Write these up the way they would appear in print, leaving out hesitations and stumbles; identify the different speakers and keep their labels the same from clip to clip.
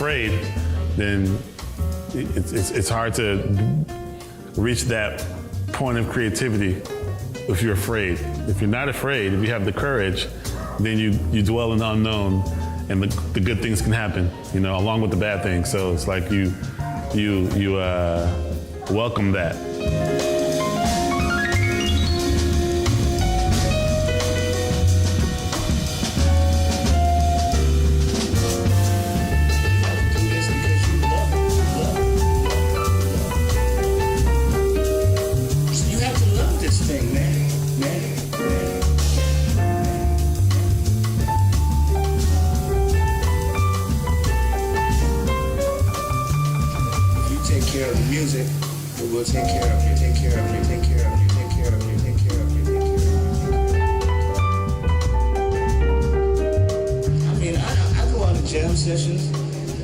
Speaker 1: afraid, then it's hard to reach that point of creativity if you're afraid. If you're not afraid, if you have the courage, then you dwell in the unknown, and the good things can happen, you know, along with the bad things. So it's like you welcome that.
Speaker 2: Music, it will take care of you, take care of you, take care of you, take care of you, take care of you, take care of you. I mean, I go on to jam sessions,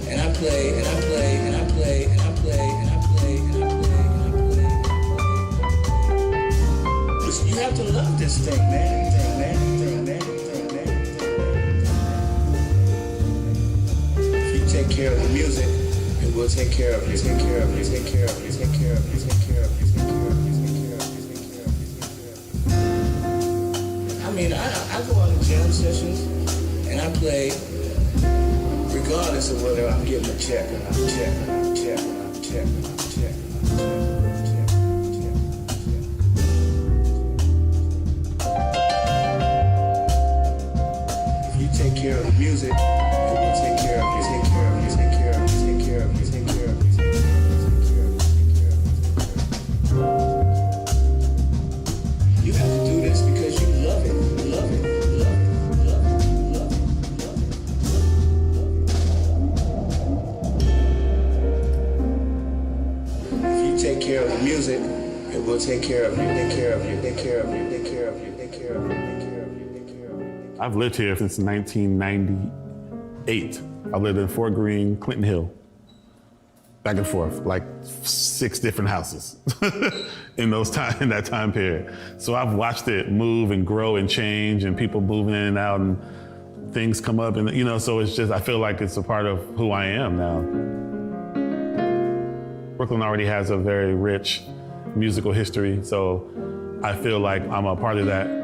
Speaker 2: and I play, and I play, and I play, and I play, and I play, and I play, and I play, and I play. Listen, you have to love this thing, man. If you take care of the music, we'll take care of you, take care of you, take care of you, take care of you, take care of you, take care of you, take care of you, take care of you, take care of you. I mean, I go on to jam sessions and I play regardless of whether I'm getting a check or not a check or not a check or not a check or not a check or not a check or not a check. If you take care of the music, it will take care of you, take care of you, take care of you, take care of you, take care of you, take care of you, take care of you, take care of you, take care of you. You have to do this because you love it, love it, love it, love it, love it, love it, love it. If you take care of the music, it will take care of you, take care of you, take care of you, take care of you, take care of you, take care of you, take care of you.
Speaker 1: I've lived here since 1998. I lived in Fort Greene, Clinton Hill, back and forth, like 6 different houses in that time period. So I've watched it move and grow and change, and people moving in and out, and things come up, and you know, so it's just, I feel like it's a part of who I am now. Brooklyn already has a very rich musical history, so I feel like I'm a part of that.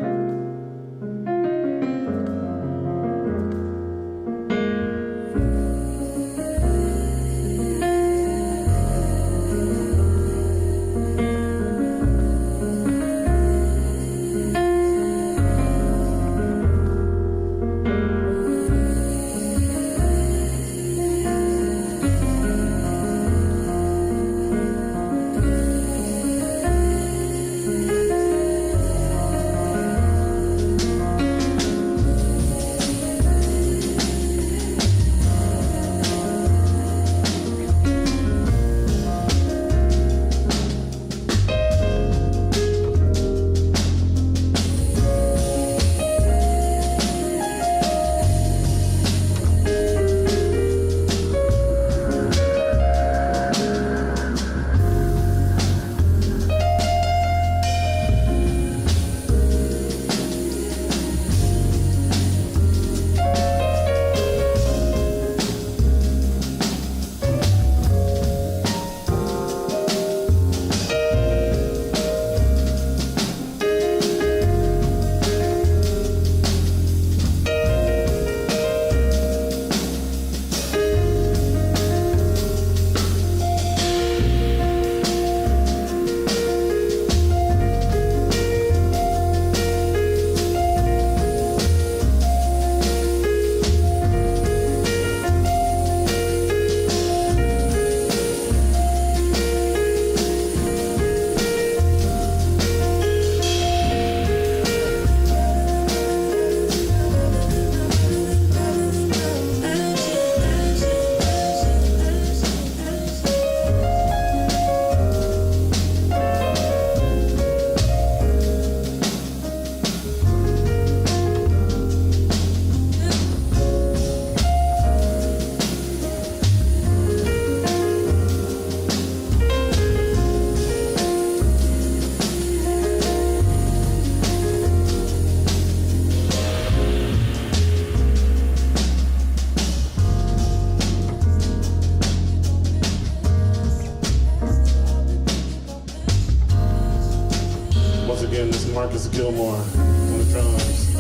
Speaker 1: once again, this is Marcus Gilmore on the drums.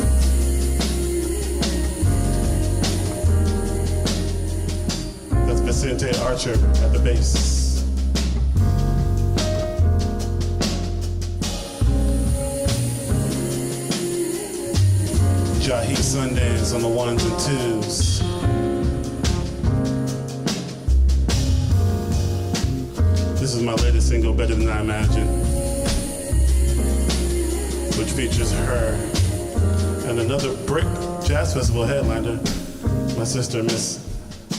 Speaker 1: That's Vicente Archer at the bass. Jahi Sundance on the ones and twos. This is my latest single, Better Than I Imagined, which features her and another Bric Jazz Festival headliner, my sister, Miss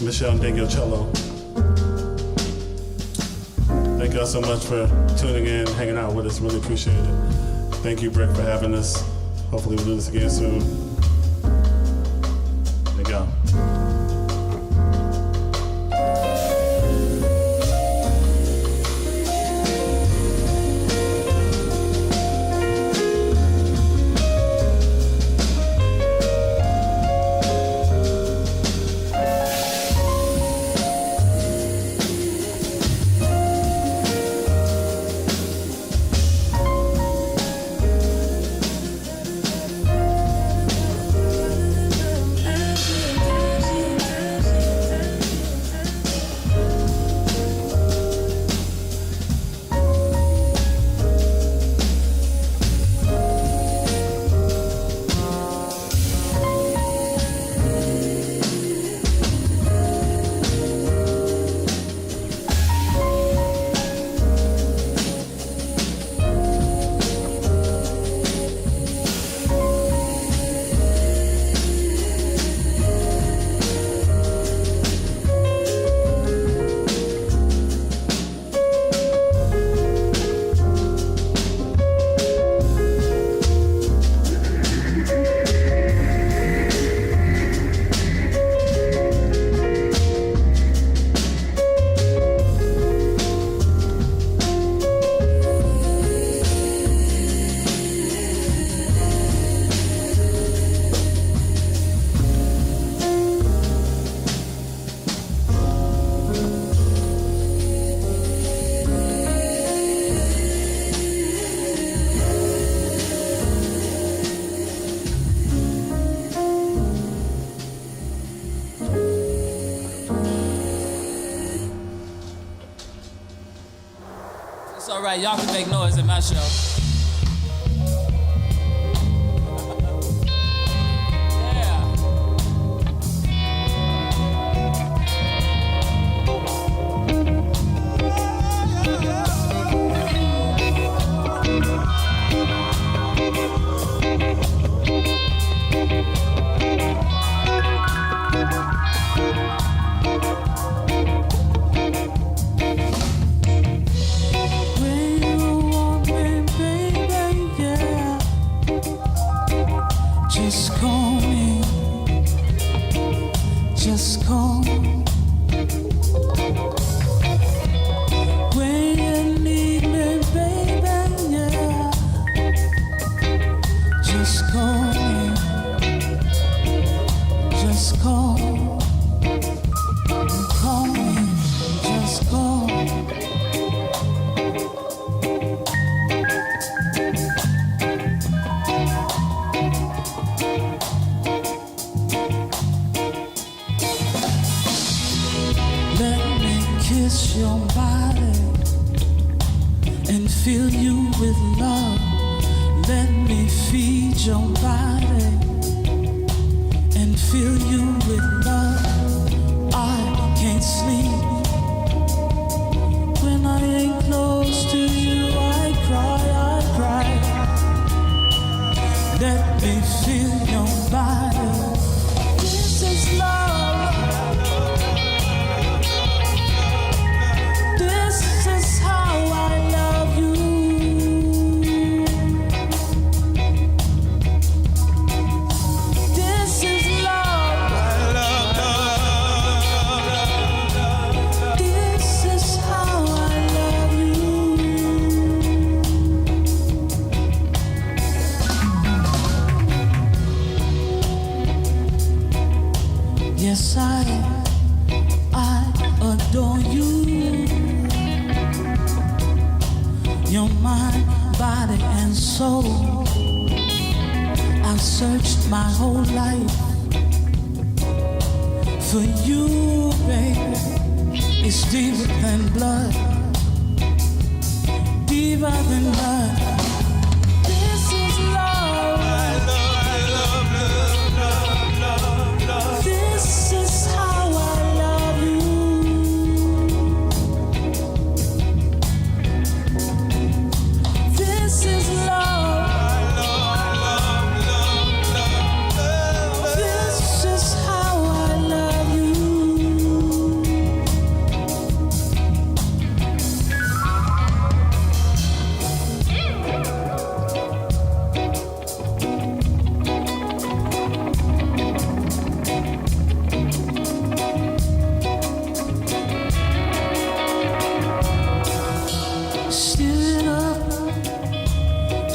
Speaker 1: Michelle Cello. Thank y'all so much for tuning in, hanging out with us. Really appreciate it. Thank you, Bric, for having us. Hopefully we'll do this again soon. There you go.
Speaker 3: It's all right, y'all can make noise at my show.
Speaker 4: Just call me when you need me, baby, yeah. Just call me, just call me, just call. Kiss your body and fill you with love. Let me feed your body and fill you with love. I can't sleep when I ain't close to you. I cry. Let me feel your body. This is love. Love mind, body, and soul. I've searched my whole life for you, baby. It's deeper than blood, deeper than blood. This is love. This is how I love you. This is love. This is how I love you. Stir it up,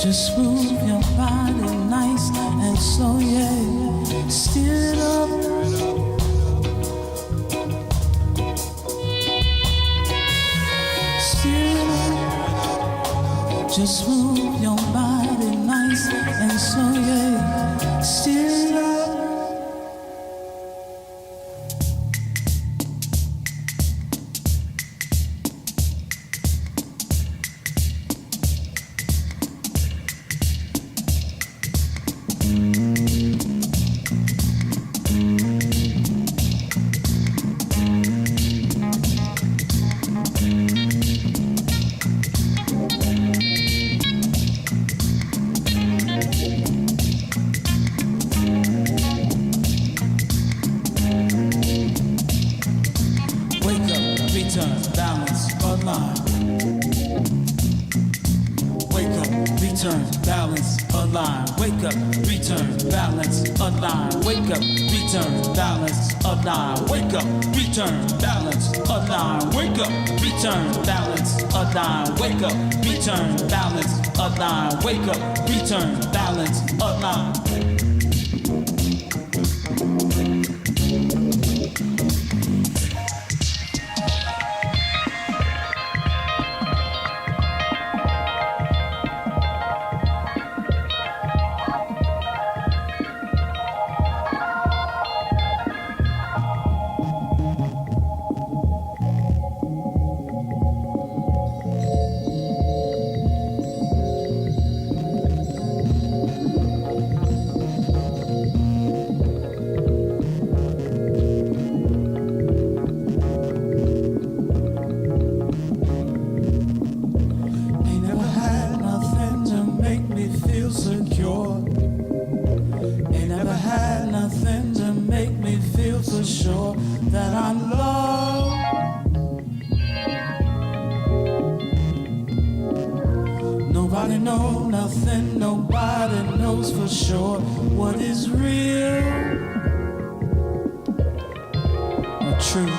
Speaker 4: just move your body nice and slow, yeah. Stir it up. Stir it up, just move your body nice and slow, yeah. Stir it up. Wake up, return, balance, align. Wake up, return, balance, align. Wake up, return, balance, align. Wake up, return, balance, align. Wake up, return, balance, align. Wake up, return, balance, align. Wake up, return, balance, align. Wake up, return, balance, align. Ain't never had nothing to make me feel secure. Ain't never had nothing to make me feel for sure that I'm loved. Nobody know nothing, nobody knows for sure what is real or true.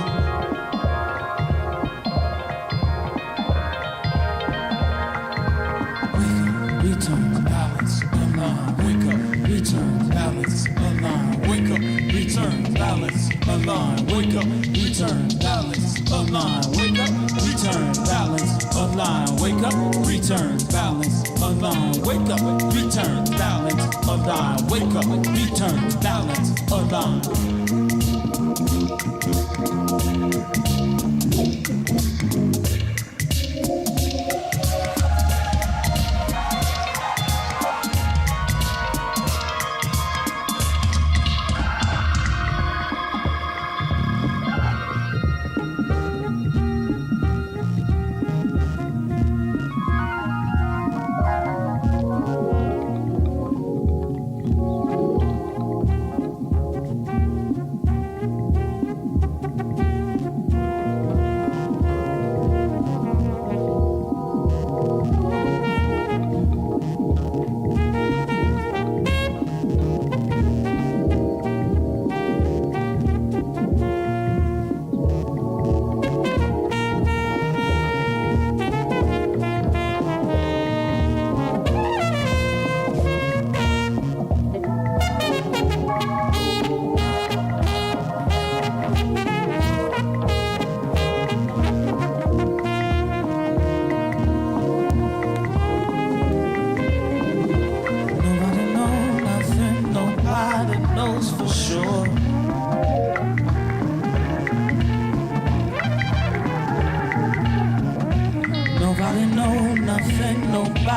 Speaker 4: Return, balance, align. Wake up, return, balance, align. Wake up, return, balance, align. Wake up, return, balance, align. Wake up, return, balance, align. Wake up, return, balance, align. Wake up, return, balance, align. Wake up, return, balance, align.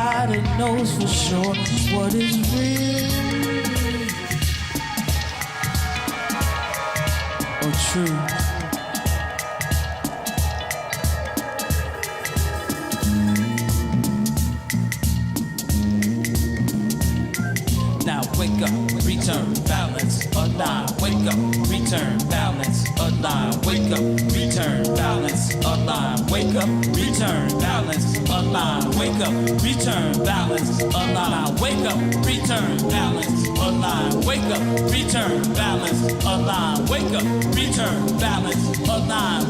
Speaker 4: Nobody knows for sure what is real or true. Now wake up, return balance, align. Wake up, return balance, align. Wake up, return balance, align. Wake up, return balance, align. Wake up, return balance, align. Wake up, return balance, align. Wake up, return balance, align. Wake up, return balance, align.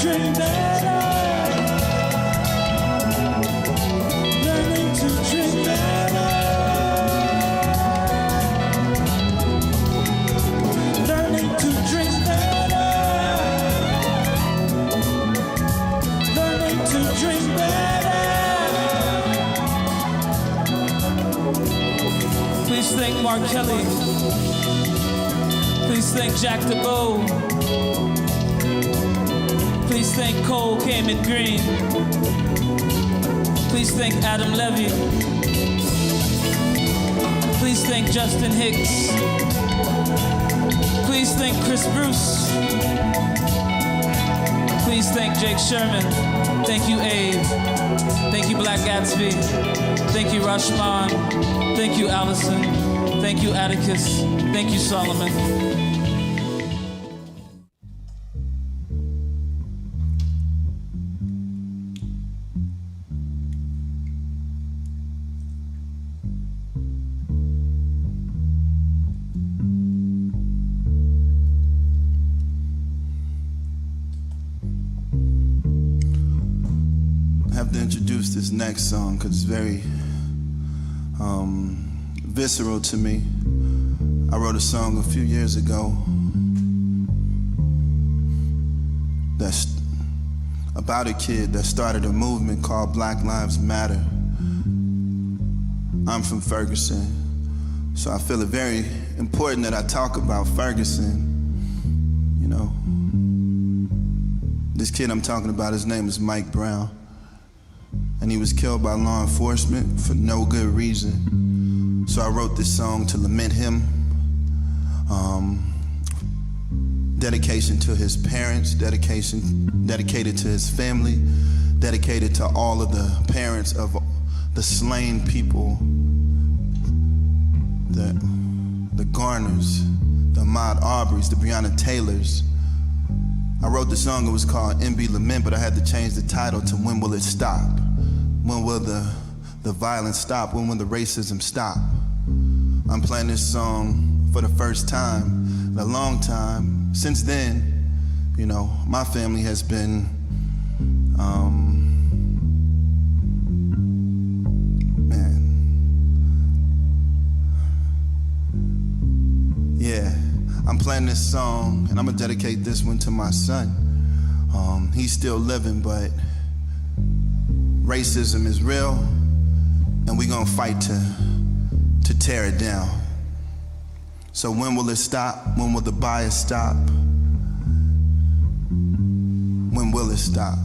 Speaker 4: Dream better. Learning to dream better. Learning to dream better. Learning to dream better. Please thank Mark Kelly. Please thank Jack DeBow. Please thank Cole Kamen Green. Please thank Adam Levy. Please thank Justin Hicks. Please thank Chris Bruce. Please thank Jake Sherman. Thank you, Abe. Thank you, Black Gatsby. Thank you, Rashman. Thank you, Allison. Thank you, Atticus. Thank you, Solomon.
Speaker 5: Introduce this next song because it's very visceral to me. I wrote a song a few years ago that's about a kid that started a movement called Black Lives Matter. I'm from Ferguson, so I feel it very important that I talk about Ferguson. You know, this kid I'm talking about, his name is Mike Brown. And he was killed by law enforcement for no good reason. So I wrote this song to lament him. Dedication to his parents, dedicated to his family, dedicated to all of the parents of the slain people, the Garners, the Ahmaud Arbery's, the Breonna Taylors. I wrote the song, it was called MB Lament, but I had to change the title to When Will It Stop? When will the violence stop? When will the racism stop? I'm playing this song for the first time in a long time. Since then, you know, my family has been, yeah. I'm playing this song, and I'm gonna dedicate this one to my son. He's still living, but racism is real, and we're gonna fight to tear it down. So when will it stop? When will the bias stop? When will it stop?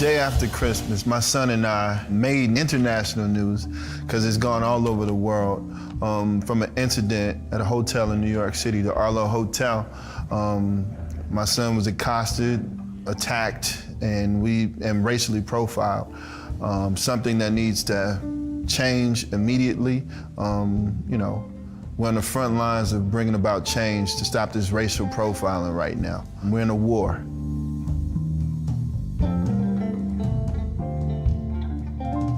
Speaker 5: day after Christmas, my son and I made international news because it's gone all over the world. From an incident at a hotel in New York City, the Arlo Hotel. My son was accosted, attacked, and racially profiled. Something that needs to change immediately. You know, we're on the front lines of bringing about change to stop this racial profiling right now. We're in a war.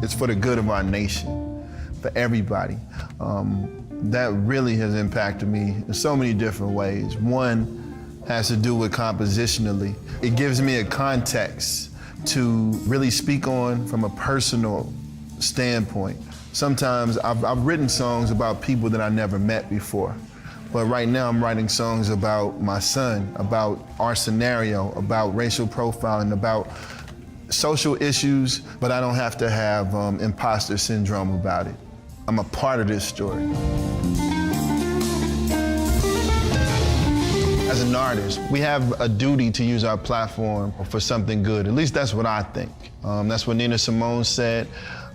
Speaker 5: It's for the good of our nation, for everybody. That really has impacted me in so many different ways. One has to do with compositionally. It gives me a context to really speak on from a personal standpoint. Sometimes I've written songs about people that I never met before, but right now I'm writing songs about my son, about our scenario, about racial profiling, about social issues, but I don't have to have imposter syndrome about it. I'm a part of this story. As an artist, we have a duty to use our platform for something good. At least that's what I think. That's what Nina Simone said.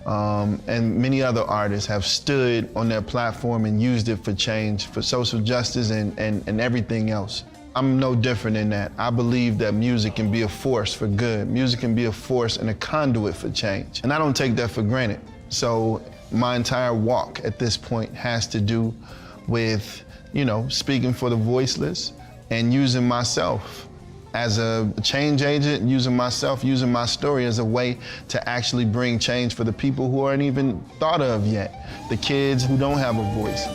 Speaker 5: And many other artists have stood on their platform and used it for change, for social justice and everything else. I'm no different in that. I believe that music can be a force for good. Music can be a force and a conduit for change. And I don't take that for granted. So my entire walk at this point has to do with, you know, speaking for the voiceless and using myself as a change agent, using myself, using my story as a way to actually bring change for the people who aren't even thought of yet, the kids who don't have a voice.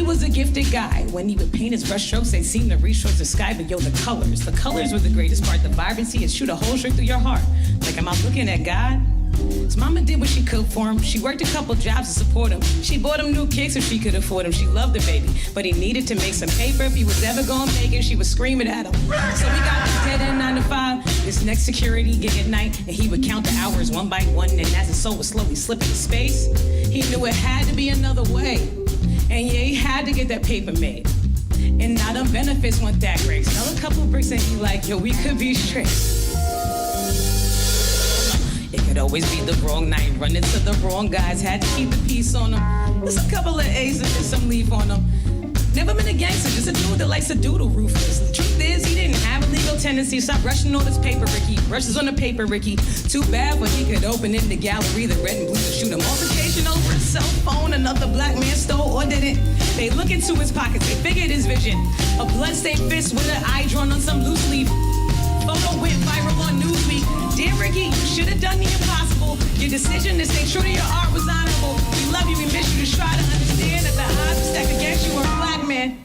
Speaker 6: Was a gifted guy. When he would paint his brush strokes, they seemed to reach towards the sky, but yo, the colors were the greatest part. The vibrancy is shoot a hole straight through your heart. Like, am I looking at God? His mama did what she could for him. She worked a couple jobs to support him. She bought him new kicks so she could afford him. She loved the baby, but he needed to make some paper. If he was ever gonna make it, she was screaming at him. So we got this dead end 9 to 5, this next security gig at night, and he would count the hours one by one, and as his soul was slowly slipping to space, he knew it had to be another way. And yeah, he had to get that paper made. And now the benefits weren't that great. Sell a couple bricks and he like, yo, we could be straight. It could always be the wrong night, run into the wrong guys, had to keep the peace on them. There's a couple of A's and just some leaf on them. Never been a gangster, just a dude that likes to doodle ruthless. The truth is, he didn't have a legal tendency. Stop rushing all this paper, Ricky. Brushes on the paper, Ricky. Too bad, but he could open in the gallery, the red and blue to shoot a multiplication over his cell phone. Another black man stole or didn't. They look into his pockets, they figured his vision. A bloodstained fist with an eye drawn on some loose leaf. Photo went viral on Newsweek. Dear Ricky, you should have done the impossible. Your decision to stay true to your art was honorable. We love you, we miss you. Just try to understand that the odds are stacked against you are a black man.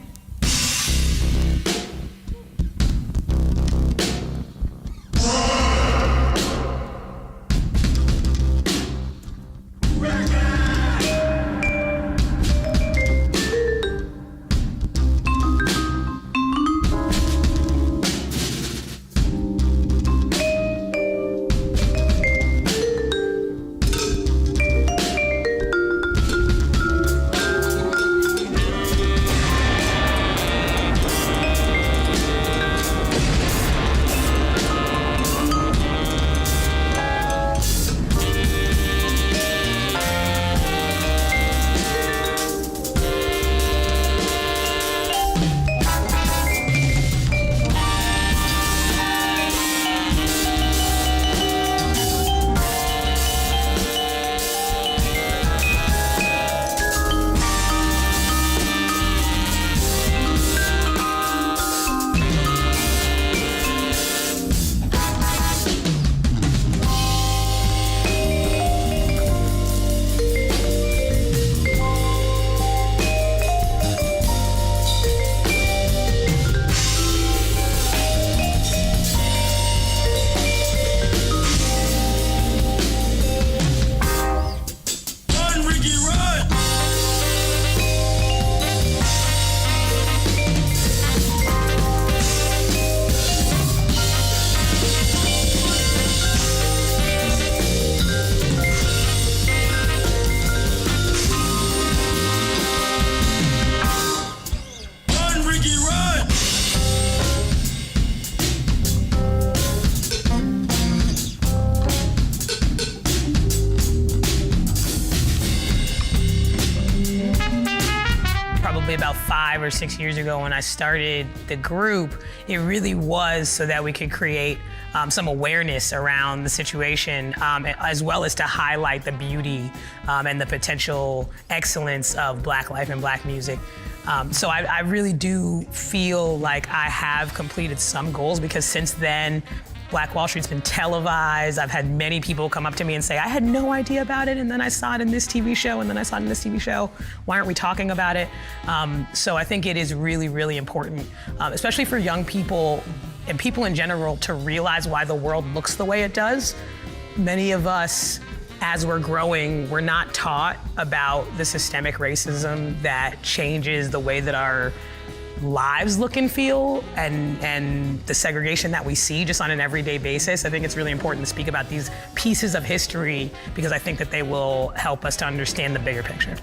Speaker 6: probably about 5 or 6 years ago when I started the group, it really was so that we could create some awareness around the situation, as well as to highlight the beauty and the potential excellence of Black life and Black music. So I really do feel like I have completed some goals, because since then, Black Wall Street's been televised. I've had many people come up to me and say, I had no idea about it, and then I saw it in this TV show, and then I saw it in this TV show. Why aren't we talking about it? So I think it is really, really important, especially for young people and people in general, to realize why the world looks the way it does. Many of us, as we're growing, we're not taught about the systemic racism that changes the way that our lives look and feel, and the segregation that we see just on an everyday basis. I think it's really important to speak about these pieces of history, because I think that they will help us to understand the bigger picture.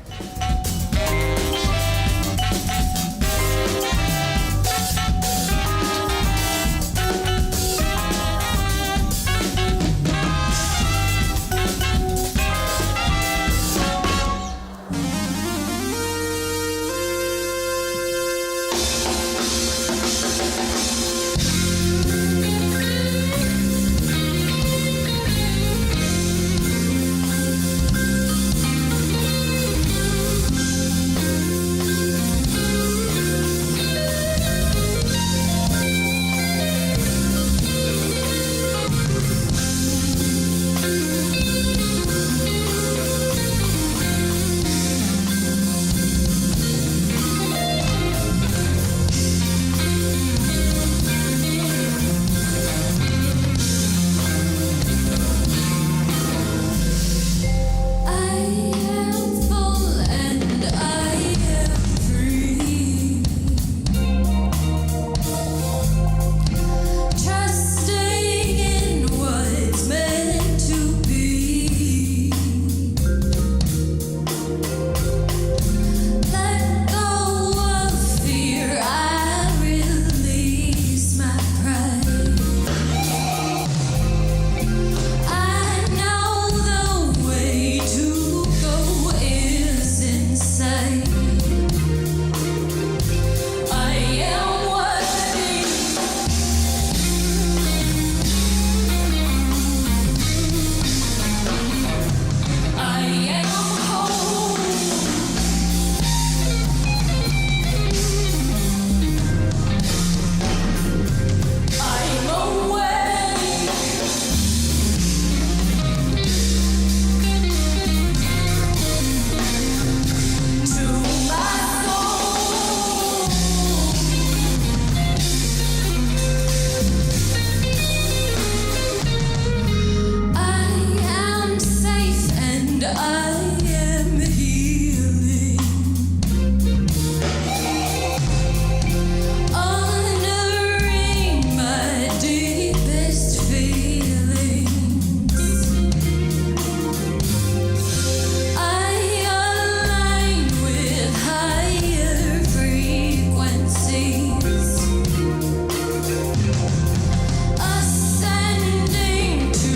Speaker 7: Ascending to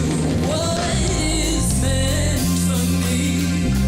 Speaker 7: what is meant for me.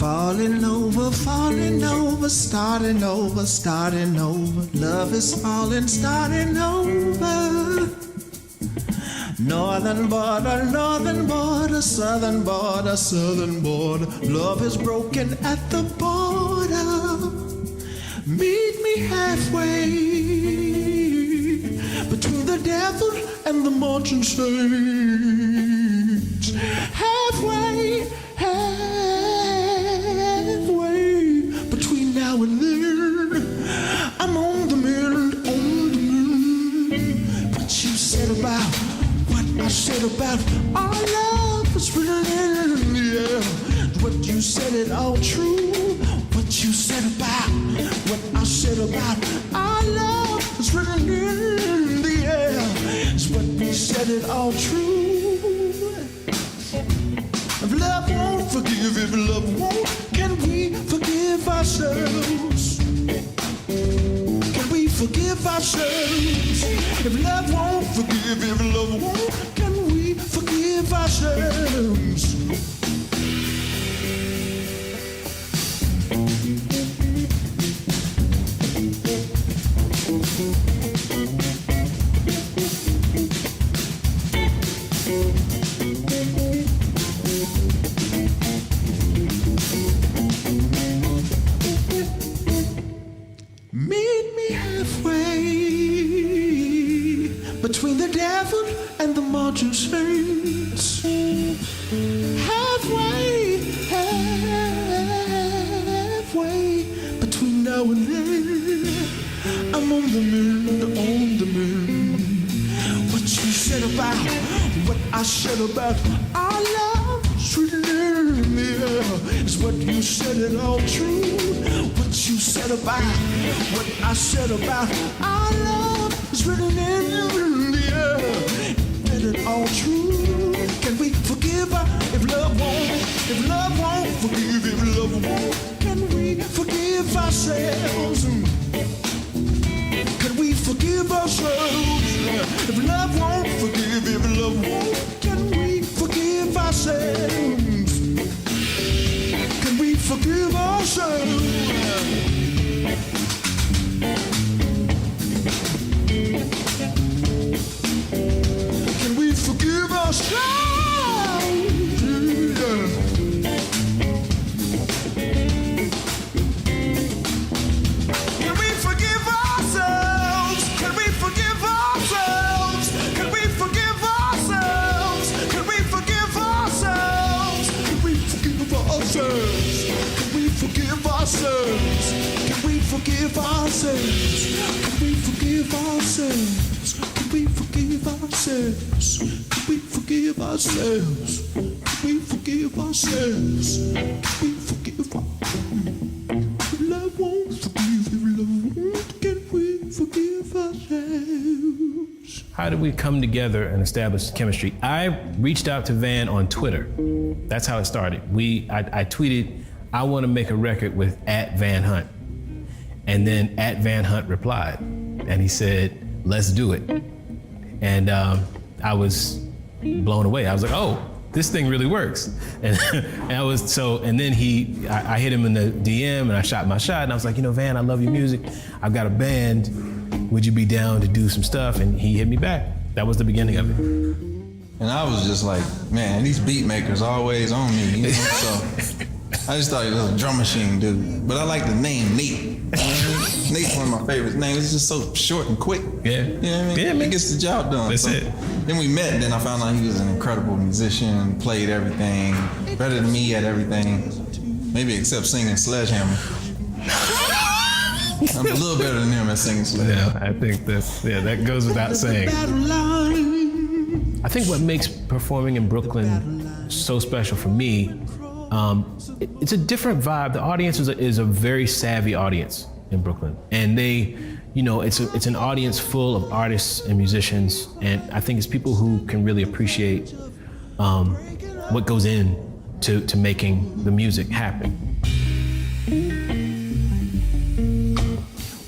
Speaker 7: Falling over, starting over, starting over. Love is falling, starting over. Northern border, southern border, southern border. Love is broken at the border. Meet me halfway between the devil and the marching saints. Halfway between now and then. I'm on the mend, What you said about what I said about our love is written in the air. What you said it all true. What you said about what I said about our love is written in the air. It's what we said it all true. If love won't forgive, if love won't, can we forgive ourselves? Can we forgive ourselves? If love won't forgive, if love won't, can we forgive ourselves? Meet me halfway between the devil and the marching saints. Halfway between now and then. I'm on the moon, What you said about what I said about our love is written in the air. It's what you said it all true. What you said about what I said about our love is written in the air. Is it all true? Can we forgive her if love won't? If love won't forgive, if love won't, can we forgive ourselves? Can we forgive ourselves? If love won't forgive, if love won't, can we forgive ourselves? Can we forgive ourselves? Can we forgive ourselves? Can we forgive ourselves? Can we forgive ourselves? Can we forgive ourselves? Can we forgive ourselves? Can we forgive ourselves? Can we forgive ourselves? Can we forgive ourselves? Can we forgive ourselves? Can we forgive ourselves? Can we forgive ourselves? Can we forgive ourselves? Can we forgive ourselves? Love won't forgive, if love won't, can we forgive ourselves?
Speaker 8: How did we come together and establish chemistry? I reached out to Van on Twitter. That's how it started. I tweeted, I want to make a record with @Van Hunt. And then @Van Hunt replied. And he said, let's do it. And I was blown away. I was like, oh, this thing really works. And then I hit him in the DM and I shot my shot and I was like, Van, I love your music. I've got a band. Would you be down to do some stuff? And he hit me back. That was the beginning of it.
Speaker 9: And I was just like, man, these beat makers always on me, So I just thought he was a drum machine dude. But I like the name Nate. Nate's one of my favorite names. It's just so short and quick.
Speaker 8: Yeah.
Speaker 9: You know what I mean?
Speaker 8: Yeah, man.
Speaker 9: It gets the job done.
Speaker 8: That's it.
Speaker 9: Then we met, and then I found out he was an incredible musician, played everything, better than me at everything, maybe except singing Sledgehammer. I'm a little better than him at singing Sledgehammer.
Speaker 8: Yeah, I think that goes without saying. I think what makes performing in Brooklyn so special for me, it's a different vibe. The audience is a very savvy audience in Brooklyn, and it's an audience full of artists and musicians, and I think it's people who can really appreciate what goes in to making the music happen.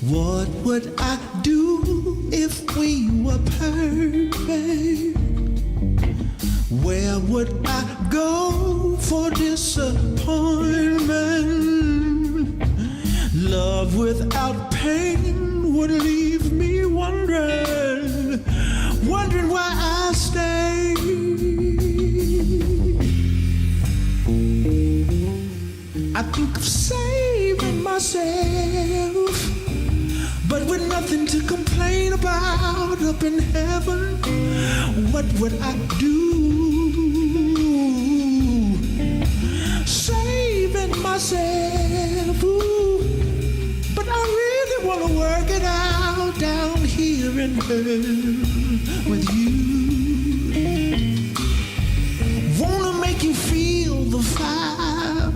Speaker 7: What would I do if we were perfect? Where would I go for disappointment? Love without pain would leave me wondering why I stay. I think of saving myself, but with nothing to complain about up in heaven, what would I do? Saving myself, ooh, but I really want to work it out down here in hell with you. Wanna make you feel the fire,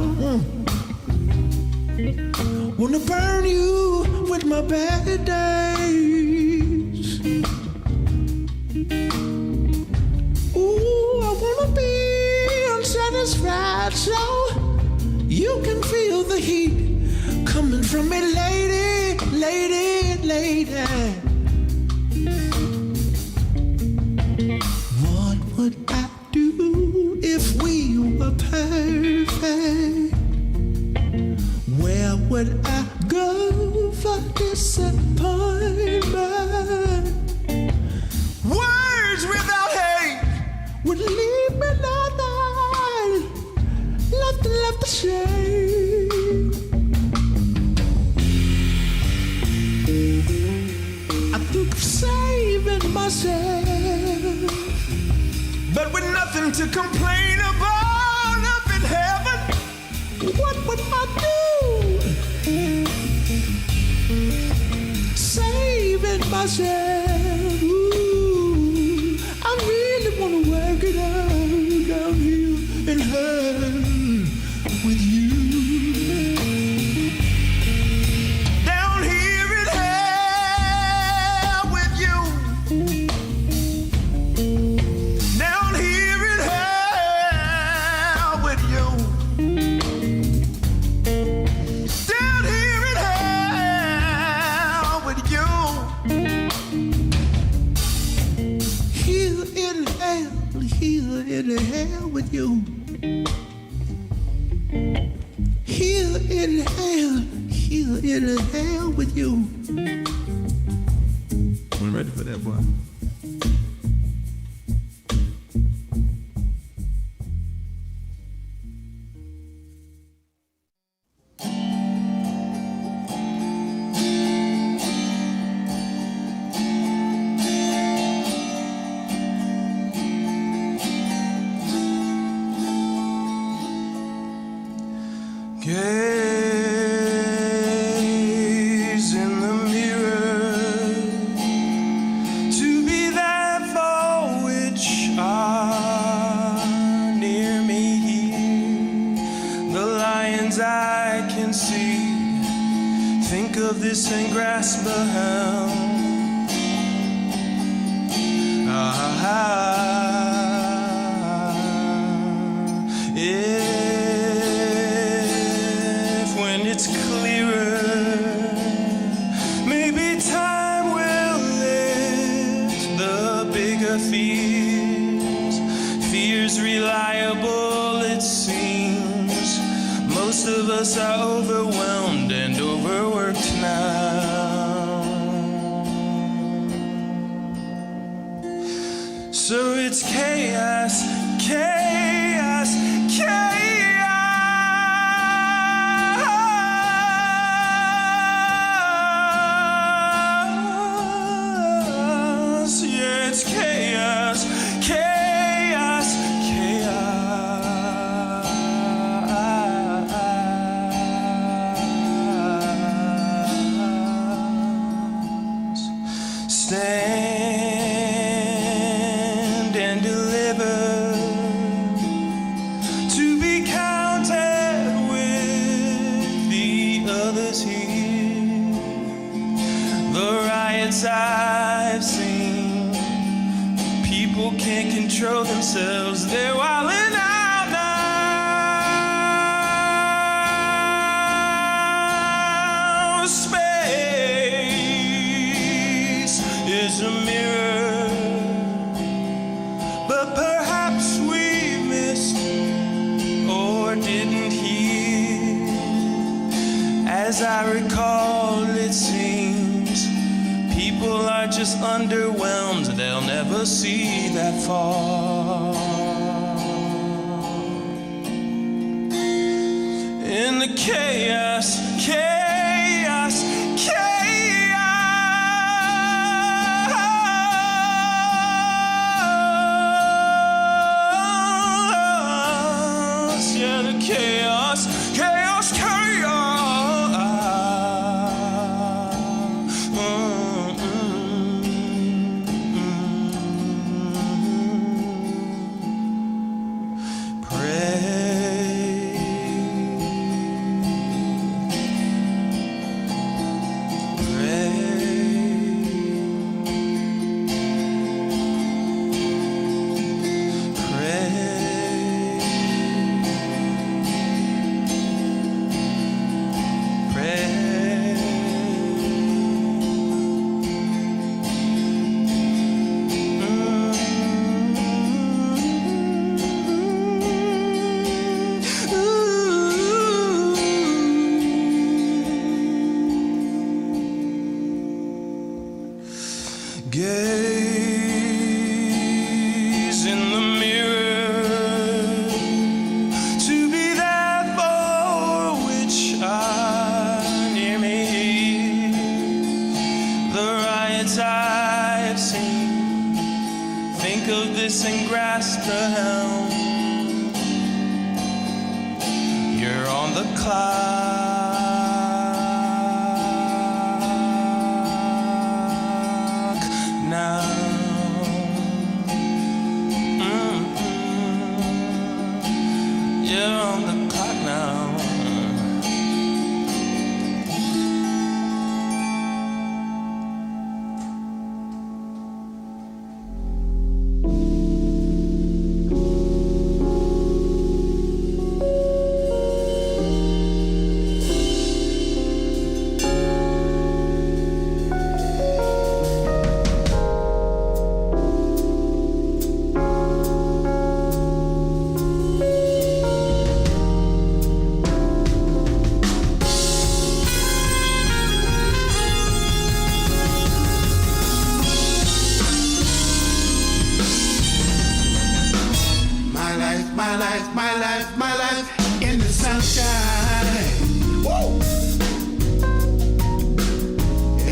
Speaker 7: wanna burn you with my bad days. Ooh, I wanna be unsatisfied so you can feel the heat coming from me, lady, lady, lady. What would I do if we were perfect? Where would I go for disappointment? Words without hate would leave me nothing left to say. I think of saving myself, but with nothing to complain about up in heaven, what would I do? Saving myself, ooh, I really wanna work it out down here in hell with you. Down here in hell with you. Down here in hell with you. Down here in hell with you. Here in hell with you. Here in hell with you.
Speaker 9: I'm ready for that, boy.
Speaker 7: Gaze in the mirror to be that for which are near me here. The lions I can see, think of this and grasp a helm. If when it's clearer, maybe time will lift the bigger fears. Fears reliable, it seems. Most of us are overwhelmed and overworked now. So it's chaos, chaos, chaos. Yeah, it's chaos, chaos, chaos. Stand and deliver, to be counted with the others here. The riots I've seen, people can't control themselves, they're wilding out now. Space is a mirror, but perhaps we As I recall, it seems people are just underwhelmed. They'll never see that far. In the chaos, chaos, chaos. Yeah, the chaos, chaos, chaos. Gaze in the mirror to be that for which I near me. The riots I've seen, think of this and grasp the helm. You're on the clock now. You're on the clock now.
Speaker 2: My life in the sunshine. Whoa.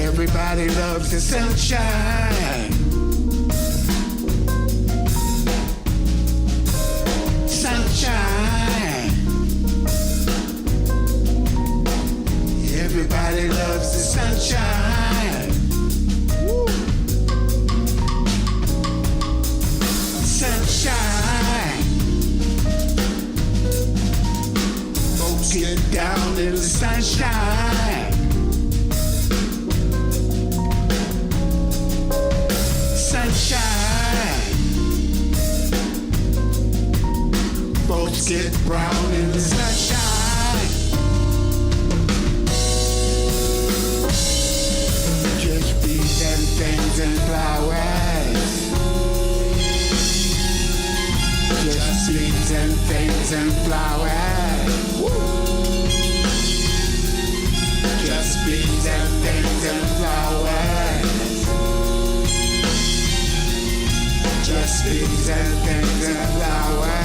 Speaker 2: Everybody loves the sunshine. Sunshine. Everybody loves the sunshine. Woo. Sunshine. Folks get down in the sunshine. Sunshine. Folks get brown in the sunshine. Just bees and things and flowers. Just bees and things and flowers. Just bees and things and flowers. Just bees and things and flowers.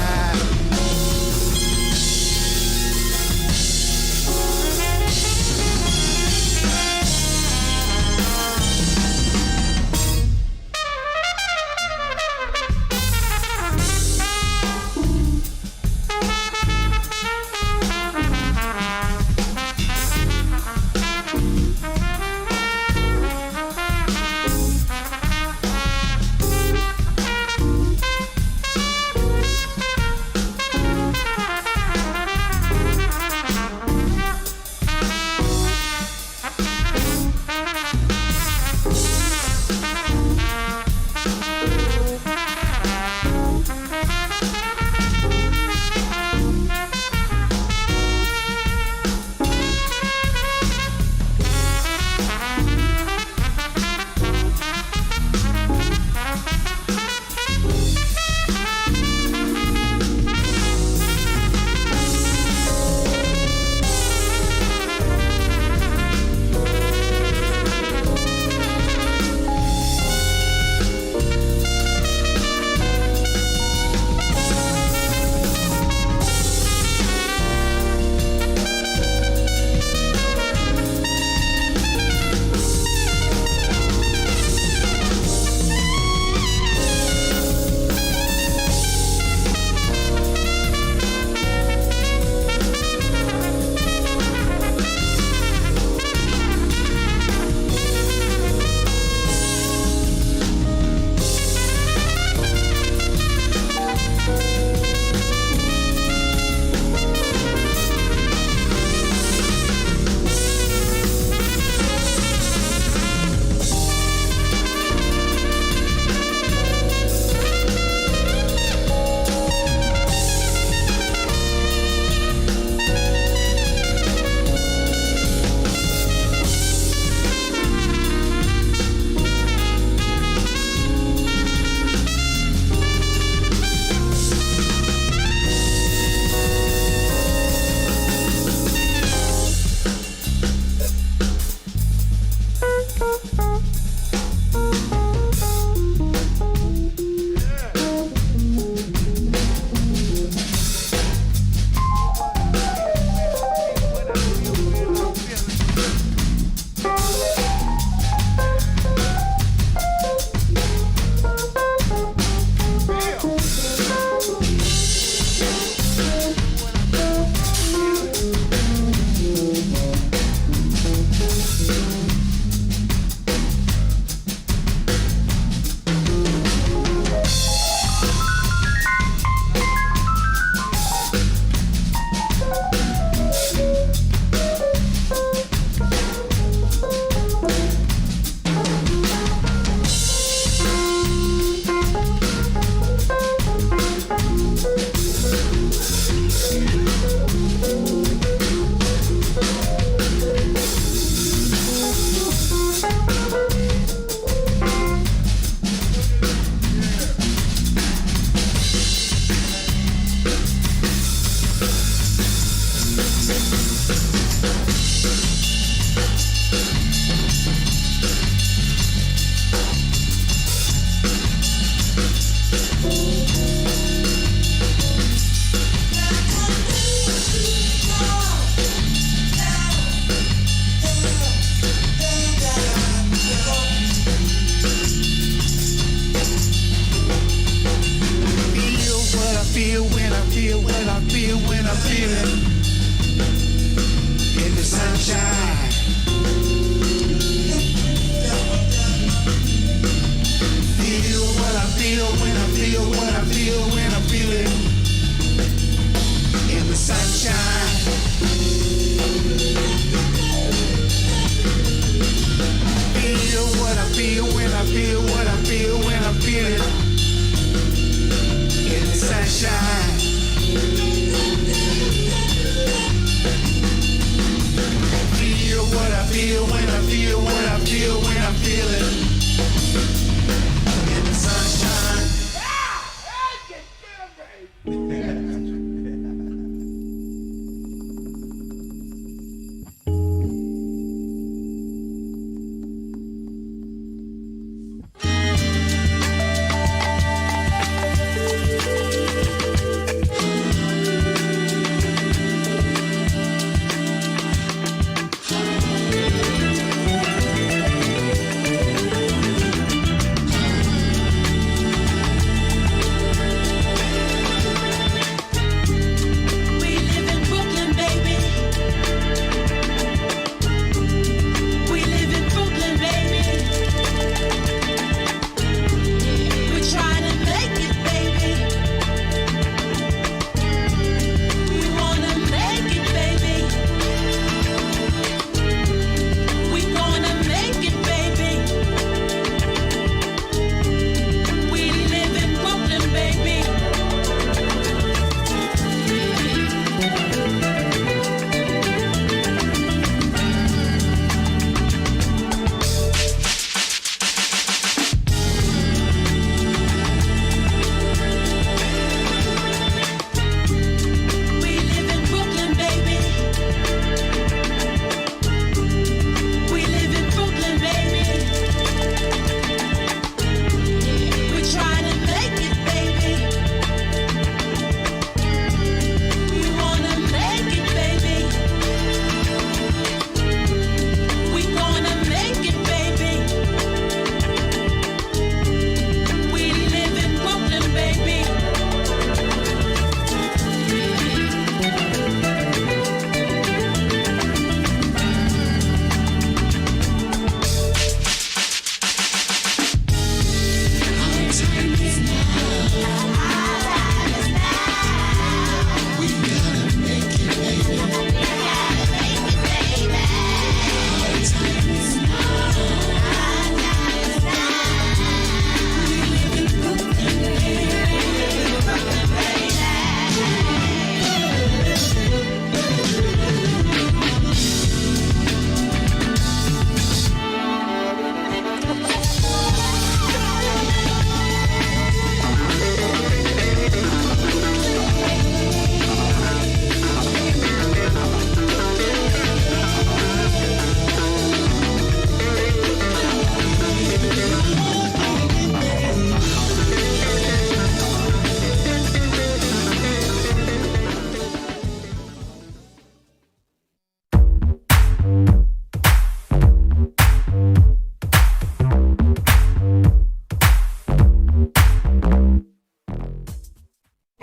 Speaker 7: what I feel when I feel what I feel when I'm feeling. In the sunshine.
Speaker 6: We live in Brooklyn, baby. We live in Brooklyn, baby. We're trying to make it, baby. We wanna make it, baby. We gonna make it, baby. We live in Brooklyn, baby. We live in Brooklyn, baby. We live in Brooklyn, baby. We're trying to make it, baby. We wanna make it, baby. We gonna make it, baby. We live in Brooklyn, baby.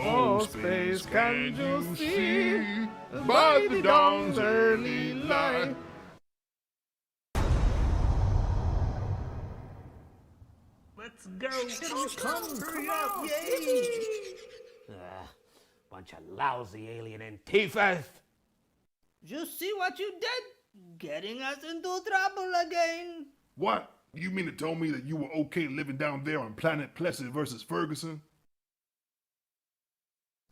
Speaker 1: Oh, space, can you see by the dawn's early light?
Speaker 10: Let's go. Come, hurry up, yay! Bunch of lousy alien Antifas.
Speaker 11: Just see what you did, getting us into trouble again.
Speaker 12: What? You mean to tell me that you were okay living down there on Planet Plessy versus Ferguson?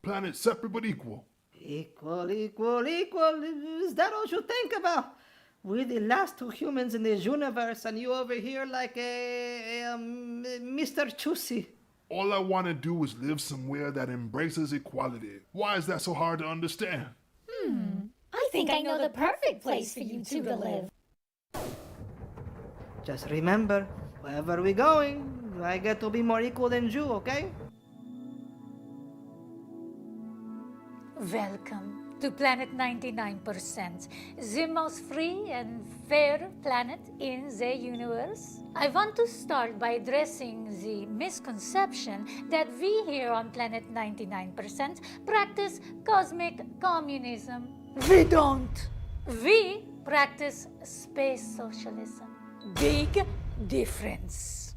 Speaker 12: Planet separate but equal.
Speaker 11: Equal. Is that all you think about? We're the last two humans in this universe, and you over here like a Mr. Chusey.
Speaker 12: All I want to do is live somewhere that embraces equality. Why is that so hard to understand?
Speaker 13: I think I know the perfect place for you two to live.
Speaker 11: Just remember, wherever we're going, I get to be more equal than you, okay?
Speaker 13: Welcome to Planet 99%, the most free and fair planet in the universe. I want to start by addressing the misconception that we here on Planet 99% practice cosmic communism. We don't. We practice space socialism. Big difference.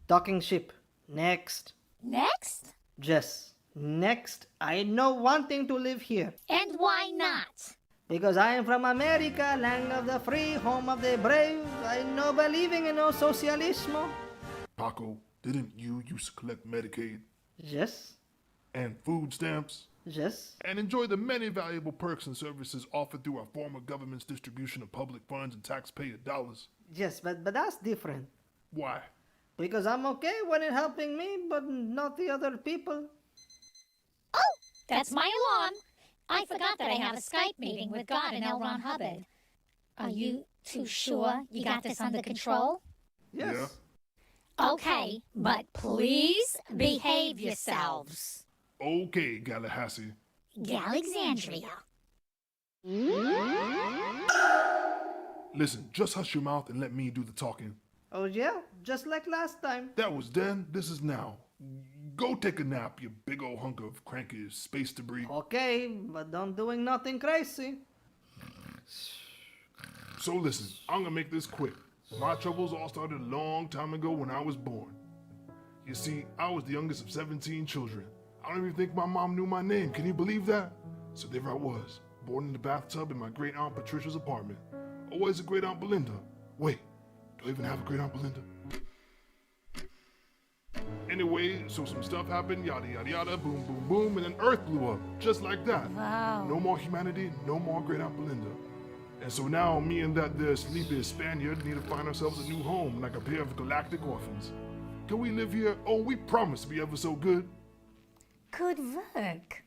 Speaker 11: Talking ship. Next.
Speaker 13: Next?
Speaker 11: Jess. Next. I know wanting to live here.
Speaker 13: And why not?
Speaker 11: Because I am from America, land of the free, home of the brave. I know believing in no socialismo.
Speaker 12: Paco, didn't you used to collect Medicaid?
Speaker 11: Yes.
Speaker 12: And food stamps?
Speaker 11: Yes.
Speaker 12: and enjoy the many valuable perks and services offered through our form of government's distribution of public funds and taxpayer dollars.
Speaker 11: Yes, but that's different.
Speaker 12: Why?
Speaker 11: Because I'm okay when it helping me, but not the other people.
Speaker 13: Oh, that's my alarm. I forgot that I have a Skype meeting with God and L. Ron Hubbard. Are you two sure you got this under control?
Speaker 11: Yes.
Speaker 12: Yeah.
Speaker 13: Okay, but please behave yourselves.
Speaker 12: Okay, Tallahassee.
Speaker 13: Alexandria.
Speaker 12: Listen, just hush your mouth and let me do the talking.
Speaker 11: Oh yeah, just like last time.
Speaker 12: That was then, this is now. Go take a nap, you big old hunk of cranky space debris.
Speaker 11: Okay, but don't doing nothing crazy.
Speaker 12: So listen, I'm gonna make this quick. My troubles all started a long time ago when I was born. You see, I was the youngest of 17 children. I don't even think my mom knew my name, can you believe that? So there I was, born in the bathtub in my great aunt Patricia's apartment. Always a great aunt Belinda. Wait, do I even have a great aunt Belinda? Anyway, so some stuff happened, yada yada yada, boom boom boom, and then Earth blew up, just like that.
Speaker 13: Wow.
Speaker 12: No more humanity, no more great aunt Belinda. And so now me and that there sleepy Spaniard need to find ourselves a new home, like a pair of galactic orphans. Can we live here? Oh, we promise to be ever so good.
Speaker 13: Good work.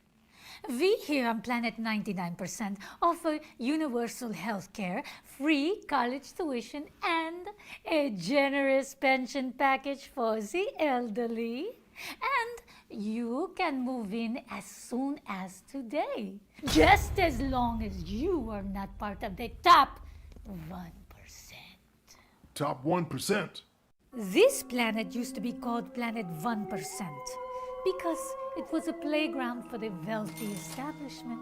Speaker 13: We here on Planet 99% offer universal health care, free college tuition, and a generous pension package for the elderly. And you can move in as soon as today, just as long as you are not part of the top 1%.
Speaker 12: Top 1%.
Speaker 13: This planet used to be called Planet 1% because it was a playground for the wealthy establishment.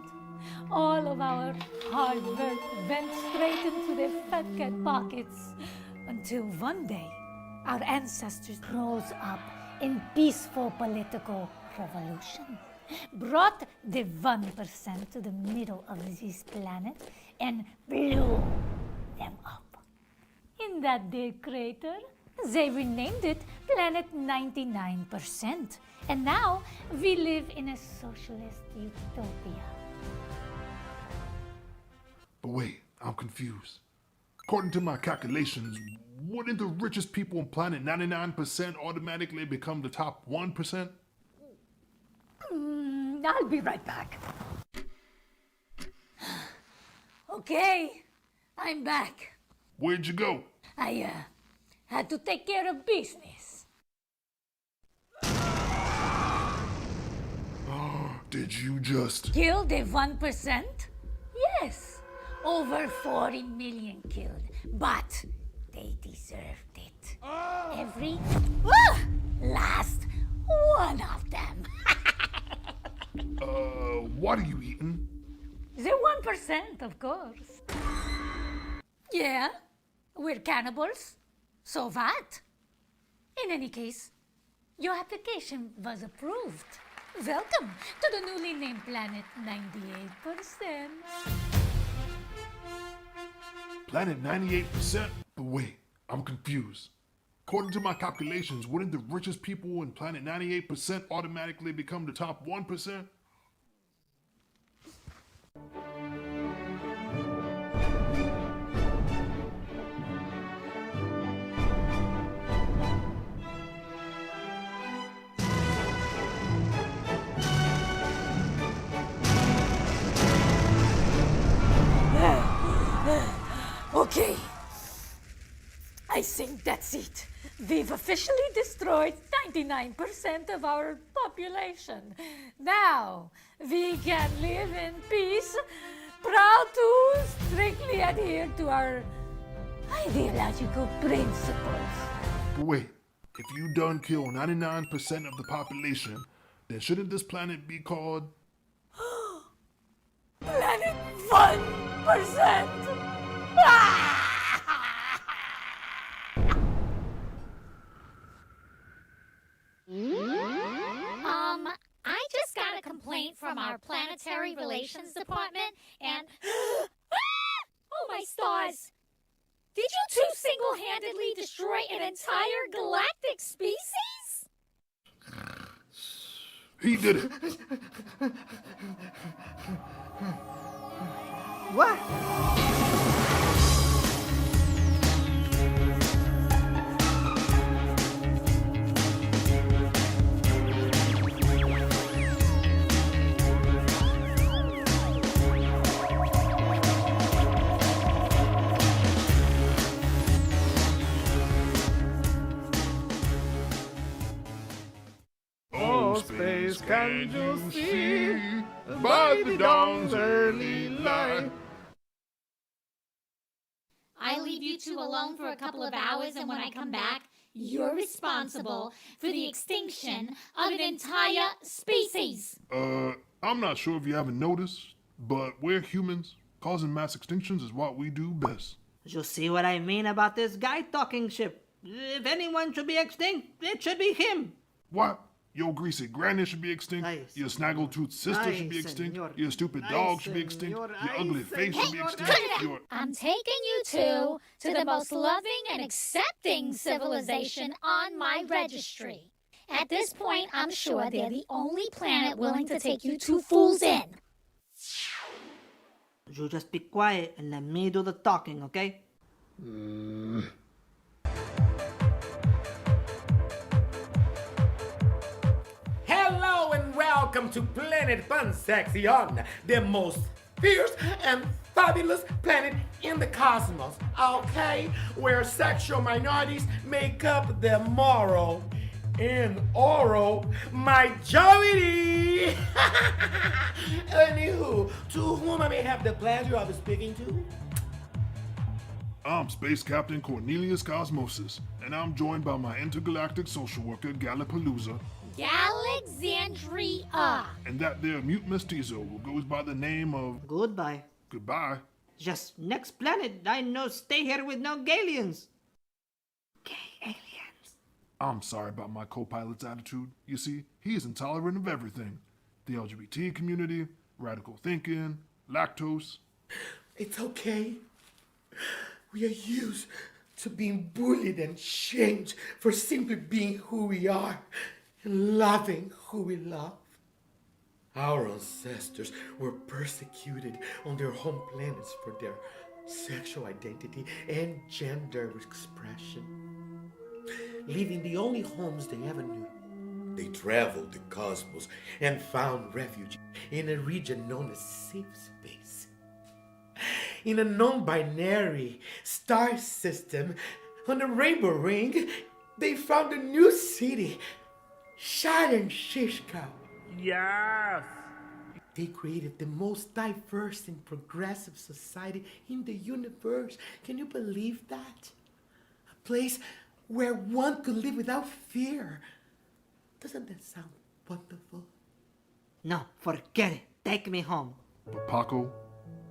Speaker 13: All of our hard work went straight into their fat cat pockets until one day our ancestors rose up in peaceful political revolution, brought the 1% to the middle of this planet and blew them up. In that their crater, they renamed it Planet 99%. And now we live in a socialist utopia.
Speaker 12: But wait, I'm confused. According to my calculations, wouldn't the richest people on planet 99% automatically become the top 1%?
Speaker 13: I'll be right back. Okay, I'm back.
Speaker 12: Where'd you go?
Speaker 13: I had to take care of business.
Speaker 12: Did you just...
Speaker 13: Kill the 1%? Yes. Over 40 million killed. But they deserved it. Every last one of them.
Speaker 12: What are you eating?
Speaker 13: The 1%, of course. Yeah, we're cannibals. So what? In any case, your application was approved. Welcome to the newly named Planet 98%.
Speaker 12: Planet 98%? But wait, I'm confused. According to my calculations, wouldn't the richest people in Planet 98% automatically become the top 1%?
Speaker 13: Okay. I think that's it. We've officially destroyed 99% of our population. Now, we can live in peace, proud to strictly adhere to our ideological principles.
Speaker 12: But wait, if you done kill 99% of the population, then shouldn't this planet be called...
Speaker 13: Planet 1%! I just got a complaint from our planetary relations department and... oh my stars! Did you two single-handedly destroy an entire galactic species?
Speaker 12: He did it.
Speaker 11: What?
Speaker 12: Oh, space, can you see by the dawn's early light?
Speaker 14: I leave you two alone for a couple of hours, and when I come back, you're responsible for the extinction of an entire species.
Speaker 12: I'm not sure if you haven't noticed, but we're humans. Causing mass extinctions is what we do best.
Speaker 11: You see what I mean about this guy talking shit? If anyone should be extinct, it should be him.
Speaker 12: What? Your greasy granny should be extinct.
Speaker 11: Ay,
Speaker 12: Your snaggletooth sister
Speaker 11: Ay,
Speaker 12: should be extinct.
Speaker 11: senor.
Speaker 12: Your stupid
Speaker 11: Ay,
Speaker 12: dog should be extinct.
Speaker 11: senor.
Speaker 12: Your
Speaker 11: Ay,
Speaker 12: ugly face should be
Speaker 11: senor.
Speaker 12: extinct.
Speaker 14: Cut it out.
Speaker 12: Your...
Speaker 14: I'm taking you two to the most loving and accepting civilization on my registry. At this point, I'm sure they're the only planet willing to take you two fools in.
Speaker 11: You just be quiet and let me do the talking, okay?
Speaker 10: Hello and welcome to Planet Pansexion, the most fierce and fabulous planet in the cosmos, okay? Where sexual minorities make up the moral and oral majority. Anywho, to whom I may have the pleasure of speaking to?
Speaker 12: I'm Space Captain Cornelius Cosmosis, and I'm joined by my intergalactic social worker, Gallapalooza,
Speaker 14: Alexandria.
Speaker 12: and that there mute mestizo who goes by the name of...
Speaker 11: Goodbye.
Speaker 12: Goodbye.
Speaker 11: Just next planet, I no stay here with no Galians. Gay aliens.
Speaker 12: I'm sorry about my co-pilot's attitude. You see, he is intolerant of everything. The LGBT community, radical thinking, lactose.
Speaker 10: It's okay. We are used to being bullied and shamed for simply being who we are and loving who we love. Our ancestors were persecuted on their home planets for their sexual identity and gender expression, leaving the only homes they ever knew. They traveled the cosmos and found refuge in a region known as safe space. In a non-binary star system on the Rainbow Ring, they found a new city, Sharon Shishka. Yes! They created the most diverse and progressive society in the universe. Can you believe that? A place where one could live without fear. Doesn't that sound wonderful?
Speaker 11: No, forget it. Take me home.
Speaker 12: But Paco,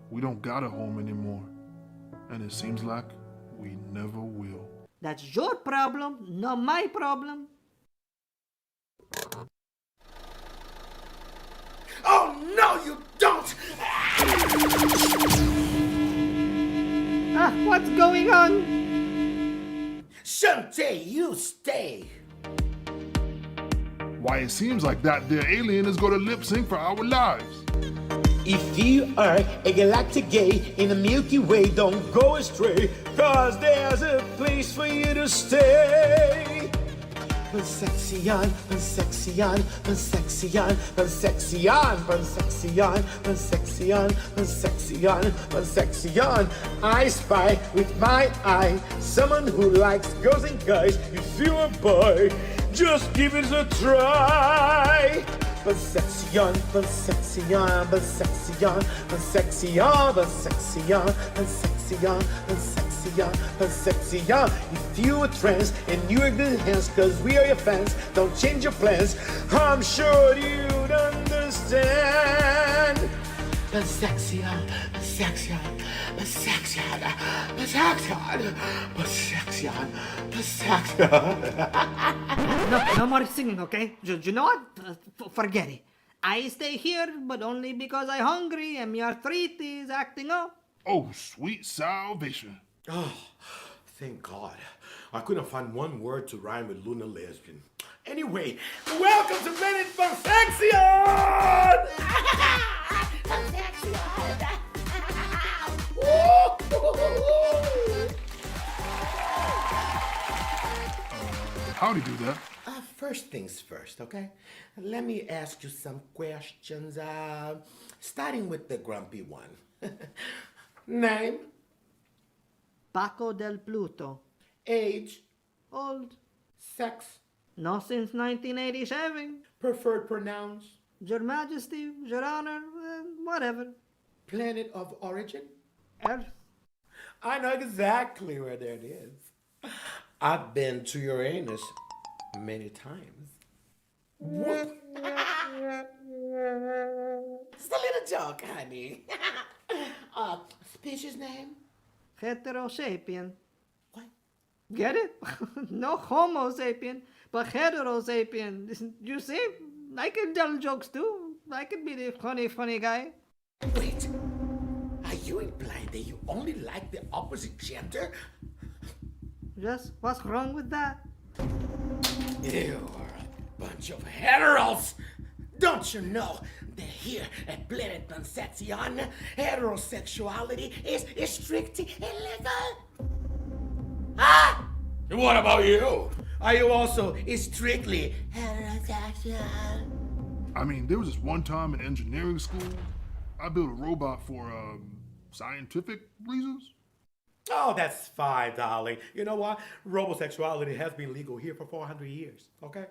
Speaker 12: we don't got a home anymore. And it seems like we never will.
Speaker 11: That's your problem, not my problem.
Speaker 10: Oh, no, you don't!
Speaker 11: What's going on?
Speaker 10: Shantae, you stay.
Speaker 12: Why, it seems like that there alien is gonna lip sync for our lives.
Speaker 10: If you are a galactic gay in the Milky Way, don't go astray, cause there's a place for you to stay. Pansexion, Pansexion, Pansexion, Pansexion, Pansexion, Pansexion, Pansexion, Pansexion. I spy with my eye someone who likes girls and guys. If you're a boy, just give it a try. Pansexion, Pansexion, Pansexion, Pansexion, Pansexion, Pansexion, Pansexion, Pansexion. If you a trans and you're in good hands, cause we are your fans, don't change your plans, I'm sure you'd understand. Pansexion, Pansexion, Pansexion, Pansexion, Pansexion, Pansexion.
Speaker 11: No more singing, okay? You know what? Forget it. I stay here, but only because I'm hungry and my arthritis is acting up.
Speaker 12: Oh, sweet salvation.
Speaker 10: Oh, thank God. I couldn't find one word to rhyme with Luna lesbian. Anyway, welcome to Planet Perfection!
Speaker 12: How'd he do that?
Speaker 10: First things first, okay? Let me ask you some questions, starting with the grumpy one. Name?
Speaker 11: Paco del Pluto.
Speaker 10: Age?
Speaker 11: Old.
Speaker 10: Sex?
Speaker 11: Not since 1987.
Speaker 10: Preferred pronouns?
Speaker 11: Your Majesty, Your Honor, whatever.
Speaker 10: Planet of origin?
Speaker 11: Earth.
Speaker 10: I know exactly where that is. I've been to Uranus many times. Whoop. It's a little joke, honey. Species name?
Speaker 11: Heterosapien.
Speaker 10: What?
Speaker 11: Get it? No Homo sapien, but heterosapien. You see? I can tell jokes too. I can be the funny guy.
Speaker 10: Wait. Are you implying that you only like the opposite gender?
Speaker 11: Just what's wrong with that?
Speaker 10: You are a bunch of heteros! Don't you know that here at Planet Perfection, heterosexuality is strictly illegal? Ah! And what about you? Are you also strictly heterosexual?
Speaker 12: I mean, there was this one time in engineering school, I built a robot for scientific reasons.
Speaker 10: Oh, that's fine, darling. You know what? Robosexuality has been legal here for 400 years, okay?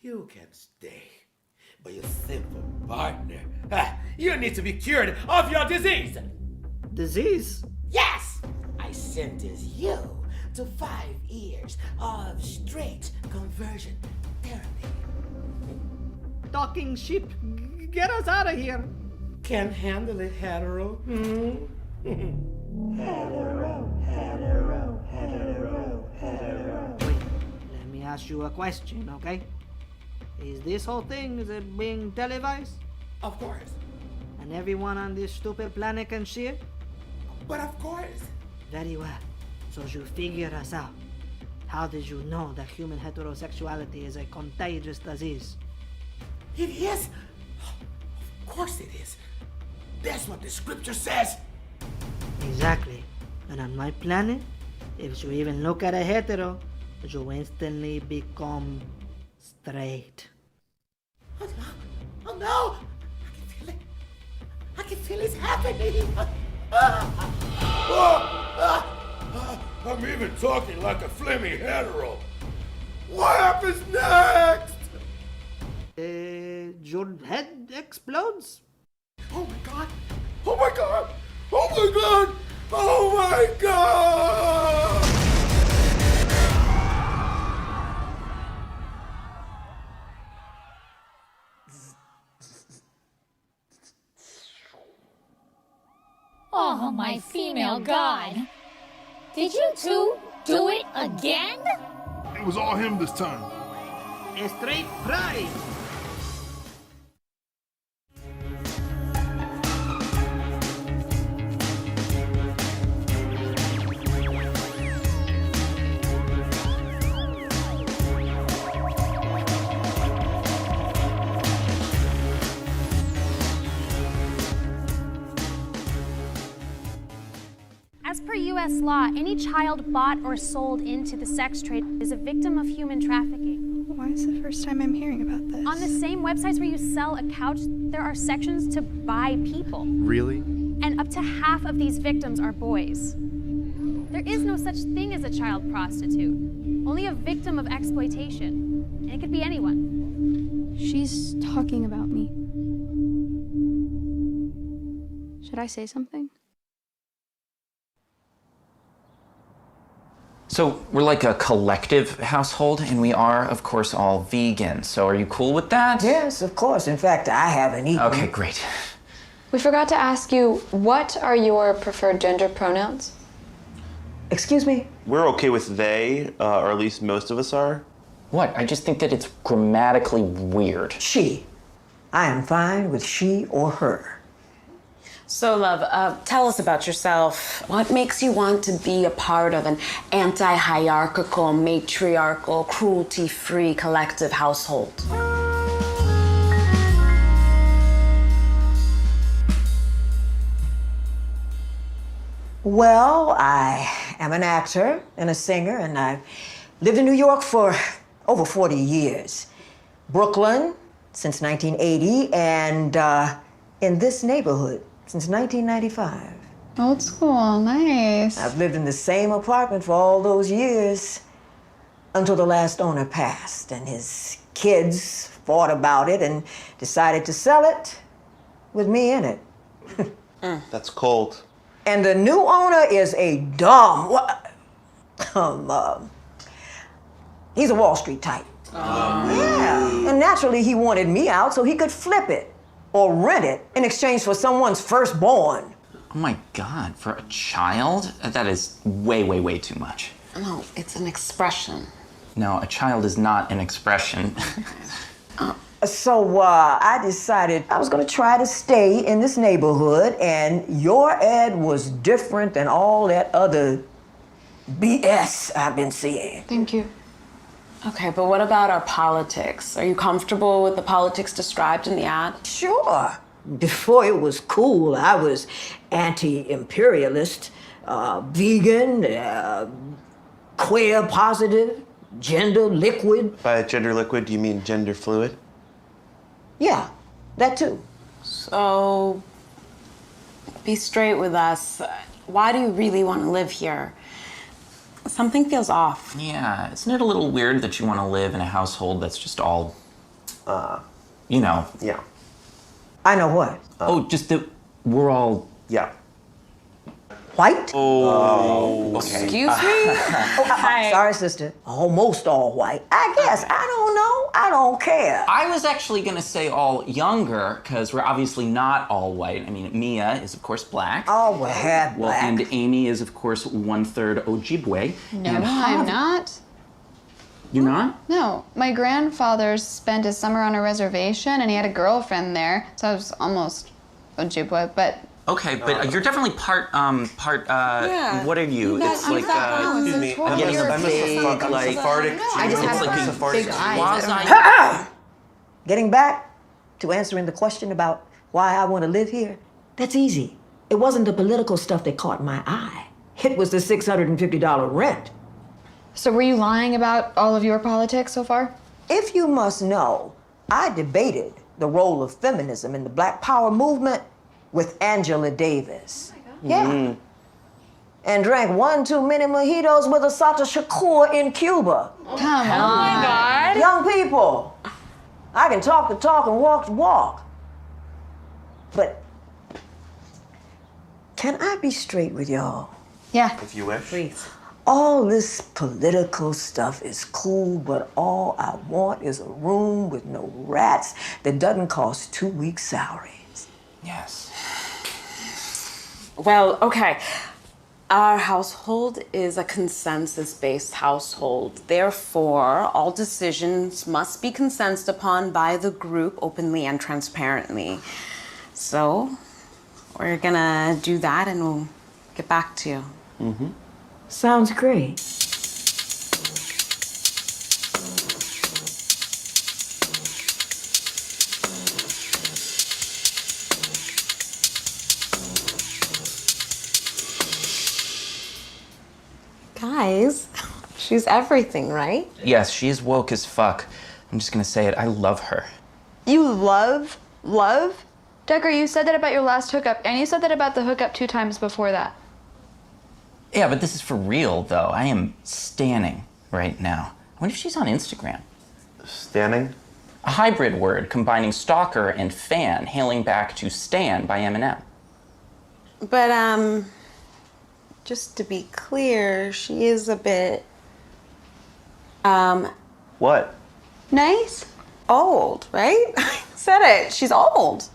Speaker 10: You can stay, but your simple partner, you need to be cured of your disease.
Speaker 11: Disease?
Speaker 10: Yes! I sentence you to 5 years of straight conversion therapy.
Speaker 11: Talking sheep. Get us out of here.
Speaker 10: Can't handle it, hetero.
Speaker 11: Wait, let me ask you a question, okay? Is this whole thing, is it being televised?
Speaker 10: Of course.
Speaker 11: And everyone on this stupid planet can see it?
Speaker 10: But of course.
Speaker 11: Very well. So you figure us out. How did you know that human heterosexuality is a contagious disease?
Speaker 10: It is. Of course it is. That's what the scripture says.
Speaker 11: Exactly. And on my planet, if you even look at a hetero, you instantly become straight.
Speaker 10: Oh no! I can feel it. I can feel it's happening. I'm even talking like a flimmy hetero. What happens next?
Speaker 11: Your head explodes?
Speaker 10: Oh my god! Oh my god! Oh my god! Oh my god!
Speaker 14: Oh, my female god. Did you two do it again?
Speaker 12: It was all him this time.
Speaker 11: A straight pride.
Speaker 15: As per U.S. law, any child bought or sold into the sex trade is a victim of human trafficking.
Speaker 16: Why is the first time I'm hearing about this?
Speaker 15: On the same websites where you sell a couch, there are sections to buy people.
Speaker 17: Really?
Speaker 15: And up to half of these victims are boys. There is no such thing as a child prostitute, only a victim of exploitation. And it could be anyone.
Speaker 16: She's talking about me. Should I say something?
Speaker 18: So we're like a collective household, and we are, of course, all vegan. So are you cool with that?
Speaker 19: Yes, of course. In fact, I haven't eaten.
Speaker 18: Okay, great.
Speaker 16: We forgot to ask you, what are your preferred gender pronouns?
Speaker 19: Excuse me?
Speaker 17: We're okay with they, or at least most of us are.
Speaker 18: What? I just think that it's grammatically weird.
Speaker 19: She. I am fine with she or her.
Speaker 20: So, love, tell us about yourself. What makes you want to be a part of an anti-hierarchical, matriarchal, cruelty-free collective household?
Speaker 19: Well, I am an actor and a singer, and I've lived in New York for over 40 years. Brooklyn since 1980, and in this neighborhood since 1995.
Speaker 16: Old school, nice.
Speaker 19: I've lived in the same apartment for all those years until the last owner passed, and his kids fought about it and decided to sell it with me in it.
Speaker 17: That's cold.
Speaker 19: And the new owner is a dumb, he's a Wall Street type. Yeah, and naturally he wanted me out so he could flip it or rent it in exchange for someone's firstborn.
Speaker 18: Oh my God, for a child? That is way, way, way too much.
Speaker 20: No, it's an expression.
Speaker 18: No, a child is not an expression.
Speaker 19: So I decided I was gonna try to stay in this neighborhood, and your ad was different than all that other BS I've been seeing.
Speaker 16: Thank you.
Speaker 20: Okay, but what about our politics? Are you comfortable with the politics described in the ad?
Speaker 19: Sure. Before it was cool, I was anti-imperialist, vegan, queer positive, gender liquid.
Speaker 17: By gender liquid, do you mean gender fluid?
Speaker 19: Yeah, that too.
Speaker 20: So, be straight with us. Why do you really want to live here? Something feels off.
Speaker 18: Yeah, isn't it a little weird that you want to live in a household that's just all, you know?
Speaker 17: Yeah.
Speaker 19: I know what.
Speaker 18: Oh, just that we're all...
Speaker 17: Yeah.
Speaker 19: White?
Speaker 18: Oh, okay.
Speaker 20: Excuse me?
Speaker 19: Sorry, sister. Almost all white. I guess. I don't know. I don't care.
Speaker 18: I was actually going to say all younger, because we're obviously not all white. I mean, Mia is, of course, black.
Speaker 19: Oh, we're half
Speaker 18: Well,
Speaker 19: black.
Speaker 18: and Amy is, of course, 1/3 Ojibwe.
Speaker 16: No,
Speaker 18: and
Speaker 16: I'm not.
Speaker 18: You're not?
Speaker 16: No, my grandfather spent his summer on a reservation and he had a girlfriend there, so I was almost Ojibwe, but...
Speaker 18: Okay, but you're definitely part,
Speaker 20: Yeah.
Speaker 18: what are you? It's like,
Speaker 17: Excuse me, I'm
Speaker 18: getting a big, like,
Speaker 17: Sephardic.
Speaker 16: I just have
Speaker 18: it's like
Speaker 16: big eyes.
Speaker 18: quasi...
Speaker 19: Getting back to answering the question about why I want to live here, that's easy. It wasn't the political stuff that caught my eye. It was the $650 rent.
Speaker 16: So were you lying about all of your politics so far?
Speaker 19: If you must know, I debated the role of feminism in the Black Power movement with Angela Davis. Yeah. And drank 1 too many mojitos with Asata Shakur in Cuba.
Speaker 16: Come on. Oh my God.
Speaker 19: Young people, I can talk the talk and walk the walk. But can I be straight with y'all?
Speaker 16: Yeah.
Speaker 17: If you wish.
Speaker 20: Please.
Speaker 19: All this political stuff is cool, but all I want is a room with no rats that doesn't cost 2 weeks' salaries.
Speaker 18: Yes.
Speaker 20: Well, okay. Our household is a consensus-based household. Therefore, all decisions must be consented upon by the group openly and transparently. So, we're gonna do that and we'll get back to you.
Speaker 17: Mm-hmm.
Speaker 19: Sounds great.
Speaker 20: Guys, she's everything, right?
Speaker 18: Yes, she's woke as fuck. I'm just gonna say it, I love her.
Speaker 16: You love? Decker, you said that about your last hookup, and you said that about the hookup 2 times before that.
Speaker 18: Yeah, but this is for real, though. I am stanning right now. I wonder if she's on Instagram.
Speaker 17: Stanning?
Speaker 18: A hybrid word combining stalker and fan, hailing back to Stan by Eminem.
Speaker 20: But, just to be clear, she is a bit,
Speaker 17: What?
Speaker 20: nice? Old, right? I said it. She's old.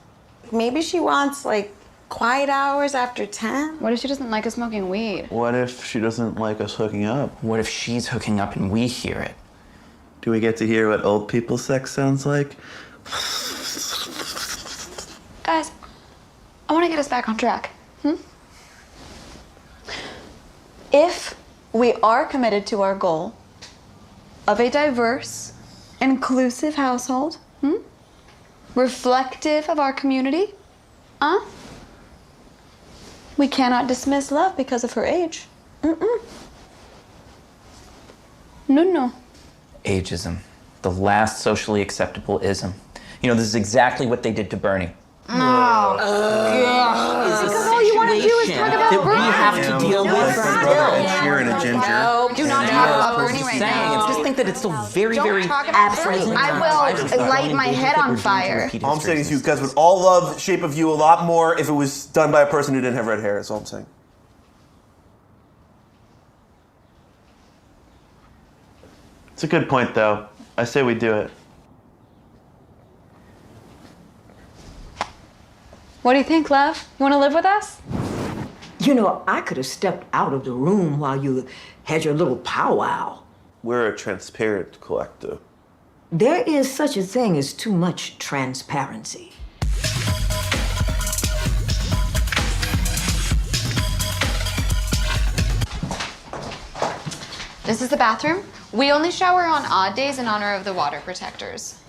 Speaker 20: Maybe she wants, like, quiet hours after 10?
Speaker 16: What if she doesn't like us smoking weed?
Speaker 17: What if she doesn't like us hooking up?
Speaker 18: What if she's hooking up and we hear it?
Speaker 17: Do we get to hear what old people sex sounds like?
Speaker 16: Guys, I want to get us back on track. If we are committed to our goal of a diverse, inclusive household, reflective of our community, we cannot dismiss love because of her age. No.
Speaker 18: Ageism. The last socially acceptable ism. You know, this is exactly what they did to Bernie.
Speaker 19: Oh,
Speaker 16: Because all you want to do is talk about
Speaker 18: That we
Speaker 16: Bernie.
Speaker 18: have to deal with.
Speaker 17: Cheer and a ginger.
Speaker 16: No, do not talk about Bernie right now.
Speaker 18: I just think that it's still very,
Speaker 16: Don't
Speaker 18: very
Speaker 16: talk about Bernie. I will light my head on fire.
Speaker 17: All I'm saying is you guys would all love Shape of You a lot more if it was done by a person who didn't have red hair. That's all I'm saying. It's a good point, though. I say we do it.
Speaker 16: What do you think, love? You want to live with us?
Speaker 19: You know, I could have stepped out of the room while you had your little powwow.
Speaker 17: We're a transparent collective.
Speaker 19: There is such a thing as too much transparency.
Speaker 16: This is the bathroom. We only shower on odd days in honor of the water protectors.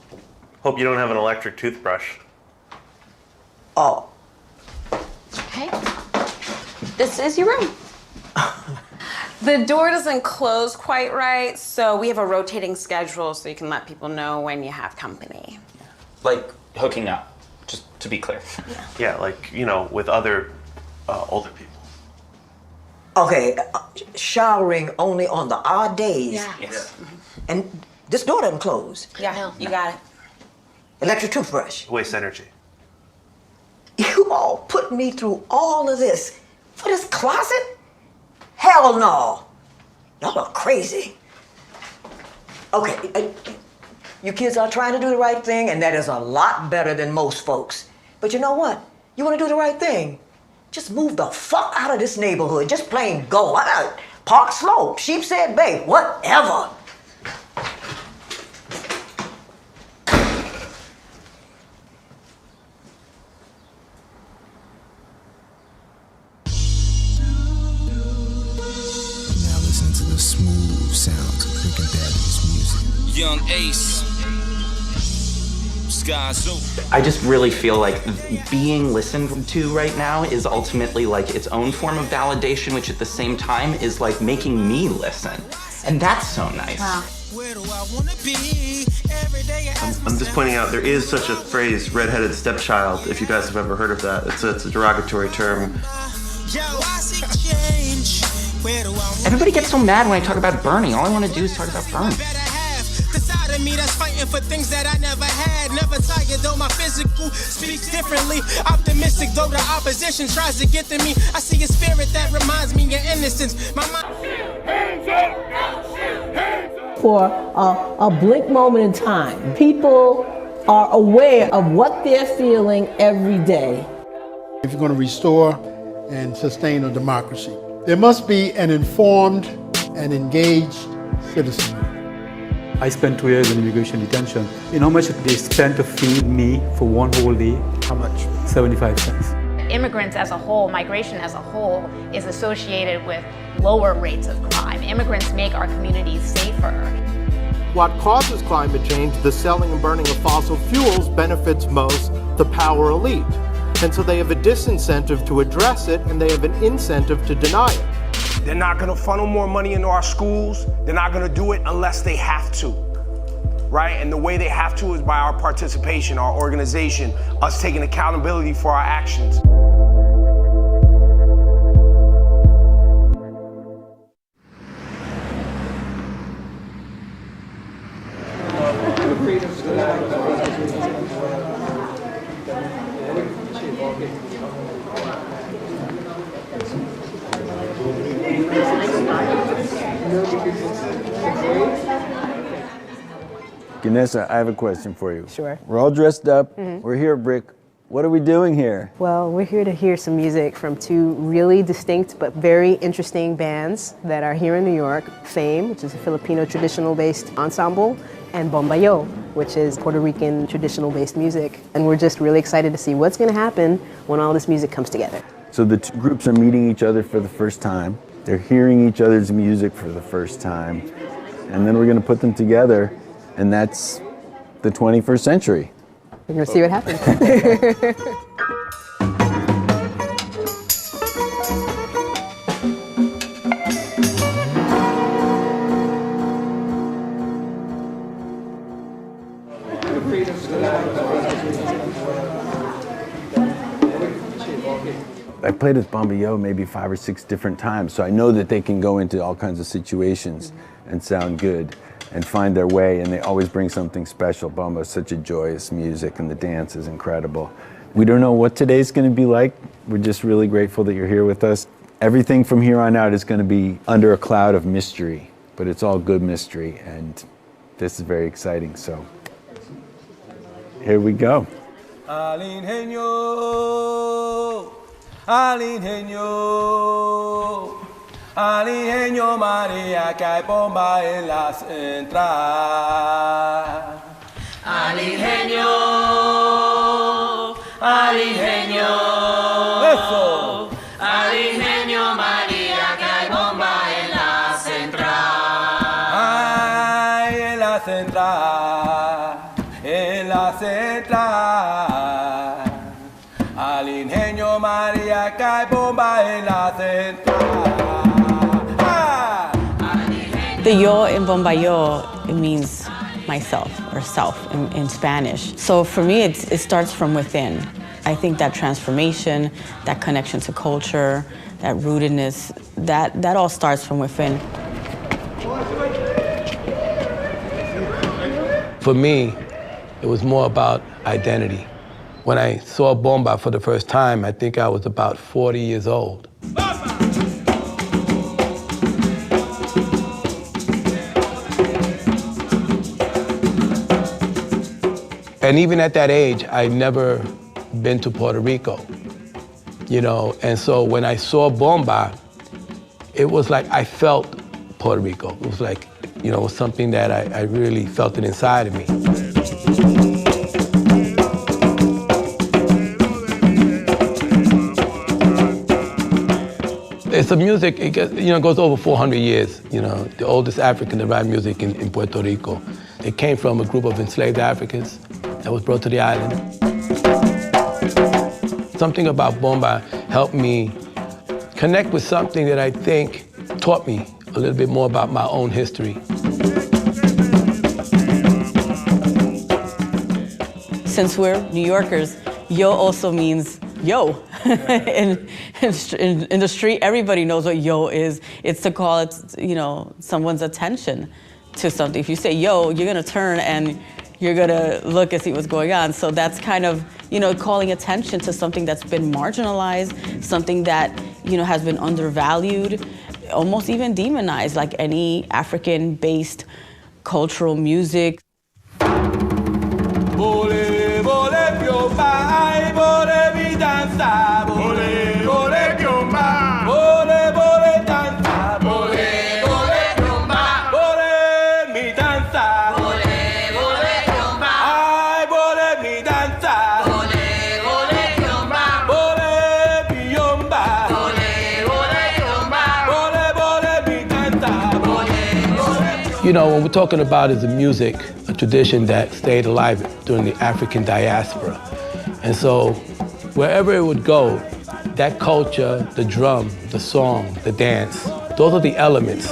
Speaker 17: Hope you don't have an electric toothbrush.
Speaker 19: Oh.
Speaker 16: Okay. This is your room.
Speaker 20: The door doesn't close quite right, so we have a rotating schedule so you can let people know when you have company.
Speaker 18: Like hooking up, just to be clear.
Speaker 17: Yeah, like, you know, with other older people.
Speaker 19: Okay, showering only on the odd days.
Speaker 20: Yeah.
Speaker 18: Yes.
Speaker 19: And this door doesn't close.
Speaker 20: Yeah, you got it.
Speaker 19: Electric toothbrush.
Speaker 17: Waste energy.
Speaker 19: You all put me through all of this for this closet? Hell no. Y'all are crazy. Okay, you kids are trying to do the right thing, and that is a lot better than most folks. But you know what? You want to do the right thing? Just move the fuck out of this neighborhood. Just plain go. Park Slope, Sheepshead Bay, whatever.
Speaker 4: Now listen to the smooth sounds of Bric Daddy's music.
Speaker 21: Young Ace. Skyzoo.
Speaker 18: I just really feel like being listened to right now is ultimately like its own form of validation, which at the same time is like making me listen. And that's so nice.
Speaker 16: Wow.
Speaker 17: I'm just pointing out there is such a phrase, redheaded stepchild, if you guys have ever heard of that. It's a derogatory term.
Speaker 18: Everybody gets so mad when I talk about Bernie. All I want to do is talk about Bernie.
Speaker 7: The side of me that's fighting for things that I never had. Never tired though my physical speaks differently. Optimistic though the opposition tries to get to me. I see a spirit that reminds me of innocence. My mind.
Speaker 22: For a blink moment in time, people are aware of what they're feeling every day.
Speaker 10: If you're going to restore and sustain a democracy, there must be an informed and engaged citizenry.
Speaker 23: I spent 2 years in immigration detention. You know how much they spent to feed me for one whole day?
Speaker 10: How much?
Speaker 23: 75 cents.
Speaker 24: Immigrants as a whole, migration as a whole, is associated with lower rates of crime. Immigrants make our communities safer.
Speaker 25: What causes climate change, the selling and burning of fossil fuels, benefits most the power elite. And so they have a disincentive to address it, and they have an incentive to deny it.
Speaker 26: They're not gonna funnel more money into our schools. They're not gonna do it unless they have to, right? And the way they have to is by our participation, our organization, us taking accountability for our actions.
Speaker 27: Ganessa, I have a question for you.
Speaker 28: Sure.
Speaker 27: We're all dressed up.
Speaker 28: Mhm.
Speaker 27: We're here at Bric. What are we doing here?
Speaker 28: Well, we're here to hear some music from two really distinct but very interesting bands that are here in New York. Fame, which is a Filipino traditional-based ensemble,
Speaker 22: and bombayo, which is Puerto Rican traditional-based music. And we're just really excited to see what's going to happen when all this music comes together.
Speaker 27: So the two groups are meeting each other for the first time. They're hearing each other's music for the first time. And then we're going to put them together, and that's the 21st century.
Speaker 22: We're going to see what happens.
Speaker 27: I played with bombayo maybe 5 or 6 different times, so I know that they can go into all kinds of situations and sound good and find their way, and they always bring something special. Bomba is such a joyous music, and the dance is incredible. We don't know what today's going to be like. We're just really grateful that you're here with us. Everything from here on out is going to be under a cloud of mystery, but it's all good mystery, and this is very exciting, so here we go.
Speaker 1: Al ingenio, al ingenio, al ingenio María que hay bomba en la central. Al ingenio, eso. Al ingenio María que hay bomba en la central. Ay, en la central, en la central. Al ingenio María que hay bomba en la central. Ah.
Speaker 20: The yo in bombayo, it means myself or self in Spanish. So for me, it starts from within. I think that transformation, that connection to culture, that rootedness, that all starts from within.
Speaker 1: For me, it was more about identity. When I saw bomba for the first time, I think I was about 40 years old. And even at that age, I'd never been to Puerto Rico, you know, and so when I saw bomba, it was like I felt Puerto Rico. It was like, you know, it was something that I really felt it inside of me. It's a music, it gets, you know, goes over 400 years, you know, the oldest African-derived music in Puerto Rico. It came from a group of enslaved Africans that was brought to the island. Something about bomba helped me connect with something that I think taught me a little bit more about my own history.
Speaker 20: Since we're New Yorkers, yo also means yo. in the street, everybody knows what yo is. It's to call it, you know, someone's attention to something. If you say yo, you're gonna turn and you're gonna look and see what's going on. So that's kind of, you know, calling attention to something that's been marginalized, something that, you know, has been undervalued, almost even demonized, like any African-based cultural music.
Speaker 1: You know, what we're talking about is a music, a tradition that stayed alive during the African diaspora. And so wherever it would go, that culture, the drum, the song, the dance, those are the elements.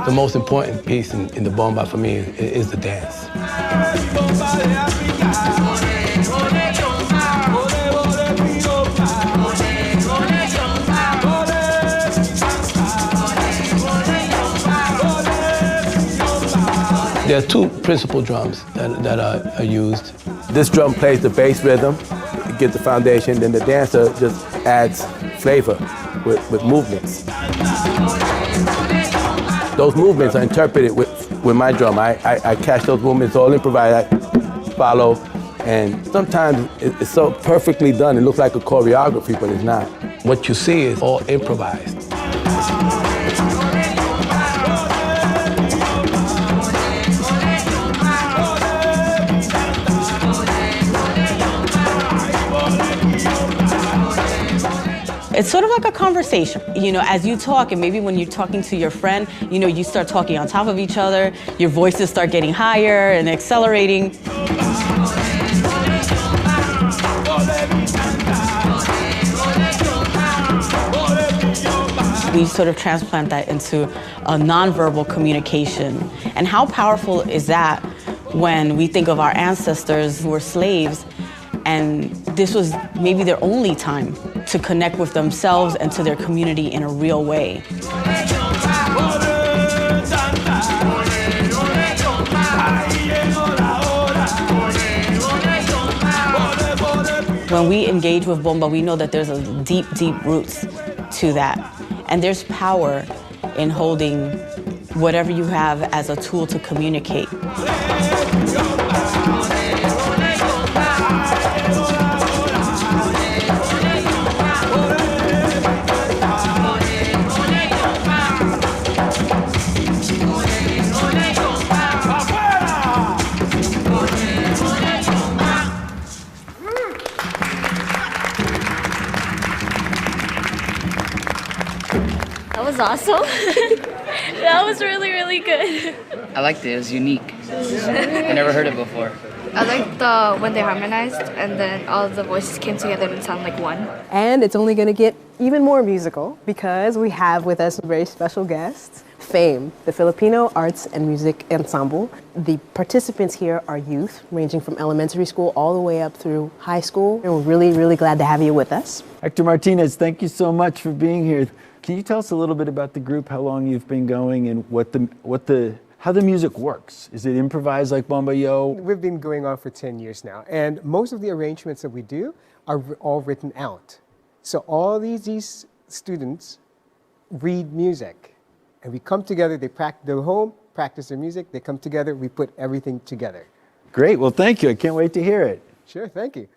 Speaker 1: The most important piece in the bomba for me is the dance. There are two principal drums that are used. This drum plays the bass rhythm, it gives the foundation, then the dancer just adds flavor with movements. Those movements are interpreted with my drum. I catch those movements, all improvise, I follow And sometimes it's so perfectly done, it looks like a choreography, but it's not. What you see is all improvised.
Speaker 2: It's sort of like a conversation, you know, as you talk, and maybe when you're talking to your friend, you know, you start talking on top of each other, your voices start getting higher and accelerating. We sort of transplant that into a nonverbal communication. And how powerful is that when we think of our ancestors who were slaves, and this was maybe their only time to connect with themselves and to their community in a real way. When we engage with bomba, we know that there's a deep, deep roots to that. And there's power in holding whatever you have as a tool to communicate.
Speaker 3: That was awesome. That was really, really good.
Speaker 5: I liked it. It was unique. I never heard it before.
Speaker 3: I liked when they harmonized and then all of the voices came together and sounded like one.
Speaker 28: And it's only going to get even more musical because we have with us a very special guest, FAME, the Filipino Arts and Music Ensemble. The participants here are youth, ranging from elementary school all the way up through high school. And we're really, really glad to have you with us.
Speaker 27: Hector Martinez, thank you so much for being here. Can you tell us a little bit about the group, how long you've been going, and how the music works? Is it improvised like Bomba Yo?
Speaker 6: We've been going on for 10 years now, and most of the arrangements that we do are all written out. So all these students read music, and we come together, they go home, practice their music, they come together, we put everything together.
Speaker 27: Great, well thank you, I can't wait to hear it.
Speaker 6: Sure, thank you.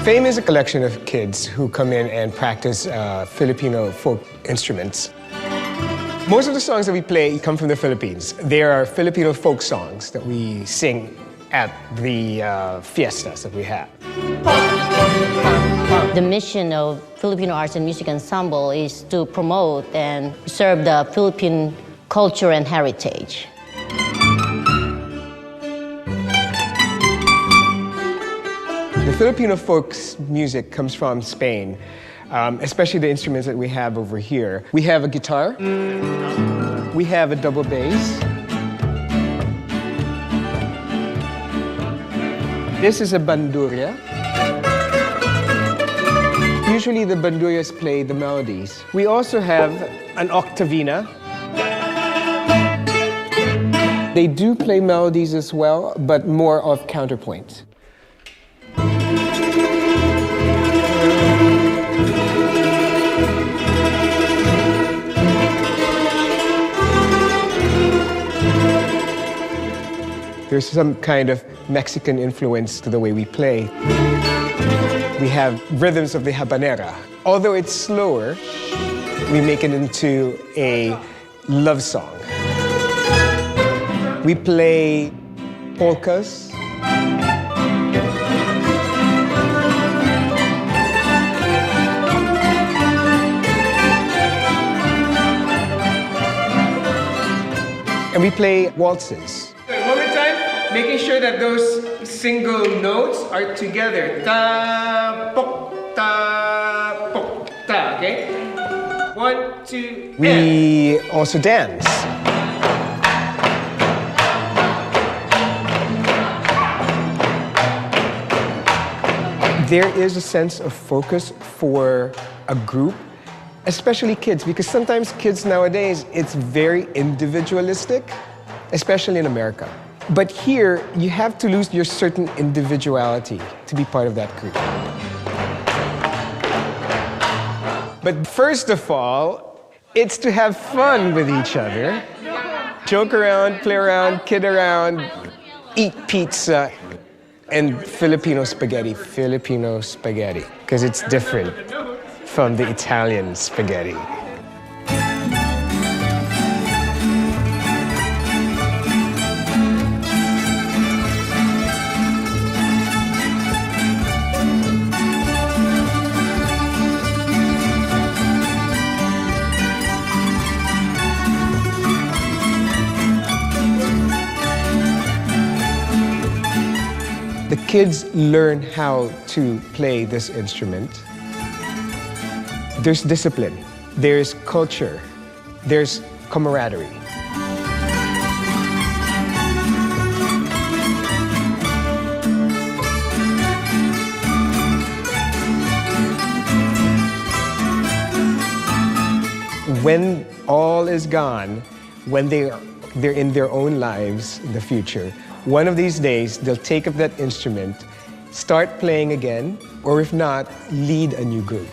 Speaker 6: FAME is a collection of kids who come in and practice Filipino folk instruments. Most of the songs that we play come from the Philippines. They are Filipino folk songs that we sing at the fiestas that we have.
Speaker 8: The mission of Filipino Arts and Music Ensemble is to promote and serve the Philippine culture and heritage.
Speaker 6: The Filipino folk music comes from Spain, especially the instruments that we have over here. We have a guitar, we have a double bass. This is a bandurria. Usually the bandurrias play the melodies. We also have an octavina. They do play melodies as well, but more of counterpoint. There's some kind of Mexican influence to the way we play. We have rhythms of the habanera. Although it's slower, we make it into a love song. We play polkas. And we play waltzes. One more time, making sure that those single notes are together. Ta, pok, ta, pok, ta, okay? 1, 2, we also dance. There is a sense of focus for a group, especially kids, because sometimes kids nowadays, it's very individualistic, especially in America. But here, you have to lose your certain individuality to be part of that group. But first of all, it's to have fun with each other. Joke around, play around, kid around, eat pizza, and Filipino spaghetti, because it's different from the Italian spaghetti. The kids learn how to play this instrument. There's discipline, there's culture, there's camaraderie. When all is gone, when they're in their own lives in the future, one of these days, they'll take up that instrument, start playing again, or if not, lead a new group.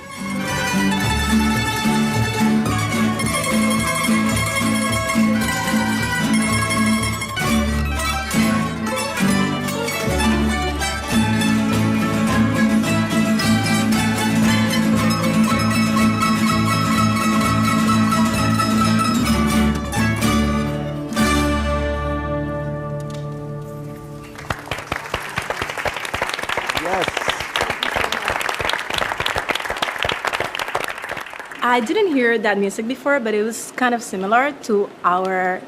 Speaker 9: I didn't hear that music before, but it was kind of similar to our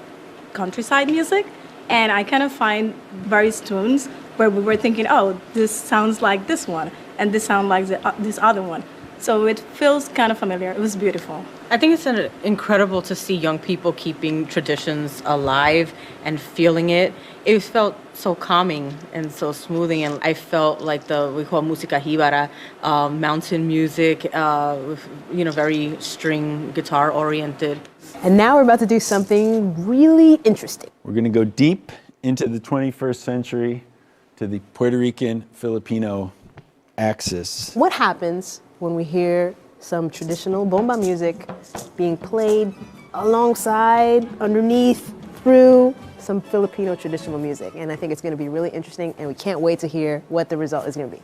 Speaker 9: countryside music. And I kind of find various tunes where we were thinking, oh, this sounds like this one, and this sounds like this other one. So it feels kind of familiar. It was beautiful.
Speaker 2: I think it's incredible to see young people keeping traditions alive and feeling it. It felt so calming and so smoothing, and I felt like we call música jíbara, mountain music, very string guitar oriented.
Speaker 28: And now we're about to do something really interesting.
Speaker 27: We're going to go deep into the 21st century to the Puerto Rican Filipino axis.
Speaker 28: What happens when we hear some traditional bomba music being played alongside, underneath, through some Filipino traditional music? And I think it's going to be really interesting, and we can't wait to hear what the result is going to be.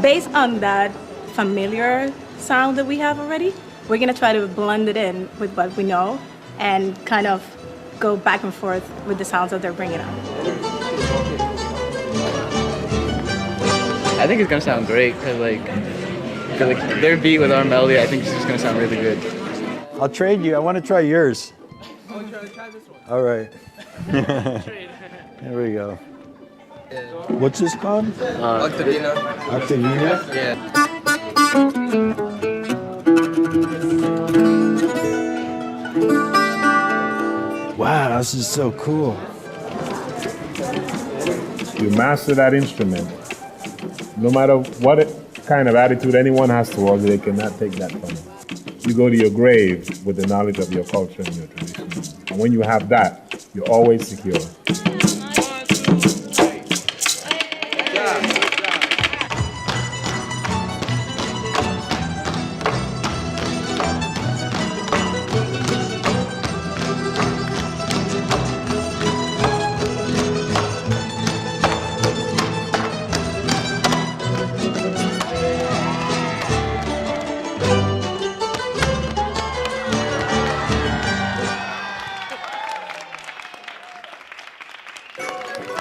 Speaker 9: Based on that familiar sound that we have already, we're going to try to blend it in with what we know and kind of go back and forth with the sounds that they're bringing up.
Speaker 5: I think it's gonna sound great because their beat with our melody, I think it's just gonna sound really good.
Speaker 27: I'll trade you. I want to try yours.
Speaker 5: Oh, try this one.
Speaker 27: All right. There we go. What's this called?
Speaker 5: Octavina.
Speaker 27: Octavina?
Speaker 5: Yeah.
Speaker 27: Wow, this is so cool.
Speaker 11: You master that instrument. No matter what kind of attitude anyone has towards it, they cannot take that from you. You go to your grave with the knowledge of your culture and your tradition. And when you have that, you're always secure.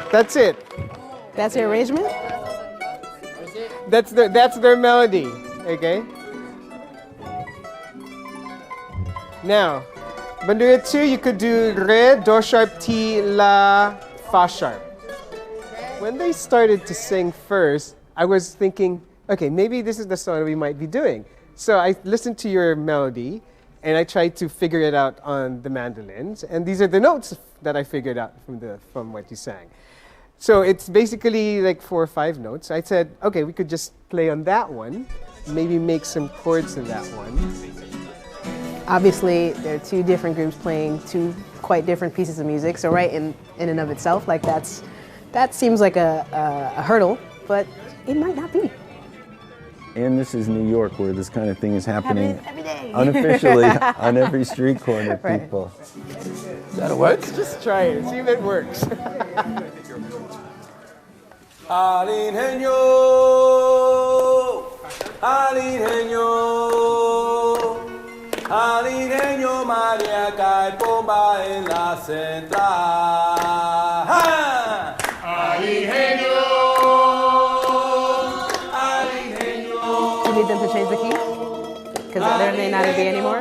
Speaker 28: That's it. That's the arrangement?
Speaker 6: That's their melody. Okay. Now, Bandura 2, you could do Re, Do sharp, Ti, La, Fa sharp. When they started to sing first, I was thinking, okay, maybe this is the song we might be doing. So I listened to your melody, and I tried to figure it out on the mandolins, and these are the notes that I figured out from what you sang. So it's basically like 4 or 5 notes. I said, okay, we could just play on that one, maybe make some chords in that one.
Speaker 28: Obviously, there are 2 different groups playing 2 quite different pieces of music. So right in and of itself, like that seems like a hurdle, but it might not be.
Speaker 27: And this is New York, where this kind of thing is happening
Speaker 28: every day.
Speaker 27: unofficially on every street corner,
Speaker 28: Right.
Speaker 27: people.
Speaker 1: That'll work.
Speaker 6: Let's just try it, see if it works.
Speaker 1: Al ingenio, María cae bomba en la central. Al ingenio,
Speaker 28: Do you need them to change the key? Because there may not be anymore.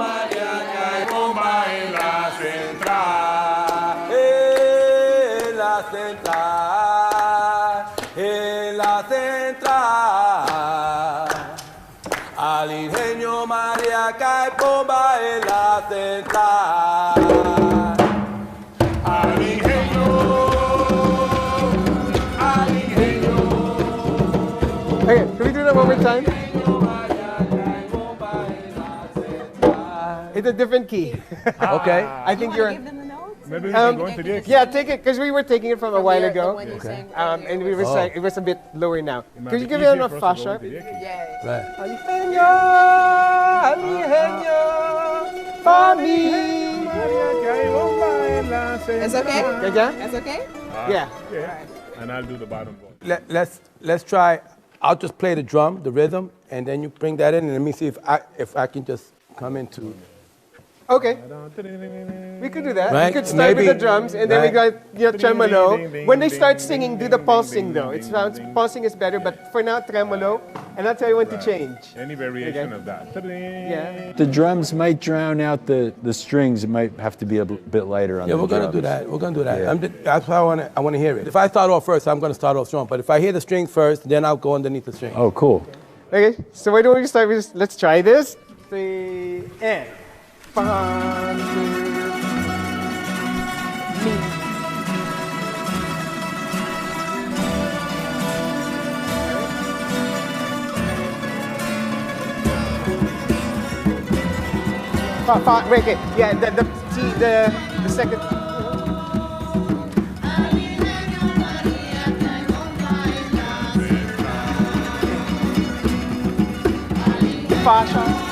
Speaker 1: Al ingenio María cae bomba en la central. Al ingenio, al ingenio.
Speaker 6: Okay, can we do that one more time? It's a different key.
Speaker 1: Okay.
Speaker 6: I think you're.
Speaker 11: Maybe we can go into the key.
Speaker 6: Yeah, take it, because we were taking it from a while ago.
Speaker 1: Okay.
Speaker 6: And we were saying it was a bit lower now.
Speaker 11: might
Speaker 6: Could you
Speaker 11: be
Speaker 6: give it
Speaker 11: easier
Speaker 6: a
Speaker 11: for us
Speaker 6: Fa
Speaker 11: to go
Speaker 6: sharp?
Speaker 11: into the key.
Speaker 1: Right.
Speaker 6: Aligenio, Fa mi.
Speaker 28: It's okay?
Speaker 6: Yeah?
Speaker 28: That's okay?
Speaker 6: Yeah.
Speaker 11: And I'll do the bottom voice.
Speaker 1: Let's try. I'll just play the drum, the rhythm, and then you bring that in, and let me see if I can just come into.
Speaker 6: Okay. We could do that.
Speaker 1: Right,
Speaker 6: We could start
Speaker 1: maybe.
Speaker 6: with the drums, and then we
Speaker 1: Right.
Speaker 6: got tremolo. When they start singing, do the pulsing though. Pulsing is better, but for now, tremolo. And I'll tell you when to change.
Speaker 11: Any variation of that.
Speaker 6: Yeah.
Speaker 27: The drums might drown out the strings. It might have to be a bit lighter on
Speaker 1: Yeah,
Speaker 27: the
Speaker 1: we're gonna
Speaker 27: drums.
Speaker 1: do that. We're gonna do that.
Speaker 27: Yeah.
Speaker 1: That's why I want to hear it. If I start off first, I'm gonna start off strong. But if I hear the strings first, then I'll go underneath the strings.
Speaker 27: Oh, cool.
Speaker 6: Okay, so why don't we start with, let's try this. 3, and. Fa, mi. Wait, okay. Yeah, the second. Fa sharp.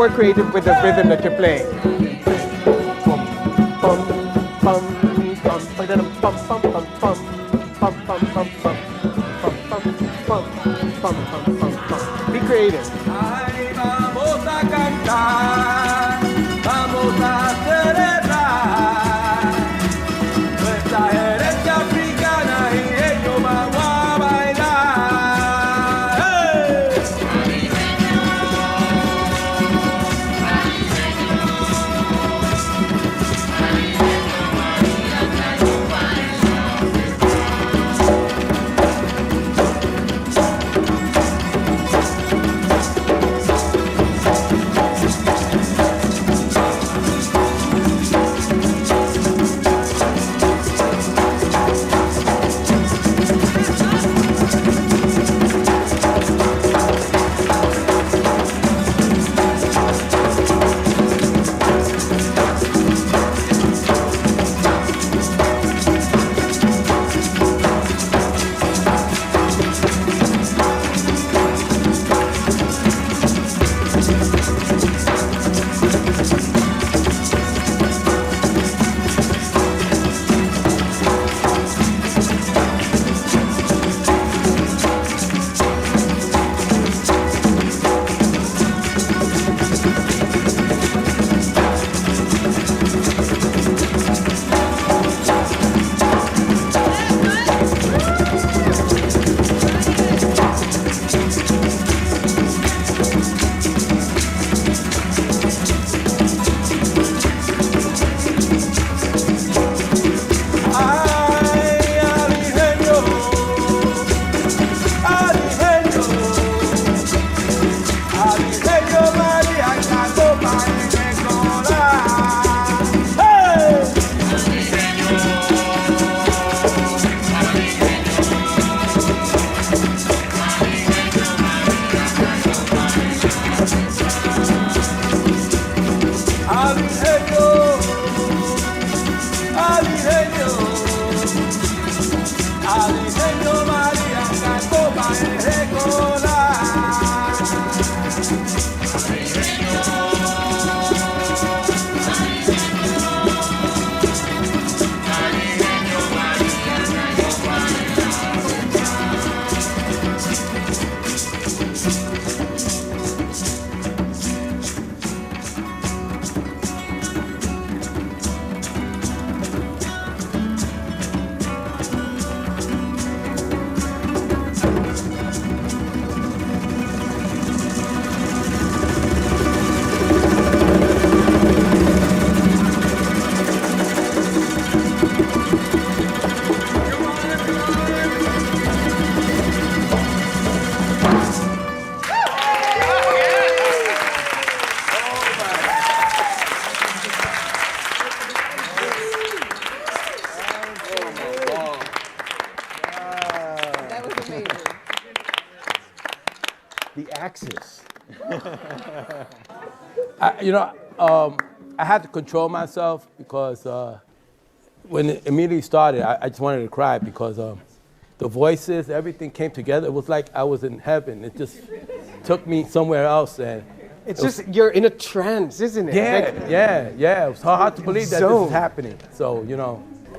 Speaker 6: More creative with the rhythm that you're playing. Be creative.
Speaker 1: Vamos a cantar, vamos a celebrar nuestra herencia africana y ellos vamos a bailar.
Speaker 4: taxes.
Speaker 1: I had to control myself because when it immediately started, I just wanted to cry because the voices, everything came together. It was like I was in heaven. It just took me somewhere else. And
Speaker 6: it's just, you're in a trance, isn't it?
Speaker 1: Yeah, yeah. It was hard to believe that this is happening. So,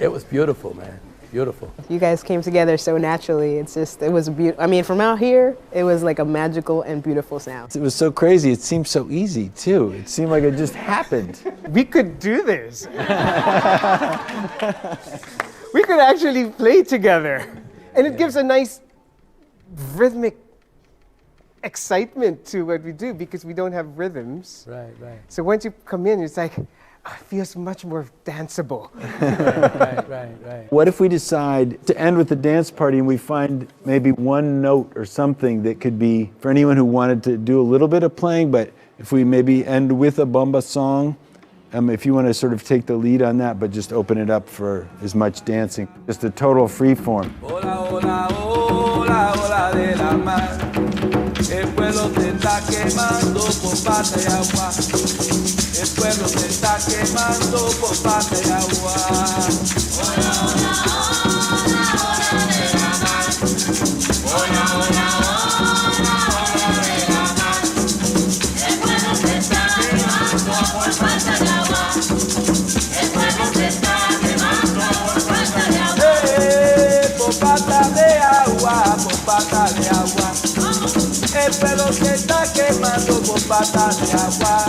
Speaker 1: it was beautiful, man. Beautiful.
Speaker 28: You guys came together so naturally. It was beautiful. I mean, from out here, it was like a magical and beautiful sound.
Speaker 27: It was so crazy. It seemed so easy, too. It seemed like it just happened.
Speaker 6: We could do this. We could actually play together. And it gives a nice rhythmic excitement to what we do because we don't have rhythms.
Speaker 1: Right.
Speaker 6: So once you come in, it's like, it feels much more danceable.
Speaker 1: Right.
Speaker 27: What if we decide to end with the dance party and we find maybe one note or something that could be for anyone who wanted to do a little bit of playing, but if we maybe end with a bomba song, if you want to sort of take the lead on that, but just open it up for as much dancing, just a total free form.
Speaker 7: Hola, hola, hola, hola de la mar. El pueblo se está quemando por falta de agua. El pueblo se está quemando por falta de agua. Hola, hola, hola, hola de la mar. Hola, hola, hola, hola de la mar. El pueblo se está quemando por falta de agua. El pueblo se está quemando por falta de agua. Por falta de agua, por falta de agua. El pueblo se está quemando por falta de agua.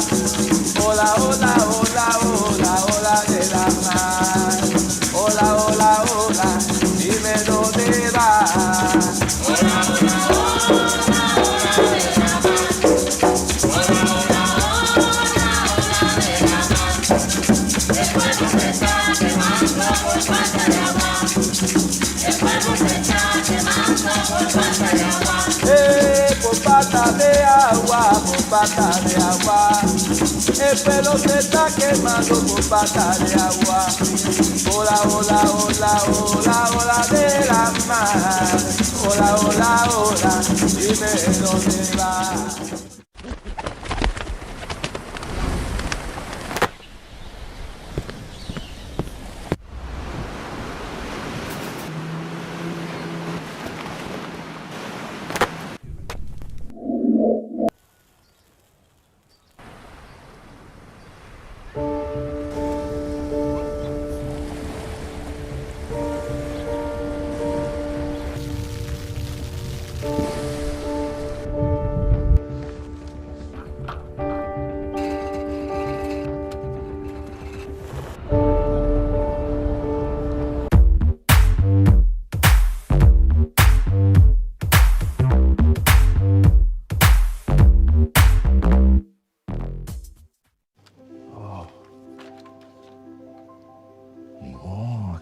Speaker 7: Hola, hola, hola, hola, hola de la mar. Hola, hola, hola, dime dónde vas. Hola, hola, hola, hola de la mar. Hola, hola, hola, hola de la mar. El pueblo se está quemando por falta de agua. El pueblo se está quemando por falta de agua. Por falta de agua, por falta de agua. El pueblo se está quemando por falta de agua. Hola, hola, hola, hola, hola de la mar. Hola, hola, hola, dime dónde vas.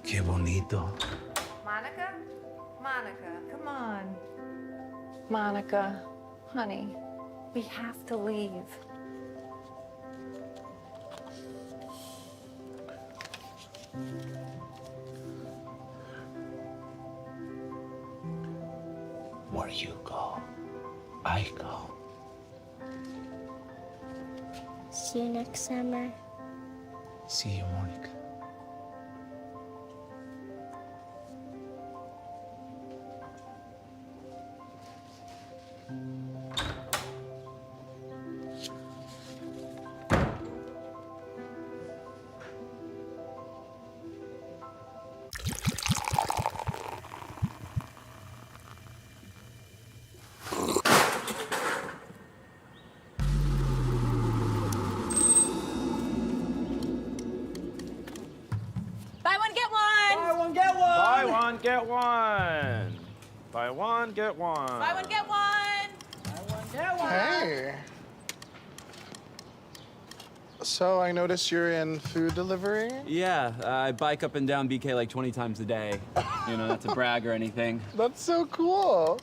Speaker 10: Qué bonito.
Speaker 12: Monica? Monica, come on. Monica, honey, we have to leave.
Speaker 10: Where you go, I go.
Speaker 13: See you next summer.
Speaker 10: See you, Monica.
Speaker 24: Buy one, get one.
Speaker 14: Buy one, get one. Buy one, get one. Buy one, get one.
Speaker 24: Buy one, get one.
Speaker 14: Buy one, get one.
Speaker 15: Hey. So I noticed you're in food delivery?
Speaker 16: Yeah, I bike up and down BK like 20 times a day. You know, not to brag or anything.
Speaker 15: That's so cool.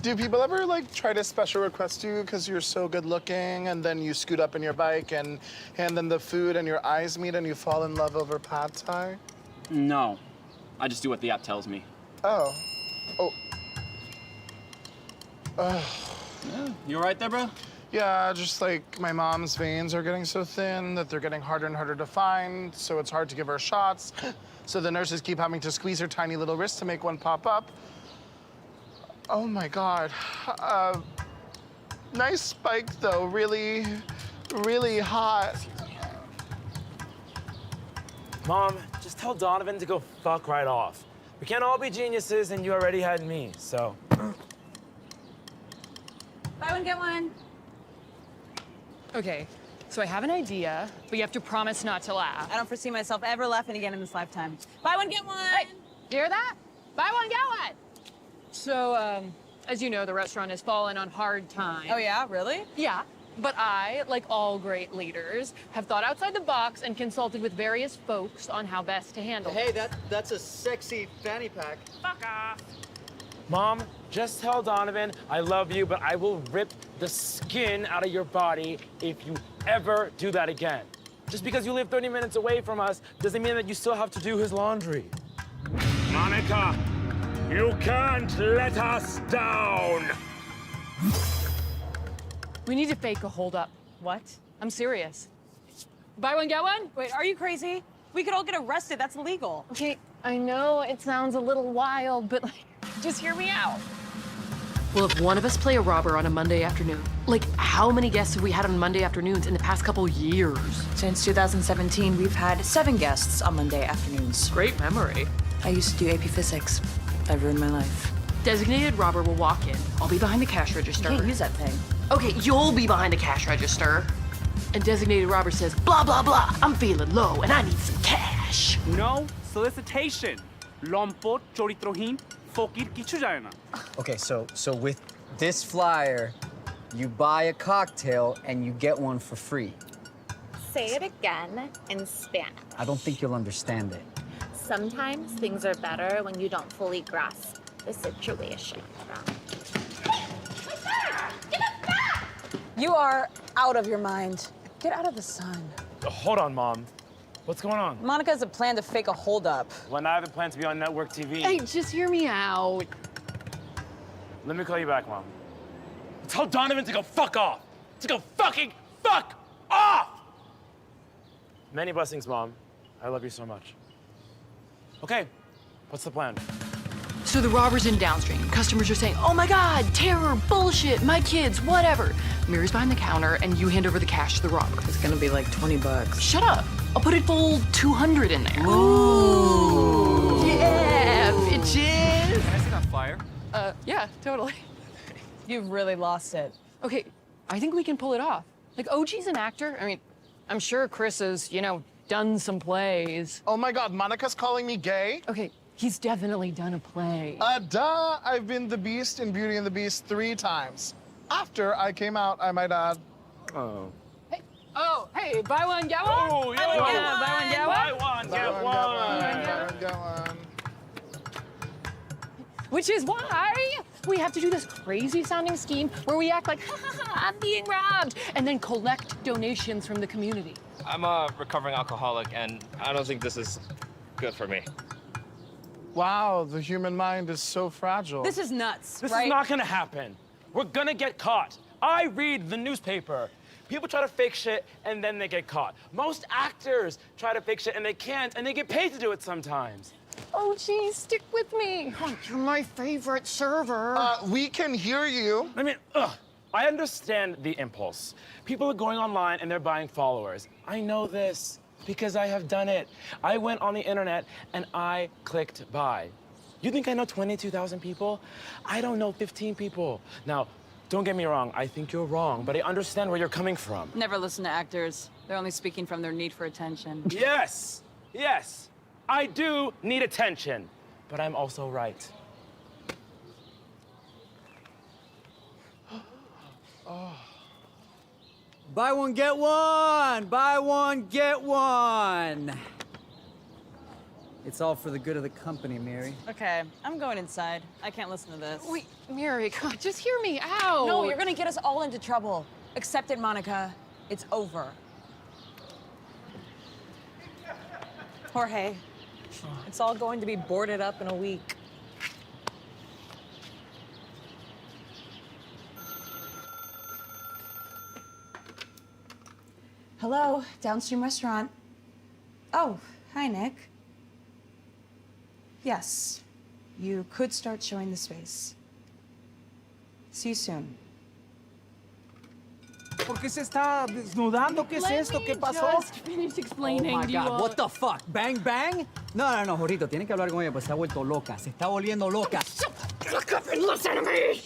Speaker 15: Do people ever like try to special request you because you're so good looking and then you scoot up in your bike and hand them the food and your eyes meet and you fall in love over pad thai?
Speaker 16: No, I just do what the app tells me.
Speaker 15: Oh. Oh.
Speaker 16: Yeah, you all right there, bro?
Speaker 15: Yeah, just like my mom's veins are getting so thin that they're getting harder and harder to find, so it's hard to give her shots. So the nurses keep having to squeeze her tiny little wrist to make one pop up. Oh my God. Nice spike though, really, really hot.
Speaker 14: Mom, just tell Donovan to go fuck right off. We can't all be geniuses, and you already had me, so.
Speaker 12: Buy one, get one.
Speaker 4: Okay, so I have an idea, but you have to promise not to laugh.
Speaker 2: I don't foresee myself ever laughing again in this lifetime. Buy one, get one.
Speaker 4: Hey, you hear that? Buy one, get one. So, as you know, the restaurant has fallen on hard times.
Speaker 2: Oh yeah, really?
Speaker 4: Yeah, but I, like all great leaders, have thought outside the box and consulted with various folks on how best to handle
Speaker 5: Hey,
Speaker 4: this.
Speaker 5: that's a sexy fanny pack.
Speaker 4: Fuck off.
Speaker 14: Mom, just tell Donovan I love you, but I will rip the skin out of your body if you ever do that again. Just because you live 30 minutes away from us doesn't mean that you still have to do his laundry.
Speaker 7: Monica, you can't let us down!
Speaker 4: We need to fake a holdup.
Speaker 2: What?
Speaker 4: I'm serious. Buy one, get one?
Speaker 2: Wait, are you crazy? We could all get arrested. That's illegal.
Speaker 4: Okay, I know it sounds a little wild, but like, just hear me out. Well, if one of us play a robber on a Monday afternoon, like how many guests have we had on Monday afternoons in the past couple years?
Speaker 17: Since 2017, we've had 7 guests on Monday afternoons.
Speaker 4: Great memory.
Speaker 17: I used to do AP Physics. That ruined my life.
Speaker 4: Designated robber will walk in. I'll be behind the cash register.
Speaker 17: You can't use that thing.
Speaker 4: Okay, you'll be behind the cash register. And designated robber says, blah, blah, blah, I'm feeling low and I need some cash.
Speaker 18: No solicitation. Lompot, choritrohin, fokir kichu jay na.
Speaker 5: Okay, so with this flyer, you buy a cocktail and you get one for free.
Speaker 12: Say it again in Spanish.
Speaker 5: I don't think you'll understand it.
Speaker 12: Sometimes things are better when you don't fully grasp the situation.
Speaker 2: You are out of your mind. Get out of the sun.
Speaker 14: Hold on, Mom. What's going on?
Speaker 2: Monica has a plan to fake a holdup.
Speaker 14: When I have a plan to be on network TV.
Speaker 4: Hey, just hear me out.
Speaker 14: Let me call you back, Mom. Tell Donovan to go fuck off. To go fucking fuck off! Many blessings, Mom. I love you so much. Okay, what's the plan?
Speaker 4: So the robber's in downstream. Customers are saying, oh my God, terror, bullshit, my kids, whatever. Mary's behind the counter and you hand over the cash to the robber.
Speaker 17: It's gonna be like 20 bucks.
Speaker 4: Shut up. I'll put a full 200 in there. Ooh. Yeah, bitches.
Speaker 16: Can I see that flyer?
Speaker 4: Yeah, totally.
Speaker 2: You've really lost it.
Speaker 4: Okay, I think we can pull it off. Like, OG's an actor. I mean, I'm sure Chris has, done some plays.
Speaker 15: Oh my God, Monica's calling me gay?
Speaker 4: Okay, he's definitely done a play.
Speaker 15: Duh, I've been the Beast in Beauty and the Beast 3 times. After I came out, I might add.
Speaker 14: Oh.
Speaker 4: Oh, hey, buy one, get one?
Speaker 14: Oh, yeah.
Speaker 4: Buy one, get one.
Speaker 14: Buy one, get one.
Speaker 15: Buy one, get one.
Speaker 4: Which is why we have to do this crazy sounding scheme where we act like, ha ha ha, I'm being robbed, and then collect donations from the community.
Speaker 19: I'm a recovering alcoholic, and I don't think this is good for me.
Speaker 15: Wow, the human mind is so fragile.
Speaker 2: This is nuts,
Speaker 14: This
Speaker 2: right?
Speaker 14: is not gonna happen. We're gonna get caught. I read the newspaper. People try to fake shit and then they get caught. Most actors try to fake shit and they can't, and they get paid to do it sometimes.
Speaker 4: Oh, geez, stick with me. Oh, you're my favorite server.
Speaker 15: We can hear you.
Speaker 14: I mean, I understand the impulse. People are going online and they're buying followers. I know this because I have done it. I went on the internet and I clicked buy. You think I know 22,000 people? I don't know 15 people. Now, don't get me wrong, I think you're wrong, but I understand where you're coming from.
Speaker 2: Never listen to actors. They're only speaking from their need for attention.
Speaker 14: Yes, yes, I do need attention, but I'm also right.
Speaker 5: Buy one, get one! Buy one, get one! It's all for the good of the company, Mary.
Speaker 2: Okay, I'm going inside. I can't listen to this.
Speaker 4: Wait, Mary, come on, just hear me out.
Speaker 2: No, you're gonna get us all into trouble. Accept it, Monica. It's over. Jorge, it's all going to be boarded up in a week.
Speaker 17: Hello, downstream restaurant. Oh, hi, Nick. Yes, you could start showing the space. See you soon.
Speaker 18: ¿Por qué se está desnudando? ¿Qué es esto? ¿Qué pasó?
Speaker 4: Just finish explaining.
Speaker 3: Oh my
Speaker 4: Do you
Speaker 3: God,
Speaker 4: all-
Speaker 3: what the fuck? ¿Bang, bang? No, Jorito, tiene que hablar con ella, pues se ha vuelto loca. Se está volviendo loca.
Speaker 4: Look up and listen to me!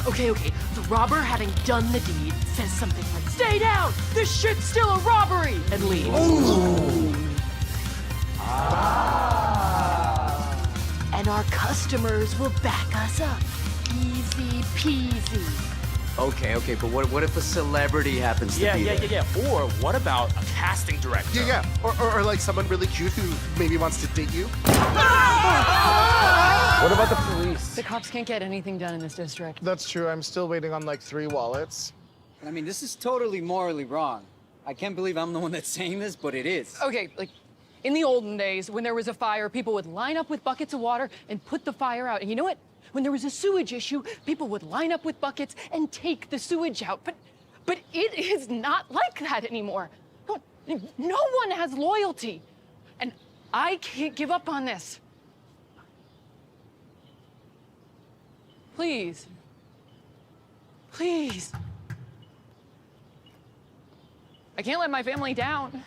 Speaker 4: Okay. The robber, having done the deed, says something like, "Stay down! This shit's still a robbery!" and leaves. And our customers will back us up. Easy peasy.
Speaker 3: Okay, but what if a celebrity happens to be there?
Speaker 14: Yeah. Or what about a casting director?
Speaker 15: Yeah. Or like someone really cute who maybe wants to date you.
Speaker 14: What about the police?
Speaker 4: The cops can't get anything done in this district.
Speaker 15: That's true. I'm still waiting on like 3 wallets.
Speaker 3: I mean, this is totally morally wrong. I can't believe I'm the one that's saying this, but it is.
Speaker 4: Okay, like, in the olden days, when there was a fire, people would line up with buckets of water and put the fire out. And you know what? When there was a sewage issue, people would line up with buckets and take the sewage out. But it is not like that anymore. No one has loyalty. And I can't give up on this. Please. Please. I can't let my family down.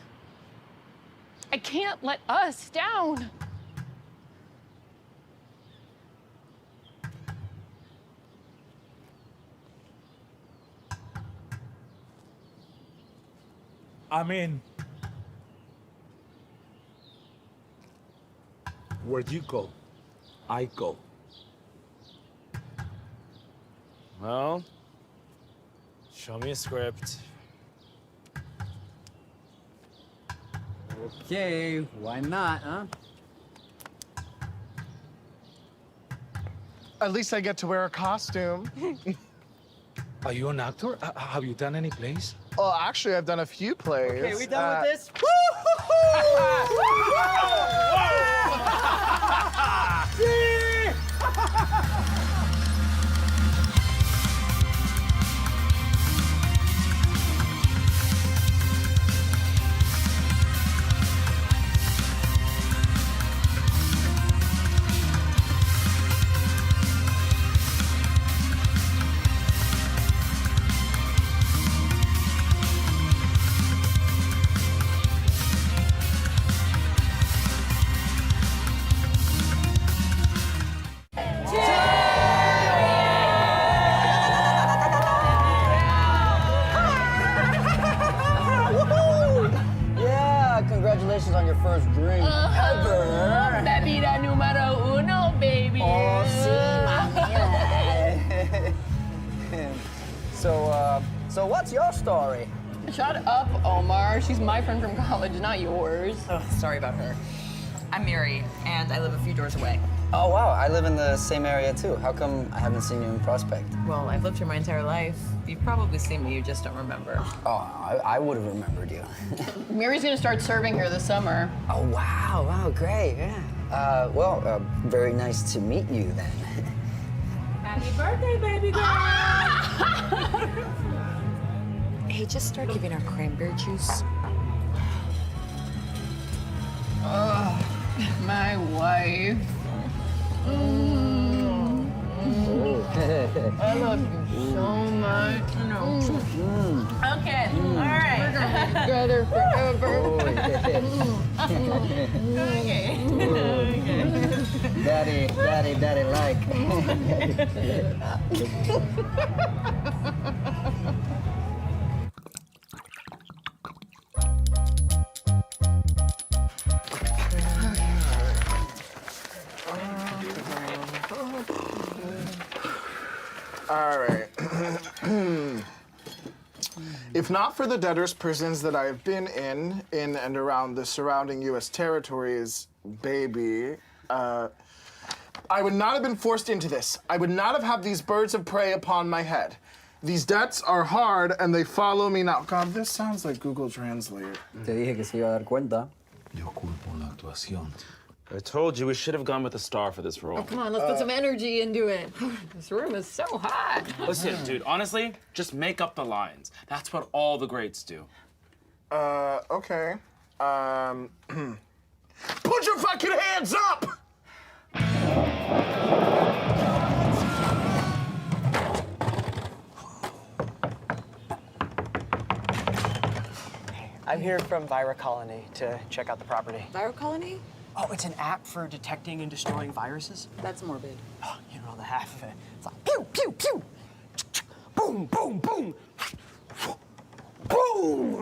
Speaker 4: I can't let us down.
Speaker 18: I mean, where you go, I go.
Speaker 14: Well, show me a script.
Speaker 3: Okay, why not, huh?
Speaker 15: At least I get to wear a costume.
Speaker 18: Are you an actor? Have you done any plays?
Speaker 15: Oh, actually, I've done a few plays.
Speaker 3: Okay, we done with this? Yeah, congratulations on your first drink ever.
Speaker 4: Bebida número uno, baby.
Speaker 3: Oh, sí, mami. So what's your story?
Speaker 4: Shut up, Omar. She's my friend from college, not yours.
Speaker 17: Oh, sorry about her. I'm Mary, and I live a few doors away.
Speaker 3: Oh, wow, I live in the same area too. How come I haven't seen you in Prospect?
Speaker 17: Well, I've lived here my entire life. You've probably seen me, you just don't remember.
Speaker 3: Oh, I would have remembered you.
Speaker 4: Mary's gonna start serving here this summer.
Speaker 3: Oh, wow, great, yeah. Well, very nice to meet you then.
Speaker 17: Happy birthday, baby girl! Hey, just start giving her cranberry juice.
Speaker 4: My wife. I love you so much. Okay, all right. We're gonna be together forever. Okay.
Speaker 3: Daddy, like.
Speaker 15: All right. If not for the debtors' prisons that I have been in and around the surrounding U.S. territories, baby, I would not have been forced into this. I would not have had these birds of prey upon my head. These debts are hard and they follow me now. God, this sounds like Google Translate.
Speaker 3: Te dije que se iba a dar cuenta.
Speaker 14: Yo culpo la actuación. I told you we should have gone with a star for this role.
Speaker 4: Oh, come on, let's put some energy into it. This room is so hot.
Speaker 14: Listen, dude, honestly, just make up the lines. That's what all the greats do.
Speaker 15: Okay. Put your fucking hands up!
Speaker 3: I'm here from Vira Colony to check out the property.
Speaker 17: Viral colony?
Speaker 3: Oh, it's an app for detecting and destroying viruses.
Speaker 17: That's morbid.
Speaker 3: Oh, you know the half of it. It's like pew, pew, pew. Boom, boom, boom. Boom!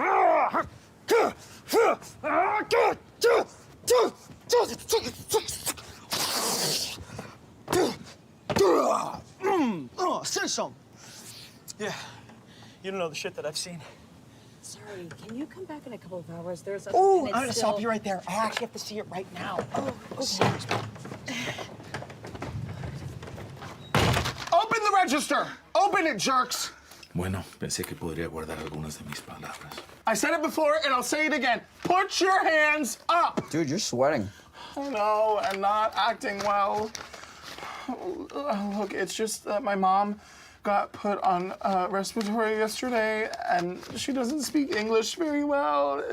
Speaker 3: Oh, say something. Yeah, you don't know the shit that I've seen.
Speaker 17: Sorry, can you come back in a couple of hours? There's a.
Speaker 3: Oh,
Speaker 17: and
Speaker 3: I'm
Speaker 17: it's
Speaker 3: gonna stop you right there. I actually have to see it right now.
Speaker 17: Oh,
Speaker 15: Open the register! Open it, jerks!
Speaker 8: Bueno, pensé que podría guardar algunas de mis palabras.
Speaker 15: I said it before and I'll say it again. Put your hands up!
Speaker 3: Dude, you're sweating.
Speaker 15: I know, and not acting well. Look, it's just that my mom got put on respiratory yesterday and she doesn't speak English very well.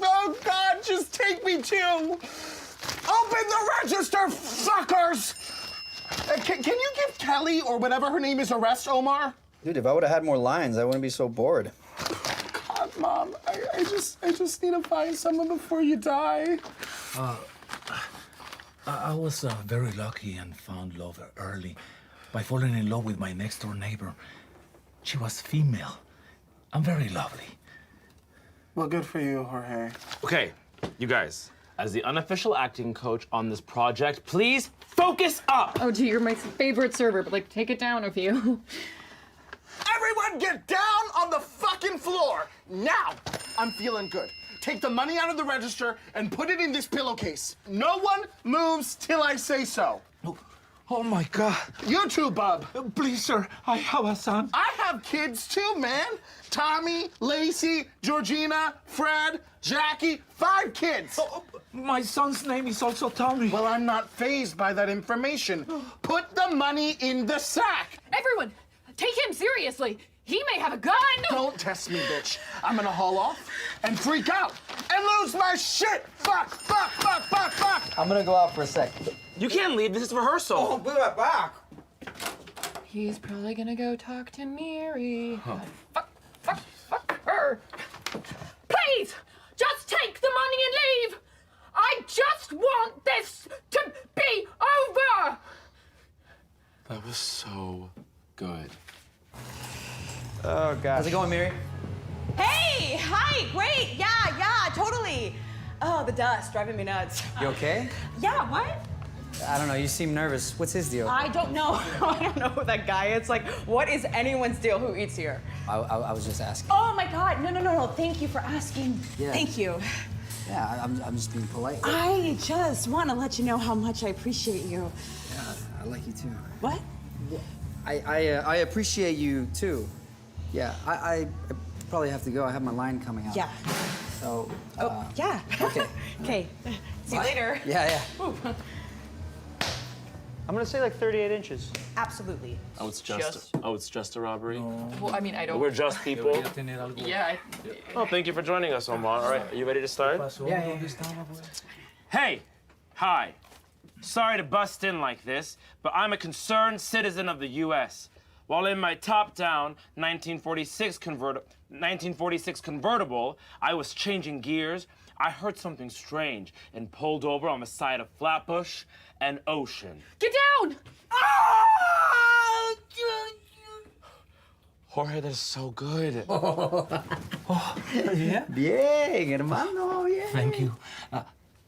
Speaker 15: Oh God, just take me too! Open the register, fuckers! Can you give Kelly or whatever her name is a rest, Omar?
Speaker 3: Dude, if I would have had more lines, I wouldn't be so bored.
Speaker 15: God, Mom, I just need to find someone before you die.
Speaker 8: I was very lucky and found love early by falling in love with my next door neighbor. She was female and very lovely.
Speaker 15: Well, good for you, Jorge.
Speaker 14: Okay, you guys, as the unofficial acting coach on this project, please focus up!
Speaker 4: Oh, gee, you're my favorite server, but like, take it down a few.
Speaker 15: Everyone get down on the fucking floor! Now! I'm feeling good. Take the money out of the register and put it in this pillowcase. No one moves till I say so.
Speaker 8: Oh my God.
Speaker 15: You too, bub.
Speaker 8: Please, sir, I have a son.
Speaker 15: I have kids too, man. Tommy, Lacey, Georgina, Fred, Jackie, 5 kids.
Speaker 8: My son's name is also Tommy.
Speaker 15: Well, I'm not fazed by that information. Put the money in the sack.
Speaker 4: Everyone, take him seriously. He may have a gun.
Speaker 15: Don't test me, bitch. I'm gonna haul off and freak out and lose my shit. Fuck, fuck, fuck, fuck, fuck.
Speaker 3: I'm gonna go out for a sec.
Speaker 14: You can't leave, this is rehearsal.
Speaker 3: Oh, be right back.
Speaker 4: He's probably gonna go talk to Mary. Fuck her. Please, just take the money and leave. I just want this to be over.
Speaker 14: That was so good.
Speaker 3: Oh, gosh. How's it going, Mary?
Speaker 2: Hey, hi, great. Yeah, totally. Oh, the dust driving me nuts.
Speaker 3: You okay?
Speaker 2: Yeah, what?
Speaker 3: I don't know, you seem nervous. What's his deal?
Speaker 2: I don't know. I don't know who that guy is. Like, what is anyone's deal who eats here?
Speaker 3: I was just asking.
Speaker 2: Oh my God, no. Thank you for asking.
Speaker 3: Yeah.
Speaker 2: Thank you.
Speaker 3: Yeah, I'm just being polite.
Speaker 2: I just want to let you know how much I appreciate you.
Speaker 3: Yeah, I like you too.
Speaker 2: What?
Speaker 3: I appreciate you too. Yeah, I probably have to go. I have my line coming out.
Speaker 2: Yeah.
Speaker 3: So.
Speaker 2: Yeah.
Speaker 3: Okay.
Speaker 2: Okay. See you later.
Speaker 3: Yeah.
Speaker 2: Ooh.
Speaker 3: I'm gonna say like 38 inches.
Speaker 2: Absolutely.
Speaker 14: Oh, it's just a robbery?
Speaker 4: Well, I mean, I don't.
Speaker 14: We're just people.
Speaker 4: Yeah.
Speaker 14: Oh, thank you for joining us, Omar. All right, are you ready to start?
Speaker 3: Yeah.
Speaker 14: Hey, hi. Sorry to bust in like this, but I'm a concerned citizen of the U.S. While in my top-down 1946 convertible, I was changing gears, I heard something strange and pulled over on the side of Flatbush and Ocean.
Speaker 4: Get down!
Speaker 14: Jorge, that's so good.
Speaker 8: Yeah?
Speaker 3: Bien, hermano, yeah.
Speaker 8: Thank you.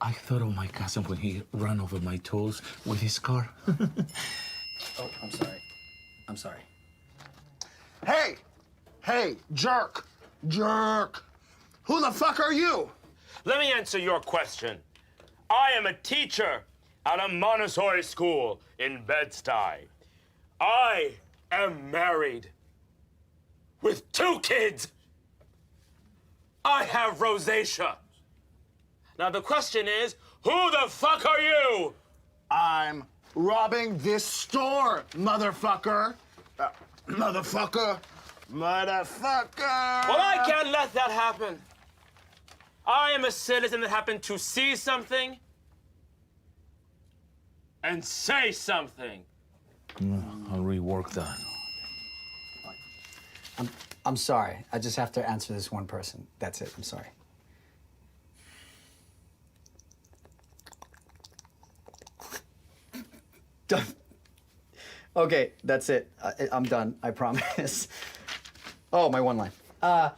Speaker 8: I thought of my cousin when he ran over my toes with his car.
Speaker 3: Oh, I'm sorry.
Speaker 15: Hey, jerk. Who the fuck are you?
Speaker 14: Let me answer your question. I am a teacher at a Montessori school in Bed-Stuy. I am married with 2 kids. I have rosacea. Now the question is, who the fuck are you?
Speaker 15: I'm robbing this store, motherfucker. Motherfucker.
Speaker 14: Well, I can't let that happen. I am a citizen that happened to see something and say something.
Speaker 8: I'll rework that.
Speaker 3: I'm sorry. I just have to answer this one person. That's it. I'm sorry. Done. Okay, that's it. I'm done. I promise. Oh, my one line. No!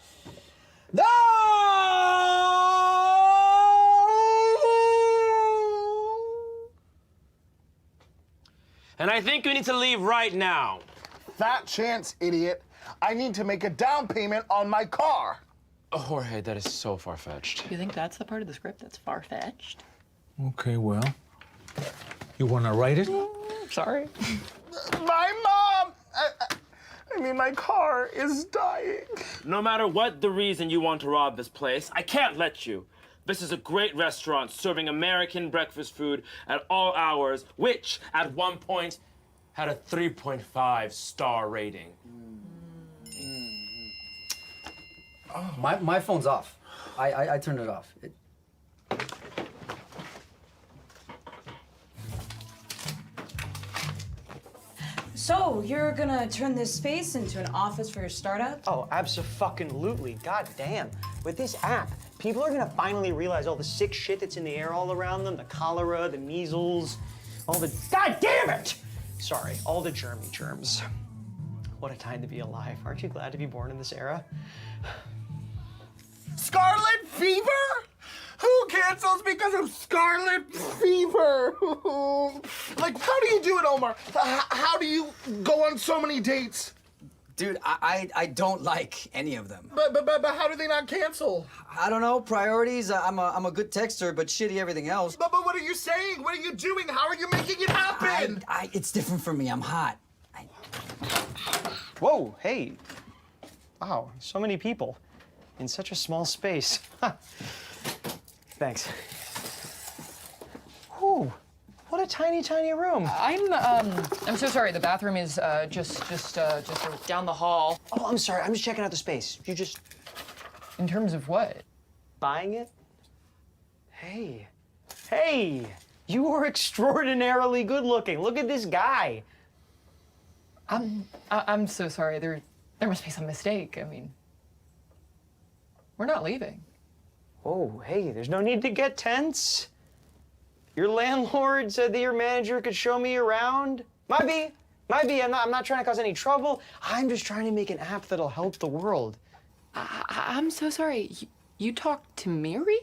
Speaker 14: And I think we need to leave right now.
Speaker 15: Fat chance, idiot. I need to make a down payment on my car.
Speaker 14: Oh, Jorge, that is so far-fetched.
Speaker 4: You think that's the part of the script that's far-fetched?
Speaker 8: Okay, well, you wanna write it?
Speaker 4: Sorry.
Speaker 15: My mom! I mean, my car is dying.
Speaker 14: No matter what the reason you want to rob this place, I can't let you. This is a great restaurant serving American breakfast food at all hours, which at one point had a 3.5-star rating.
Speaker 3: Oh, my phone's off. I turned it off.
Speaker 17: So, you're gonna turn this space into an office for your startup?
Speaker 9: Oh, abso-fucking-lutely. God damn. With this app, people are gonna finally realize all the sick shit that's in the air all around them, the cholera, the measles, all the... God damn it! Sorry, all the germs. What a time to be alive. Aren't you glad to be born in this era?
Speaker 15: Scarlet fever? Who cancels because of scarlet fever? Like, how do you do it, Omar? How do you go on so many dates?
Speaker 3: Dude, I don't like any of them.
Speaker 15: But how do they not cancel?
Speaker 3: I don't know. Priorities. I'm a good texter, but shitty everything else.
Speaker 15: But what are you saying? What are you doing? How are you making it happen?
Speaker 3: It's different for me. I'm hot.
Speaker 9: Whoa, hey. Wow, so many people in such a small space. Thanks. Whew, what a tiny, tiny room.
Speaker 4: I'm so sorry. The bathroom is just down the hall.
Speaker 9: Oh, I'm sorry. I'm just checking out the space. You just...
Speaker 4: In terms of what?
Speaker 9: Buying it? Hey. Hey! You are extraordinarily good looking. Look at this guy.
Speaker 4: I'm so sorry. There must be some mistake. I mean, we're not leaving.
Speaker 9: Oh, hey, there's no need to get tense. Your landlord said that your manager could show me around. Might be. I'm not trying to cause any trouble. I'm just trying to make an app that'll help the world.
Speaker 4: I'm so sorry. You talked to Mary?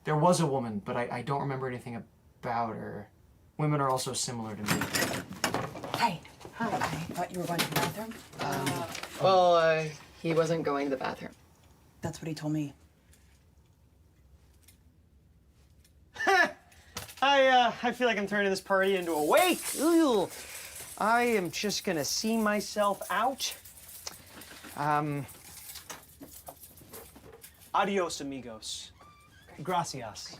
Speaker 9: There was a woman, but I don't remember anything about her. Women are also similar to me.
Speaker 17: Hey, hi. I thought you were going to the bathroom.
Speaker 4: Well, he wasn't going to the bathroom.
Speaker 17: That's what he told me.
Speaker 9: I feel like I'm turning this party into a wake. Ooh. I am just gonna see myself out. Adios, amigos. Gracias.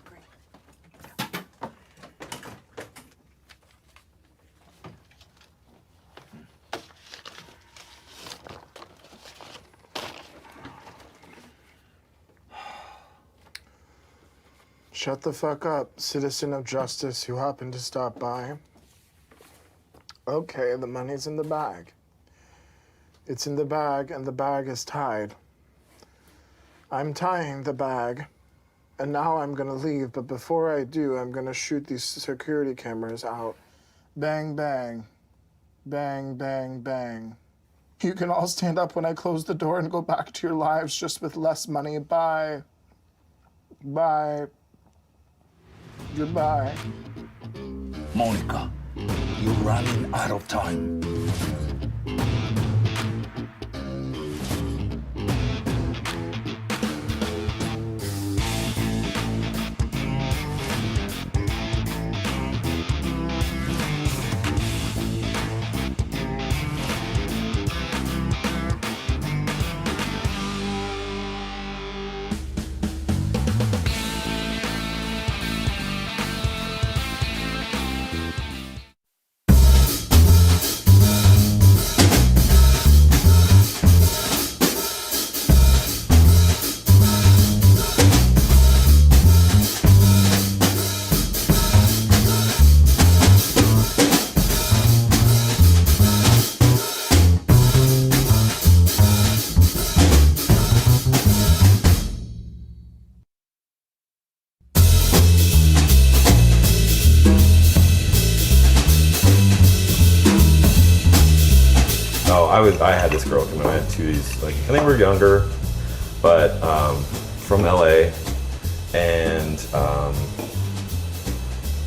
Speaker 15: Shut the fuck up, citizen of justice who happened to stop by. Okay, the money's in the bag. It's in the bag, and the bag is tied. I'm tying the bag, and now I'm gonna leave, but before I do, I'm gonna shoot these security cameras out. Bang, bang. Bang, bang, bang. You can all stand up when I close the door and go back to your lives just with less money. Bye. Bye. Goodbye.
Speaker 8: Monica, you're running out of time.
Speaker 11: I had this girl come in. I had two of these, like, I think we were younger, but from LA, and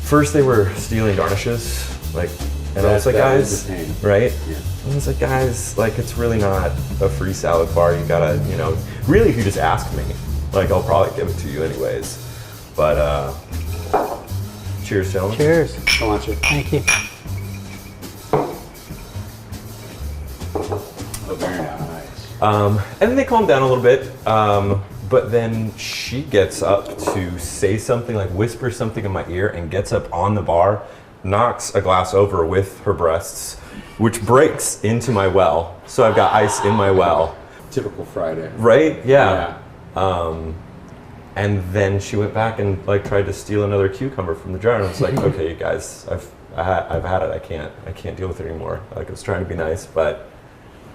Speaker 11: first they were stealing garnishes, like, and I was like, guys, right? Yeah. And I was like, guys, like, it's really not a free salad bar. You gotta, you know, really, if you just ask me, like, I'll probably give it to you anyways. But cheers, gentlemen.
Speaker 20: Cheers. Thank you.
Speaker 11: Oh, very nice. And then they calm down a little bit, but then she gets up to say something, like whisper something in my ear, and gets up on the bar, knocks a glass over with her breasts, which breaks into my well. So I've got ice in my well.
Speaker 21: Typical Friday.
Speaker 11: Right? Yeah. And then she went back and like tried to steal another cucumber from the jar, and I was like, okay, you guys, I've had it. I can't deal with it anymore. Like, I was trying to be nice, but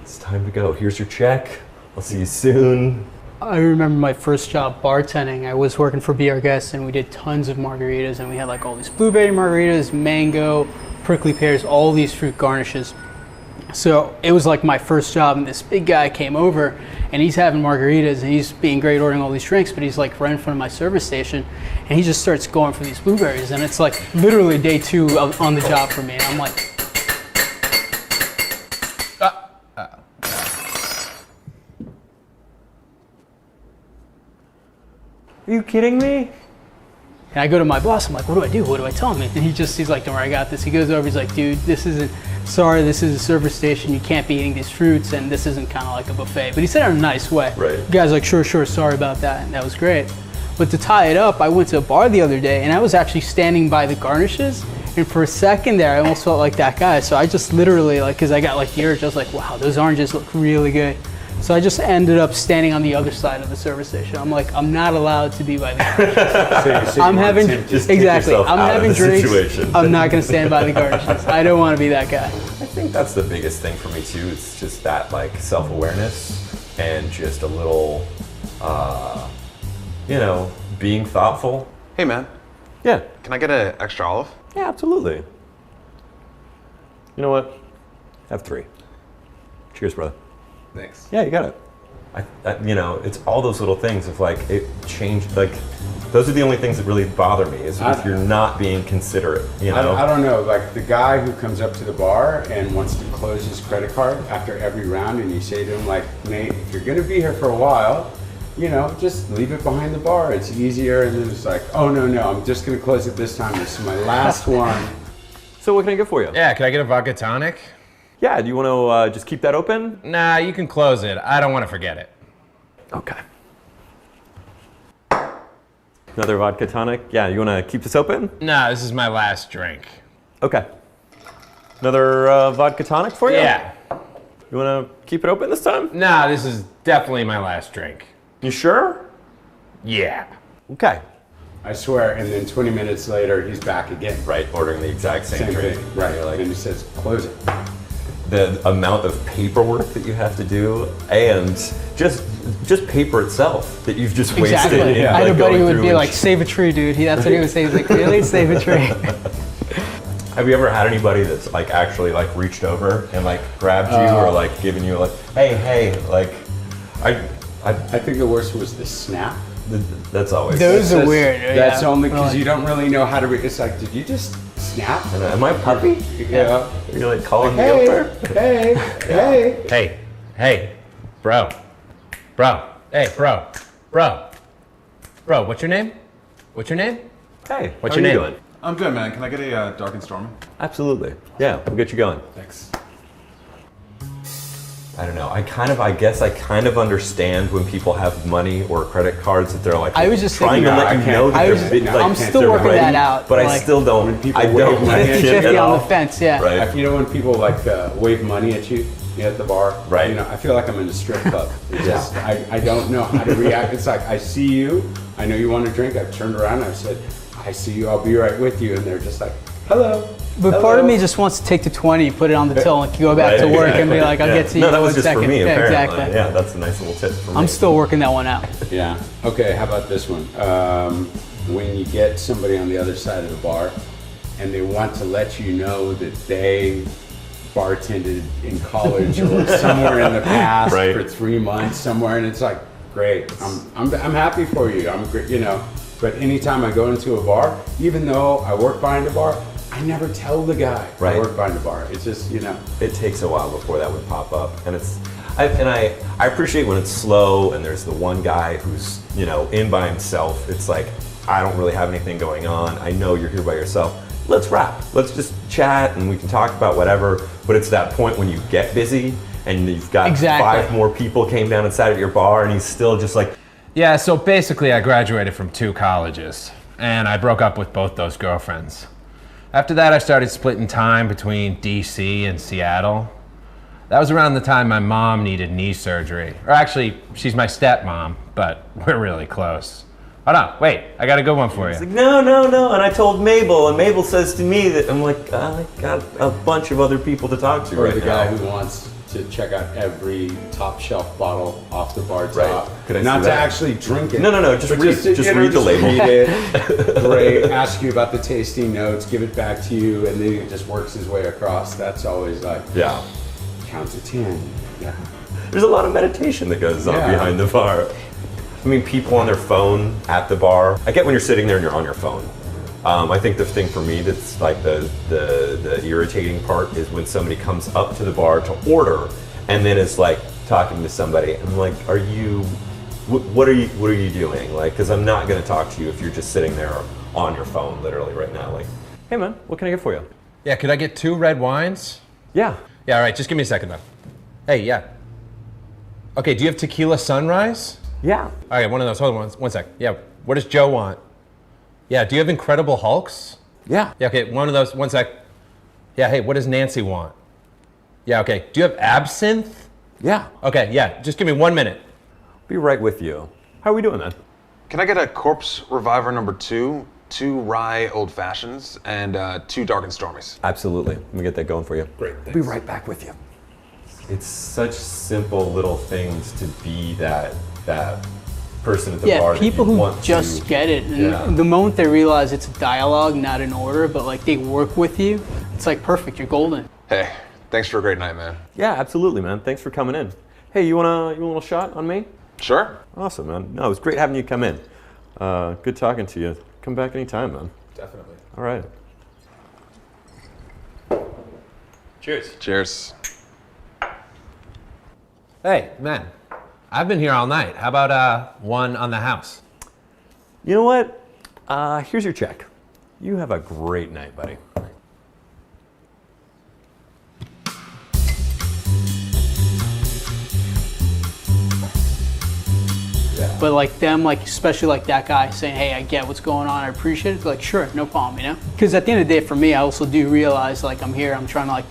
Speaker 11: it's time to go. Here's your check. I'll see you soon.
Speaker 20: I remember my first job bartending. I was working for Be Our Guest, and we did tons of margaritas, and we had like all these blueberry margaritas, mango, prickly pears, all these fruit garnishes. So it was like my first job, and this big guy came over, and he's having margaritas, and he's being great ordering all these drinks, but he's like right in front of my service station, and he just starts going for these blueberries, and it's like literally day 2 on the job for me, and I'm like,
Speaker 11: Are you kidding me?
Speaker 20: And I go to my boss, I'm like, what do I do? What do I tell him? And he's like, don't worry, I got this. He goes over, he's like, dude, this is a service station. You can't be eating these fruits, and this isn't kind of like a buffet. But he said it in a nice way.
Speaker 11: Right.
Speaker 20: The guy's like, sure, sorry about that. And that was great. But to tie it up, I went to a bar the other day, and I was actually standing by the garnishes. And for a second there, I almost felt like that guy. So I just literally, like, because I got like the urge, I was like, wow, those oranges look really good. So I just ended up standing on the other side of the service station. I'm like, I'm not allowed to be by the garnishes. I'm having drinks.
Speaker 11: Situation.
Speaker 20: I'm not going to stand by the garnishes. I don't want to be that guy.
Speaker 11: I think that's the biggest thing for me too. It's just that like self-awareness and just a little, you know, being thoughtful.
Speaker 22: Hey man.
Speaker 11: Yeah.
Speaker 22: Can I get an extra olive?
Speaker 11: Yeah, absolutely. You know what? Have 3. Cheers, brother.
Speaker 22: Thanks.
Speaker 11: Yeah, you got it. You know, it's all those little things of like, it changed, like, those are the only things that really bother me, is if you're not being considerate, you know?
Speaker 21: I don't know, like the guy who comes up to the bar and wants to close his credit card after every round, and you say to him like, Nate, if you're gonna be here for a while, you know, just leave it behind the bar. It's easier. And then it's like, oh no, I'm just gonna close it this time. This is my last one.
Speaker 11: So what can I get for you?
Speaker 23: Yeah, can I get a vodka tonic?
Speaker 11: Yeah, do you want to just keep that open?
Speaker 23: Nah, you can close it. I don't want to forget it.
Speaker 11: Okay. Another vodka tonic? Yeah, you want to keep this open?
Speaker 23: Nah, this is my last drink.
Speaker 11: Okay. Another vodka tonic for you?
Speaker 23: Yeah.
Speaker 11: You want to keep it open this time?
Speaker 23: Nah, this is definitely my last drink.
Speaker 11: You sure?
Speaker 23: Yeah.
Speaker 11: Okay.
Speaker 21: I swear, and then 20 minutes later, he's back again.
Speaker 11: Right, ordering the exact same drink.
Speaker 21: Thing. Right, and he says, close it.
Speaker 11: The amount of paperwork that you have to do, and just paper itself that you've just wasted.
Speaker 20: Exactly.
Speaker 11: In,
Speaker 20: I had
Speaker 11: like,
Speaker 20: a buddy who
Speaker 11: going
Speaker 20: would be
Speaker 11: through
Speaker 20: like, save a tree, dude. That's what he would say. He's like, really? Save a tree.
Speaker 11: Have you ever had anybody that's like actually like reached over and like grabbed you or like given you like, hey, like,
Speaker 21: I think the worst was the snap.
Speaker 11: That's always.
Speaker 20: Those are weird.
Speaker 21: That's only because you don't really know how to. It's like, did you just snap?
Speaker 11: Am I a puppy?
Speaker 21: Yeah.
Speaker 11: You're like calling me
Speaker 21: Hey,
Speaker 11: over?
Speaker 23: Hey, bro, hey, bro, what's your name?
Speaker 11: Hey,
Speaker 23: what's
Speaker 11: how
Speaker 23: your
Speaker 11: are you
Speaker 23: name?
Speaker 11: doing?
Speaker 22: I'm good, man. Can I get a dark and stormy?
Speaker 11: Absolutely. Yeah, we'll get you going.
Speaker 22: Thanks.
Speaker 11: I don't know. I guess I kind of understand when people have money or credit cards that they're like
Speaker 20: I was just
Speaker 11: trying to let you know that
Speaker 20: I'm still working
Speaker 11: ready,
Speaker 20: that out.
Speaker 11: but
Speaker 20: like,
Speaker 11: I still don't. I don't
Speaker 21: wave
Speaker 11: like it
Speaker 20: 50
Speaker 11: at
Speaker 20: on
Speaker 11: all.
Speaker 20: the fence, yeah.
Speaker 11: Right.
Speaker 21: You know when people like wave money at you at the bar?
Speaker 11: Right.
Speaker 21: You know, I feel like I'm in a strip club. It's just, I don't know how to react. It's like, I see you, I know you want a drink, I've turned around, I've said, I see you, I'll be right with you, and they're just like, hello.
Speaker 20: But part of me just wants to take the 20, put it on the till, and go back to work and be like, I'll get to you
Speaker 11: No,
Speaker 20: in
Speaker 11: that was
Speaker 20: 1
Speaker 11: just
Speaker 20: second.
Speaker 11: for me,
Speaker 20: Yeah,
Speaker 11: apparently.
Speaker 20: exactly.
Speaker 11: Yeah, that's a nice little tip for me.
Speaker 20: I'm still working that one out.
Speaker 21: Yeah. Okay, how about this one? When you get somebody on the other side of the bar and they want to let you know that they bartended in college or somewhere in the past
Speaker 11: Right.
Speaker 21: for 3 months somewhere, and it's like, great, I'm happy for you. I'm great, you know. But anytime I go into a bar, even though I work behind the bar, I never tell the guy I work behind the bar. It's just, you know.
Speaker 11: It takes a while before that would pop up, and I appreciate when it's slow and there's the one guy who's, you know, in by himself. It's like, I don't really have anything going on. I know you're here by yourself. Let's rap. Let's just chat and we can talk about whatever. But it's that point when you get busy and you've got 5 more people came down and sat at your bar, and he's still just like,
Speaker 23: Yeah, so basically I graduated from 2 colleges, and I broke up with both those girlfriends. After that, I started splitting time between DC and Seattle. That was around the time my mom needed knee surgery. Or actually, she's my stepmom, but we're really close. Hold on, wait, I got a good one for you.
Speaker 11: He's like, no. And I told Mabel, and Mabel says to me that, I'm like, I got a bunch of other people to talk to
Speaker 21: Or
Speaker 11: right
Speaker 21: the
Speaker 11: now.
Speaker 21: guy who wants to check out every top shelf bottle off the bar top.
Speaker 11: Right. Could I
Speaker 21: Not
Speaker 11: see
Speaker 21: to
Speaker 11: that?
Speaker 21: actually drink it.
Speaker 11: No, just
Speaker 21: but
Speaker 11: read-
Speaker 21: to,
Speaker 11: just
Speaker 21: you know,
Speaker 11: read the label.
Speaker 21: Read it, great, ask you about the tasting notes, give it back to you, and then it just works his way across. That's always like,
Speaker 11: Yeah.
Speaker 21: count to 10. Yeah.
Speaker 11: There's a lot of meditation that goes on
Speaker 21: Yeah.
Speaker 11: behind the bar. I mean, people on their phone at the bar. I get when you're sitting there and you're on your phone. I think the thing for me that's like the irritating part is when somebody comes up to the bar to order and then is like talking to somebody. I'm like, what are you doing? Like, because I'm not going to talk to you if you're just sitting there on your phone, literally right now. Like, hey man, what can I get for you?
Speaker 23: Yeah, could I get 2 red wines?
Speaker 11: Yeah.
Speaker 23: Yeah, all right, just give me a second though. Hey, yeah. Okay, do you have tequila sunrise?
Speaker 11: Yeah.
Speaker 23: All right, one of those. Hold on, one sec. Yeah, what does Joe want? Yeah, do you have Incredible Hulks?
Speaker 11: Yeah.
Speaker 23: Yeah, okay, one of those. One sec. Yeah, hey, what does Nancy want? Yeah, okay. Do you have absinthe?
Speaker 11: Yeah.
Speaker 23: Okay, yeah, just give me 1 minute.
Speaker 11: Be right with you. How are we doing, man?
Speaker 22: Can I get a Corpse Reviver number 2, 2 rye old fashions, and 2 dark and stormies?
Speaker 11: Absolutely. Let me get that going for you.
Speaker 22: Great.
Speaker 11: I'll be right back with you. It's such simple little things to be that person at the bar.
Speaker 20: Yeah, people
Speaker 11: that you
Speaker 20: who
Speaker 11: want
Speaker 20: just
Speaker 11: to,
Speaker 20: get it, and the moment they realize it's a dialogue, not an order, but like they work with you, it's like perfect. You're golden.
Speaker 22: Hey, thanks for a great night, man.
Speaker 11: Yeah, absolutely, man. Thanks for coming in. Hey, you want a little shot on me?
Speaker 22: Sure.
Speaker 11: Awesome, man. No, it was great having you come in. Good talking to you. Come back anytime, man.
Speaker 22: Definitely.
Speaker 11: All right.
Speaker 23: Cheers.
Speaker 22: Cheers.
Speaker 23: Hey, man, I've been here all night. How about 1 on the house?
Speaker 11: You know what? Here's your check. You have a great night, buddy.
Speaker 20: But like them, like especially like that guy saying, "Hey, I get what's going on. I appreciate it." Like, sure, no problem, you know. Because at the end of the day, for me, I also do realize like I'm here. I'm trying to like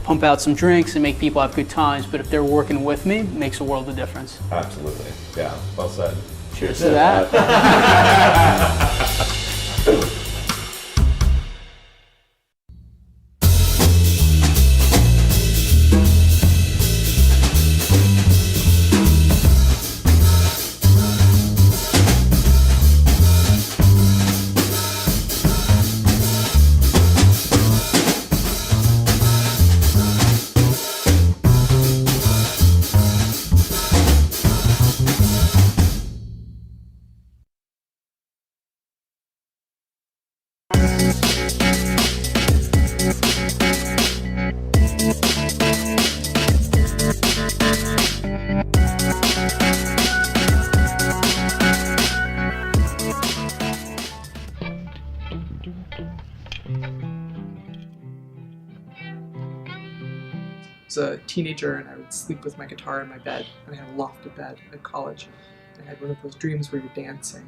Speaker 20: pump out some drinks and make people have good times. But if they're working with me, it makes a world of difference.
Speaker 11: Absolutely. Yeah. Well said.
Speaker 20: Cheers to that.
Speaker 1: was a teenager and I would sleep with my guitar in my bed, and I had a lofted bed at college. I had one of those dreams where you're dancing,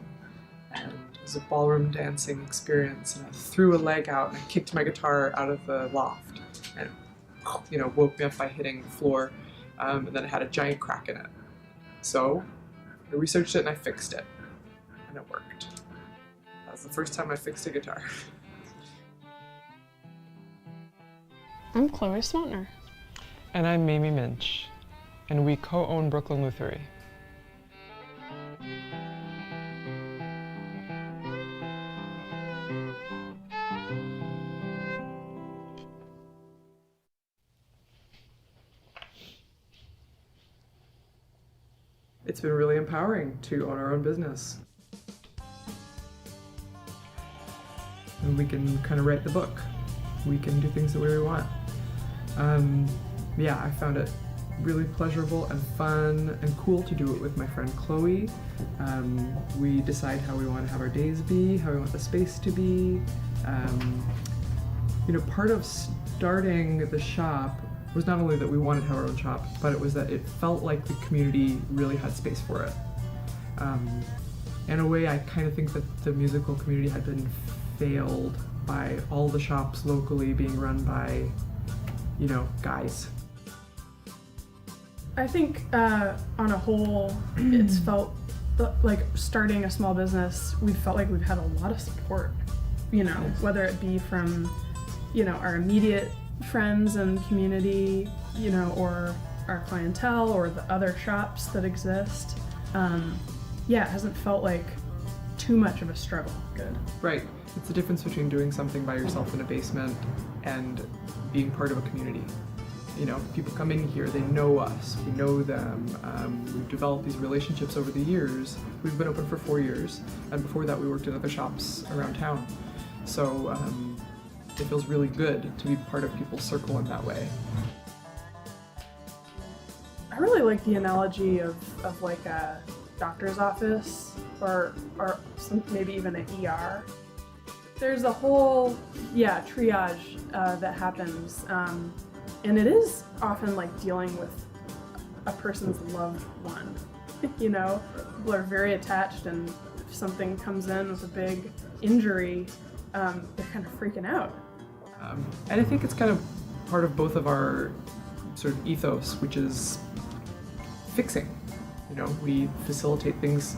Speaker 1: and it was a ballroom dancing experience, and I threw a leg out and I kicked my guitar out of the loft, and it woke me up by hitting the floor, and then it had a giant crack in it. So I researched it and I fixed it, and it worked. That was the first time I fixed a guitar.
Speaker 6: I'm Chloe Smontner.
Speaker 4: And I'm Mamie Minch, and we co-own Brooklyn Luthery.
Speaker 1: it's been really empowering to own our own business. And we can kind of write the book. We can do things the way we want. Yeah, I found it really pleasurable and fun and cool to do it with my friend Chloe. We decide how we want to have our days be, how we want the space to be. You know, part of starting the shop was not only that we wanted to have our own shop, but it was that it felt like the community really had space for it. In a way, I kind of think that the musical community had been failed by all the shops locally being run by, you know, guys.
Speaker 6: I think on a whole, it's felt like starting a small business, we felt like we've had a lot of support, you know, whether it be from, you know, our immediate friends and community, you know, or our clientele or the other shops that exist. Yeah, it hasn't felt like too much of a struggle. Good.
Speaker 1: Right. It's the difference between doing something by yourself in a basement and being part of a community. You know, people come in here, they know us, we know them, we've developed these relationships over the years. We've been open for 4 years, and before that we worked at other shops around town. So it feels really good to be part of people's circle in that way.
Speaker 6: I really like the analogy of like a doctor's office or some, maybe even an ER. There's a whole, triage that happens. And it is often like dealing with a person's loved one. You know, people are very attached, and if something comes in with a big injury, they're kind of freaking out.
Speaker 1: And I think it's kind of part of both of our sort of ethos, which is fixing. You know, we facilitate things,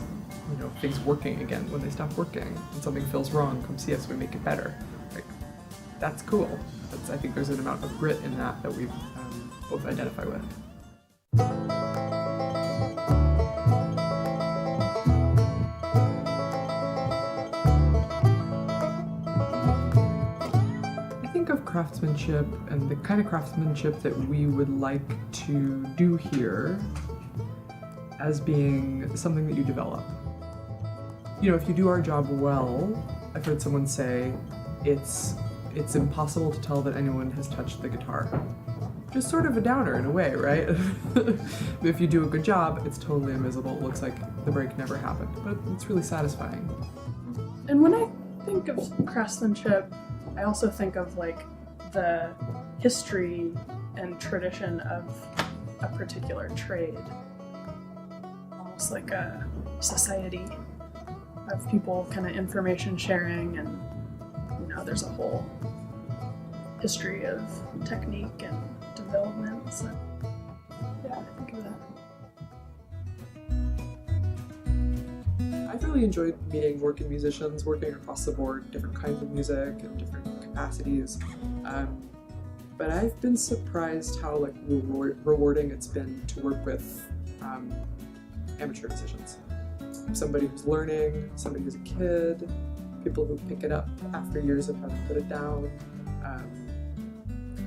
Speaker 1: you know, things working again when they stop working. When something feels wrong, come see us, we make it better. Like, that's cool. I think there's an amount of grit in that we both identify with. I think of craftsmanship and the kind of craftsmanship that we would like to do here as being something that you develop. You know, if you do our job well, I've heard someone say, it's impossible to tell that anyone has touched the guitar. Just sort of a downer in a way, right? If you do a good job, it's totally invisible. It looks like the break never happened, but it's really satisfying.
Speaker 6: And when I think of craftsmanship, I also think of like the history and tradition of a particular trade. Almost like a society of people kind of information sharing, and you know, there's a whole history of technique and development. So yeah, I think of that.
Speaker 1: I've really enjoyed meeting working musicians, working across the board, different kinds of music and different capacities. But I've been surprised how like rewarding it's been to work with amateur musicians. Somebody who's learning, somebody who's a kid, people who pick it up after years of having put it down. I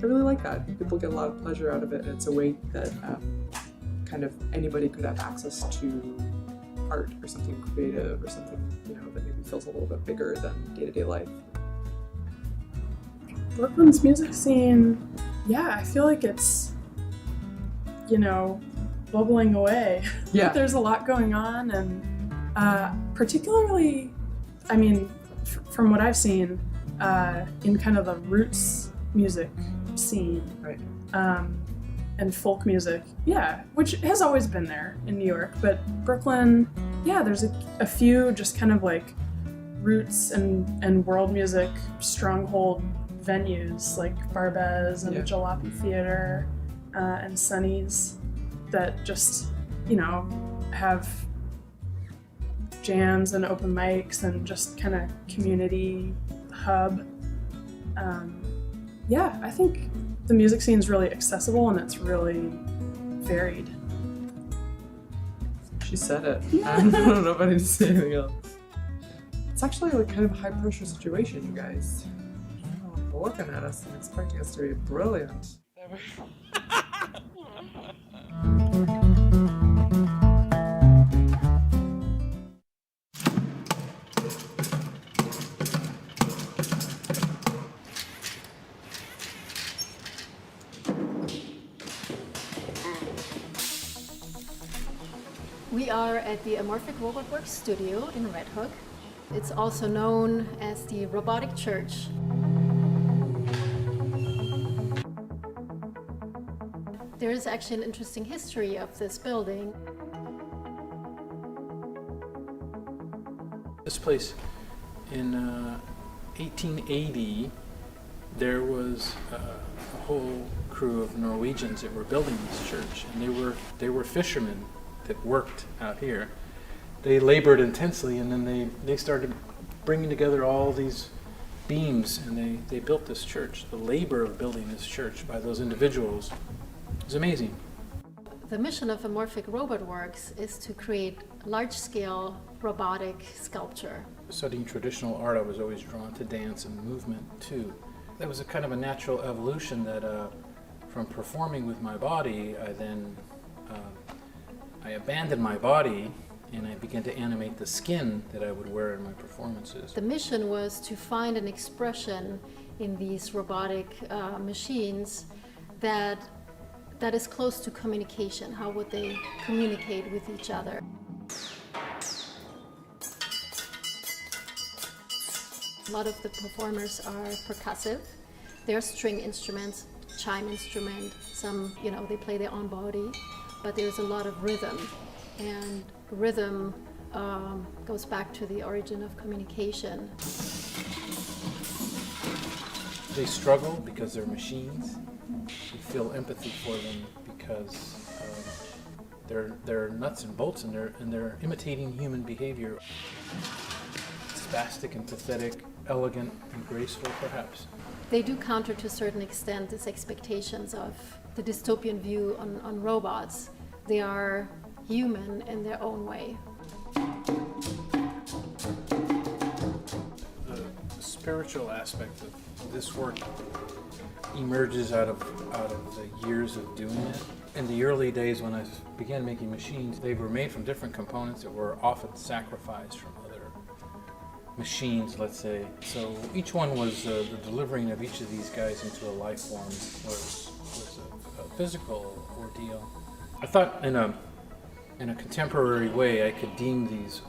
Speaker 1: really like that. People get a lot of pleasure out of it, and it's a way that kind of anybody could have access to art or something creative or something, you know, that maybe feels a little bit bigger than day-to-day life.
Speaker 6: Brooklyn's music scene, yeah, I feel like it's, you know, bubbling away.
Speaker 1: Yeah.
Speaker 6: There's a lot going on, and particularly, I mean, from what I've seen, in kind of the roots music scene,
Speaker 1: right,
Speaker 6: and folk music, yeah, which has always been there in New York, but Brooklyn, yeah, there's a few just kind of like roots and world music stronghold venues like Barbez and Jalopy Theater and Sunny's that just, you know, have jams and open mics and just kind of community hub. Yeah, I think the music scene is really accessible and it's really varied.
Speaker 1: She said it. I don't know if I need to say anything else. It's actually like kind of a high pressure situation, you guys. They're looking at us and expecting us to be brilliant.
Speaker 7: are at the Amorphic Robot Works studio in Red Hook. It's also known as the Robotic Church. There is actually an interesting history of this building.
Speaker 20: This place, in 1880, there was a whole crew of Norwegians that were building this church, and they were fishermen that worked out here. They labored intensely, and then they started bringing together all these beams, and they built this church. The labor of building this church by those individuals is amazing.
Speaker 7: The mission of Amorphic Robot Works is to create large-scale robotic sculpture.
Speaker 20: Studying traditional art, I was always drawn to dance and movement too. That was a kind of a natural evolution that from performing with my body, I abandoned my body and I began to animate the skin that I would wear in my performances.
Speaker 7: The mission was to find an expression in these robotic machines that is close to communication. How would they communicate with each other? A lot of the performers are percussive. They're string instruments, chime instrument, some, they play their own body, but there's a lot of rhythm. And rhythm goes back to the origin of communication.
Speaker 20: They struggle because they're machines. You feel empathy for them because they're nuts and bolts and they're imitating human behavior. Spastic and pathetic, elegant and graceful, perhaps.
Speaker 7: They do counter to a certain extent these expectations of the dystopian view on robots. They are human in their own way.
Speaker 20: The spiritual aspect of this work emerges out of the years of doing it. In the early days when I began making machines, they were made from different components that were often sacrificed from other machines, let's say. So each one was the delivering of each of these guys into a life form was a physical ordeal. I thought in a contemporary way I could deem these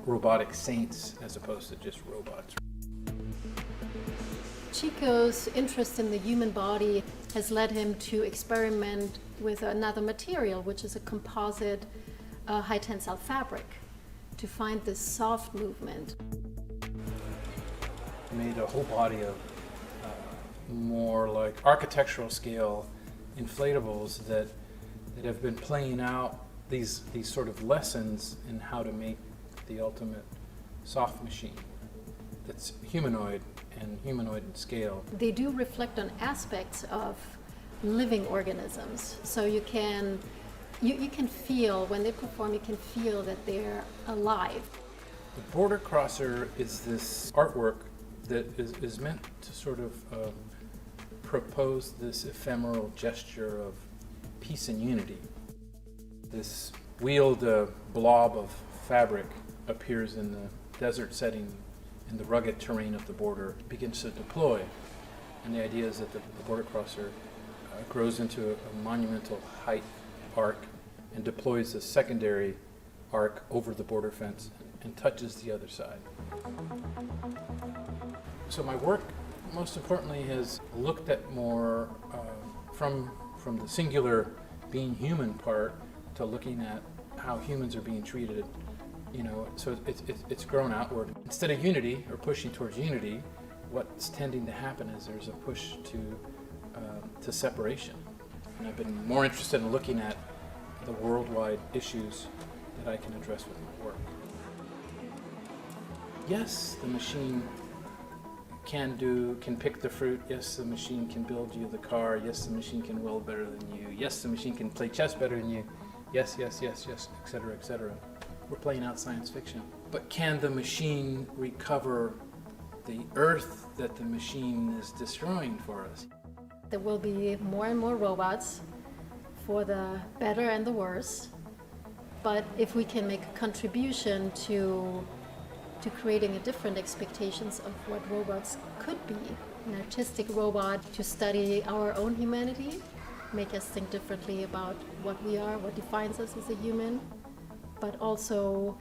Speaker 20: robotic saints as opposed to just robots.
Speaker 7: Chico's interest in the human body has led him to experiment with another material, which is a composite high tensile fabric, to find this soft movement.
Speaker 20: Made a whole body of more like architectural scale inflatables that have been playing out these sort of lessons in how to make the ultimate soft machine that's humanoid and humanoid in scale.
Speaker 7: They do reflect on aspects of living organisms, so you can feel, when they perform, you can feel that they're alive.
Speaker 20: The border crosser is this artwork that is meant to sort of propose this ephemeral gesture of peace and unity. This wheeled blob of fabric appears in the desert setting, in the rugged terrain of the border, begins to deploy. And the idea is that the border crosser grows into a monumental height arc and deploys a secondary arc over the border fence and touches the other side. So my work, most importantly, has looked at more from the singular being human part to looking at how humans are being treated. So it's grown outward. Instead of unity or pushing towards unity, what's tending to happen is there's a push to separation. And I've been more interested in looking at the worldwide issues that I can address with my work. Yes, the machine can pick the fruit. Yes, the machine can build you the car. Yes, the machine can weld better than you. Yes, the machine can play chess better than you. Yes, etc., etc. We're playing out science fiction. But can the machine recover the earth that the machine is destroying for us?
Speaker 7: There will be more and more robots, for the better and the worse. But if we can make a contribution to creating a different expectations of what robots could be, an artistic robot to study our own humanity, make us think differently about what we are, what defines us as a human, but also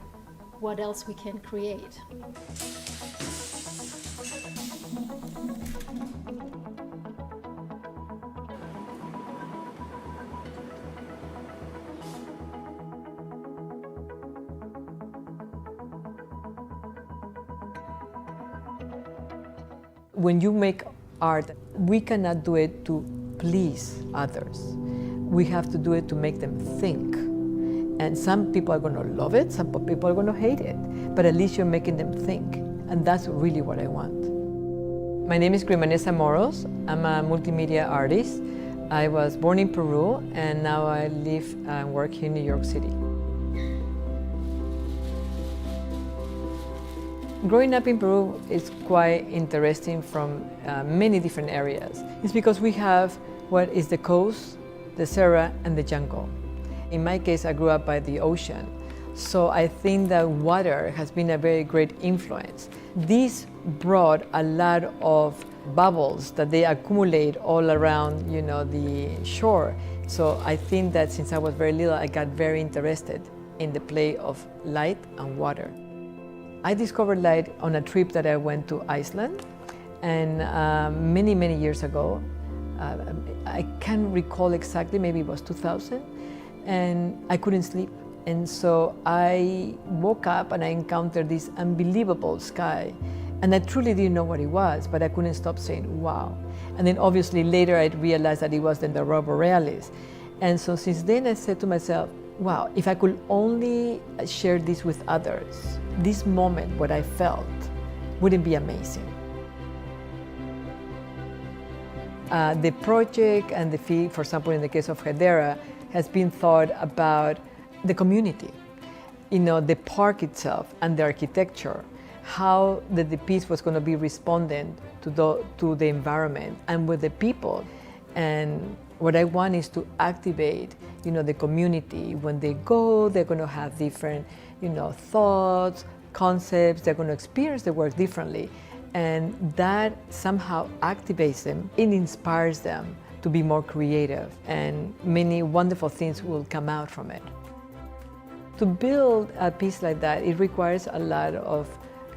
Speaker 7: what else we can create.
Speaker 10: When you make art, we cannot do it to please others. We have to do it to make them think. And some people are going to love it, some people are going to hate it, but at least you're making them think. And that's really what I want. My name is Grimanesa Moros. I'm a multimedia artist. I was born in Peru, and now I live and work here in New York City. Growing up in Peru is quite interesting from many different areas. It's because we have what is the coast, the Serra, and the jungle. In my case, I grew up by the ocean, so I think that water has been a very great influence. This brought a lot of bubbles that they accumulate all around, the shore. So I think that since I was very little, I got very interested in the play of light and water. I discovered light on a trip that I went to Iceland, and many, many years ago. I can't recall exactly, maybe it was 2000, and I couldn't sleep. And so I woke up and I encountered this unbelievable sky, and I truly didn't know what it was, but I couldn't stop saying, wow. And then obviously later I realized that it was the aurora borealis. And so since then I said to myself, wow, if I could only share this with others, this moment, what I felt, wouldn't be amazing. The project and the fee, for example, in the case of Hedera, has been thought about the community. The park itself and the architecture, how the piece was going to be responding to the environment and with the people. And what I want is to activate, the community. When they go, they're going to have different, thoughts, concepts. They're going to experience the work differently. And that somehow activates them. It inspires them to be more creative, and many wonderful things will come out from it. To build a piece like that, it requires a lot of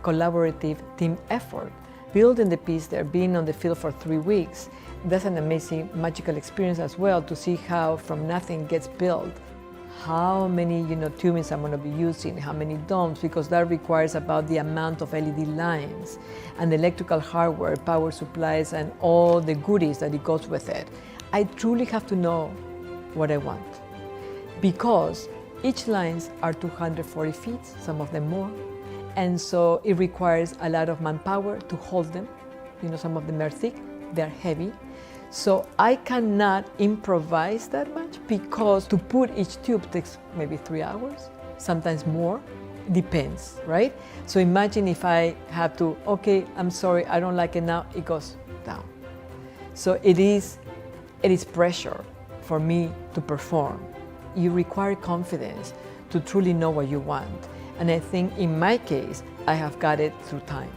Speaker 10: collaborative team effort. Building the piece there, being on the field for 3 weeks, that's an amazing magical experience as well, to see how from nothing gets built. How many tubings I'm going to be using, how many domes, because that requires about the amount of LED lines and the electrical hardware, power supplies, and all the goodies that it goes with it. I truly have to know what I want, because each lines are 240 feet, some of them more, and so it requires a lot of manpower to hold them. Some of them are thick, they're heavy. So I cannot improvise that much, because to put each tube takes maybe 3 hours, sometimes more, depends, right? So imagine if I have to, okay, I'm sorry, I don't like it now, it goes down. So it is pressure for me to perform. You require confidence to truly know what you want. And I think in my case, I have got it through time.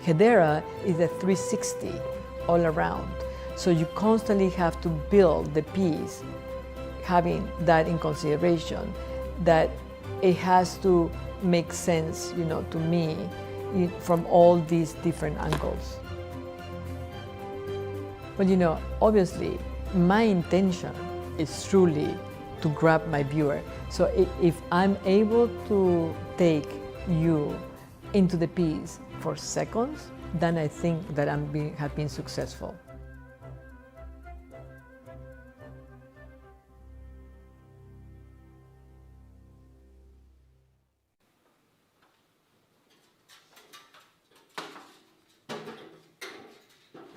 Speaker 10: Hedera is a 360 all around. So you constantly have to build the piece, having that in consideration, that it has to make sense, to me, from all these different angles. But obviously, my intention is truly to grab my viewer. So if I'm able to take you into the piece for seconds, then I think that I have been successful.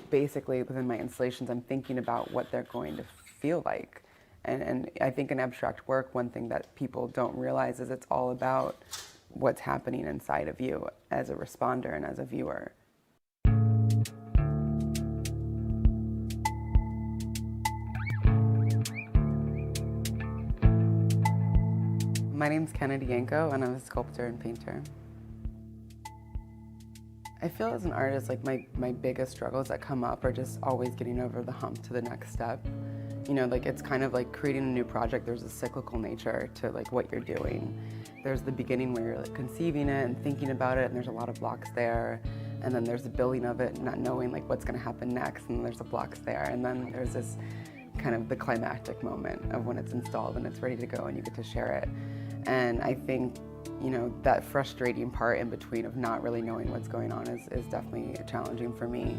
Speaker 12: Basically, within my installations, I'm thinking about what they're going to feel like. And I think in abstract work, one thing that people don't realize is it's all about what's happening inside of you as a responder and as a viewer. My name's Kennedy Yanko, and I'm a sculptor and painter. I feel as an artist, like my biggest struggles that come up are just always getting over the hump to the next step. You know, like it's kind of like creating a new project. There's a cyclical nature to like what you're doing. There's the beginning where you're like conceiving it and thinking about it, and there's a lot of blocks there. And then there's the building of it, not knowing like what's going to happen next, and there's the blocks there. And then there's this kind of the climactic moment of when it's installed and it's ready to go and you get to share it. And I think, you know, that frustrating part in between of not really knowing what's going on is definitely challenging for me.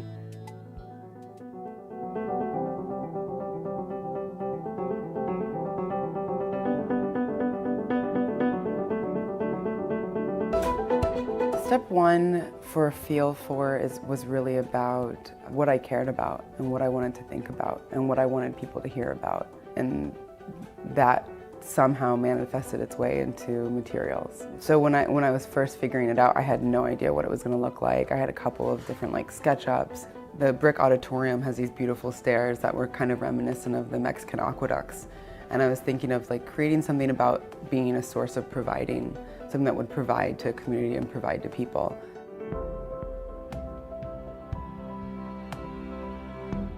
Speaker 12: Step one for Feel For was really about what I cared about and what I wanted to think about and what I wanted people to hear about. And that somehow manifested its way into materials. So when I was first figuring it out, I had no idea what it was going to look like. I had a couple of different like SketchUps. The Bric Auditorium has these beautiful stairs that were kind of reminiscent of the Mexican aqueducts. And I was thinking of like creating something about being a source of providing, something that would provide to a community and provide to people.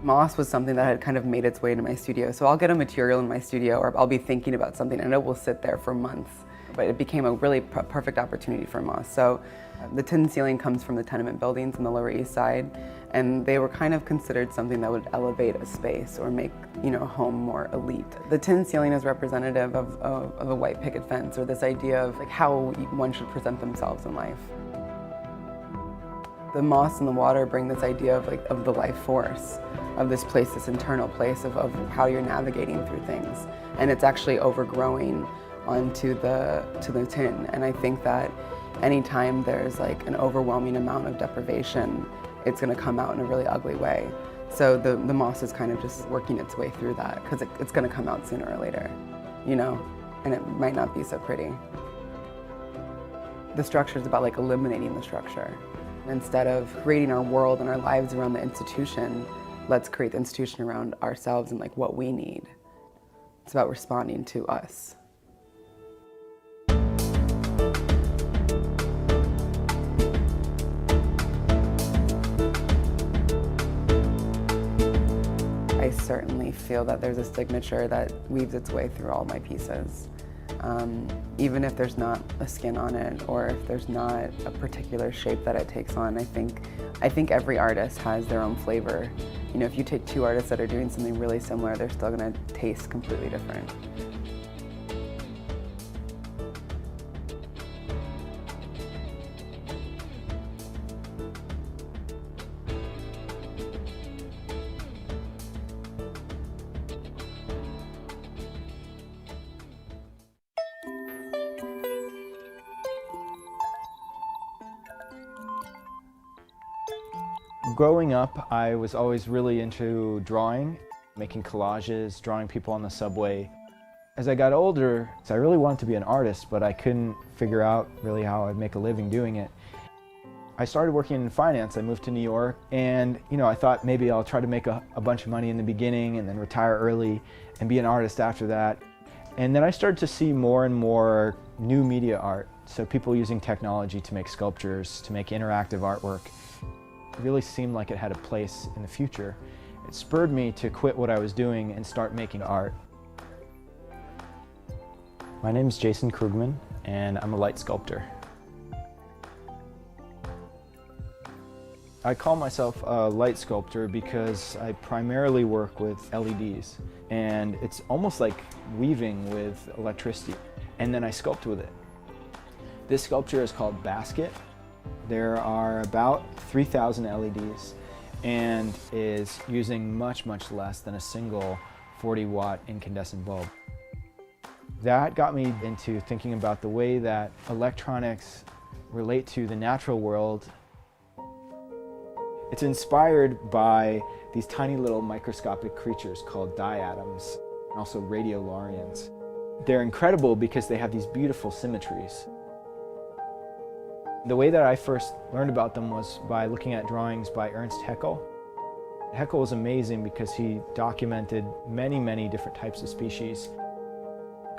Speaker 12: Moss was something that had kind of made its way into my studio. So I'll get a material in my studio or I'll be thinking about something and it will sit there for months. But it became a really perfect opportunity for moss. So the tin ceiling comes from the tenement buildings on the Lower East Side, and they were kind of considered something that would elevate a space or make, you know, a home more elite. The tin ceiling is representative of a white picket fence, or this idea of like how one should present themselves in life. The moss and the water bring this idea of the life force, of this place, this internal place of how you're navigating through things. And it's actually overgrowing onto the tin. And I think that anytime there's like an overwhelming amount of deprivation, it's gonna come out in a really ugly way. So the moss is kind of just working its way through that, because it's gonna come out sooner or later, you know? And it might not be so pretty. The structure is about like eliminating the structure. Instead of creating our world and our lives around the institution, let's create the institution around ourselves and like what we need. It's about responding to us. I certainly feel that there's a signature that weaves its way through all my pieces. Even if there's not a skin on it, or if there's not a particular shape that it takes on, I think every artist has their own flavor. You know, if you take two artists that are doing something really similar, they're still gonna taste completely different.
Speaker 13: Growing up, I was always really into drawing, making collages, drawing people on the subway. As I got older, I really wanted to be an artist, but I couldn't figure out really how I'd make a living doing it. I started working in finance. I moved to New York, and I thought maybe I'll try to make a bunch of money in the beginning and then retire early and be an artist after that. And then I started to see more and more new media art. So people using technology to make sculptures, to make interactive artwork. It really seemed like it had a place in the future. It spurred me to quit what I was doing and start making art. My name is Jason Krugman, and I'm a light sculptor. I call myself a light sculptor because I primarily work with LEDs, and it's almost like weaving with electricity, and then I sculpt with it. This sculpture is called Basket. There are about 3,000 LEDs and is using much, much less than a single 40-watt incandescent bulb. That got me into thinking about the way that electronics relate to the natural world. It's inspired by these tiny little microscopic creatures called diatoms, and also radiolarians. They're incredible because they have these beautiful symmetries. The way that I first learned about them was by looking at drawings by Ernst Haeckel. Haeckel was amazing because he documented many, many different types of species,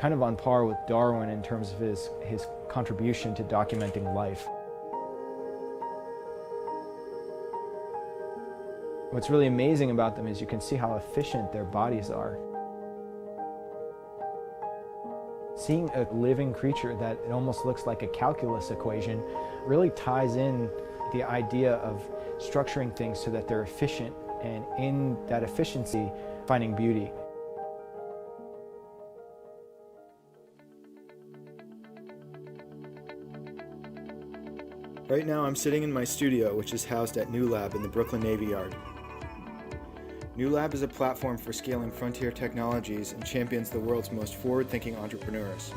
Speaker 13: kind of on par with Darwin in terms of his contribution to documenting life. What's really amazing about them is you can see how efficient their bodies are. seeing a living creature that it almost looks like a calculus equation really ties in the idea of structuring things so that they're efficient, and in that efficiency, finding beauty.
Speaker 5: Right now I'm sitting in my studio, which is housed at New Lab in the Brooklyn Navy Yard. New Lab is a platform for scaling frontier technologies and champions the world's most forward-thinking entrepreneurs.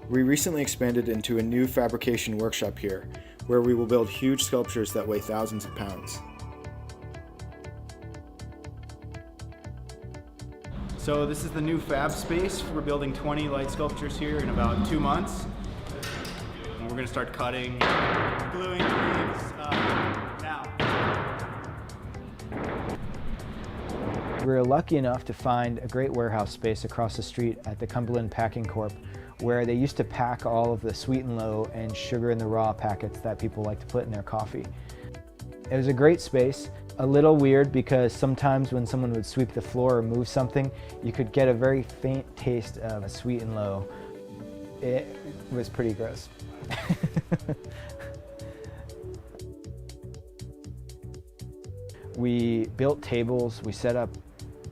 Speaker 5: We recently expanded into a new fabrication workshop here, where we will build huge sculptures that weigh thousands of pounds. So this is the new fab space. We're building 20 light sculptures here in about 2 months. And we're going to start cutting, gluing things now.
Speaker 13: We were lucky enough to find a great warehouse space across the street at the Cumberland Packing Corp, where they used to pack all of the sweet and low and sugar in the raw packets that people like to put in their coffee. It was a great space, a little weird because sometimes when someone would sweep the floor or move something, you could get a very faint taste of a sweet and low. It was pretty gross. We built tables, we set up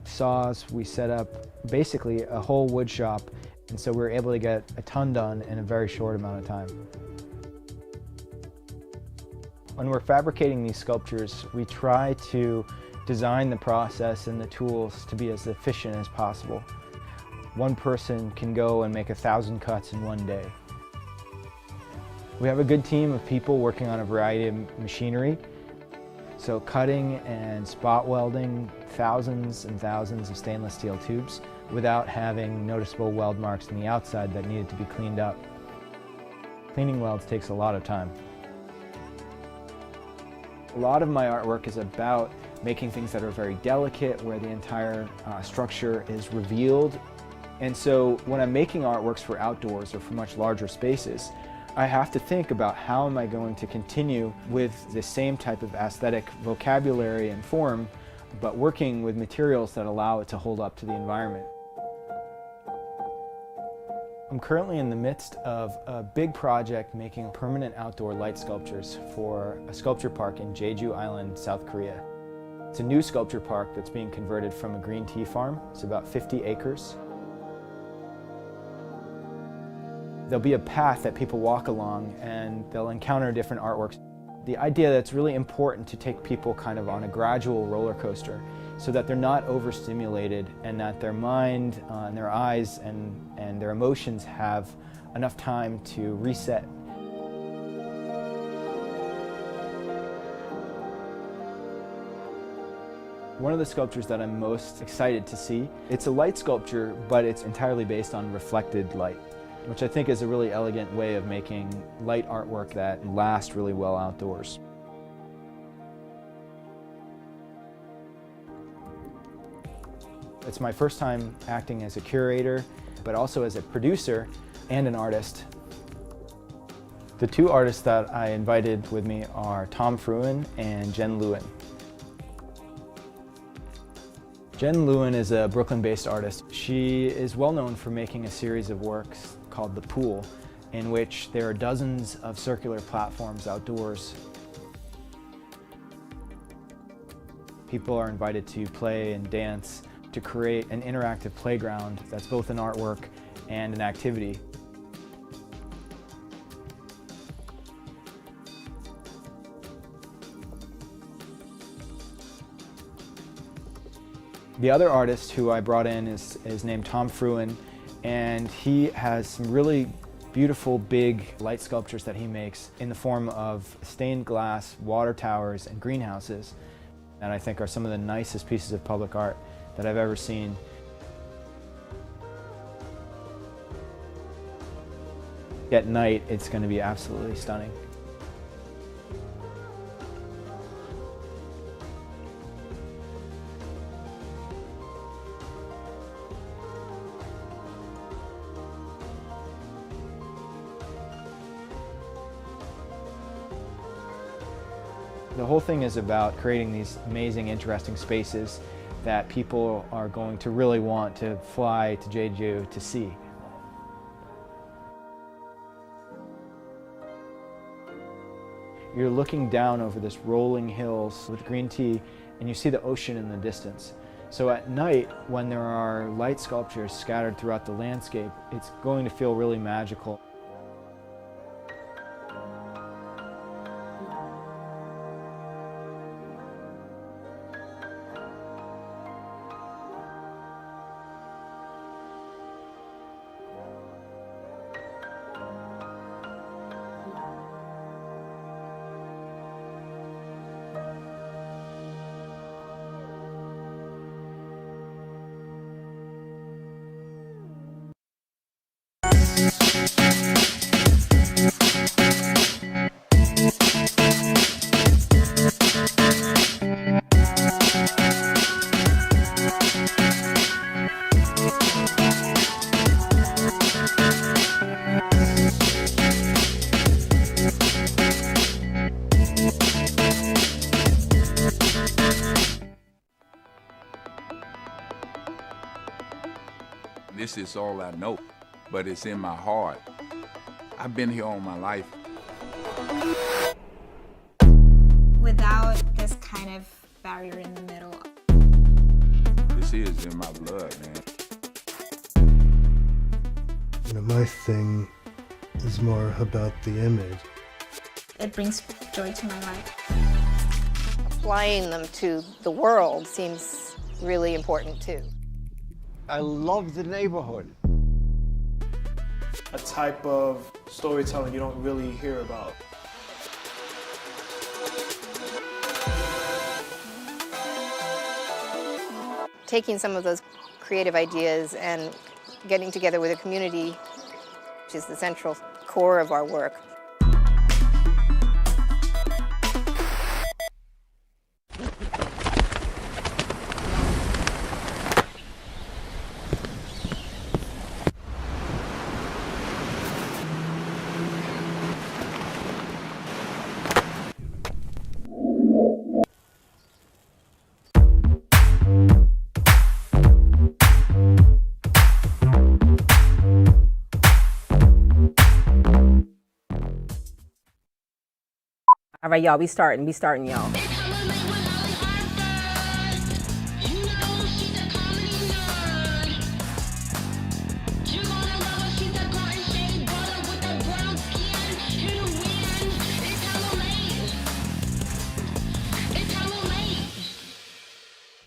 Speaker 13: saws, we set up basically a whole wood shop, and so we were able to get a ton done in a very short amount of time. When we're fabricating these sculptures, we try to design the process and the tools to be as efficient as possible. One person can go and make 1,000 cuts in one day. We have a good team of people working on a variety of machinery. So cutting and spot welding thousands and thousands of stainless steel tubes without having noticeable weld marks on the outside that needed to be cleaned up. Cleaning welds takes a lot of time. A lot of my artwork is about making things that are very delicate, where the entire structure is revealed. And so when I'm making artworks for outdoors or for much larger spaces, I have to think about how am I going to continue with the same type of aesthetic vocabulary and form, but working with materials that allow it to hold up to the environment. I'm currently in the midst of a big project making permanent outdoor light sculptures for a sculpture park in Jeju Island, South Korea. It's a new sculpture park that's being converted from a green tea farm. It's about 50 acres. There'll be a path that people walk along and they'll encounter different artworks. The idea that it's really important to take people kind of on a gradual roller coaster so that they're not overstimulated and that their mind and their eyes and their emotions have enough time to reset. One of the sculptures that I'm most excited to see, it's a light sculpture, but it's entirely based on reflected light, which I think is a really elegant way of making light artwork that lasts really well outdoors. It's my first time acting as a curator, but also as a producer and an artist. The two artists that I invited with me are Tom Fruin and Jen Lewin. Jen Lewin is a Brooklyn-based artist. She is well known for making a series of works called The Pool, in which there are dozens of circular platforms outdoors. People are invited to play and dance to create an interactive playground that's both an artwork and an activity. The other artist who I brought in is named Tom Fruin, and he has some really beautiful big light sculptures that he makes in the form of stained glass water towers and greenhouses that I think are some of the nicest pieces of public art that I've ever seen. At night, it's going to be absolutely stunning. The whole thing is about creating these amazing, interesting spaces that people are going to really want to fly to Jeju to see. You're looking down over this rolling hills with green tea, and you see the ocean in the distance. So at night, when there are light sculptures scattered throughout the landscape, it's going to feel really magical.
Speaker 16: This is all I know, but it's in my heart. I've been here all my life.
Speaker 18: Without this kind of barrier in the middle.
Speaker 16: This is in my blood, man.
Speaker 19: You know, my thing is more about the image.
Speaker 18: It brings joy to my life.
Speaker 24: Applying them to the world seems really important too.
Speaker 25: I love the neighborhood.
Speaker 26: A type of storytelling you don't really hear about.
Speaker 24: Taking some of those creative ideas and getting together with a community, which is the central core of our work.
Speaker 27: All right, y'all, we starting, y'all.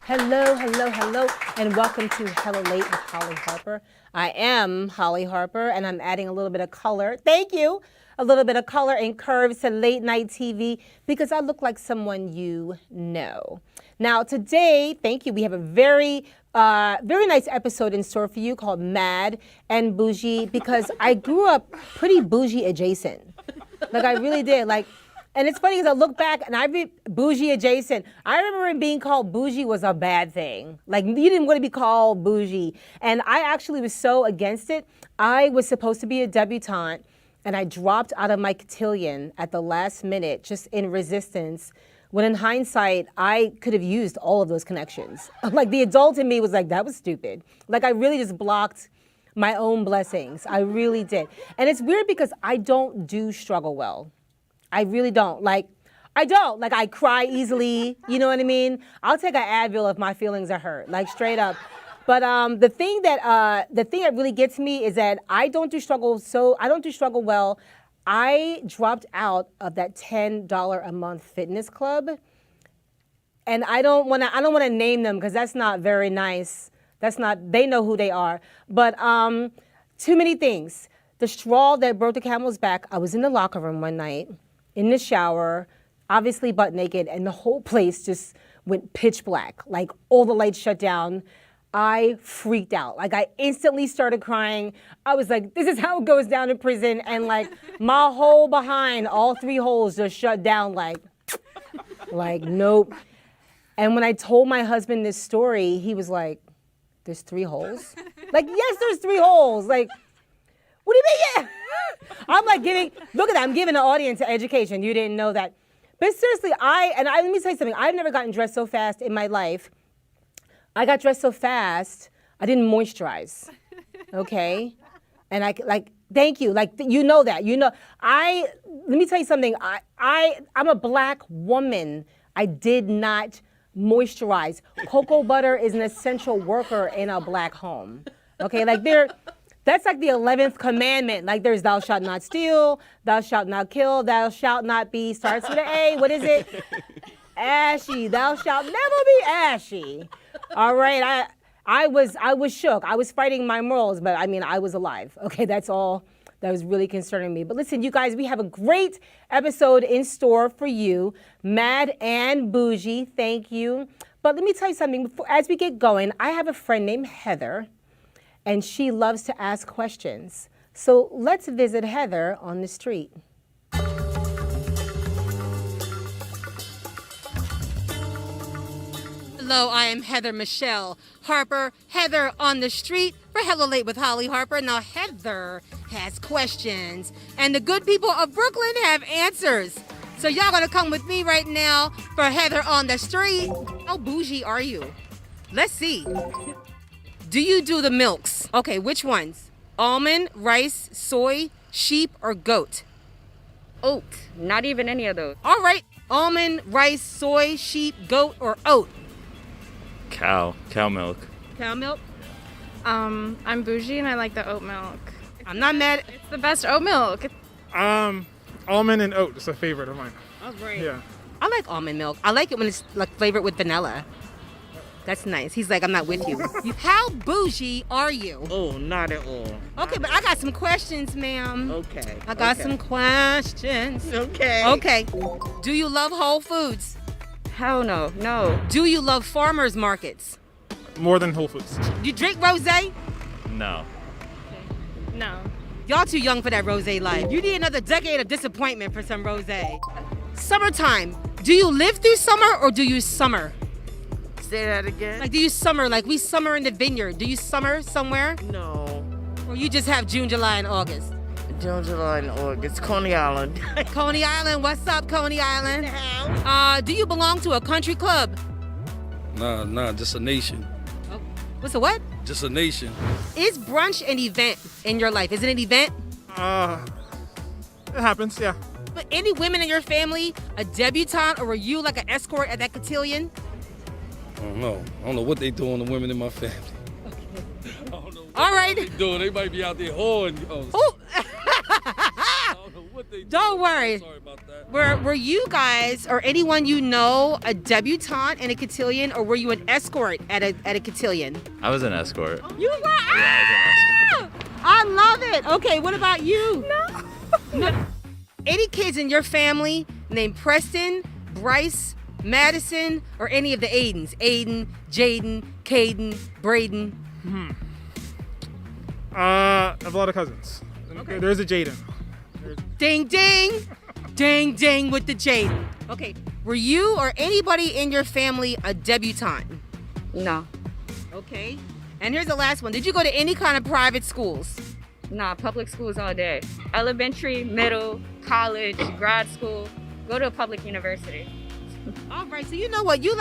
Speaker 27: Hello, and welcome to Hella Late with Holly Harper. I am Holly Harper, and I'm adding a little bit of color. Thank you. A little bit of color and curves to late night TV because I look like someone you know. Now today, thank you, we have a very nice episode in store for you called Mad and Bougie because I grew up pretty bougie adjacent. Like I really did. And it's funny because I look back and I be bougie adjacent. I remember it being called bougie was a bad thing. Like you didn't want to be called bougie. And I actually was so against it. I was supposed to be a debutante and I dropped out of my cotillion at the last minute just in resistance when in hindsight, I could have used all of those connections. Like the adult in me was like, that was stupid. Like I really just blocked my own blessings. I really did. And it's weird because I don't do struggle well. I really don't. I don't. Like I cry easily, you know what I mean? I'll take an Advil if my feelings are hurt, like straight up. But the thing that really gets me is that I don't do struggle well. I dropped out of that $10 a month fitness club, and I don't want to name them because that's not very nice. They know who they are. But too many things. The straw that broke the camel's back. I was in the locker room one night, in the shower, obviously butt naked, and the whole place just went pitch black. Like all the lights shut down. I freaked out. Like I instantly started crying. I was like, this is how it goes down in prison. And like my whole behind, all 3 holes just shut down like nope. And when I told my husband this story, he was like, there's 3 holes? Like, yes, there's 3 holes. Like, what do you mean? Yeah. I'm like look at that, I'm giving the audience an education. You didn't know that. But seriously, let me tell you something. I've never gotten dressed so fast in my life. I got dressed so fast, I didn't moisturize. Okay? And thank you. Like, you know that. Let me tell you something. I'm a black woman. I did not moisturize. Cocoa butter is an essential worker in a black home. Okay? That's like the 11th commandment. Like, there's thou shalt not steal, thou shalt not kill, thou shalt not be, starts with an A. What is it? Ashy. Thou shalt never be ashy. All right. I was shook. I was fighting my morals, but I was alive. Okay, that's all that was really concerning me. But listen, you guys, we have a great episode in store for you. Mad and Bougie, thank you. But let me tell you something. As we get going, I have a friend named Heather, and she loves to ask questions. So let's visit Heather on the street. Hello, I am Heather Michelle Harper, Heather on the street for Hello Late with Holly Harper. Now, Heather has questions, and the good people of Brooklyn have answers. So y'all gonna come with me right now for Heather on the street. How bougie are you? Let's see. Do you do the milks? Okay, which ones? Almond, rice, soy, sheep, or goat?
Speaker 2: Oat. Not even any of those.
Speaker 27: All right, almond, rice, soy, sheep, goat, or oat?
Speaker 3: Cow milk.
Speaker 27: Cow milk?
Speaker 2: I'm bougie and I like the oat milk.
Speaker 27: I'm not mad.
Speaker 2: It's the best oat milk.
Speaker 8: Almond and oat is a favorite of mine.
Speaker 27: Oh, great.
Speaker 8: Yeah.
Speaker 27: I like almond milk. I like it when it's like flavored with vanilla. That's nice. He's like, I'm not with you. How bougie are you?
Speaker 9: Oh, not at all.
Speaker 27: Okay, but I got some questions, ma'am.
Speaker 9: Okay.
Speaker 27: I got some questions.
Speaker 9: Okay.
Speaker 27: Okay. Do you love Whole Foods?
Speaker 2: Hell no. No.
Speaker 27: Do you love farmers markets?
Speaker 8: More than Whole Foods.
Speaker 27: You drink rosé?
Speaker 3: No.
Speaker 2: No.
Speaker 27: Y'all too young for that rosé life. You need another decade of disappointment for some rosé. Summertime. Do you live through summer or do you summer?
Speaker 9: Say that again.
Speaker 27: Like, do you summer? Like, we summer in the vineyard. Do you summer somewhere?
Speaker 9: No.
Speaker 27: Or you just have June, July, and August?
Speaker 9: June, July, and August. Coney Island.
Speaker 27: Coney Island. What's up, Coney Island? Do you belong to a country club?
Speaker 14: Nah, just a nation.
Speaker 27: Oh, what's a what?
Speaker 14: Just a nation.
Speaker 27: Is brunch an event in your life? Is it an event?
Speaker 8: It happens, yeah.
Speaker 27: But any women in your family a debutante, or were you like an escort at that cotillion?
Speaker 14: I don't know. I don't know what they doing, the women in my family.
Speaker 27: All right.
Speaker 14: They might be out there whoring.
Speaker 27: Don't worry.
Speaker 14: Sorry about that.
Speaker 27: Were you guys or anyone you know a debutante in a cotillion, or were you an escort at a cotillion?
Speaker 3: I was an escort.
Speaker 27: You were? I love it. Okay, what about you? No. Any kids in your family named Preston, Bryce, Madison, or any of the Aidens? Aiden, Jaden, Caden, Braden?
Speaker 8: I have a lot of cousins. Okay. There's a Jaden.
Speaker 27: Ding, ding. Ding, ding with the Jaden. Okay, were you or anybody in your family a debutante?
Speaker 2: No.
Speaker 27: Okay, and here's the last one. Did you go to any kind of private schools?
Speaker 2: Nah, public schools all day. Elementary, middle, college, grad school. Go to a public university.
Speaker 27: All right, so you know what? You're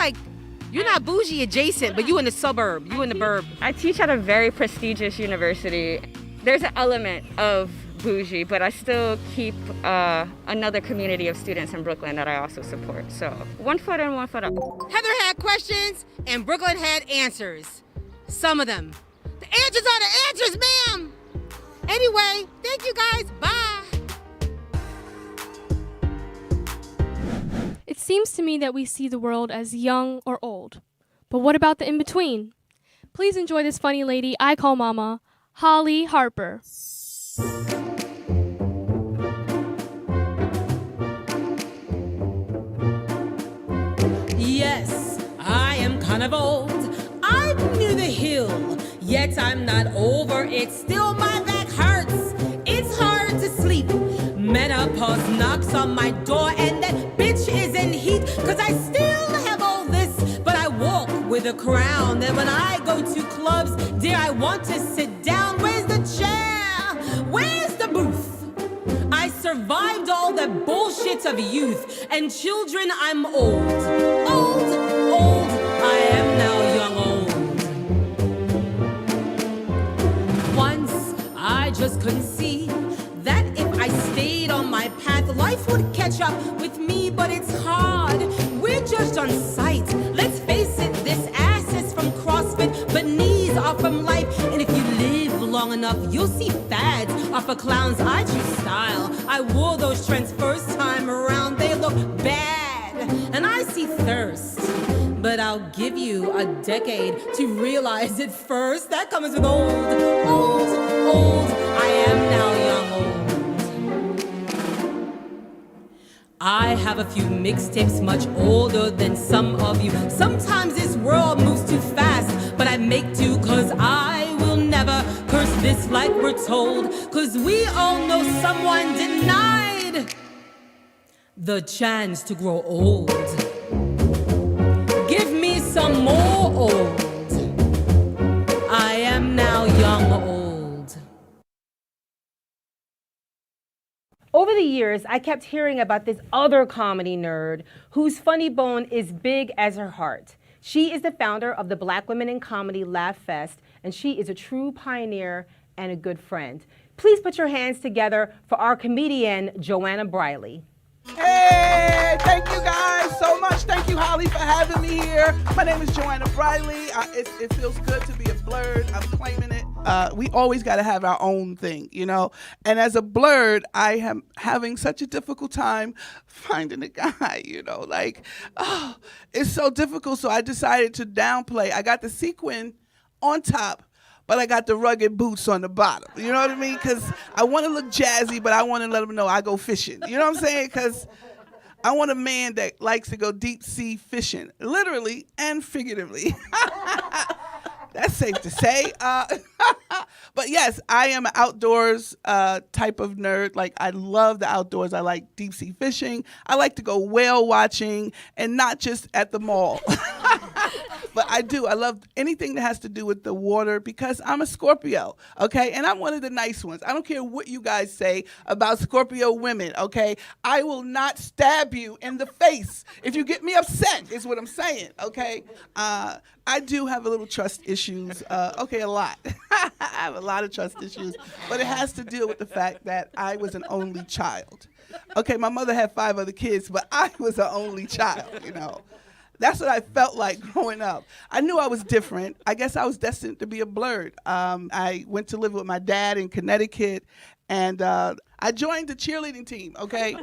Speaker 27: not bougie adjacent, but you in the suburb. You in the burb.
Speaker 2: I teach at a very prestigious university. There's an element of bougie, but I still keep another community of students in Brooklyn that I also support. So 1 foot in, 1 foot up.
Speaker 27: Heather had questions and Brooklyn had answers. Some of them. The answers are the answers, ma'am. Anyway, thank you guys. Bye.
Speaker 15: It seems to me that we see the world as young or old. But what about the in-between? Please enjoy this funny lady I call Mama, Holly Harper.
Speaker 17: Yes, I am kind of old. I'm near the hill, yet I'm not over it. Still my back hurts. It's hard to sleep. Menopause knocks on my door and that bitch is in heat. Cause I still have all this, but I walk with a crown. And when I go to clubs, dear, I want to sit down. Where's the chair? Where's the booth? I survived all the bullshit of youth. And children, I'm old. Old, I am now young old. couldn't see that if I stayed on my path, life would catch up with me, but it's hard. We're judged on sight. Let's face it, this ass is from CrossFit, but knees are from life. And if you live long enough, you'll see fads off of clowns. I choose style. I wore those trends first time around. They look bad, and I see thirst. But I'll give you a decade to realize it first. That comes with old. I am now young old. I have a few mixtapes much older than some of you. Sometimes this world moves too fast, but I make do, cause I will never curse this like we're told. Cause we all know someone denied the chance to grow old. Give me some more old. I am now young old.
Speaker 27: Over the years, I kept hearing about this other comedy nerd whose funny bone is big as her heart. She is the founder of the Black Women in Comedy Laugh Fest, and she is a true pioneer and a good friend. Please put your hands together for our comedian, Joanna Briley.
Speaker 1: Hey, thank you guys so much. Thank you, Holly, for having me here. My name is Joanna Briley. It feels good to be a blurred. I'm claiming it. We always got to have our own thing, you know? And as a blurred, I am having such a difficult time finding a guy, you know? Like, oh, it's so difficult, so I decided to downplay. I got the sequin on top, but I got the rugged boots on the bottom. You know what I mean? Because I want to look jazzy, but I want to let them know I go fishing. You know what I'm saying? Because I want a man that likes to go deep sea fishing, literally and figuratively. That's safe to say. But yes, I am an outdoors type of nerd. Like, I love the outdoors. I like deep sea fishing. I like to go whale watching, and not just at the mall. But I do. I love anything that has to do with the water because I'm a Scorpio, okay? And I'm one of the nice ones. I don't care what you guys say about Scorpio women, okay? I will not stab you in the face if you get me upset, is what I'm saying, okay? I do have a little trust issues, okay, a lot. I have a lot of trust issues, but it has to deal with the fact that I was an only child. Okay, my mother had 5 other kids, but I was an only child, you know? That's what I felt like growing up. I knew I was different. I guess I was destined to be a blurred. I went to live with my dad in Connecticut, and I joined the cheerleading team, okay?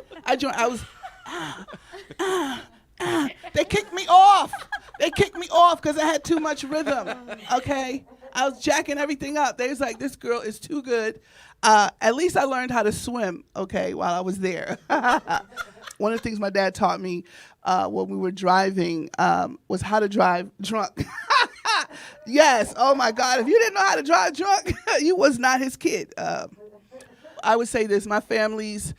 Speaker 1: They kicked me off. They kicked me off because I had too much rhythm, okay? I was jacking everything up. They was like, this girl is too good. At least I learned how to swim, okay, while I was there. One of the things my dad taught me when we were driving was how to drive drunk. Yes, oh my God, if you didn't know how to drive drunk, you was not his kid. I would say this, my family's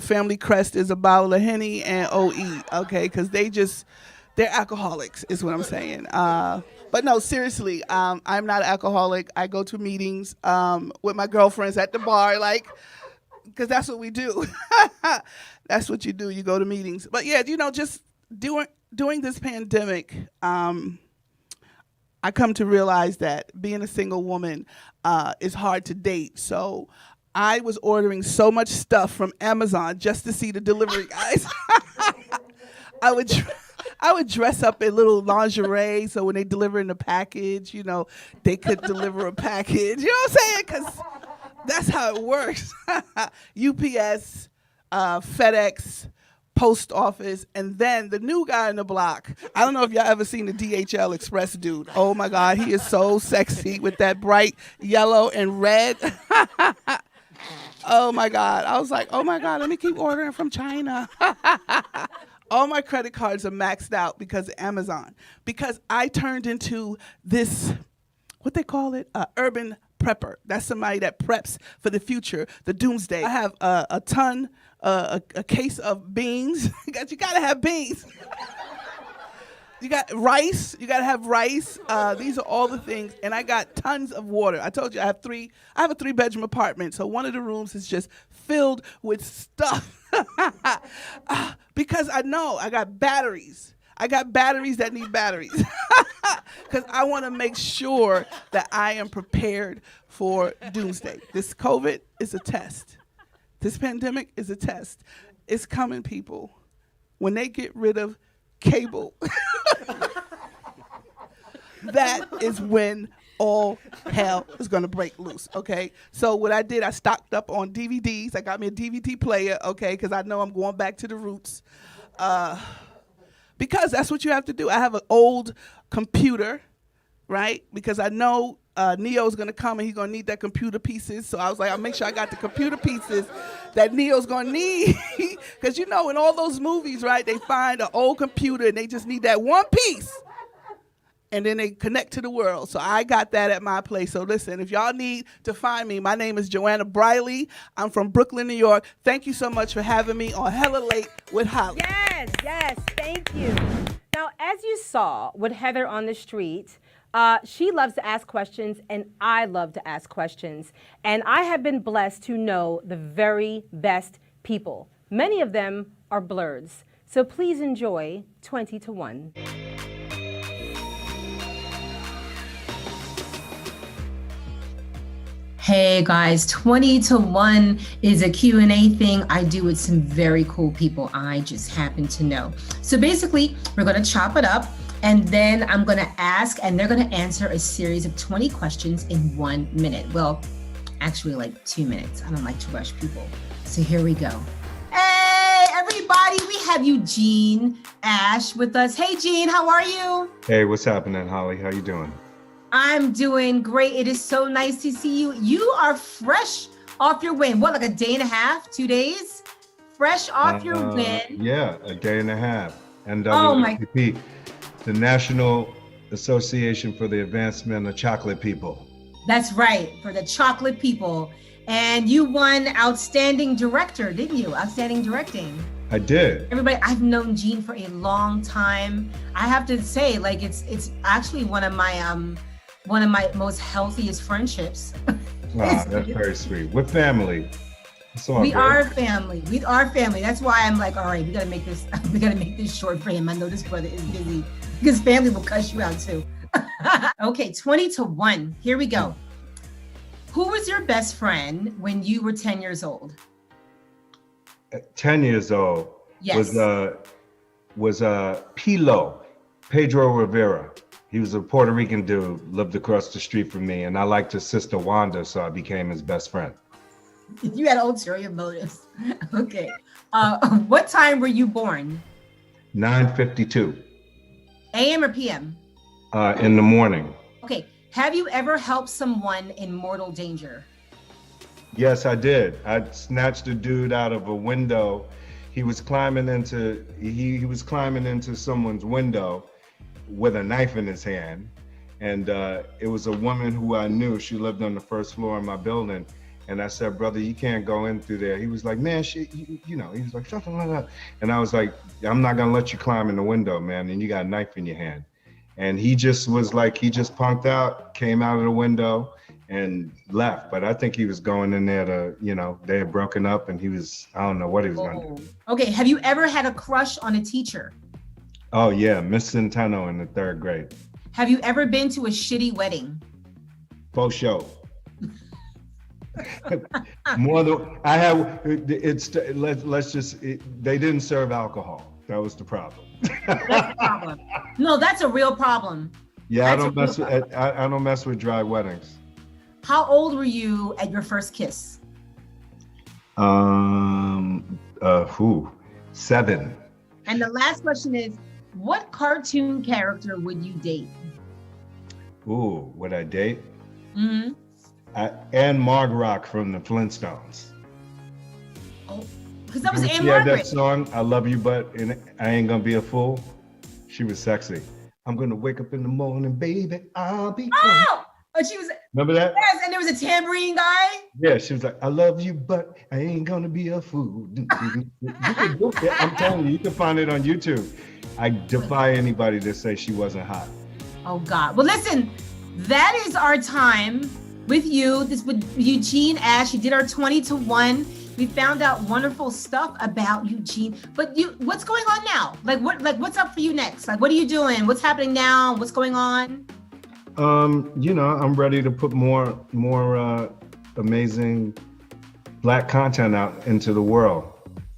Speaker 1: family crest is a bottle of Henny and OE, okay, because they're alcoholics is what I'm saying. But no, seriously, I'm not an alcoholic. I go to meetings with my girlfriends at the bar, like, because that's what we do. That's what you do. You go to meetings. But yeah, you know, just during this pandemic, I come to realize that being a single woman is hard to date. So I was ordering so much stuff from Amazon just to see the delivery guys. I would dress up in little lingerie so when they deliver in the package, you know, they could deliver a package. You know what I'm saying? Because that's how it works. UPS, FedEx, post office, and then the new guy in the block. I don't know if y'all ever seen the DHL Express dude. Oh my God, he is so sexy with that bright yellow and red. Oh my God. I was like, oh my God, let me keep ordering from China. All my credit cards are maxed out because of Amazon. Because I turned into this, what they call it, urban prepper. That's somebody that preps for the future, the doomsday. I have a ton, a case of beans. You gotta have beans. You got rice. You gotta have rice. These are all the things, and I got tons of water. I told you I have a 3-bedroom apartment, so one of the rooms is just filled with stuff. Because I know I got batteries. I got batteries that need batteries. because I want to make sure that I am prepared for doomsday. This COVID is a test. This pandemic is a test. It's coming, people. When they get rid of cable, that is when all hell is gonna break loose, okay? So what I did, I stocked up on DVDs. I got me a DVD player, okay, because I know I'm going back to the roots. Because that's what you have to do. I have an old computer, right? Because I know Neo's gonna come and he's gonna need that computer pieces. So I was like, I'll make sure I got the computer pieces that Neo's gonna need. Because you know, in all those movies, right, they find an old computer and they just need that one piece. And then they connect to the world. So I got that at my place. So listen, if y'all need to find me, my name is Joanna Briley. I'm from Brooklyn, New York. Thank you so much for having me on Hella Late with Holly.
Speaker 27: Yes, thank you. Now, as you saw with Heather on the street, she loves to ask questions, and I love to ask questions. And I have been blessed to know the very best people. Many of them are blurs. So please enjoy 20 to 1.
Speaker 4: Hey guys, 20 to 1 is a Q&A thing I do with some very cool people I just happen to know. So basically, we're gonna chop it up and then I'm gonna ask and they're gonna answer a series of 20 questions in 1 minute. Well, actually like 2 minutes. I don't like to rush people. So here we go. Hey everybody, we have Eugene Ash with us. Hey Gene, how are you?
Speaker 6: Hey, what's happening, Holly? How you doing?
Speaker 4: I'm doing great. It is so nice to see you. You are fresh off your win. What, like a day and a half, 2 days? Fresh off your win.
Speaker 6: Yeah, a day and a half. And
Speaker 4: Oh my-
Speaker 6: NAACP, the National Association for the Advancement of Chocolate People.
Speaker 4: That's right, for the chocolate people. And you won Outstanding Director, didn't you? Outstanding Directing.
Speaker 6: I did.
Speaker 4: Everybody, I've known Gene for a long time. I have to say, like, it's actually one of my most healthiest friendships.
Speaker 6: Wow, that's very sweet. We're family. It's all
Speaker 4: We
Speaker 6: good.
Speaker 4: are family. We are family. That's why I'm like, all right, we gotta make this short for him. I know this brother is busy because family will cuss you out too. Okay, 20 to 1. Here we go. Who was your best friend when you were 10 years old?
Speaker 6: At 10 years old
Speaker 4: Yes.
Speaker 6: was Pilo, Pedro Rivera. He was a Puerto Rican dude, lived across the street from me, and I liked his sister Wanda, so I became his best friend.
Speaker 4: You had ulterior motives. Okay. What time were you born?
Speaker 6: 9:52
Speaker 4: AM or PM?
Speaker 6: in the morning.
Speaker 4: Okay. Have you ever helped someone in mortal danger?
Speaker 6: Yes, I did. I snatched a dude out of a window. He was climbing into he was climbing into someone's window with a knife in his hand, and it was a woman who I knew. She lived on the first floor of my building, and I said, "Brother, you can't go in through there." He was like, "Man, you know," he was like, "Something like that," and I was like, "I'm not gonna let you climb in the window, man, and you got a knife in your hand." And he just was like, he just punked out, came out of the window and left. But I think he was going in there to, you know, they had broken up and he was, I don't know what he was gonna do.
Speaker 4: Okay, have you ever had a crush on a teacher?
Speaker 6: Oh yeah, Miss Centeno in the 3rd grade.
Speaker 4: Have you ever been to a shitty wedding?
Speaker 6: For sure. More than I have, let's just, they didn't serve alcohol. That was the problem.
Speaker 4: That's the problem. No, that's a real problem.
Speaker 6: Yeah,
Speaker 4: That's
Speaker 6: I don't mess with dry weddings.
Speaker 4: How old were you at your first kiss?
Speaker 6: 7.
Speaker 4: And the last question is, what cartoon character would you date?
Speaker 6: Ooh, would I date?
Speaker 4: Mm-hmm.
Speaker 6: Anne Margaret from the Flintstones.
Speaker 4: Oh, because that was Anne
Speaker 6: She had
Speaker 4: Margaret.
Speaker 6: that song, I Love You, but I Ain't Gonna Be a Fool. She was sexy. I'm gonna wake up in the morning, baby, I'll be.
Speaker 4: Oh, she was.
Speaker 6: Remember that?
Speaker 4: Yes, and there was a tambourine guy.
Speaker 6: Yeah, she was like, I love you, but I ain't gonna be a fool. You can do it. I'm telling you, you can find it on YouTube. I defy anybody to say she wasn't hot.
Speaker 4: Oh God. Well, listen, that is our time with you. This with Eugene Ash. You did our 20 to 1. We found out wonderful stuff about Eugene. But what's going on now? What's up for you next? Like, what are you doing? What's happening now? What's going on?
Speaker 6: You know, I'm ready to put more amazing Black content out into the world.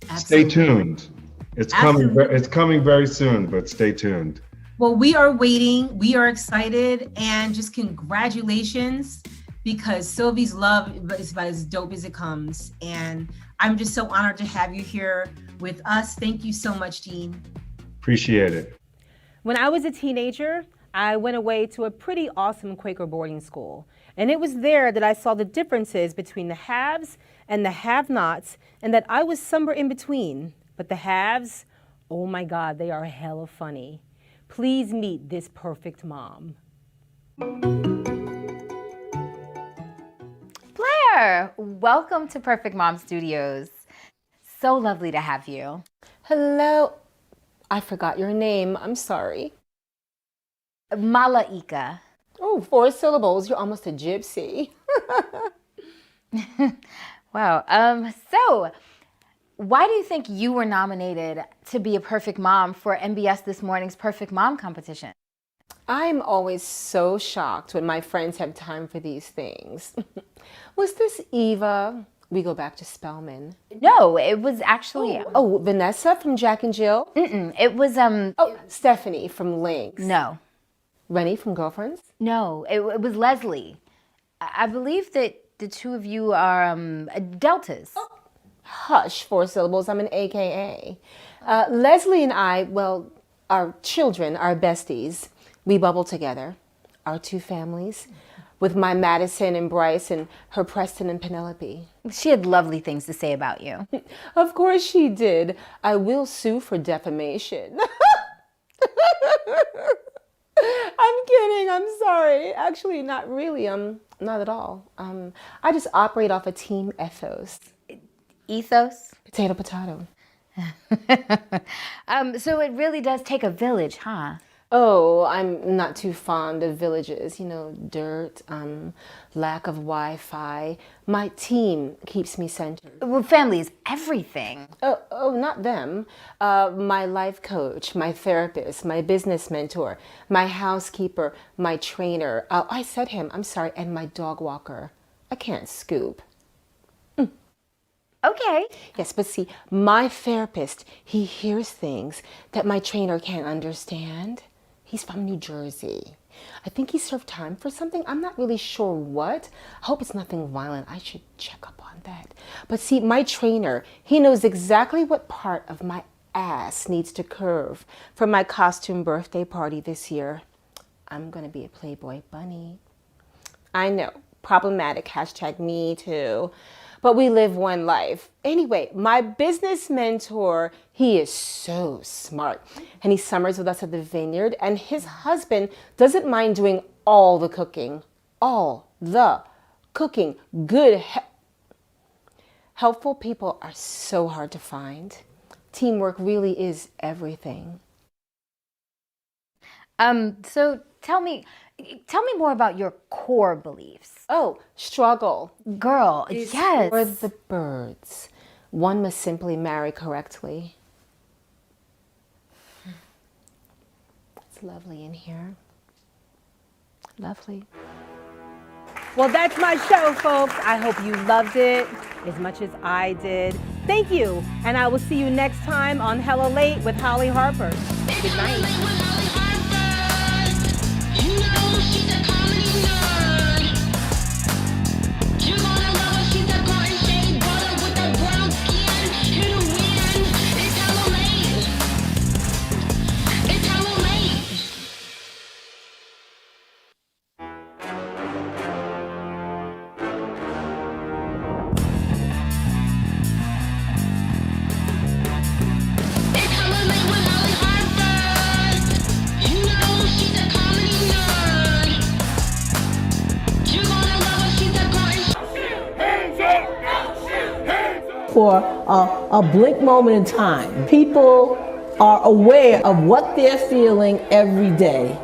Speaker 4: Absolutely.
Speaker 6: Stay tuned. It's coming. It's coming very soon, but stay tuned.
Speaker 4: Well, we are waiting. We are excited, and just congratulations, because Sylvie's Love is about as dope as it comes. And I'm just so honored to have you here with us. Thank you so much, Jean.
Speaker 6: Appreciate it.
Speaker 27: When I was a teenager, I went away to a pretty awesome Quaker boarding school. And it was there that I saw the differences between the haves and the have-nots, and that I was somewhere in between. But the haves, oh my God, they are hella funny. Please meet this perfect mom.
Speaker 7: Blair, welcome to Perfect Mom Studios. So lovely to have you.
Speaker 27: Hello. I forgot your name. I'm sorry.
Speaker 7: Malaika.
Speaker 27: Oh, 4 syllables. You're almost a gypsy.
Speaker 7: Wow. So why do you think you were nominated to be a perfect mom for MBS This Morning's Perfect Mom competition?
Speaker 27: I'm always so shocked when my friends have time for these things. Was this Eva? We go back to Spelman.
Speaker 7: No, it was actually...
Speaker 27: Oh, Vanessa from Jack and Jill?
Speaker 7: It was...
Speaker 27: Oh, Stephanie from Lynx.
Speaker 7: No.
Speaker 27: Rennie from Girlfriends?
Speaker 7: No, it was Leslie. I believe that the two of you are deltas.
Speaker 27: Oh. Hush, 4 syllables. I'm an AKA. Leslie and I, well, our children are besties. We bubble together, our 2 families, with my Madison and Bryce and her Preston and Penelope.
Speaker 7: She had lovely things to say about you.
Speaker 27: Of course she did. I will sue for defamation. I'm kidding. I'm sorry. Actually, not really. Not at all. I just operate off a team ethos.
Speaker 7: Ethos?
Speaker 27: Potato, potato.
Speaker 7: So it really does take a village, huh?
Speaker 27: Oh, I'm not too fond of villages. You know, dirt, lack of Wi-Fi. My team keeps me centered.
Speaker 7: Well, family is everything.
Speaker 27: Oh, not them. My life coach, my therapist, my business mentor, my housekeeper, my trainer. I said him, I'm sorry, and my dog walker. I can't scoop.
Speaker 7: Okay.
Speaker 27: Yes, but see, my therapist, he hears things that my trainer can't understand. He's from New Jersey. I think he served time for something. I'm not really sure what. I hope it's nothing violent. I should check up on that. But see, my trainer, he knows exactly what part of my ass needs to curve for my costume birthday party this year. I'm gonna be a Playboy bunny. I know, problematic, #me too. But we live one life. Anyway, my business mentor, he is so smart. And he summers with us at the vineyard. And his husband doesn't mind doing all the cooking. All the cooking. Good, helpful people are so hard to find. Teamwork really is everything.
Speaker 7: So tell me more about your core beliefs.
Speaker 27: Oh, struggle.
Speaker 7: Girl,
Speaker 27: Is
Speaker 7: yes.
Speaker 27: for the birds. One must simply marry correctly. It's lovely in here. Lovely. Well, that's my show, folks. I hope you loved it as much as I did. Thank you, and I will see you next time on Hella Late with Holly Harper. Good night.
Speaker 10: For a blink moment in time, people are aware of what they're feeling every day.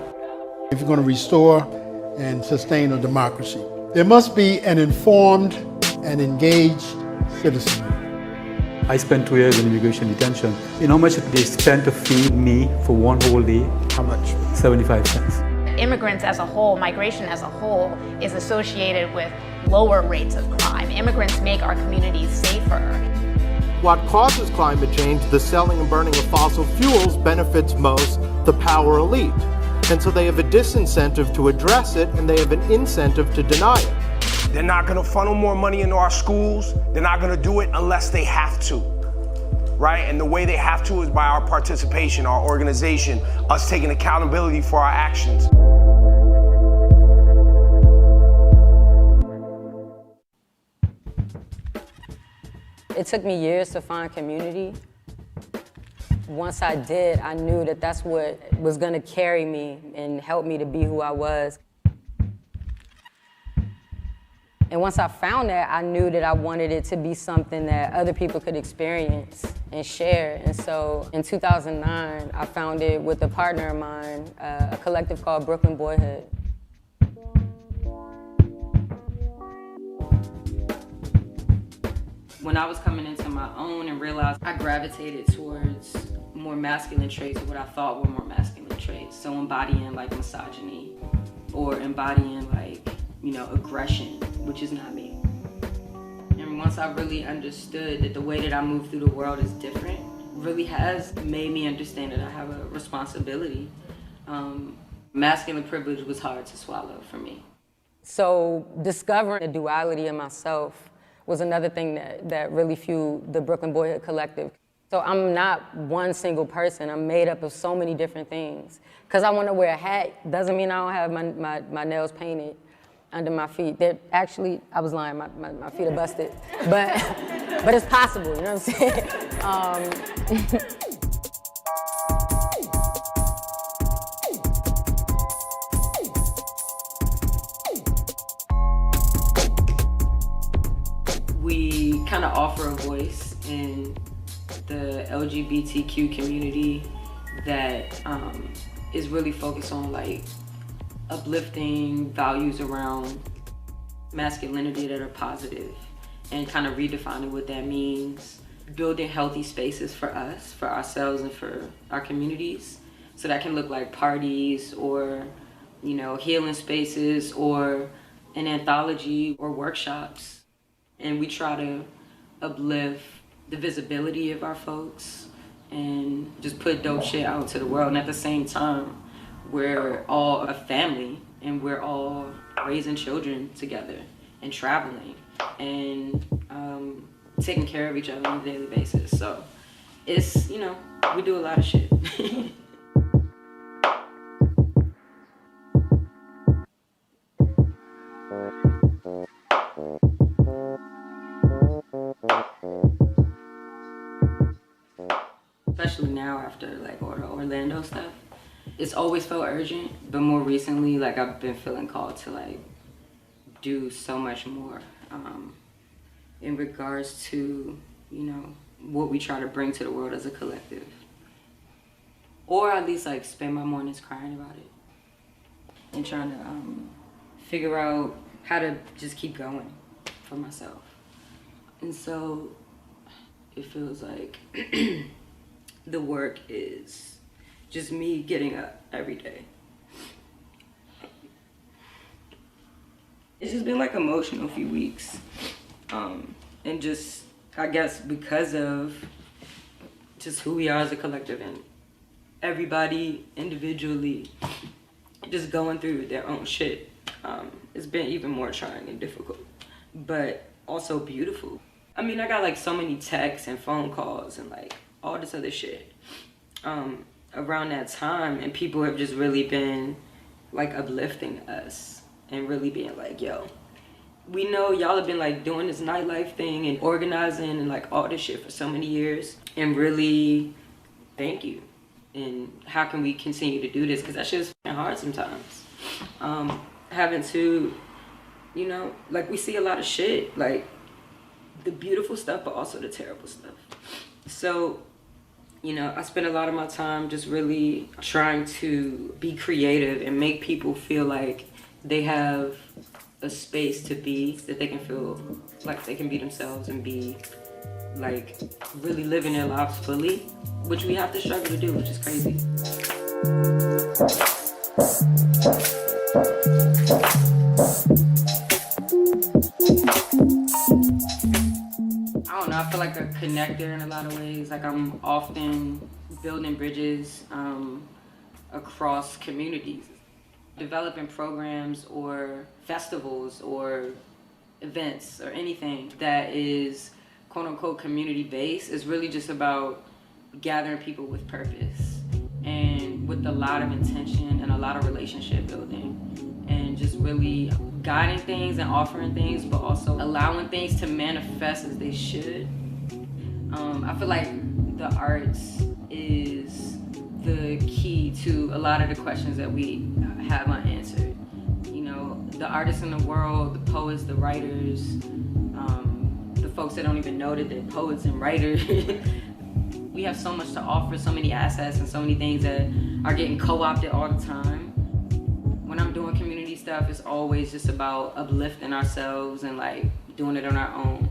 Speaker 11: If you're going to restore and sustain a democracy, there must be an informed and engaged citizen.
Speaker 20: I spent 2 years in immigration detention. You know how much they spent to feed me for one whole day?
Speaker 11: How much?
Speaker 20: 75 cents.
Speaker 5: immigrants as a whole, migration as a whole, is associated with lower rates of crime. Immigrants make our communities safer.
Speaker 12: What causes climate change, the selling and burning of fossil fuels, benefits most the power elite. And so they have a disincentive to address it, and they have an incentive to deny it.
Speaker 13: They're not gonna funnel more money into our schools. They're not gonna do it unless they have to, right? And the way they have to is by our participation, our organization, us taking accountability for our actions.
Speaker 16: It took me years to find community. Once I did, I knew that that's what was gonna carry me and help me to be who I was. And once I found that, I knew that I wanted it to be something that other people could experience and share. And so in 2009, I founded with a partner of mine, a collective called Brooklyn Boyhood.
Speaker 21: When I was coming into my own and realized I gravitated towards more masculine traits, or what I thought were more masculine traits. So embodying like misogyny or embodying like, you know, aggression, which is not me. And once I really understood that the way that I move through the world is different, really has made me understand that I have a responsibility. Masculine privilege was hard to swallow for me.
Speaker 16: So discovering the duality of myself was another thing that really fueled the Brooklyn Boyhood Collective. So I'm not one single person. I'm made up of so many different things. Because I want to wear a hat doesn't mean I don't have my nails painted under my feet. They're actually, I was lying, my feet are busted. But it's possible, you know what I'm saying?
Speaker 21: We kind of offer a voice in the LGBTQ community that is really focused on like uplifting values around masculinity that are positive and kind of redefining what that means, building healthy spaces for us, for ourselves and for our communities. So that can look like parties or, you know, healing spaces or an anthology or workshops. And we try to uplift the visibility of our folks and just put dope shit out into the world. And at the same time, we're all a family and we're all raising children together and traveling and taking care of each other on a daily basis. So it's, you know, we do a lot of shit. Especially now after like all the Orlando stuff, it's always felt urgent, but more recently, like I've been feeling called to like do so much more in regards to, you know, what we try to bring to the world as a collective. Or at least like spend my mornings crying about it and trying to figure out how to just keep going for myself. And so it feels like the work is just me getting up every day. It's just been like emotional few weeks. And just, I guess because of just who we are as a collective and everybody individually just going through their own shit. It's been even more trying and difficult, but also beautiful. I mean, I got like so many texts and phone calls and like all this other shit around that time, and people have just really been like uplifting us and really being like, yo, we know y'all have been like doing this nightlife thing and organizing and like all this shit for so many years, and really thank you. And how can we continue to do this? Because that shit's hard sometimes. Having to, you know, like we see a lot of shit, like the beautiful stuff, but also the terrible stuff. So, you know, I spend a lot of my time just really trying to be creative and make people feel like they have a space to be, that they can feel like they can be themselves and be like really living their lives fully, which we have to struggle to do, which is crazy. I don't know, I feel like a connector in a lot of ways. Like I'm often building bridges across communities, developing programs or festivals or events or anything that is quote unquote community based is really just about gathering people with purpose and with a lot of intention and a lot of relationship building and just really guiding things and offering things, but also allowing things to manifest as they should. I feel like the arts is the key to a lot of the questions that we have unanswered. You know, the artists in the world, the poets, the writers, the folks that don't even know that they're poets and writers. We have so much to offer, so many assets and so many things that are getting co-opted all the time. When I'm doing community stuff, it's always just about uplifting ourselves and like doing it on our own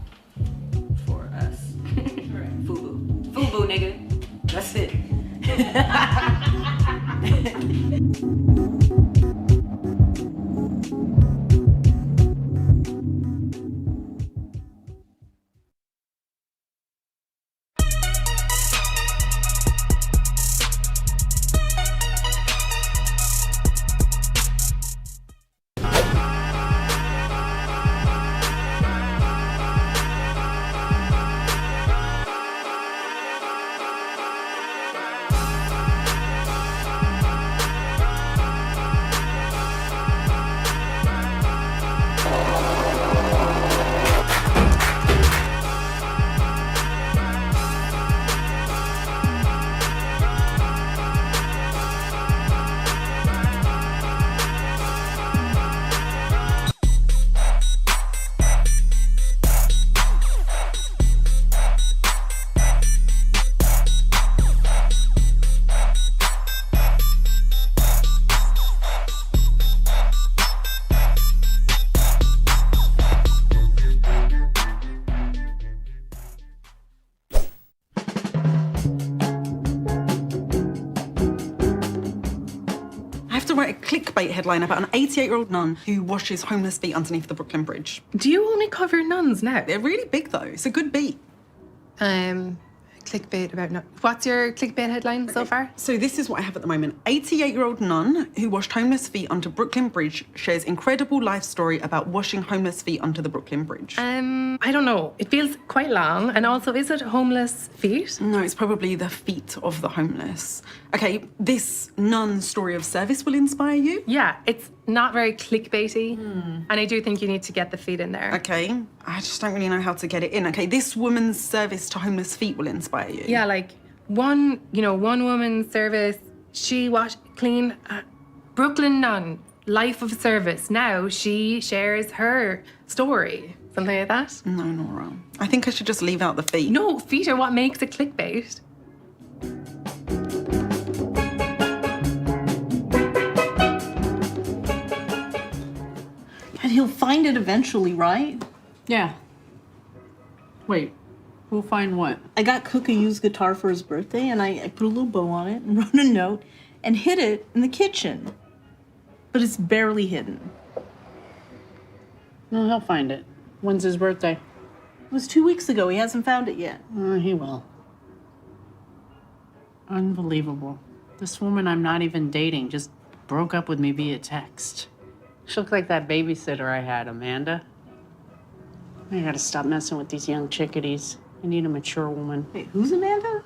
Speaker 21: for us. FUBU. FUBU, nigga. That's it.
Speaker 18: Clickbait headline about an 88-year-old nun who washes homeless feet underneath the Brooklyn Bridge.
Speaker 19: Do you only cover nuns now?
Speaker 18: They're really big though. It's a good beat.
Speaker 19: Clickbait about nuns. What's your clickbait headline so far?
Speaker 18: So this is what I have at the moment. 88-year-old nun who washed homeless feet under Brooklyn Bridge shares incredible life story about washing homeless feet under the Brooklyn Bridge.
Speaker 19: I don't know. It feels quite long. And also, is it homeless feet?
Speaker 18: No, it's probably the feet of the homeless. Okay, this nun's story of service will inspire you?
Speaker 19: Yeah, it's not very clickbaity. And I do think you need to get the feet in there.
Speaker 18: Okay, I just don't really know how to get it in. Okay, this woman's service to homeless feet will inspire you.
Speaker 19: Yeah, like one woman's service, she cleaned Brooklyn nun, life of service. Now she shares her story. Something like that?
Speaker 18: No, Nora. I think I should just leave out the feet.
Speaker 19: No, feet are what makes it clickbait.
Speaker 10: And he'll find it eventually, right?
Speaker 22: Yeah. Wait, we'll find what?
Speaker 10: I got Cook a used guitar for his birthday, and I put a little bow on it and wrote a note and hid it in the kitchen. But it's barely hidden.
Speaker 22: No, he'll find it. When's his birthday?
Speaker 10: It was 2 weeks ago. He hasn't found it yet.
Speaker 22: He will. Unbelievable. This woman I'm not even dating just broke up with me via text. She looked like that babysitter I had, Amanda. I gotta stop messing with these young chickadees. I need a mature woman.
Speaker 10: Wait, who's Amanda?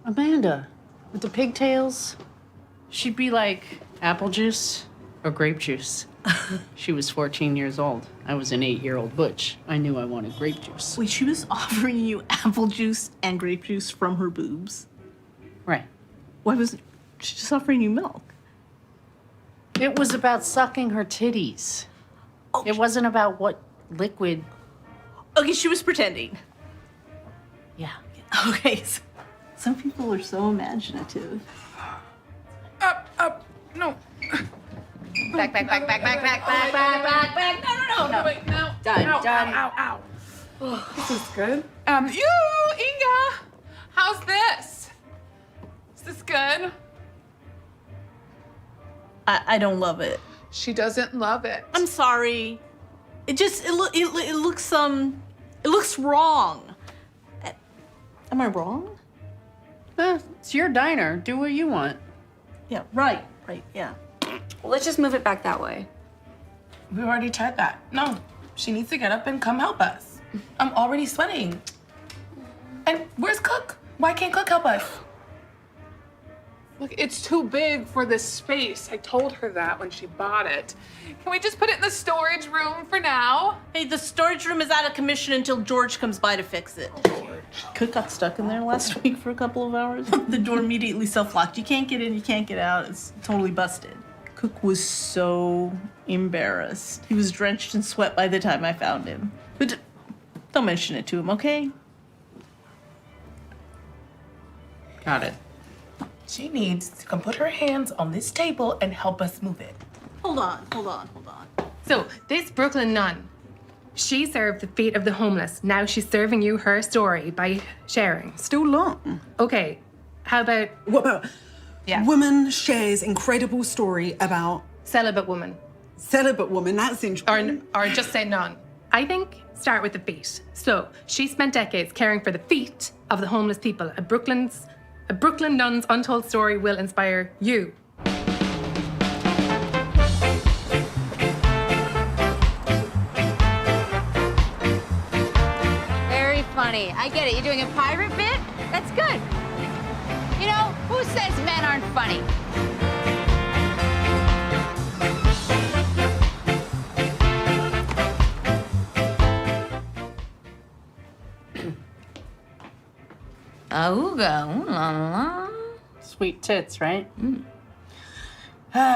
Speaker 22: Amanda, with the pigtails. She'd be like apple juice or grape juice. She was 14 years old. I was an 8-year-old butch. I knew I wanted grape juice.
Speaker 10: Wait, she was offering you apple juice and grape juice from her boobs?
Speaker 22: Right.
Speaker 10: Why wasn't she just offering you milk?
Speaker 22: It was about sucking her titties. Oh, it wasn't about what liquid.
Speaker 10: Okay, she was pretending.
Speaker 22: Yeah.
Speaker 10: Okay, so some people are so imaginative.
Speaker 19: Up, no. Back. No.
Speaker 22: Wait, no.
Speaker 19: Done.
Speaker 22: Ow.
Speaker 19: Oh, this is good.
Speaker 23: You, Inga, how's this? Is this good?
Speaker 3: I don't love it.
Speaker 8: She doesn't love it.
Speaker 3: I'm sorry. It looks wrong. Am I wrong?
Speaker 22: It's your diner. Do what you want.
Speaker 3: Yeah, right, yeah.
Speaker 9: Well, let's just move it back that way.
Speaker 8: We already tried that. No, she needs to get up and come help us. I'm already sweating. And where's Cook? Why can't Cook help us?
Speaker 14: Look, it's too big for this space. I told her that when she bought it. Can we just put it in the storage room for now?
Speaker 3: Hey, the storage room is out of commission until George comes by to fix it. Cook got stuck in there last week for a couple of hours. The door immediately self-locked. You can't get in, you can't get out. It's totally busted. Cook was so embarrassed. He was drenched in sweat by the time I found him. But don't mention it to him, okay?
Speaker 22: Got it.
Speaker 8: She needs to come put her hands on this table and help us move it.
Speaker 3: Hold on.
Speaker 19: So, this Brooklyn nun, she served the feet of the homeless. Now she's serving you her story by sharing.
Speaker 18: Still long.
Speaker 19: Okay, how about...
Speaker 18: What about...
Speaker 19: Yeah.
Speaker 18: Woman shares incredible story about...
Speaker 19: Celibate woman.
Speaker 18: Celibate woman, that's interesting.
Speaker 19: Or just say none. I think start with the feet. So, she spent decades caring for the feet of the homeless people. A Brooklyn nun's untold story will inspire you.
Speaker 24: Very funny. I get it. You're doing a pirate bit? That's good. You know, who says men aren't funny?
Speaker 22: Auga, ooh la la. Sweet tits, right?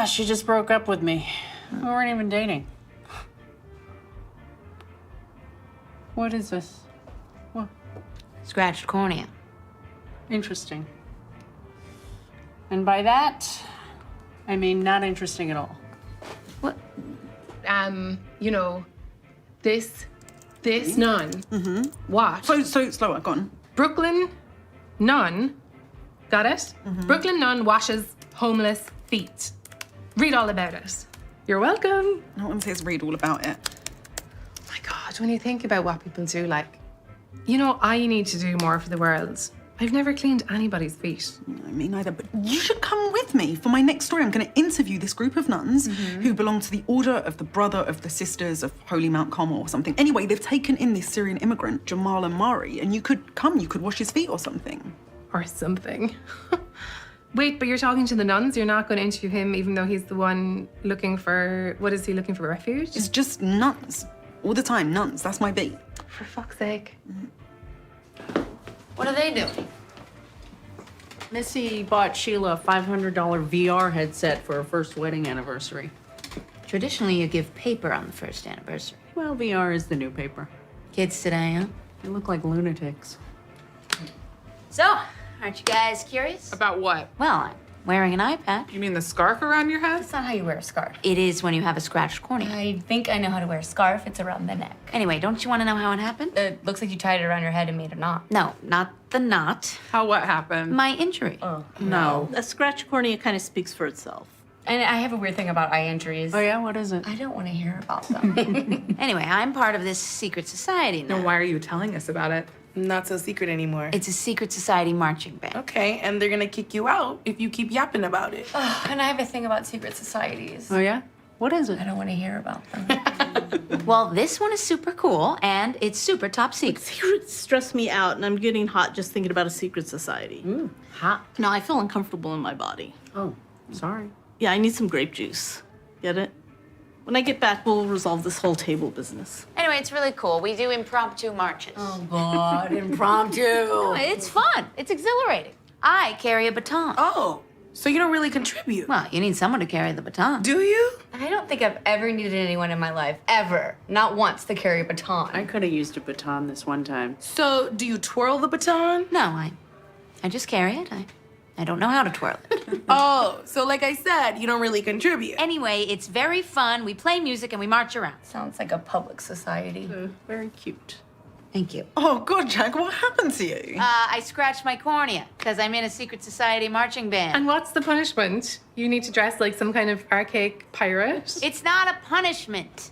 Speaker 22: She just broke up with me. We weren't even dating. What is this? What?
Speaker 24: Scratched cornea.
Speaker 22: Interesting. And by that, I mean not interesting at all.
Speaker 19: What? You know, this nun. What?
Speaker 18: So slower, go on.
Speaker 19: Brooklyn nun, got it? Brooklyn nun washes homeless feet. Read all about it. You're welcome.
Speaker 18: No one says read all about it.
Speaker 19: Oh my God, when you think about what people do, like, you know, I need to do more for the world. I've never cleaned anybody's feet.
Speaker 18: Me neither, but you should come with me for my next story. I'm going to interview this group of nuns who belong to the Order of the Brother of the Sisters of Holy Mount Carmel or something. Anyway, they've taken in this Syrian immigrant, Jamal Amari, and you could wash his feet or something.
Speaker 19: Or something. Wait, but you're talking to the nuns? You're not going to interview him even though he's the one looking for, what is he looking for, refuge?
Speaker 18: It's just nuns. All the time, nuns. That's my beat.
Speaker 19: For fuck's sake.
Speaker 24: What are they doing?
Speaker 22: Missy bought Sheila a $500 VR headset for her first wedding anniversary.
Speaker 24: Traditionally, you give paper on the first anniversary.
Speaker 22: Well, VR is the new paper.
Speaker 24: Kids today, huh?
Speaker 22: They look like lunatics.
Speaker 24: So, aren't you guys curious?
Speaker 14: About what?
Speaker 24: Well, I'm wearing an eye patch.
Speaker 14: You mean the scarf around your head?
Speaker 24: That's not how you wear a scarf. It is when you have a scratched cornea. I think I know how to wear a scarf. It's around the neck. Anyway, don't you want to know how it happened? It looks like you tied it around your head and made a knot. No, not the knot.
Speaker 14: What happened?
Speaker 24: My injury.
Speaker 3: Oh, no. A scratched cornea kind of speaks for itself.
Speaker 24: And I have a weird thing about eye injuries.
Speaker 22: Oh, yeah? What is it?
Speaker 24: I don't want to hear about them. Anyway, I'm part of this secret society now.
Speaker 14: Then why are you telling us about it?
Speaker 8: Not so secret anymore.
Speaker 24: It's a secret society marching band.
Speaker 8: Okay, and they're gonna kick you out if you keep yapping about it.
Speaker 24: And I have a thing about secret societies.
Speaker 22: Oh, yeah? What is it?
Speaker 24: I don't want to hear about them. Well, this one is super cool, and it's super top secret.
Speaker 3: Secrets stress me out, and I'm getting hot just thinking about a secret society.
Speaker 22: Hot.
Speaker 3: No, I feel uncomfortable in my body.
Speaker 22: Oh, sorry.
Speaker 3: Yeah, I need some grape juice. Get it? When I get back, we'll resolve this whole table business.
Speaker 24: Anyway, it's really cool. We do impromptu marches. Oh, God, impromptu. No, it's fun. It's exhilarating. I carry a baton.
Speaker 8: Oh, so you don't really contribute?
Speaker 24: Well, you need someone to carry the baton.
Speaker 8: Do you?
Speaker 24: I don't think I've ever needed anyone in my life, ever. Not once, to carry a baton.
Speaker 22: I could have used a baton this one time.
Speaker 8: So, do you twirl the baton?
Speaker 24: No, I just carry it. I don't know how to twirl it.
Speaker 8: Oh, so like I said, you don't really contribute.
Speaker 24: Anyway, it's very fun. We play music and we march around. Sounds like a public society.
Speaker 22: Very cute.
Speaker 24: Thank you.
Speaker 18: Oh, God, Jack, what happened to you?
Speaker 24: I scratched my cornea because I'm in a secret society marching band.
Speaker 19: And what's the punishment? You need to dress like some kind of archaic pirate?
Speaker 24: It's not a punishment.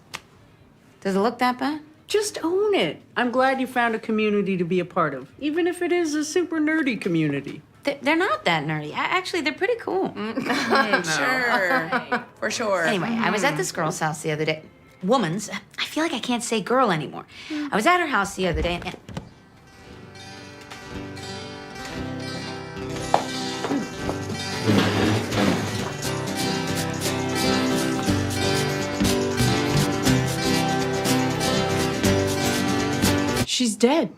Speaker 24: Does it look that bad?
Speaker 22: Just own it. I'm glad you found a community to be a part of, even if it is a super nerdy community.
Speaker 24: They're not that nerdy. Actually, they're pretty cool.
Speaker 8: Sure. For sure.
Speaker 24: Anyway, I was at this girl's house the other day. Woman's. I feel like I can't say girl anymore. I was at her house the other day and...
Speaker 22: She's dead.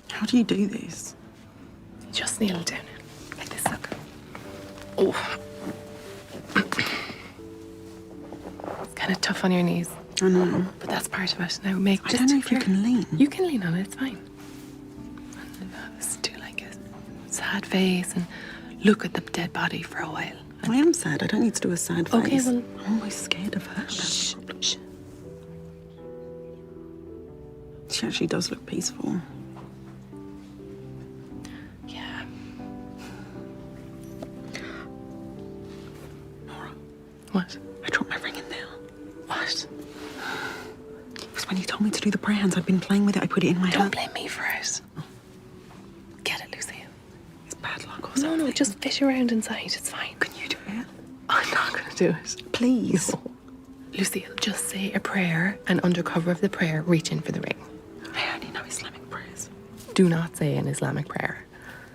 Speaker 18: How do you do this?
Speaker 19: Just kneel down like this, look. Oh. It's kind of tough on your knees.
Speaker 18: I know.
Speaker 19: But that's part of it. Now make
Speaker 18: I don't know if you can lean.
Speaker 19: You can lean on it, it's fine. And just do like a sad face and look at the dead body for a while.
Speaker 18: I am sad. I don't need to do a sad face.
Speaker 19: Okay, well...
Speaker 18: I'm always scared of her. Shh. She actually does look peaceful.
Speaker 19: Yeah.
Speaker 18: Nora.
Speaker 19: What?
Speaker 18: I dropped my ring in there.
Speaker 19: What?
Speaker 18: It was when you told me to do the prayer hands. I'd been playing with it. I put it in my
Speaker 19: Don't
Speaker 18: hand.
Speaker 19: blame me for it. Get it, Lucy.
Speaker 18: It's bad luck or something.
Speaker 19: No, just fish around inside. It's fine.
Speaker 18: Can you do it?
Speaker 19: I'm not going to do it.
Speaker 18: Please.
Speaker 19: No. Lucy, just say a prayer and under cover of the prayer, reach in for the ring.
Speaker 18: I only know Islamic prayers.
Speaker 19: Do not say an Islamic prayer.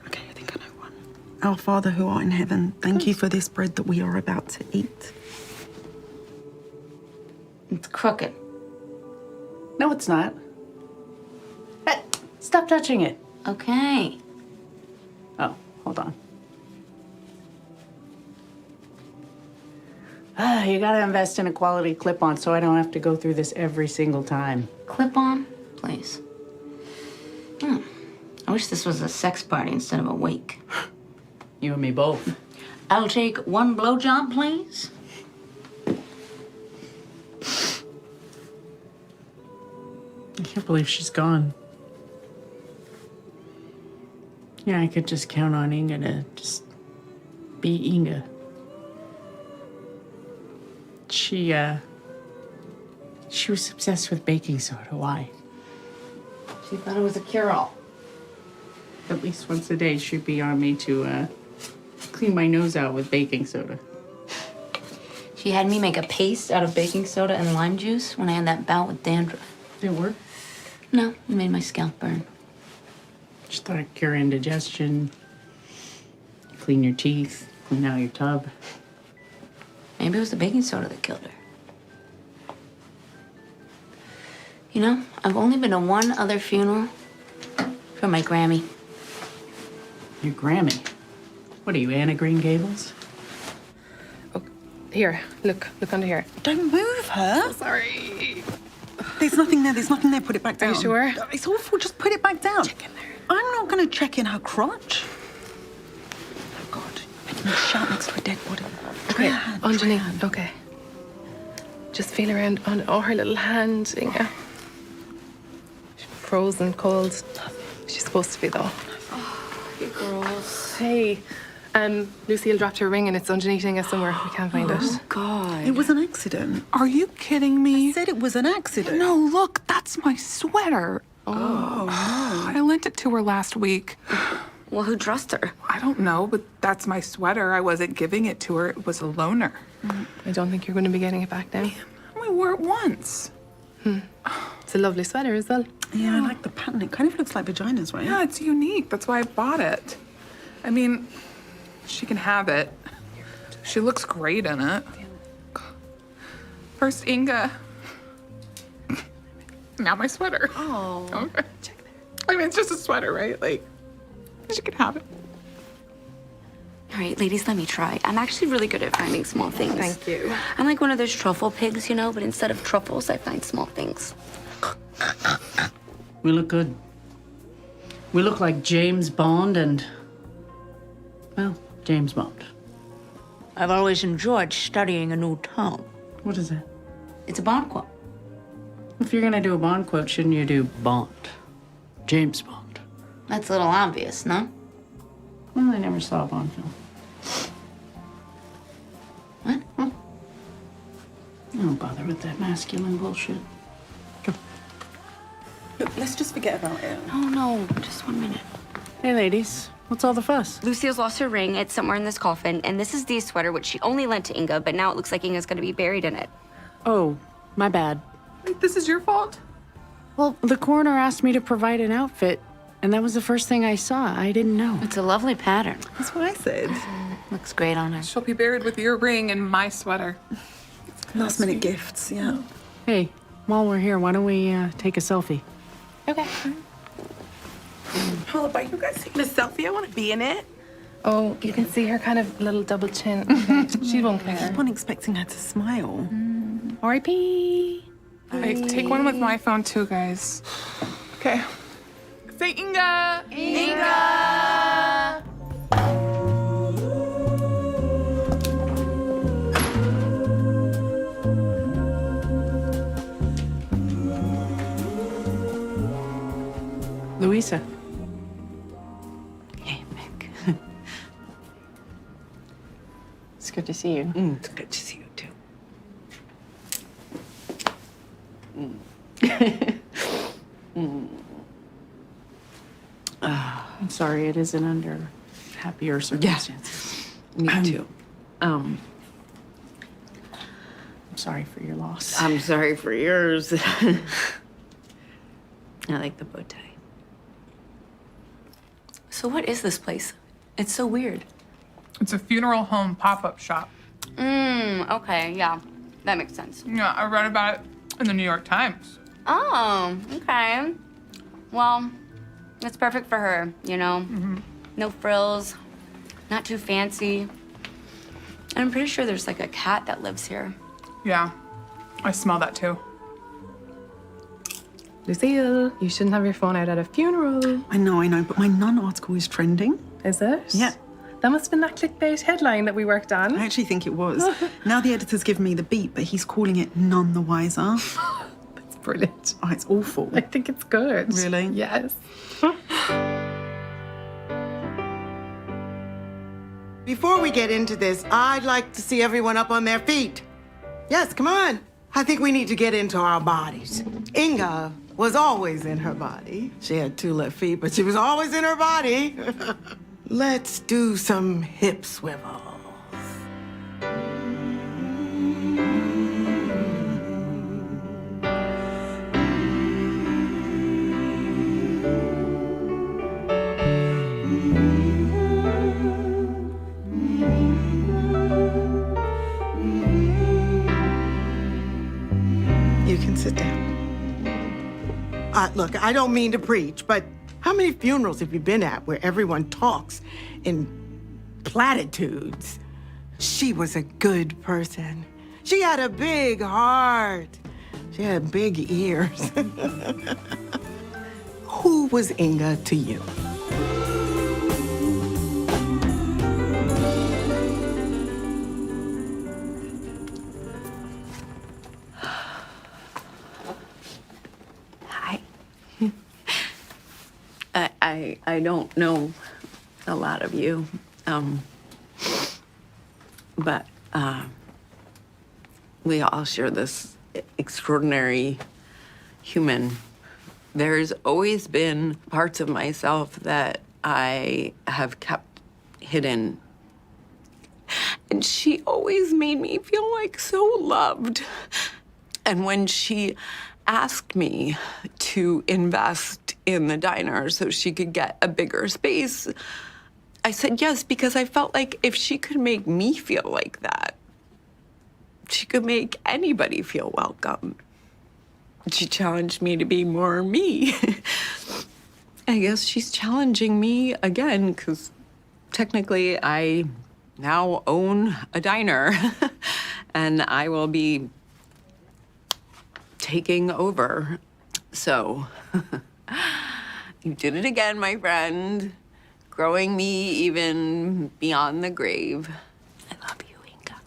Speaker 18: Okay, I think I know one. Our Father who art in heaven, thank you for this bread that we are about to eat.
Speaker 24: It's crooked.
Speaker 22: No, it's not. Hey, stop touching it.
Speaker 24: Okay.
Speaker 22: Oh, hold on. You gotta invest in a quality clip-on so I don't have to go through this every single time.
Speaker 24: Clip-on, please. I wish this was a sex party instead of a wake.
Speaker 22: You and me both.
Speaker 24: I'll take one blowjob, please.
Speaker 22: I can't believe she's gone. Yeah, I could just count on Inga to just be Inga. She was obsessed with baking soda. Why?
Speaker 24: She thought it was a cure-all.
Speaker 22: At least once a day, she'd be on me to clean my nose out with baking soda.
Speaker 24: She had me make a paste out of baking soda and lime juice when I had that bout with dandruff.
Speaker 22: Did it work?
Speaker 24: No, it made my scalp burn.
Speaker 22: Just thought it'd cure indigestion, clean your teeth, clean out your tub.
Speaker 24: Maybe it was the baking soda that killed her. You know, I've only been to one other funeral for my Grammy.
Speaker 22: Your Grammy? What are you, Anna Green Gables?
Speaker 19: Oh, here, look under here.
Speaker 18: Don't move her.
Speaker 19: Oh, sorry.
Speaker 18: There's nothing there. There's nothing there. Put it back down.
Speaker 14: Are you sure?
Speaker 18: It's awful. Just put it back down.
Speaker 14: Check in there.
Speaker 18: I'm not going to check in her crotch. Oh, God. Making me shout next to a dead body. Try her hand.
Speaker 14: Underneath. Okay. Just feel around on her little hand, Inga. She's frozen cold. She's supposed to be, though.
Speaker 9: You girls.
Speaker 14: Hey, Lucille dropped her ring and it's underneath Inga somewhere. We can't find it.
Speaker 18: Oh,
Speaker 9: God.
Speaker 18: It was an accident.
Speaker 8: Are you kidding me?
Speaker 18: I said it was an accident.
Speaker 8: No, look, that's my sweater.
Speaker 18: Oh, no.
Speaker 8: I lent it to her last week.
Speaker 9: Well, who dressed her?
Speaker 8: I don't know, but that's my sweater. I wasn't giving it to her. It was a loaner.
Speaker 14: I don't think you're going to be getting it back now.
Speaker 8: We wore it once.
Speaker 14: It's a lovely sweater as well.
Speaker 18: Yeah, I like the pattern. It kind of looks like vaginas, right?
Speaker 8: Yeah, it's unique. That's why I bought it. I mean, she can have it. She looks great in it. First Inga. Now my sweater.
Speaker 9: Oh.
Speaker 8: Okay. I mean, it's just a sweater, right? Like, she can have it.
Speaker 9: All right, ladies, let me try. I'm actually really good at finding small things.
Speaker 14: Thank you.
Speaker 9: I'm like one of those truffle pigs, you know, but instead of truffles, I find small things.
Speaker 22: We look good. We look like James Bond and, well, James Bond.
Speaker 1: I've always enjoyed studying a new tone.
Speaker 22: What is that?
Speaker 1: It's a Bond quote.
Speaker 22: If you're gonna do a Bond quote, shouldn't you do Bond? James Bond.
Speaker 1: That's a little obvious, no?
Speaker 22: Well, I never saw a Bond film.
Speaker 1: What?
Speaker 22: I don't bother with that masculine bullshit.
Speaker 18: Look, let's just forget about it.
Speaker 9: Oh, no, just 1 minute.
Speaker 22: Hey, ladies, what's all the fuss?
Speaker 9: Lucille's lost her ring. It's somewhere in this coffin, and this is Dee's sweater, which she only lent to Inga, but now it looks like Inga's gonna be buried in it.
Speaker 22: Oh, my bad.
Speaker 8: Wait, this is your fault?
Speaker 22: Well, the coroner asked me to provide an outfit, and that was the first thing I saw. I didn't know.
Speaker 1: It's a lovely pattern.
Speaker 18: That's what I said.
Speaker 1: Looks great on her.
Speaker 8: She'll be buried with your ring and my sweater.
Speaker 18: Last minute gifts, yeah.
Speaker 22: Hey, while we're here, why don't we take a selfie?
Speaker 14: Okay.
Speaker 8: Hold up, are you guys taking a selfie? I want to be in it.
Speaker 14: Oh, you can see her kind of little double chin. Okay. She won't
Speaker 18: I
Speaker 14: care.
Speaker 18: keep on expecting her to smile.
Speaker 14: R.I.P.
Speaker 8: Wait, take one with my phone too, guys. Okay. Say Inga!
Speaker 14: Inga!
Speaker 22: Louisa.
Speaker 1: Hey, Mick.
Speaker 22: It's good to see you.
Speaker 18: It's good to see you, too.
Speaker 22: I'm sorry, it isn't under happier circumstances.
Speaker 18: Me too.
Speaker 22: I'm sorry for your loss.
Speaker 1: I'm sorry for yours. I like the bow tie.
Speaker 9: So what is this place? It's so weird.
Speaker 8: It's a funeral home pop-up shop.
Speaker 9: Okay, yeah. That makes sense.
Speaker 8: Yeah, I read about it in the New York Times.
Speaker 9: Oh, okay. Well, it's perfect for her, you know? No frills, not too fancy. And I'm pretty sure there's like a cat that lives here.
Speaker 8: Yeah, I smell that too.
Speaker 14: Lucille, you shouldn't have your phone out at a funeral.
Speaker 18: I know, but my nun article is trending.
Speaker 14: Is it?
Speaker 18: Yeah.
Speaker 14: That must have been that clickbait headline that we worked on.
Speaker 18: I actually think it was. Now the editor's given me the beat, but he's calling it none the wiser.
Speaker 14: That's brilliant.
Speaker 18: Oh, it's awful.
Speaker 14: I think it's good.
Speaker 18: Really?
Speaker 14: Yes.
Speaker 2: Before we get into this, I'd like to see everyone up on their feet. Yes, come on. I think we need to get into our bodies. Inga was always in her body. She had 2 left feet, but she was always in her body. Let's do some hip swivels. You can sit down. Look, I don't mean to preach, but how many funerals have you been at where everyone talks in platitudes? She was a good person. She had a big heart. She had big ears. Who was Inga to you?
Speaker 4: I don't know a lot of you, but we all share this extraordinary human. There's always been parts of myself that I have kept hidden. And she always made me feel like so loved. And when she asked me to invest in the diner so she could get a bigger space, I said yes, because I felt like if she could make me feel like that, she could make anybody feel welcome. She challenged me to be more me. I guess she's challenging me again, because technically I now own a diner and I will be taking over. So you did it again, my friend, growing me even beyond the grave. I love you, Inga.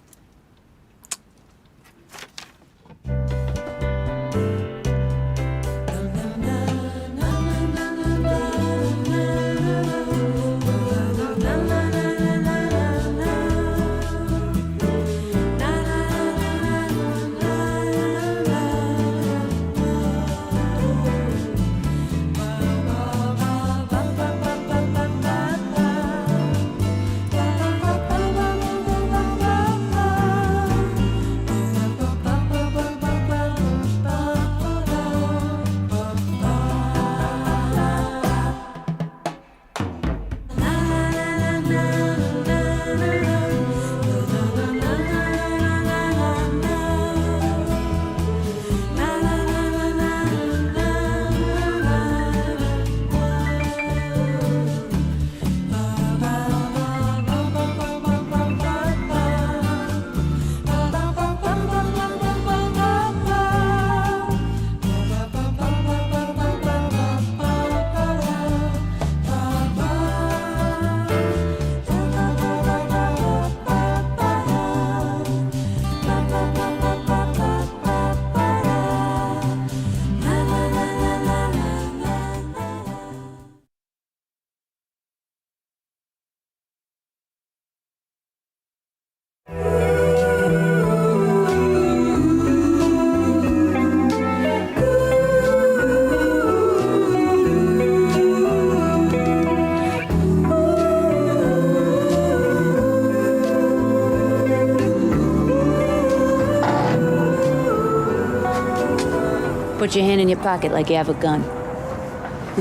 Speaker 24: Put your hand in your pocket like you have a gun.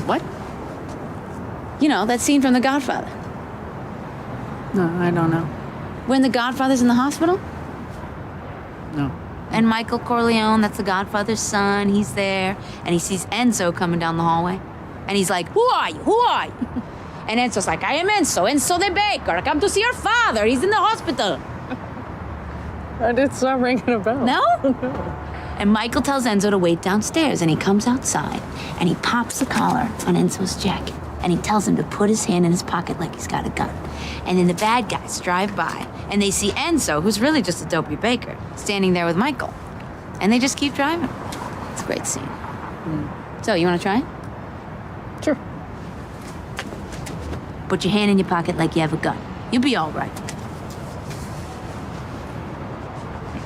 Speaker 22: What?
Speaker 24: You know, that scene from The Godfather.
Speaker 22: No, I don't know.
Speaker 24: When the Godfather's in the hospital?
Speaker 22: No.
Speaker 24: And Michael Corleone, that's the Godfather's son, he's there, and he sees Enzo coming down the hallway. And he's like, "Who are you? Who are you?" And Enzo's like, "I am Enzo the baker. I come to see your father. He's in the hospital."
Speaker 22: It's not ringing a bell.
Speaker 24: No? And Michael tells Enzo to wait downstairs, and he comes outside, and he pops the collar on Enzo's jacket, and he tells him to put his hand in his pocket like he's got a gun. And then the bad guys drive by, and they see Enzo, who's really just a dopey baker, standing there with Michael. And they just keep driving. It's a great scene. So, you want to try it?
Speaker 22: Sure.
Speaker 24: Put your hand in your pocket like you have a gun. You'll be all right.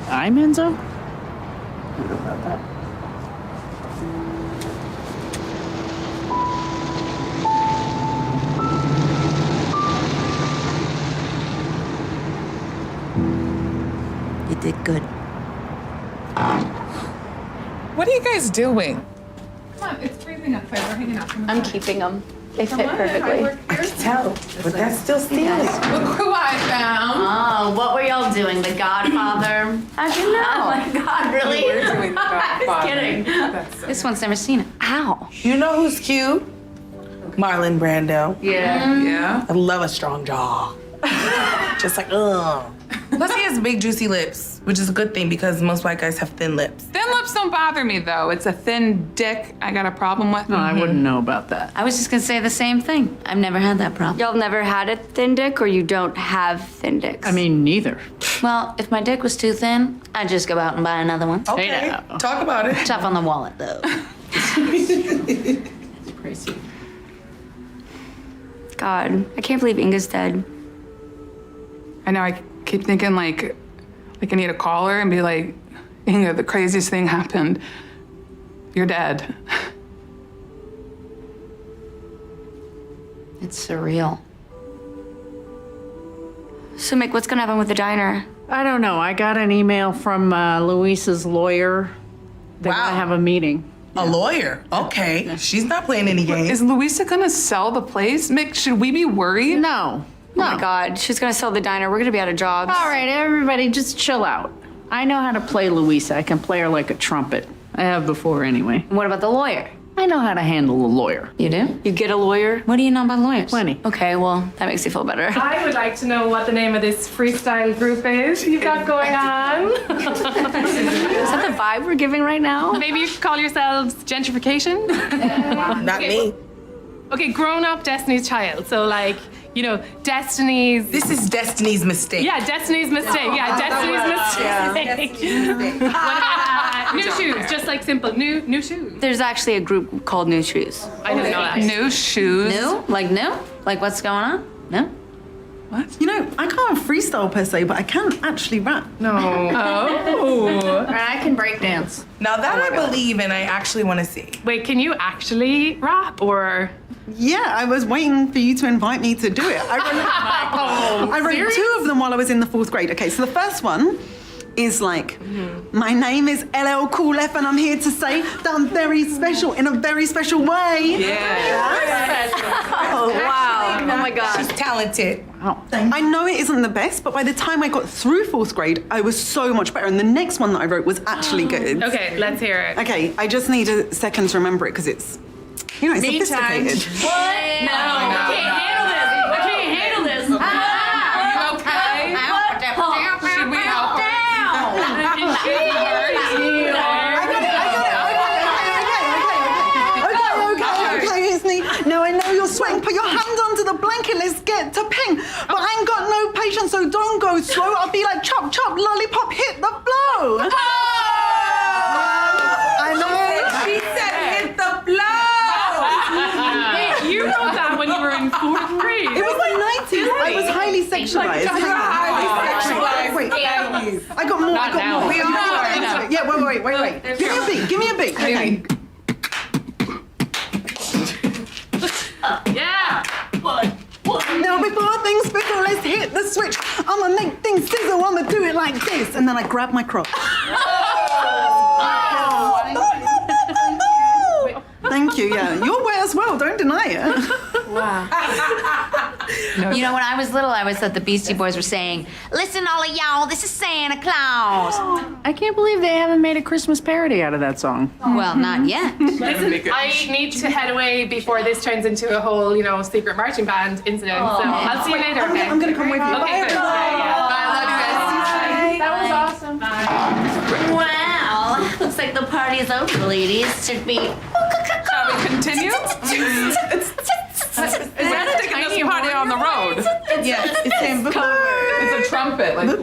Speaker 22: I'm Enzo? I don't know about that.
Speaker 24: You did good.
Speaker 8: What are you guys doing?
Speaker 23: Come on, it's freezing outside. We're hanging out.
Speaker 9: I'm keeping them. They fit perfectly.
Speaker 2: I can tell, but that's still stealing.
Speaker 23: Look who I found.
Speaker 24: Oh, what were y'all doing? The Godfather? How'd you know? Oh my God, really?
Speaker 8: We're doing The
Speaker 24: I was
Speaker 8: Godfather.
Speaker 24: kidding. This one's never seen it. Ow.
Speaker 6: You know who's cute? Marlon Brando.
Speaker 23: Yeah.
Speaker 8: Yeah.
Speaker 6: I love a strong jaw. Just like, ugh. Plus he has big juicy lips, which is a good thing because most white guys have thin lips.
Speaker 23: Thin lips Boobs don't bother me, though. It's a thin dick I got a problem with.
Speaker 22: No, I wouldn't know about that.
Speaker 24: I was just gonna say the same thing. I've never had that problem.
Speaker 9: Y'all never had a thin dick, or you don't have thin dicks?
Speaker 22: I mean, neither.
Speaker 24: Well, if my dick was too thin, I'd just go out and buy another one.
Speaker 6: Okay, talk about it.
Speaker 24: Tough on the wallet, though.
Speaker 22: Crazy.
Speaker 9: God, I can't believe Inga's dead.
Speaker 23: I know, I keep thinking like I need to call her and be like, Inga, the craziest thing happened. You're dead.
Speaker 24: It's surreal.
Speaker 9: So, Mick, what's gonna happen with the diner?
Speaker 22: I don't know. I got an email from Luisa's lawyer. They're gonna have a meeting.
Speaker 6: A lawyer? Okay. She's not playing any games.
Speaker 23: Is Luisa gonna sell the place? Mick, should we be worried?
Speaker 22: No.
Speaker 9: Oh my God, she's gonna sell the diner. We're gonna be out of jobs.
Speaker 22: All right, everybody, just chill out. I know how to play Luisa. I can play her like a trumpet. I have before anyway.
Speaker 24: What about the lawyer?
Speaker 22: I know how to handle a lawyer.
Speaker 24: You do?
Speaker 9: You get a lawyer?
Speaker 24: What do you know about lawyers?
Speaker 22: Plenty.
Speaker 9: Okay, well, that makes you feel better.
Speaker 19: I would like to know what the name of this freestyle group is you've got going on.
Speaker 9: Is that the vibe we're giving right now?
Speaker 19: Maybe you could call yourselves gentrification?
Speaker 6: Not me.
Speaker 19: Okay, grown-up Destiny's Child. So like, you know, Destiny's...
Speaker 6: This is Destiny's mistake.
Speaker 19: Yeah, Destiny's mistake. Yeah, Destiny's mistake. What about new shoes? Just like simple, new shoes.
Speaker 9: There's actually a group called New Shoes.
Speaker 19: I didn't know that.
Speaker 23: New shoes?
Speaker 24: New? Like new? Like what's going on? No?
Speaker 18: What? You know, I can't freestyle per se, but I can actually rap.
Speaker 19: No. Oh.
Speaker 22: I can break dance.
Speaker 6: Now that I believe and I actually want to see.
Speaker 19: Wait, can you actually rap or?
Speaker 18: Yeah, I was waiting for you to invite me to do it. I wrote two of them while I was in the 4th grade. Okay, so the first one is like, my name is LL Cool F and I'm here to say that I'm very special in a very special way.
Speaker 6: Yeah.
Speaker 9: Oh, wow. Oh my God.
Speaker 6: She's talented.
Speaker 18: Wow. I know it isn't the best, but by the time I got through 4th grade, I was so much better. And the next one that I wrote was actually good.
Speaker 19: Okay, let's hear it.
Speaker 18: Okay, I just need a second to remember it because it's, you know, it's
Speaker 19: Me time.
Speaker 18: sophisticated.
Speaker 24: What? No. I can't handle this. I can't handle this.
Speaker 23: Are you okay? Should we help her?
Speaker 18: Okay, it's me. Now I know you're sweating. Put your hand under the blanket. Let's get to ping. But I ain't got no patience, so don't go slow. I'll be like chop chop, lollipop, hit the flow. I know.
Speaker 6: She said hit the blow.
Speaker 19: Wait, you wrote that when you were in 4th grade.
Speaker 18: It was the 90s. I was highly sexualized. Wait, I got more.
Speaker 23: Not now.
Speaker 18: We are. Yeah, wait. Give me a beat. Okay.
Speaker 19: Yeah.
Speaker 18: Now before things fickle, let's hit the switch. I'ma make things sizzle. I'ma do it like this, and then I grab my crotch. Thank you. Yeah, you're wet as well. Don't deny it.
Speaker 24: Wow. You know, when I was little, I was that the Beastie Boys were saying, "Listen, all of y'all, this is Santa Claus."
Speaker 22: I can't believe they haven't made a Christmas parody out of that song.
Speaker 24: Well, not yet.
Speaker 19: Listen, I need to head away before this turns into a whole, you know, secret marching band incident. So I'll see you later, okay?
Speaker 18: I'm gonna come with you.
Speaker 19: Okay, good. Bye, love you guys. That was awesome. Bye.
Speaker 24: Wow. Looks like the party's over, ladies. Should be.
Speaker 23: Shall we continue? Is that taking this party on the road?
Speaker 18: Yes, it's him.
Speaker 23: It's a trumpet. Like,
Speaker 24: But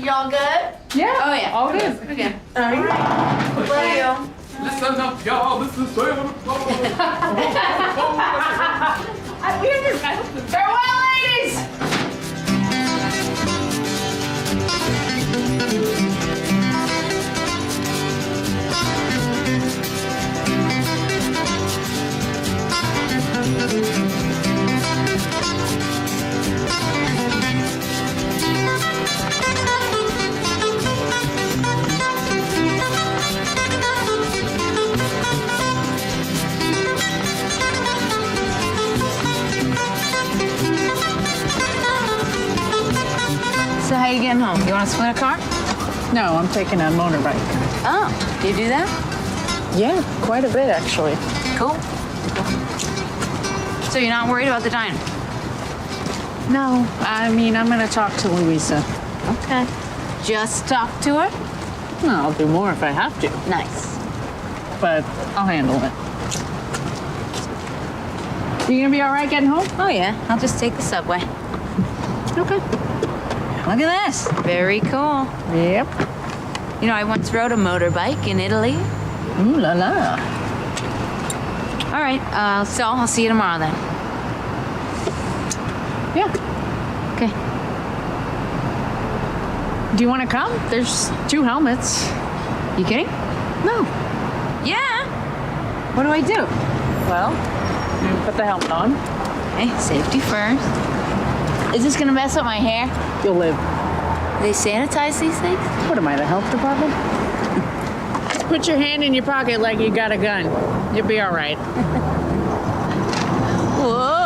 Speaker 24: y'all good?
Speaker 19: Yeah.
Speaker 24: Oh yeah.
Speaker 19: All good.
Speaker 24: Okay. Love you.
Speaker 23: listen up, y'all. This is Santa Claus.
Speaker 24: Farewell, ladies. So how you getting home? You want to split a car?
Speaker 22: No, I'm taking a motorbike.
Speaker 24: Oh, you do that?
Speaker 22: Yeah, quite a bit actually.
Speaker 24: Cool. So you're not worried about the diner?
Speaker 22: No, I mean, I'm gonna talk to Louisa.
Speaker 24: Okay. Just talk to her?
Speaker 22: No, I'll do more if I have to.
Speaker 24: Nice.
Speaker 22: But I'll handle it. You gonna be all right getting home?
Speaker 24: Oh, yeah. I'll just take the subway.
Speaker 22: Okay.
Speaker 24: Look at this. Very cool.
Speaker 22: Yep.
Speaker 24: You know, I once rode a motorbike in Italy.
Speaker 22: Ooh la la.
Speaker 24: All right, so I'll see you tomorrow then.
Speaker 22: Yeah.
Speaker 24: Okay.
Speaker 22: Do you want to come? There's 2 helmets.
Speaker 24: You kidding?
Speaker 22: No.
Speaker 24: Yeah.
Speaker 22: What do I do? Well, you put the helmet on.
Speaker 24: Okay, safety first. Is this gonna mess up my hair?
Speaker 22: You'll live.
Speaker 24: Do they sanitize these things?
Speaker 22: What am I, the health department? Put your hand in your pocket like you got a gun. You'll be all right.
Speaker 24: Whoa.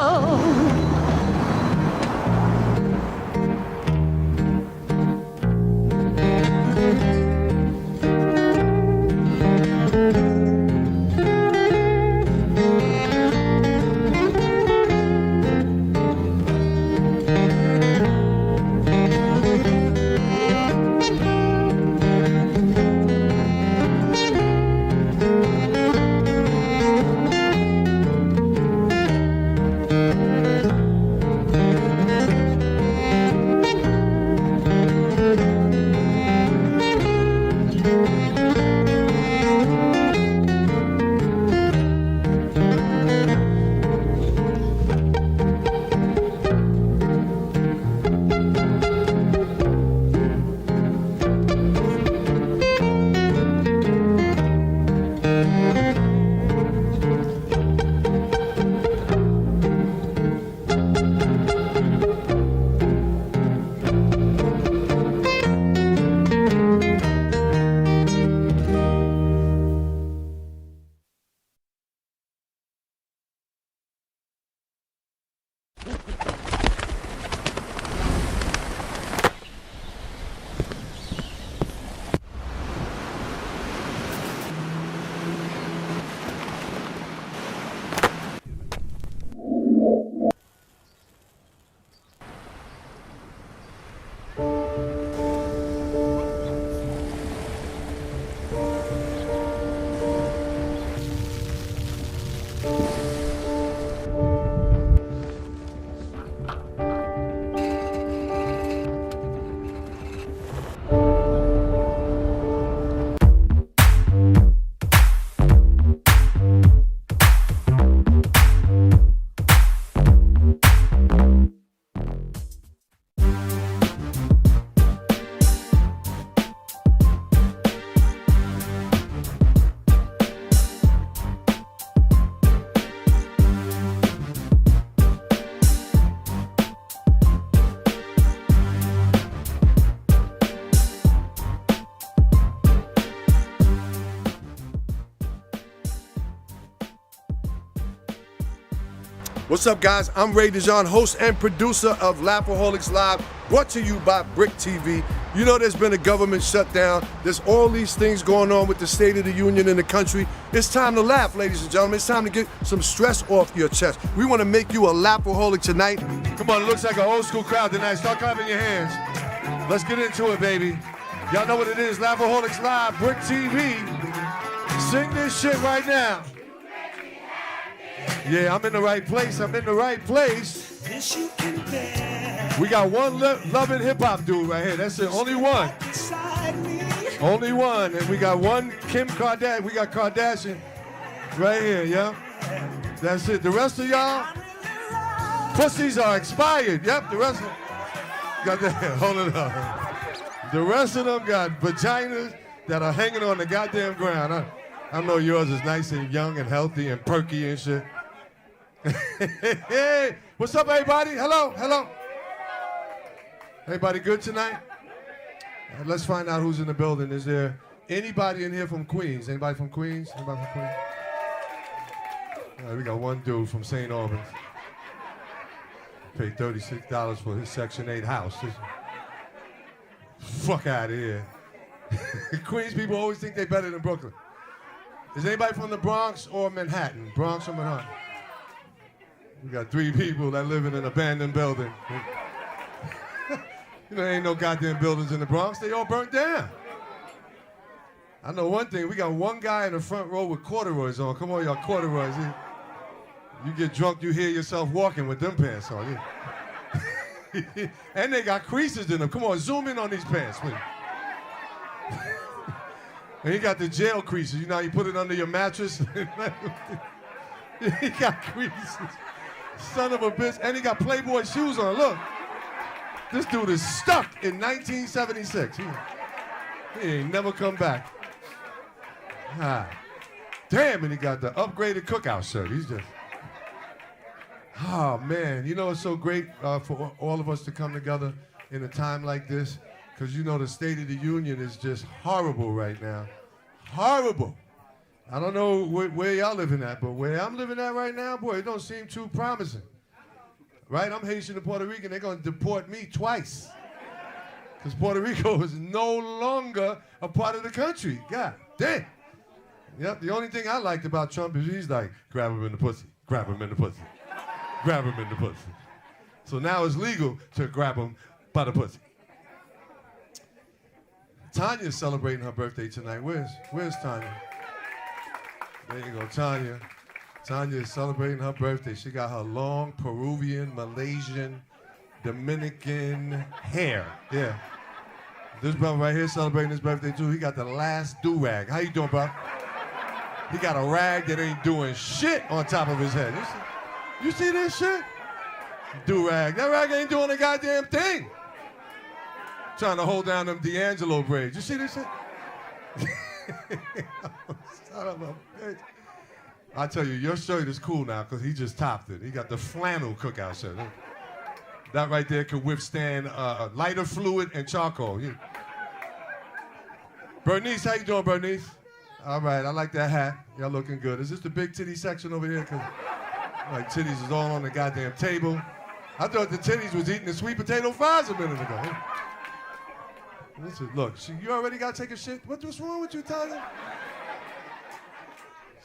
Speaker 7: What's up, guys? I'm Ray DeJean, host and producer of Lapaholics Live, brought to you by Bric TV. You know there's been a government shutdown. There's all these things going on with the State of the Union in the country. It's time to laugh, ladies and gentlemen. It's time to get some stress off your chest. We want to make you a Lapaholic tonight. Come on, it looks like an old school crowd tonight. Start clapping your hands. Let's get into it, baby. Y'all know what it is, Lapaholics Live, Bric TV. Sing this shit right now. Yeah, I'm in the right place. I'm in the right place. We got one loving hip-hop dude right here. That's it. Only one. Only one. And we got one Kim Kardashian. We got Kardashian right here, yeah? That's it. The rest of y'all, pussies are expired. Yep, the rest of them. Got that. Hold it up. The rest of them got vaginas that are hanging on the goddamn ground. I know yours is nice and young and healthy and perky and shit. Hey, what's up, everybody? Hello, hello. Everybody good tonight? Let's find out who's in the building. Is there anybody in here from Queens? Anybody from Queens? Anybody from Queens? All right, we got one dude from St. Albans. Paid $36 for his Section 8 house. Fuck out of here. Queens people always think they're better than Brooklyn. Is anybody from the Bronx or Manhattan? Bronx or Manhattan? We got 3 people that live in an abandoned building. You know, there ain't no goddamn buildings in the Bronx. They all burnt down. I know one thing. We got one guy in the front row with corduroys on. Come on, y'all, corduroys. You get drunk, you hear yourself walking with them pants on. Yeah. And they got creases in them. Come on, zoom in on these pants, please. And he got the jail creases. You know how you put it under your mattress? He got creases. Son of a bitch. And he got Playboy shoes on. Look. This dude is stuck in 1976. He ain't never come back. Ah. Damn, and he got the upgraded cookout shirt. He's just... Oh, man. You know, it's so great for all of us to come together in a time like this, because you know the State of the Union is just horrible right now. Horrible. I don't know where y'all living at, but where I'm living at right now, boy, it don't seem too promising. Right? I'm Haitian and Puerto Rican. They're going to deport me twice. Because Puerto Rico is no longer a part of the country. God damn. Yep, the only thing I liked about Trump is he's like, grab him in the pussy, grab him in the pussy, grab him in the pussy. So now it's legal to grab him by the pussy. Tanya's celebrating her birthday tonight. Where's Tanya? There you go, Tanya. Tanya is celebrating her birthday. She got her long Peruvian, Malaysian, Dominican hair. Yeah. This brother right here celebrating his birthday too. He got the last do-rag. How you doing, bro? He got a rag that ain't doing shit on top of his head. You see this shit? Do-rag. That rag ain't doing a goddamn thing. Trying to hold down them D'Angelo braids. You see this shit? Son of a bitch. I tell you, your shirt is cool now because he just topped it. He got the flannel cookout shirt. That right there could withstand lighter fluid and charcoal. Bernice, how you doing, Bernice? All right, I like that hat. Y'all looking good. Is this the big titty section over here? Cause like titties is all on the goddamn table. I thought the titties was eating the sweet potato fries a minute ago. Listen, look, you already got to take a shit? What's wrong with you, Tanya?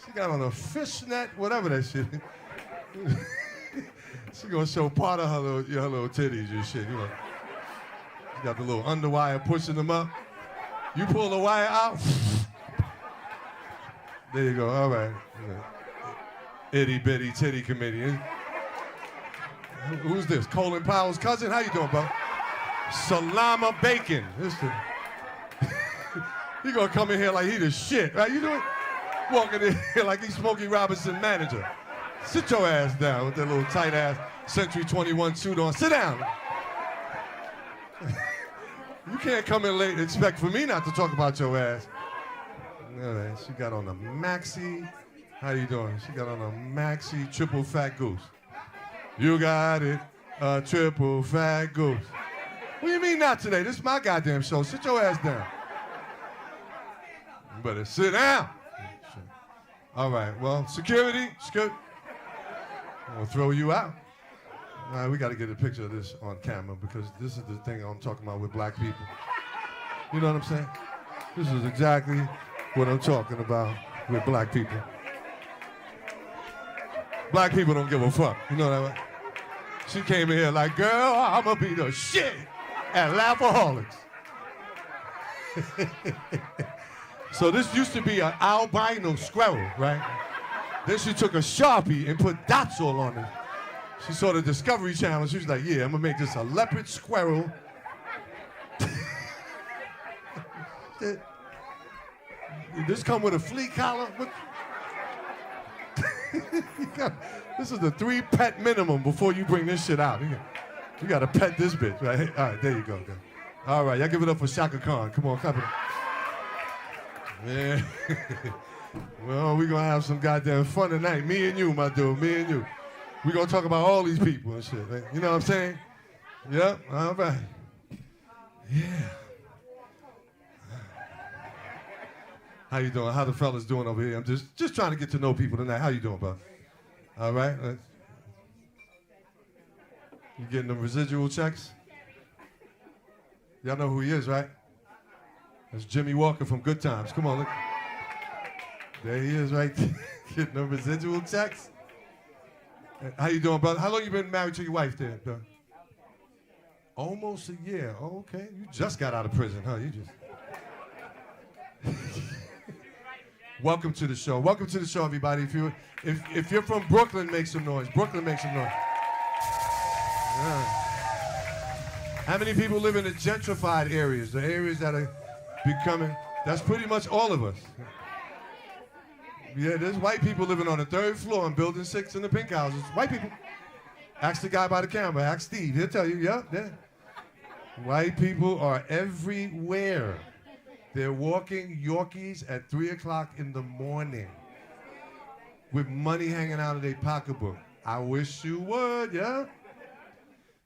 Speaker 7: She got on a fishnet, whatever that shit. She gonna show part of her little titties and shit, you know. She got the little underwire pushing them up. You pull the wire out. There you go, all right. Itty bitty titty committee. Who's this? Colin Powell's cousin? How you doing, bro? Salama Bacon. He gonna come in here like he the shit, right? You doing? Walking in here like he's Smokey Robinson manager. Sit your ass down with that little tight ass Century 21 suit on. Sit down. You can't come in late and expect for me not to talk about your ass. Yeah, she got on a maxi. How you doing? She got on a maxi triple fat goose. You got it, a triple fat goose. What do you mean not today? This is my goddamn show. Sit your ass down. You better sit down. All right, well, security. I'm gonna throw you out. All right, we gotta get a picture of this on camera because this is the thing I'm talking about with black people. You know what I'm saying? This is exactly what I'm talking about with black people. Black people don't give a fuck. You know what I mean? She came in here like, girl, I'm gonna be the shit at Laughaholics. So this used to be an albino squirrel, right? Then she took a Sharpie and put dots all on it. She saw the Discovery Channel. She was like, yeah, I'm gonna make this a leopard squirrel. Did this come with a flea collar? This is the 3-pet minimum before you bring this shit out. You gotta pet this bitch, right? All right, there you go. All right, y'all give it up for Shaka Khan. Come on, clap it up. Man. Well, we're gonna have some goddamn fun tonight. Me and you, my dude, me and you. We're gonna talk about all these people and shit. Right? You know what I'm saying? Yep, all right. Yeah. How you doing? How the fellas doing over here? I'm just trying to get to know people tonight. How you doing, bro? All right. You getting them residual checks? Y'all know who he is, right? That's Jimmy Walker from Good Times. Come on, look. There he is, right there. Getting them residual checks. How you doing, brother? How long you been married to your wife there, bro? Almost a year. Oh, okay. You just got out of prison, huh? You just... welcome to the show. Welcome to the show, everybody. If you're from Brooklyn, make some noise. Brooklyn, make some noise. Yeah. How many people live in the gentrified areas, the areas that are becoming? That's pretty much all of us. Yeah, there's white people living on the 3rd floor in Building 6 in the pink houses. White people. Ask the guy by the camera. Ask Steve. He'll tell you. Yeah. White people are everywhere. They're walking Yorkies at 3 o'clock in the morning with money hanging out of their pocketbook. I wish you would, yeah?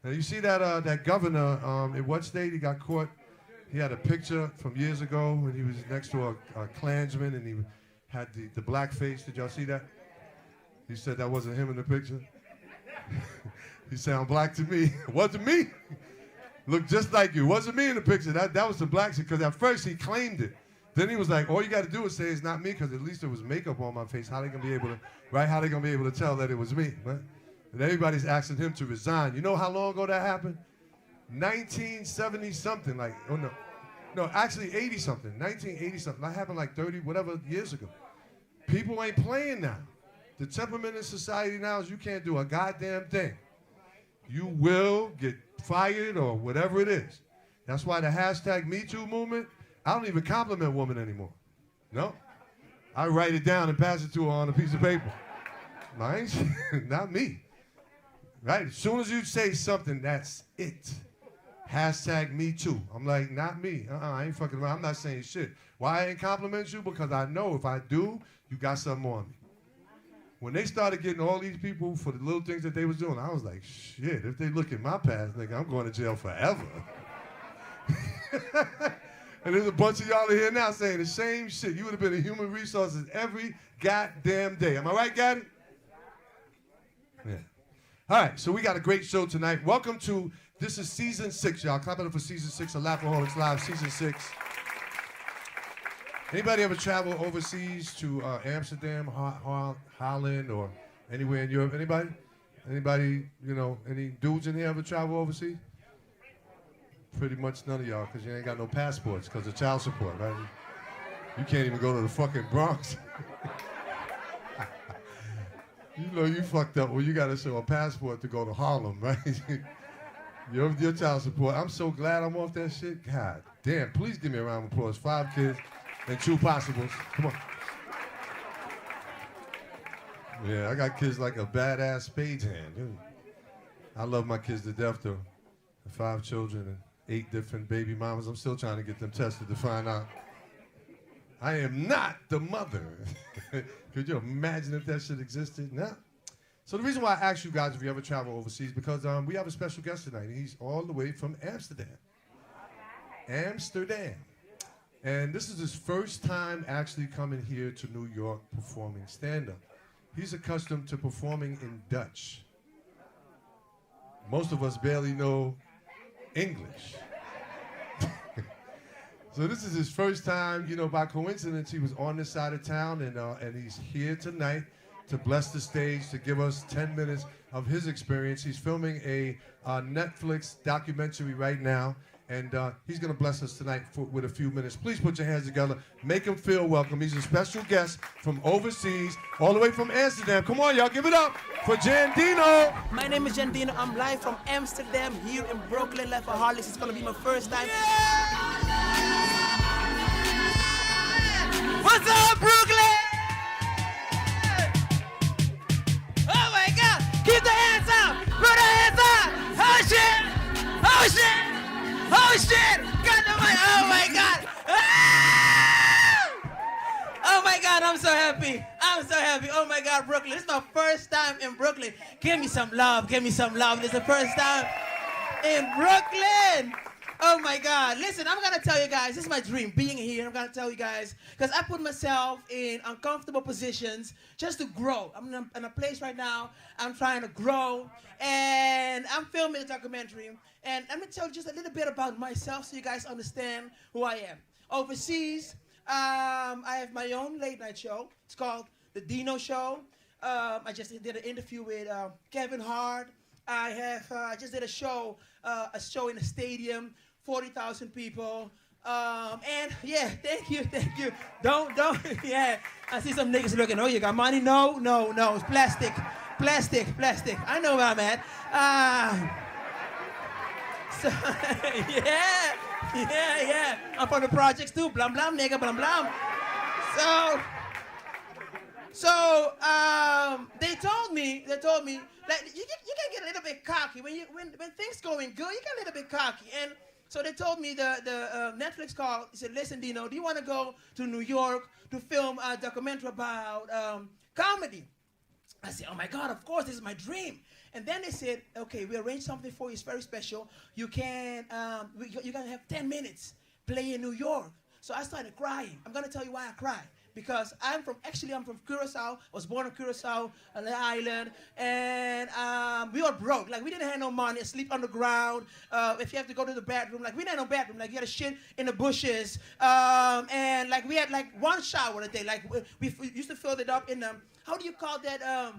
Speaker 7: Now you see that governor in what state he got caught? He had a picture from years ago when he was next to a Klansman and he had the black face. Did y'all see that? He said that wasn't him in the picture. He sound black to me. It wasn't me. Looked just like you. Wasn't me in the picture. That was the black shit. Because at first he claimed it. Then he was like, all you got to do is say it's not me because at least there was makeup on my face. How they gonna be able to, right? How they gonna be able to tell that it was me, right? And everybody's asking him to resign. You know how long ago that happened? 1970 something. Like, oh no. No, actually 80 something. 1980 something. That happened like 30 whatever years ago. People ain't playing now. The temperament in society now is you can't do a goddamn thing. You will get fired or whatever it is. That's why the hashtag #MeToo movement, I don't even compliment women anymore. No. I write it down and pass it to her on a piece of paper. Mine? Not me. Right? As soon as you say something, that's it. Hashtag #MeToo. I'm like, not me. I ain't fucking around. I'm not saying shit. Why I ain't compliment you? Because I know if I do, you got something on me. When they started getting all these people for the little things that they was doing, I was like, shit, if they look at my past, nigga, I'm going to jail forever. And there's a bunch of y'all in here now saying the same shit. You would have been in human resources every goddamn day. Am I right, Gaddy? Yeah. All right, so we got a great show tonight. Welcome to, this is season 6, y'all. Clap it up for season 6 of Laughaholics Live, season 6. Anybody ever travel overseas to Amsterdam, Holland, or anywhere in Europe? Anybody? Anybody, you know, any dudes in here ever travel overseas? Pretty much none of y'all, because you ain't got no passports because of child support, right? You can't even go to the fucking Bronx. You know you fucked up. Well, you got to show a passport to go to Harlem, right? your child support. I'm so glad I'm off that shit. God damn. Please give me a round of applause. 5 kids and 2 possibles. Come on. Yeah, I got kids like a badass spades hand. I love my kids to death, though. 5 children and 8 different baby mamas. I'm still trying to get them tested to find out I am not the mother. Could you imagine if that shit existed? No. So the reason why I asked you guys if you ever travel overseas, because we have a special guest tonight. He's all the way from Amsterdam. Amsterdam. And this is his first time actually coming here to New York performing stand-up. He's accustomed to performing in Dutch. Most of us barely know English. So this is his first time, you know, by coincidence, he was on this side of town, and he's here tonight to bless the stage, to give us 10 minutes of his experience. He's filming a Netflix documentary right now, and he's gonna bless us tonight with a few minutes. Please put your hands together, make him feel welcome. He's a special guest from overseas, all the way from Amsterdam. Come on, y'all, give it up for Jandino.
Speaker 11: My name is Jandino. I'm live from Amsterdam, here in Brooklyn, Laughaholics. It's gonna be my first time. What's up, Brooklyn? Oh my God! Keep the hands up! Put the hands up! Oh shit! Oh shit! Oh shit! God, oh my God! Ah! Oh my God! I'm so happy! I'm so happy! Oh my God, Brooklyn! This is my first time in Brooklyn. Give me some love! Give me some love! This is the first time in Brooklyn. Oh my God, listen, I'm gonna tell you guys, this is my dream, being here. I'm gonna tell you guys, because I put myself in uncomfortable positions just to grow. I'm in a place right now, I'm trying to grow, and I'm filming a documentary. And let me tell you just a little bit about myself so you guys understand who I am. Overseas, I have my own late night show. It's called The Dino Show. I just did an interview with Kevin Hart. I just did a show in a stadium, 40,000 people. And yeah, thank you. Don't, yeah. I see some niggas looking, oh, you got money? No, it's plastic. I know where I'm at. So, yeah. I'm from the projects too, blam, blam, nigga, blam, blam. So, they told me, like, you can get a little bit cocky. When things going good, you get a little bit cocky. And so they told me, the Netflix called, he said, listen, Dino, do you want to go to New York to film a documentary about comedy? I said, oh my God, of course, this is my dream. And then they said, okay, we arranged something for you, it's very special. You can, you're gonna have 10 minutes, play in New York. So I started crying. I'm gonna tell you why I cried. Because I'm from Curacao. I was born in Curacao, on the island, and we were broke. Like, we didn't have no money, sleep on the ground. If you have to go to the bathroom, like, we didn't have no bathroom. Like, you had to shit in the bushes. And, like, we had, like, one shower a day. Like, we used to fill it up in, how do you call that?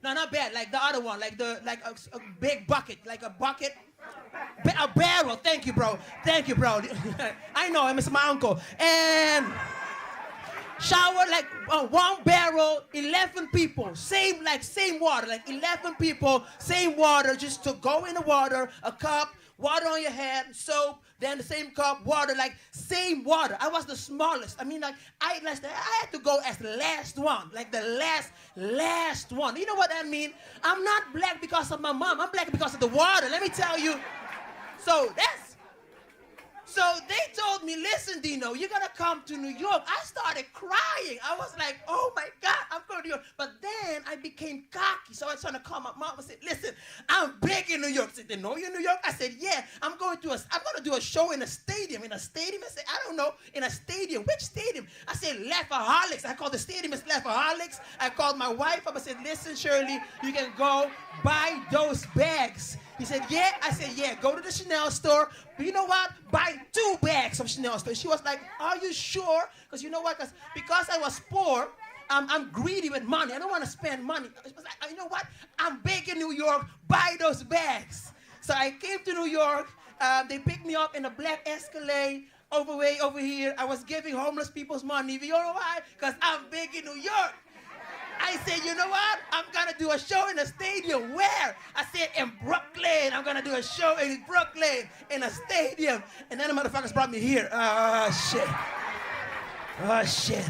Speaker 11: No, not bad, like the other one, like a big bucket, like a bucket. A barrel, thank you, bro. I know him, it's my uncle. And shower, like one barrel, 11 people, same water, like 11 people, same water, just to go in the water, a cup, water on your head, soap, then the same cup, water, like same water. I was the smallest. I mean, like, I had to go as the last one, like the last one. You know what that means? I'm not black because of my mom. I'm black because of the water. Let me tell you. So they told me, listen, Dino, you're gonna come to New York. I started crying. I was like, oh my God, I'm going to New York. But then I became cocky. So I was trying to call my mom and said, listen, I'm big in New York. She said, they know you're in New York? I said, yeah, I'm going to do a show in a stadium. In a stadium? I said, I don't know, in a stadium. Which stadium? I said, Laughaholics. I called the stadium as Laughaholics. I called my wife up. I said, listen, Shirley, you can go buy those bags. He said, yeah. I said, yeah, go to the Chanel store. But you know what? Buy 2 bags of Chanel store. She was like, are you sure? Because you know what? Because I was poor, I'm greedy with money. I don't want to spend money. I was like, you know what? I'm big in New York. Buy those bags. So I came to New York. They picked me up in a black Escalade over here. I was giving homeless people's money. You know why? Because I'm big in New York. I said, you know what? I'm going to do a show in a stadium. Where? I said, in Brooklyn. I'm going to do a show in Brooklyn in a stadium. And then the motherfuckers brought me here. Oh, shit.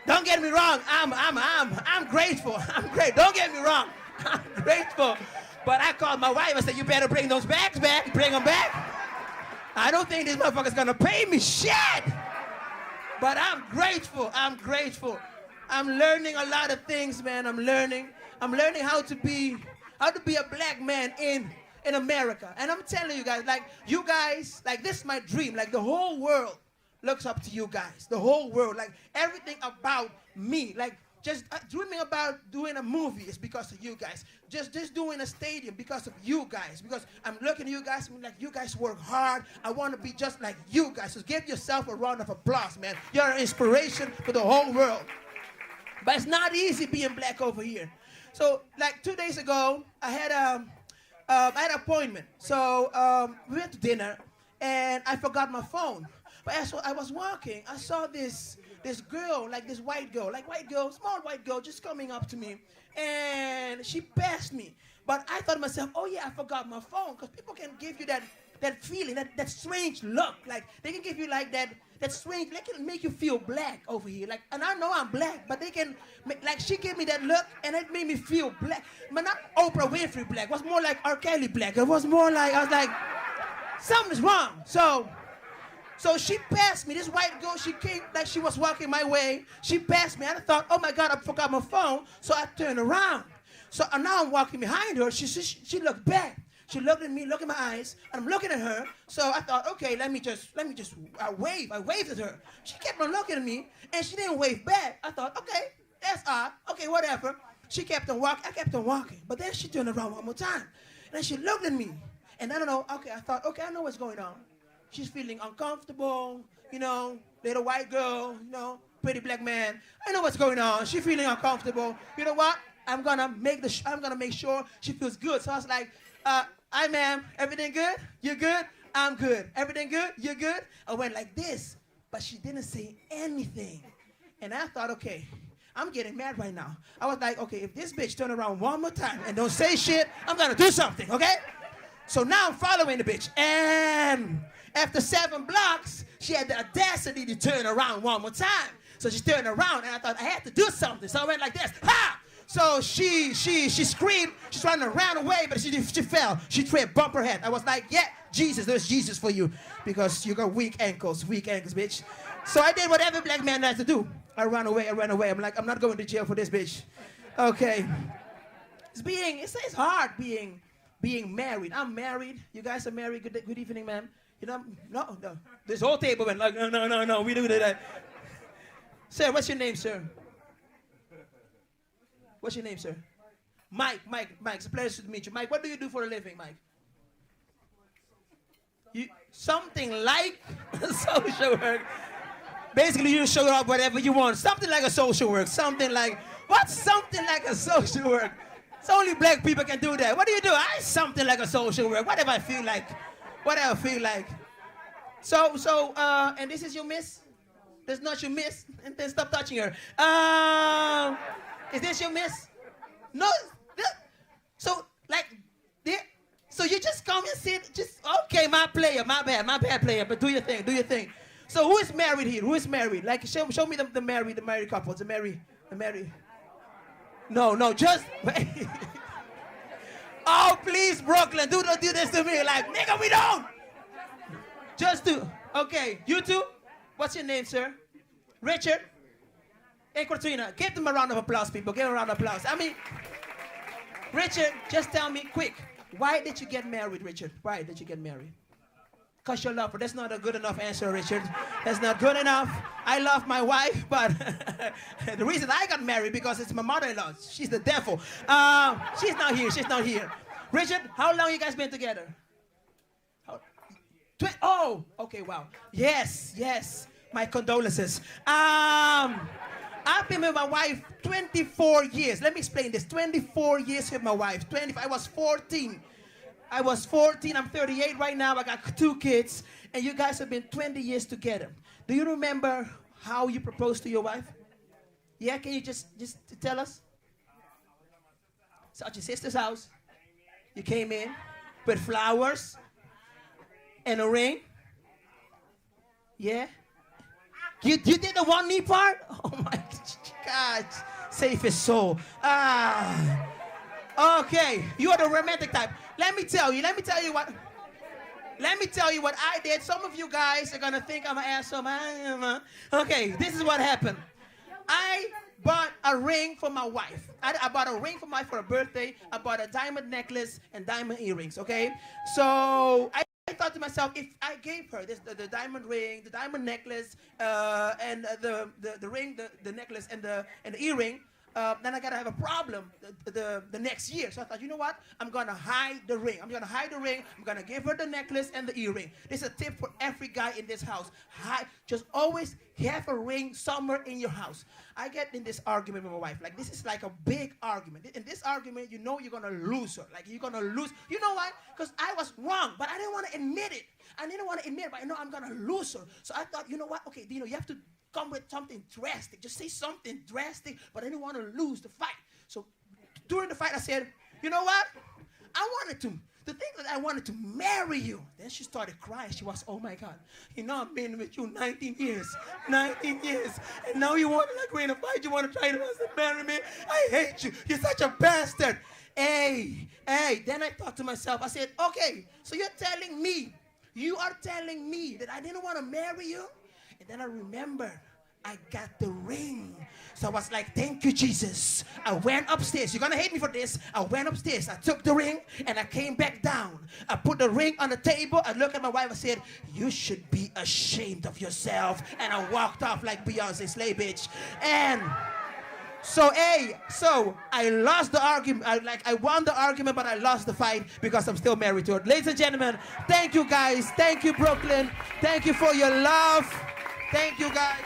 Speaker 11: Don't get me wrong. I'm grateful. I'm great. Don't get me wrong. I'm grateful. But I called my wife. I said, you better bring those bags back. Bring them back. I don't think these motherfuckers going to pay me shit. But I'm grateful. I'm learning a lot of things, man. I'm learning how to be a black man in America. And I'm telling you guys, like this is my dream. Like the whole world looks up to you guys. The whole world, like everything about me, like just dreaming about doing a movie is because of you guys. Just doing a stadium because of you guys. Because I'm looking at you guys, I'm like, you guys work hard. I want to be just like you guys. So give yourself a round of applause, man. You're an inspiration for the whole world. But it's not easy being black over here. So, like 2 days ago, I had an appointment. So we went to dinner, and I forgot my phone. But as I was walking, I saw this girl, like this white girl, small white girl, just coming up to me, and she passed me. But I thought to myself, oh yeah, I forgot my phone, because people can give you that feeling, that strange look. Like they can give you like that strange, they can make you feel black over here. Like, and I know I'm black, but they can, like she gave me that look and it made me feel black. But not Oprah Winfrey black, it was more like R. Kelly black. It was more like, I was like, something's wrong. So she passed me, this white girl, she came, like she was walking my way. She passed me and I thought, oh my God, I forgot my phone. So I turned around. So now I'm walking behind her, she looked back. She looked at me, looked in my eyes, and I'm looking at her. So I thought, okay, let me just wave. I waved at her. She kept on looking at me, and she didn't wave back. I thought, okay, that's odd. Okay, whatever. She kept on walking. I kept on walking. But then she turned around one more time. And then she looked at me. And I don't know, okay, I thought, okay, I know what's going on. She's feeling uncomfortable, little white girl, pretty black man. I know what's going on. She's feeling uncomfortable. You know what? I'm gonna make sure she feels good. So I was like, hi, ma'am. Everything good? You good? I'm good. Everything good? You good? I went like this, but she didn't say anything. And I thought, okay, I'm getting mad right now. I was like, okay, if this bitch turn around one more time and don't say shit, I'm gonna do something, okay? So now I'm following the bitch. And after 7 blocks, she had the audacity to turn around one more time. So she turned around, and I thought I had to do something. So I went like this, ha! So she screamed. She's trying to run away, but she fell. She tripped, bumped her head. I was like, yeah, Jesus, there's Jesus for you, because you got weak ankles, bitch. So I did what every black man has to do. I ran away. I'm like, I'm not going to jail for this bitch. Okay. It's hard being married. I'm married. You guys are married. Good evening, ma'am. You know, no. This whole table went like, no, we do that. Sir, what's your name, sir? What's your name, sir? Mike. It's a pleasure to meet you. Mike, what do you do for a living, Mike? Something like social work. Basically, you show up whatever you want. Something like a social work. What's something like a social work? It's only black people can do that. What do you do? Something like a social work. Whatever I feel like. So, and this is your miss? That's not your miss? And then stop touching her. Is this your miss? No. So, so you just come and sit, okay, my bad player, but do your thing. So who is married here? Who is married? Like, show me the married couples, the married. No, just wait. Oh, please, Brooklyn, don't do this to me. Like, nigga, we don't. Just do. Okay, you two. What's your name, sir? Richard? Hey, Katrina, give them a round of applause, people. Give them a round of applause. Richard, just tell me quick. Why did you get married, Richard? Why did you get married? Because you love her. That's not a good enough answer, Richard. That's not good enough. I love my wife, but the reason I got married because it's my mother-in-law. She's the devil. She's not here. Richard, how long you guys been together? Oh, okay, wow. Yes. My condolences. I've been with my wife 24 years. Let me explain this. 24 years with my wife. I was 14. I'm 38 right now. I got 2 kids. And you guys have been 20 years together. Do you remember how you proposed to your wife? Yeah, can you just tell us? So at your sister's house, you came in with flowers and a ring. Yeah? You did the one knee part? Oh my God. Save his soul. Okay, you are the romantic type. Let me tell you what I did. Some of you guys are gonna think I'm an asshole. Okay, this is what happened. I bought a ring for my wife. I bought a ring for my wife for her birthday. I bought a diamond necklace and diamond earrings, okay? So I thought to myself, if I gave her the diamond ring, the diamond necklace, and the ring, the necklace, and the earring, then I gotta have a problem the next year. So I thought, you know what? I'm gonna hide the ring. I'm gonna give her the necklace and the earring. This is a tip for every guy in this house. Just always have a ring somewhere in your house. I get in this argument with my wife. Like, this is like a big argument. In this argument, you know you're gonna lose her. Like, you're gonna lose. You know why? Because I was wrong, but I didn't want to admit it. But I know I'm gonna lose her. So I thought, you know what? Okay, you have to come with something drastic. Just say something drastic, but I didn't want to lose the fight. So during the fight, I said, you know what? The thing that I wanted to marry you. Then she started crying. She was, oh my God. You know, I've been with you 19 years. 19 years. And now you want to, like, we're in a fight. You want to try to marry me? I hate you. You're such a bastard. Hey. Then I thought to myself, I said, okay, so you are telling me that I didn't want to marry you? And then I remembered I got the ring. So I was like, thank you, Jesus. I went upstairs. You're going to hate me for this. I went upstairs. I took the ring and I came back down. I put the ring on the table. I looked at my wife. I said, you should be ashamed of yourself. And I walked off like Beyonce, slay bitch. And so I lost the argument. I won the argument, but I lost the fight because I'm still married to her. Ladies and gentlemen, thank you guys. Thank you, Brooklyn. Thank you for your love. Thank you, guys.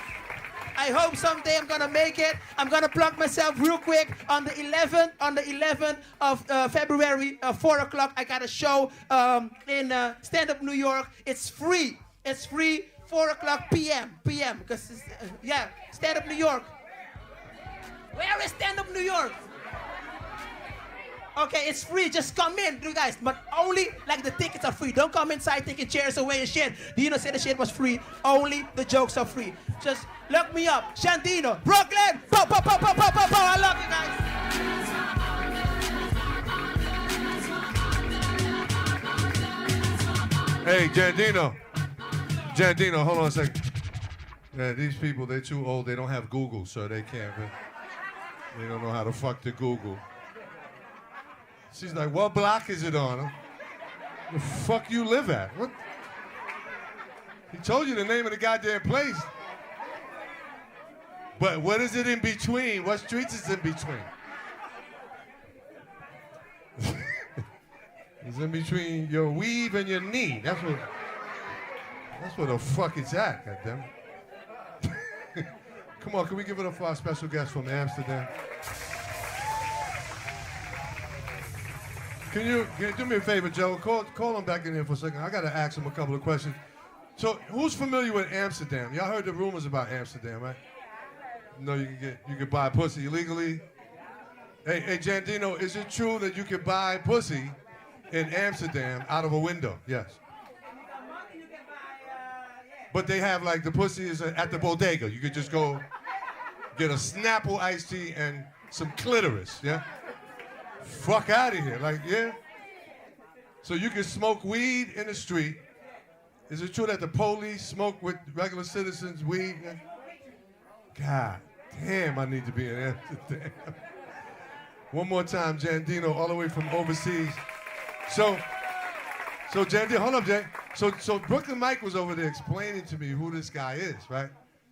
Speaker 11: I hope someday I'm gonna make it. I'm gonna plug myself real quick. On the 11th of February, 4 o'clock, I got a show in Stand Up New York. It's free. It's free. 4 o'clock p.m. Because yeah, Stand Up New York. Where is Stand Up New York? Okay, it's free. Just come in, you guys. But only, like, the tickets are free. Don't come inside taking chairs away and shit. Do you know say the shit was free? Only the jokes are free. Just look me up. Shantino, Brooklyn. Pow, pow, pow, pow, pow, pow, pow. I love you guys.
Speaker 7: Hey, Jandino, hold on a second. Yeah, these people, they're too old. They don't have Google, so they can't. They don't know how to fuck to Google. She's like, what block is it on? The fuck you live at? What? He told you the name of the goddamn place. But what is it in between? What streets is in between? It's in between your weave and your knee. That's where the fuck it's at, goddamn. Come on, can we give it up for our special guest from Amsterdam? Can you do me a favor, Joe? Call him back in here for a second. I got to ask him a couple of questions. So, who's familiar with Amsterdam? Y'all heard the rumors about Amsterdam, right? No, you can buy pussy illegally. Hey, Jandino, is it true that you can buy pussy in Amsterdam out of a window? Yes. But they have, like, the pussy is at the bodega. You could just go get a Snapple iced tea and some clitoris, yeah? Fuck out of here, like, yeah? So you can smoke weed in the street. Is it true that the police smoke with regular citizens weed? God damn, I need to be in Amsterdam. One more time, Jandino, all the way from overseas. So Jandino, hold up, Jay. So Brooklyn Mike was over there explaining to me who this guy is, right?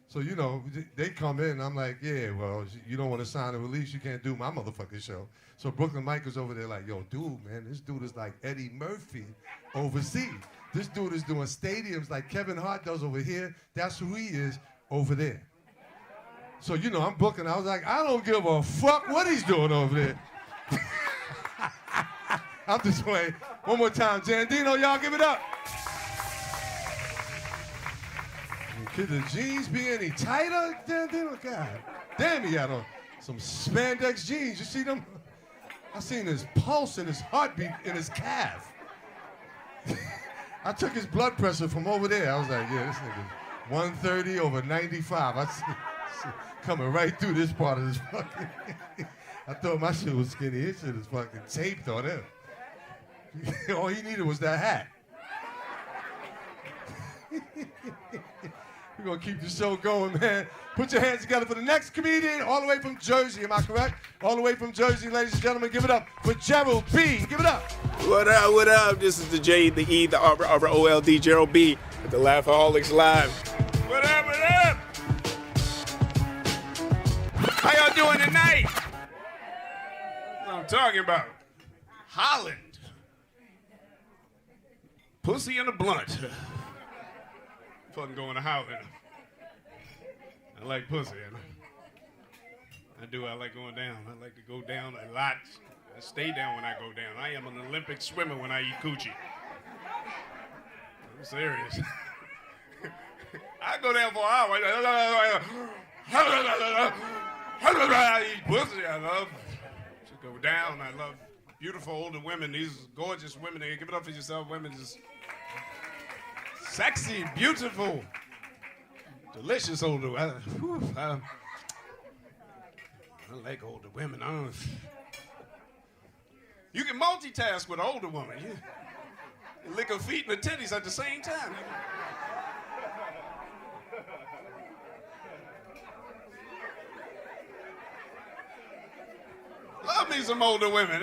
Speaker 7: So, you know, they come in, I'm like, yeah, well, you don't want to sign a release, you can't do my motherfucking show. So Brooklyn Mike was over there like, yo, dude, man, this dude is like Eddie Murphy overseas. This dude is doing stadiums like Kevin Hart does over here. That's who he is over there. So, you know, I'm booking. I was like, I don't give a fuck what he's doing over there. I'm just playing. One more time, Jandino, y'all give it up. Could the jeans be any tighter? Jandino, God damn, he had on some spandex jeans. You see them? I seen his pulse and his heartbeat in his calf. I took his blood pressure from over there. I was like, yeah, this nigga's 130 over 95. I see coming right through this part of this fucking. I thought my shit was skinny. His shit is fucking taped on him. All he needed was that hat. We're going to keep the show going, man. Put your hands together for the next comedian, all the way from Jersey. Am I correct? All the way from Jersey, ladies and gentlemen. Give it up for Gerald B. Give it up.
Speaker 5: What up, what up? This is the J, the E, the R, O-L-D, Gerald B. at the Laughaholics Live. What up, what up? How y'all doing tonight? What I'm talking about. Holland. Pussy and a blunt. Fun going to Holland. I like pussy. I do. I like going down. I like to go down a lot. I stay down when I go down. I am an Olympic swimmer when I eat coochie. I'm serious. I go down for an hour. I eat pussy. I love to go down. I love beautiful older women. These gorgeous women. They give it up for yourself. Women just sexy, beautiful, delicious older women. I like older women. You can multitask with an older woman. You lick her feet and her titties at the same time. Love me some older women.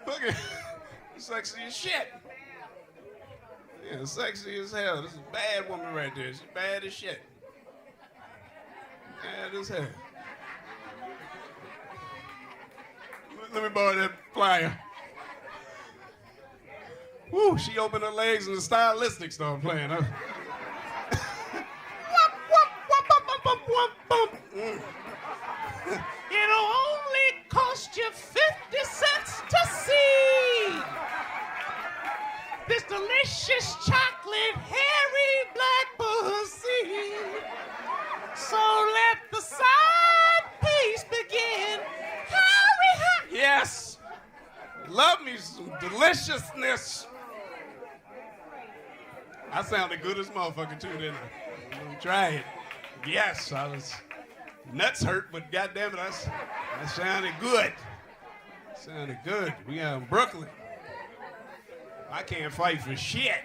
Speaker 5: Look at sexy as shit. Yeah, sexy as hell. This is a bad woman right there. She's bad as shit. Bad as hell. Let me borrow that flyer. Woo, she opened her legs and the stylistic started playing. Whoop, wump, bump. It'll only cost you 50 cents to see this delicious chocolate hairy black pussy. So let the side piece begin. Hurry, hurry. Yes. Love me some deliciousness. I sounded good as motherfucker too, didn't I? Let me try it. Yes, I was nuts hurt, but goddamn it, I sounded good. Sounded good. We out in Brooklyn. I can't fight for shit.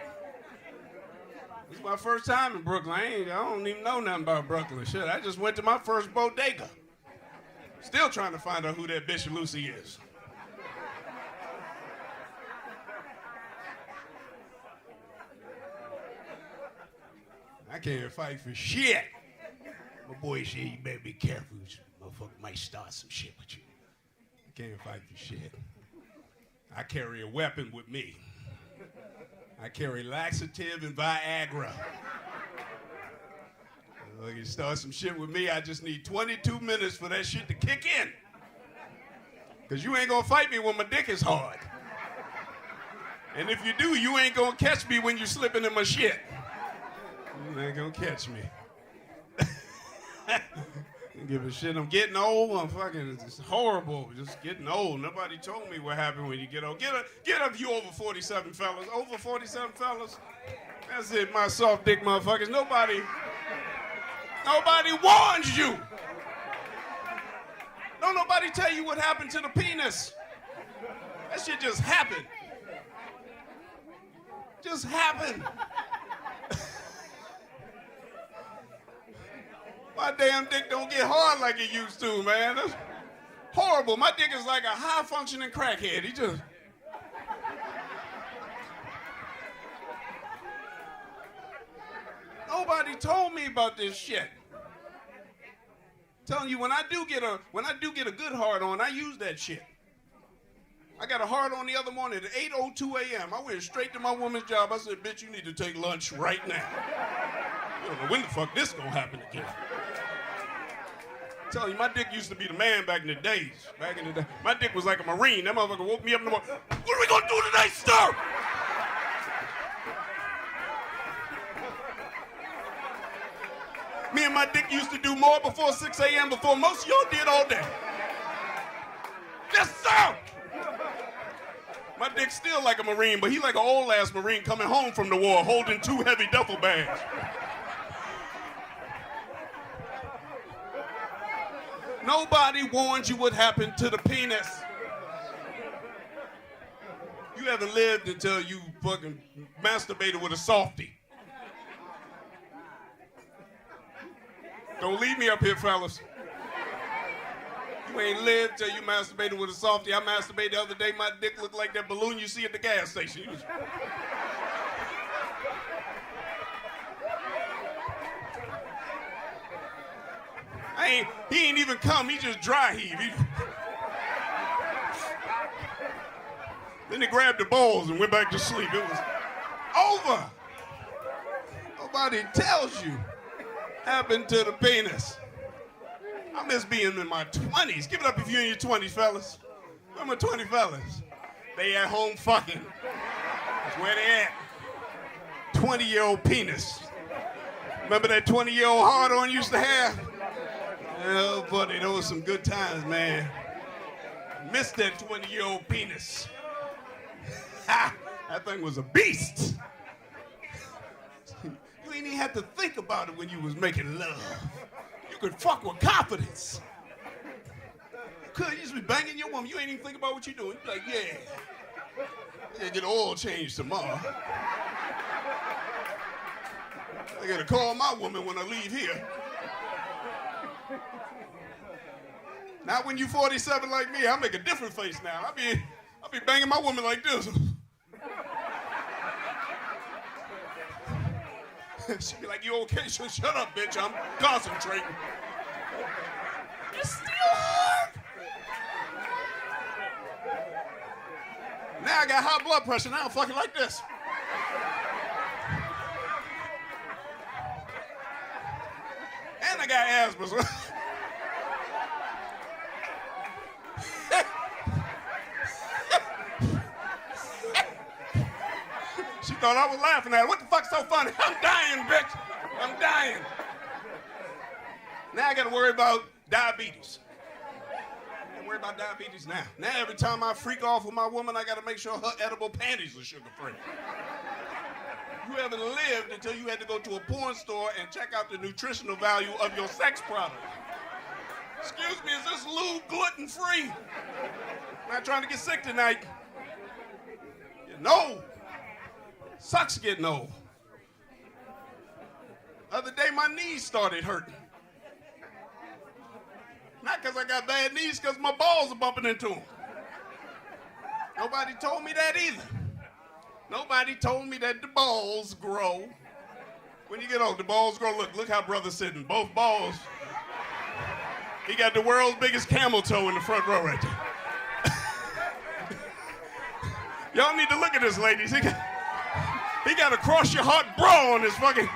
Speaker 5: This is my first time in Brooklyn. I don't even know nothing about Brooklyn. Shit, I just went to my first bodega. Still trying to find out who that bitch Lucy is. I can't fight for shit. My boy said, you better be careful. Motherfucker might start some shit with you. I can't fight for shit. I carry a weapon with me. I carry laxative and Viagra. If you start some shit with me, I just need 22 minutes for that shit to kick in. Because you ain't gonna fight me when my dick is hard. And if you do, you ain't gonna catch me when you slipping in my shit. You ain't gonna catch me. Don't give a shit. I'm getting old. I'm fucking, it's horrible. Just getting old. Nobody told me what happened when you get old. Get up, you over 47 fellas. Over 47 fellas. That's it, my soft dick motherfuckers. Nobody warns you. Don't nobody tell you what happened to the penis. That shit just happened. Just happened. My damn dick don't get hard like it used to, man. That's horrible. My dick is like a high-functioning crackhead. He just... Nobody told me about this shit. I'm telling you, when I do get a good hard on, I use that shit. I got a hard on the other morning at 8:02 a.m. I went straight to my woman's job. I said, bitch, you need to take lunch right now. I don't know when the fuck this gonna happen again. I'm telling you, my dick used to be the man back in the days. Back in the day. My dick was like a Marine. That motherfucker woke me up in the morning. What are we gonna do today, sir? Me and my dick used to do more before 6 a.m. before most of y'all did all day. Yes, sir! My dick's still like a Marine, but he like an old-ass Marine coming home from the war holding 2 heavy duffel bags. Nobody warned you what happened to the penis. You haven't lived until you fucking masturbated with a softie. Don't leave me up here, fellas. You ain't lived till you masturbated with a softie. I masturbated the other day. My dick looked like that balloon you see at the gas station. He ain't even come. He just dry heave. Then he grabbed the balls and went back to sleep. It was over. Nobody tells you. Happened to the penis. I miss being in my 20s. Give it up if you're in your 20s, fellas. Where my 20 fellas? They at home fucking. That's where they at. 20-year-old penis. Remember that 20-year-old hard-on used to have? Oh, buddy, those were some good times, man. Missed that 20-year-old penis. Ha! That thing was a beast. You ain't even have to think about it when you was making love. You could fuck with confidence. You could. You just be banging your woman. You ain't even think about what you're doing. You be like, yeah. I gotta get oil changed tomorrow. I gotta call my woman when I leave here. Not when you 47 like me. I make a different face now. I'll be banging my woman like this. She'd be like, you okay? Shut up, bitch. I'm concentrating. It's still hard. Now I got high blood pressure. Now I'm fucking like this. And I got asthma. So she thought I was laughing at her. What the fuck's so funny? I'm dying, bitch. I'm dying. Now I gotta worry about diabetes. I gotta worry about diabetes now. Now every time I freak off with my woman, I gotta make sure her edible panties are sugar-free. You haven't lived until you had to go to a porn store and check out the nutritional value of your sex product. Excuse me, is this lube gluten-free? I'm not trying to get sick tonight. No. Sucks getting old. The other day, my knees started hurting. Not because I got bad knees, because my balls are bumping into them. Nobody told me that either. Nobody told me that the balls grow. When you get old, the balls grow. Look how brother's sitting. Both balls. He got the world's biggest camel toe in the front row right there. Y'all need to look at this, ladies. He got a cross your heart bra on his fucking.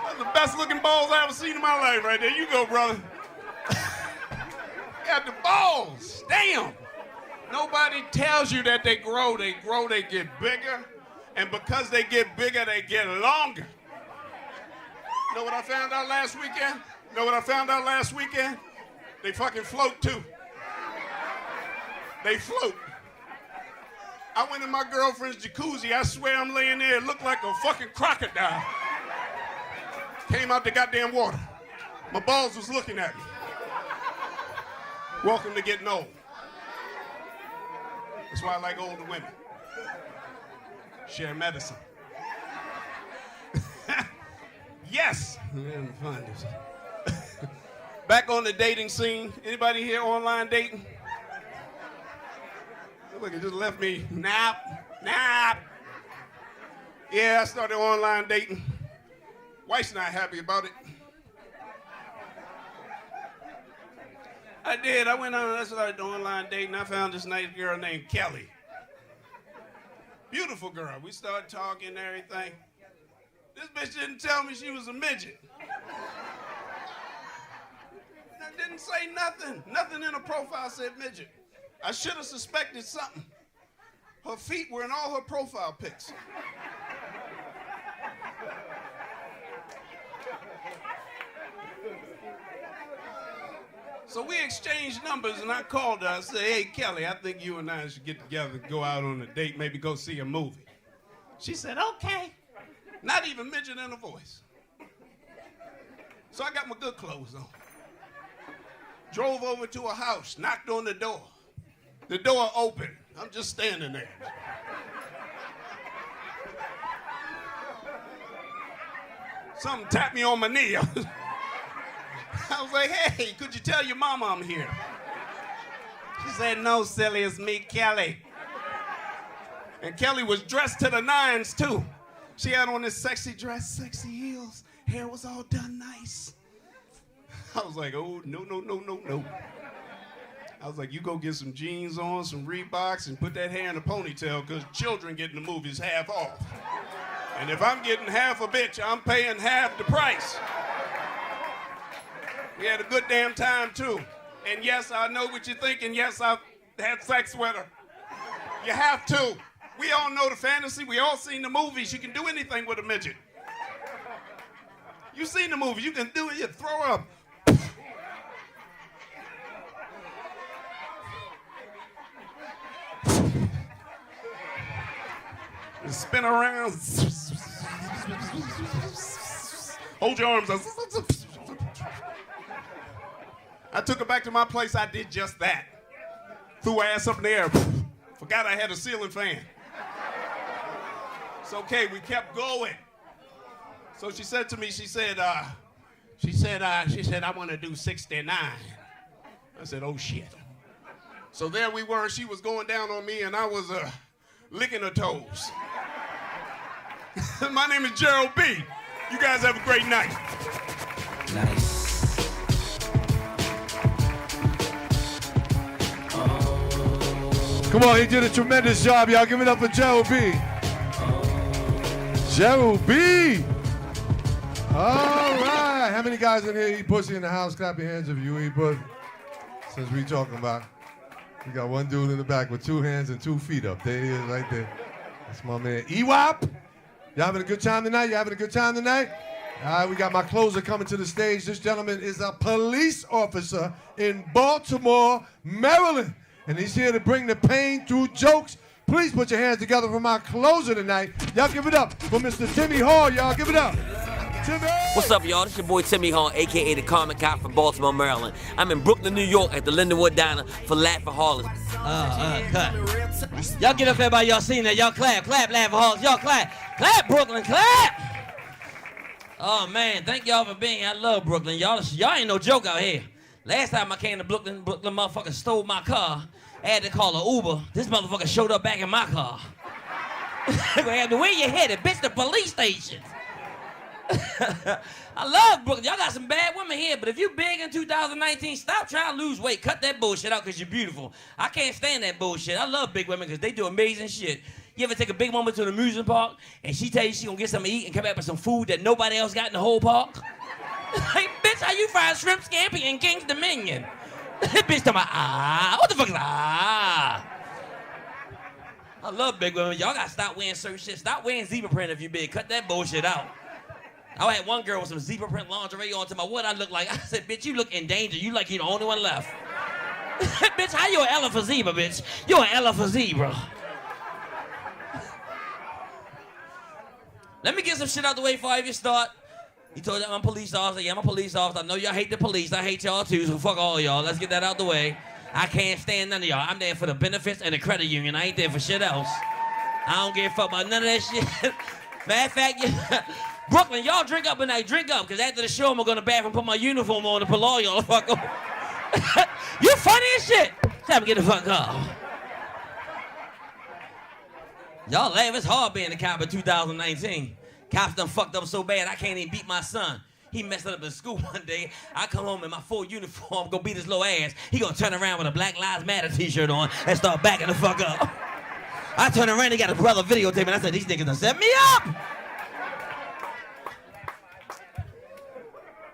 Speaker 5: That's the best looking balls I ever seen in my life right there. You go, brother. Got the balls. Damn. Nobody tells you that they grow. They grow, they get bigger. And because they get bigger, they get longer. You know what I found out last weekend? You know what I found out last weekend? They fucking float too. They float. I went in my girlfriend's jacuzzi. I swear I'm laying there. It looked like a fucking crocodile. Came out the goddamn water. My balls was looking at me. Welcome to getting old. That's why I like older women. Share medicine. Yes. Back on the dating scene. Anybody here online dating? Look, it just left me. Nap. Yeah, I started online dating. Wife's not happy about it. I did. I went on, I started online dating. I found this nice girl named Kelly. Beautiful girl. We started talking and everything. This bitch didn't tell me she was a midget. I didn't say nothing. Nothing in her profile said midget. I should have suspected something. Her feet were in all her profile pics. So we exchanged numbers, and I called her. I said, hey, Kelly, I think you and I should get together and go out on a date, maybe go see a movie. She said, okay. Not even midget in her voice. So I got my good clothes on. Drove over to her house, knocked on the door. The door opened. I'm just standing there. Something tapped me on my knee. I was like, hey, could you tell your mama I'm here? She said, no, silly, it's me, Kelly. And Kelly was dressed to the nines, too. She had on this sexy dress, sexy heels. Hair was all done nice. I was like, oh, no. I was like, you go get some jeans on, some Reeboks, and put that hair in a ponytail, because children get in the movies half off. And if I'm getting half a bitch, I'm paying half the price. We had a good damn time, too. And yes, I know what you're thinking. Yes, I've had sex with her. You have to. We all know the fantasy. We all seen the movies. You can do anything with a midget. You seen the movie. You can do it. You throw up. You spin around. Hold your arms up. I took her back to my place. I did just that. Threw her ass up in the air. Forgot I had a ceiling fan. It's okay. We kept going. So she said to me, she said, I want to do 69. I said, oh, shit. So there we were. She was going down on me, and I was licking her toes. My name is Gerald B. You guys have a great night.
Speaker 11: Nice.
Speaker 7: Come on, he did a tremendous job, y'all. Give it up for Gerald B. Gerald B. All right. How many guys in here eat pussy in the house? Clap your hands if you eat pussy. Since we talking about, we got one dude in the back with 2 hands and 2 feet up. There he is, right there. That's my man, EWAP. You having a good time tonight? You having a good time tonight? All right, we got my closer coming to the stage. This gentleman is a police officer in Baltimore, Maryland. And he's here to bring the pain through jokes. Please put your hands together for my closer tonight. Y'all give it up for Mr. Timmy Hall. Y'all give it up. Timmy!
Speaker 12: What's up, y'all? This your boy Timmy Hall, a.k.a. the Comic Cop from Baltimore, Maryland. I'm in Brooklyn, New York at the Lindenwood Diner for Laugh for Harlem.
Speaker 11: Cut. Y'all get up there by y'all seen that. Y'all clap, Laugh for Harlem. Y'all clap. Clap, Brooklyn, clap. Oh, man, thank y'all for being here. I love Brooklyn. Y'all ain't no joke out here. Last time I came to Brooklyn motherfucker stole my car. I had to call an Uber. This motherfucker showed up back in my car. Where you headed? Bitch, the police station. I love Brooklyn. Y'all got some bad women here, but if you big in 2019, stop trying to lose weight. Cut that bullshit out because you're beautiful. I can't stand that bullshit. I love big women because they do amazing shit. You ever take a big woman to the amusement park and she tell you she gonna get something to eat and come back with some food that nobody else got in the whole park? Hey, bitch, how you fry shrimp scampi in King's Dominion? Bitch talking about, what the fuck is I love big women. Y'all gotta stop wearing certain shit. Stop wearing zebra print if you big. Cut that bullshit out. I had one girl with some zebra print lingerie on to my what I look like. I said, bitch, you look in danger. You like you're the only one left. Bitch, how you an elephant zebra, bitch? You an elephant zebra. Let me get some shit out the way before I even start. He told you I'm a police officer. Yeah, I'm a police officer. I know y'all hate the police. I hate y'all too, so fuck all y'all. Let's get that out the way. I can't stand none of y'all. I'm there for the benefits and the credit union. I ain't there for shit else. I don't give a fuck about none of that shit. Matter of fact, Brooklyn, y'all drink up tonight. Drink up, because after the show, I'm going to go to the bathroom, put my uniform on, and pull all y'all the fuck up. You funny as shit. Time to get the fuck up. Y'all laugh. It's hard being a cop in 2019. Cops done fucked up so bad I can't even beat my son. He messed up in school one day. I come home in my full uniform, go beat his little ass. He gonna turn around with a Black Lives Matter t-shirt on and start backing the fuck up. I turn around, he got a brother videotaping. I said, these niggas done set me up.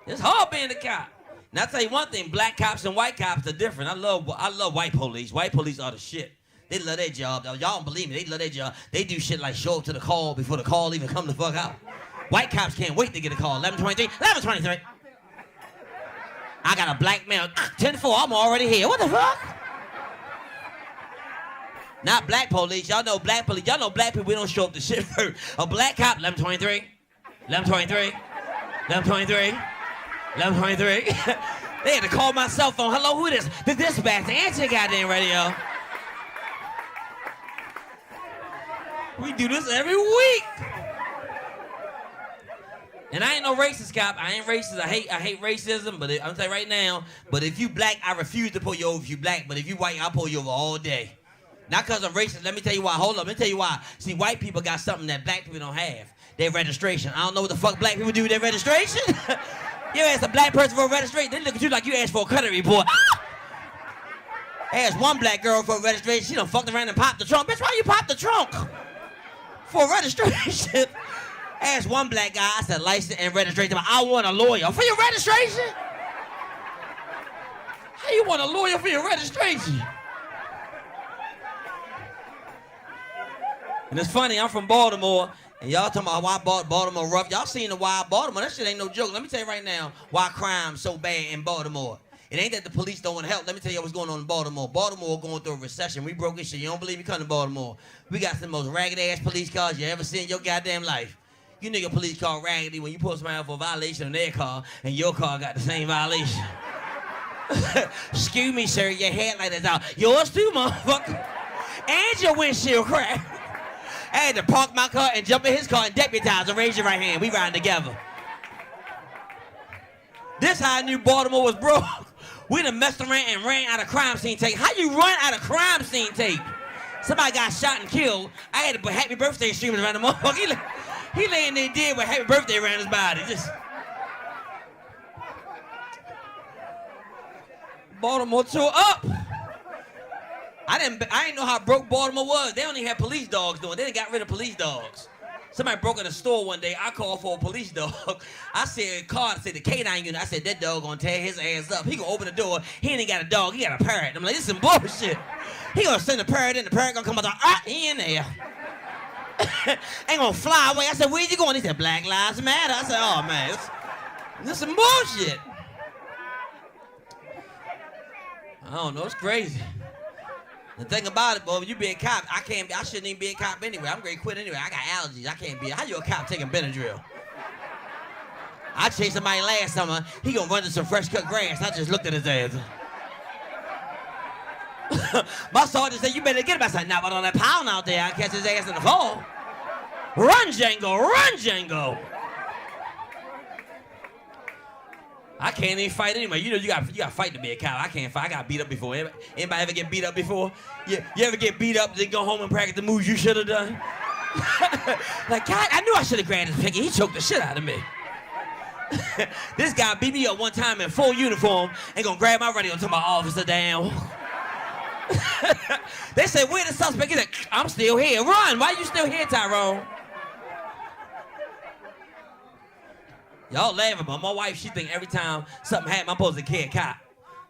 Speaker 11: It's hard being a cop. Now I tell you one thing, black cops and white cops are different. I love white police. White police are the shit. They love their job. Y'all don't believe me. They love their job. They do shit like show up to the call before the call even come the fuck out. White cops can't wait to get a call. 1123, 1123. I got a black male. 10-4, I'm already here. What the fuck? Not black police. Y'all know black police. Y'all know black people, we don't show up to shit first. A black cop, 1123, 1123, 1123, 1123. They had to call my cell phone. Hello, who is this? The dispatch. Answer your goddamn radio. We do this every week. And I ain't no racist cop. I ain't racist. I hate racism, but I'm saying right now, but if you black, I refuse to pull you over if you black, but if you white, I'll pull you over all day. Not because I'm racist. Let me tell you why. Hold up. Let me tell you why. See, white people got something that black people don't have. Their registration. I don't know what the fuck black people do with their registration. You ask a black person for a registration, they look at you like you asked for a credit report. I asked one black girl for a registration. She done fucked around and popped the trunk. Bitch, why you pop the trunk? For registration. I asked one black guy, I said license and registration. I want a lawyer. For your registration? How you want a lawyer for your registration? And it's funny, I'm from Baltimore, and y'all talking about why Baltimore rough. Y'all seen the wild Baltimore. That shit ain't no joke. Let me tell you right now why crime's so bad in Baltimore. It ain't that the police don't want to help. Let me tell you what's going on in Baltimore. Baltimore going through a recession. We broke this shit. You don't believe me? Come to Baltimore. We got some of the most ragged-ass police cars you ever seen in your goddamn life. You nigga police car raggedy when you pull somebody out for a violation of their car, and your car got the same violation. Excuse me, sir, your headlight is out. Yours too, motherfucker. And your windshield cracked. I had to park my car and jump in his car and deputize and raise your right hand. We riding together. This how I knew Baltimore was broke. We done messed around and ran out of crime scene tape. How you run out of crime scene tape? Somebody got shot and killed. I had to put happy birthday streamers around the motherfucker. He laying there dead with happy birthday around his body. Just Baltimore tore up. I didn't know how broke Baltimore was. They only had police dogs doing. They done got rid of police dogs.
Speaker 12: Somebody broke in the store one day. I called for a police dog. I said, I said the canine unit. I said, that dog gonna tear his ass up. He gonna open the door. He ain't got a dog. He got a parrot. I'm like, this is some bullshit. He gonna send the parrot in. The parrot gonna come out. He in there. Ain't gonna fly away. I said, where you going? He said, Black Lives Matter. I said, oh man, this is some bullshit. I don't know. It's crazy. The thing about it, boy, when you be a cop, I shouldn't even be a cop anyway. I'm going to quit anyway. I got allergies. I can't be. How you a cop taking Benadryl? I chased somebody last summer. He gonna run to some fresh cut grass. I just looked at his ass. My sergeant said, you better get him. I said, nah, but on that pound out there, I'll catch his ass in the fall. Run, Django, run, Django. I can't even fight anyway. You know, you got to fight to be a cop. I can't fight. I got beat up before. Anybody ever get beat up before? You ever get beat up, then go home and practice the moves you should have done? Like, God, I knew I should have grabbed his pinky. He choked the shit out of me. This guy beat me up one time in full uniform and gonna grab my radio and tell my officer down. They said, where the suspect? He's like, I'm still here. Run, why you still here, Tyrone? Y'all laughing, but my wife, she think every time something happen, I'm supposed to carry a cop.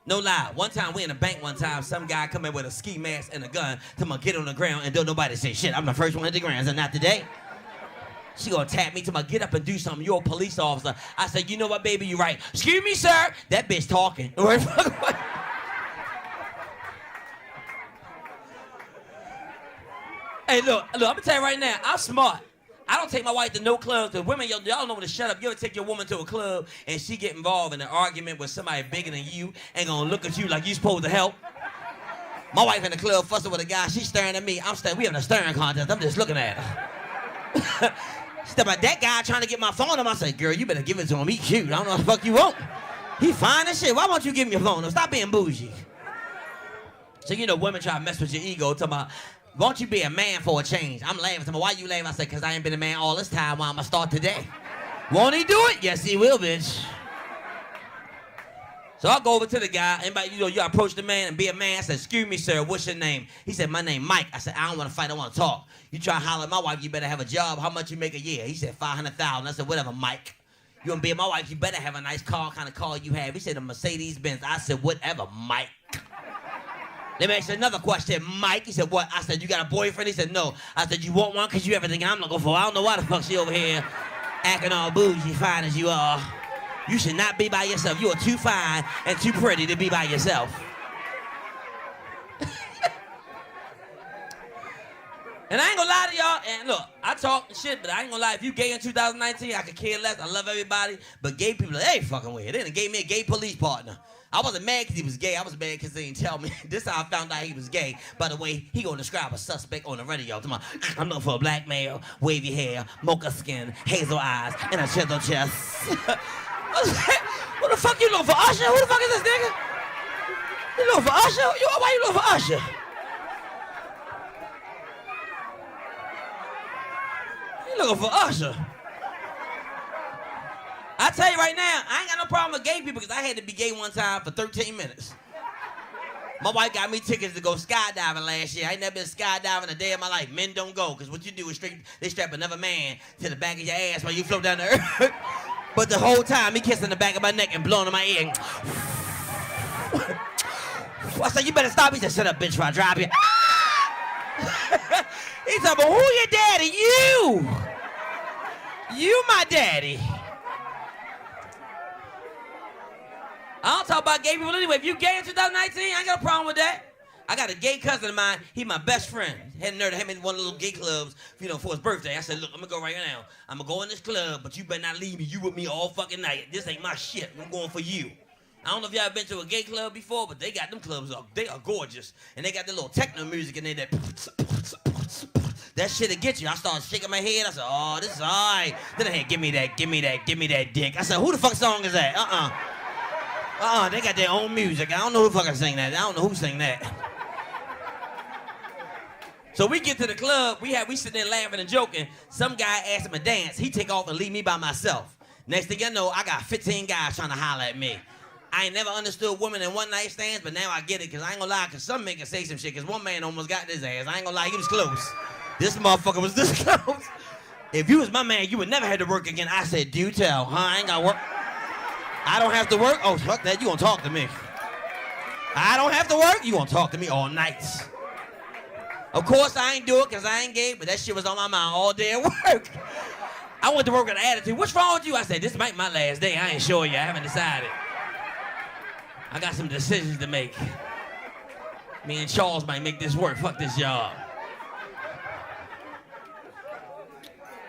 Speaker 12: No lie. One time, we in a bank one time, some guy come in with a ski mask and a gun, tell me get on the ground and don't nobody say shit. I'm the first one at the ground, so not today. She gonna tap me, tell me get up and do something. You're a police officer. I said, you know what, baby, you're right. Excuse me, sir. That bitch talking. Hey, look, I'm gonna tell you right now, I'm smart. I don't take my wife to no clubs, because women, y'all know when to shut up. You ever take your woman to a club and she get involved in an argument with somebody bigger than you and gonna look at you like you supposed to help? My wife in the club fussing with a guy, she's staring at me. We having a staring contest, I'm just looking at her. Step out that guy trying to get my phone. I say, girl, you better give it to him. He cute. I don't know what the fuck you want. He fine as shit. Why won't you give me your phone? Stop being bougie. So, you know, women try to mess with your ego. Talking about, won't you be a man for a change? I'm laughing. Talking about, why you laughing? I said, because I ain't been a man all this time. Why I'm going to start today? Won't he do it? Yes, he will, bitch. So I go over to the guy. Anybody, you approach the man and be a man. I said, excuse me, sir, what's your name? He said, my name Mike. I said, I don't want to fight. I want to talk. You try to holler at my wife, you better have a job. How much you make a year? He said, 500,000. I said, whatever, Mike. You want to be my wife, you better have a nice car, kind of car you have. He said, a Mercedes-Benz. I said, whatever, Mike. Let me ask you another question, Mike. He said, what? I said, you got a boyfriend? He said, no. I said, you want one? Because you everything I'm looking for. I don't know why the fuck she over here acting all bougie, fine as you are. You should not be by yourself. You are too fine and too pretty to be by yourself. And I ain't gonna lie to y'all, and look, I talk shit, but I ain't gonna lie, if you gay in 2019, I could care less. I love everybody, but gay people, they ain't fucking with it. They done gave me a gay police partner. I wasn't mad because he was gay. I was mad because they didn't tell me. This is how I found out he was gay. By the way, he gonna describe a suspect on the radio. I'm looking for a black male, wavy hair, mocha skin, hazel eyes, and a chisel chest. What the fuck you looking for, Usher? Who the fuck is this nigga? You looking for Usher? Why you looking for Usher? You looking for Usher? I tell you right now, I ain't got no problem with gay people because I had to be gay one time for 13 minutes. My wife got me tickets to go skydiving last year. I ain't never been skydiving a day of my life. Men don't go, because what you do is they strap another man to the back of your ass while you float down the earth. But the whole time, he kissing the back of my neck and blowing in my ear. I said, you better stop. He said, shut up, bitch, before I drop you. He said, but who your daddy? You. You my daddy. I don't talk about gay people anyway. If you gay in 2019, I ain't got a problem with that. I got a gay cousin of mine. He my best friend. Had a nerve to have me in one of the little gay clubs, for his birthday. I said, look, I'm gonna go right now. I'm gonna go in this club, but you better not leave me. You with me all fucking night. This ain't my shit. I'm going for you. I don't know if y'all been to a gay club before, but they got them clubs up. They are gorgeous. And they got the little techno music in there that shit'll get you. I started shaking my head. I said, oh, this is all right. Then I had, give me that dick. I said, who the fuck song is that? They got their own music. I don't know who fucking sing that. I don't know who sing that. So we get to the club, we sitting there laughing and joking. Some guy asked him to dance. He take off and leave me by myself. Next thing I know, I got 15 guys trying to holler at me. I ain't never understood women in one night stands, but now I get it, because I ain't gonna lie, because some men can say some shit, because one man almost got his ass. I ain't gonna lie, he was close. This motherfucker was this close. If you was my man, you would never have to work again. I said, do tell, huh? I ain't got to work. I don't have to work? Oh, fuck that. You gonna talk to me. I don't have to work? You gonna talk to me all night. Of course, I ain't do it because I ain't gay, but that shit was on my mind all day at work. I went to work with an attitude. What's wrong with you? I said, this might be my last day. I ain't sure yet. I haven't decided. I got some decisions to make. Me and Charles might make this work. Fuck this job.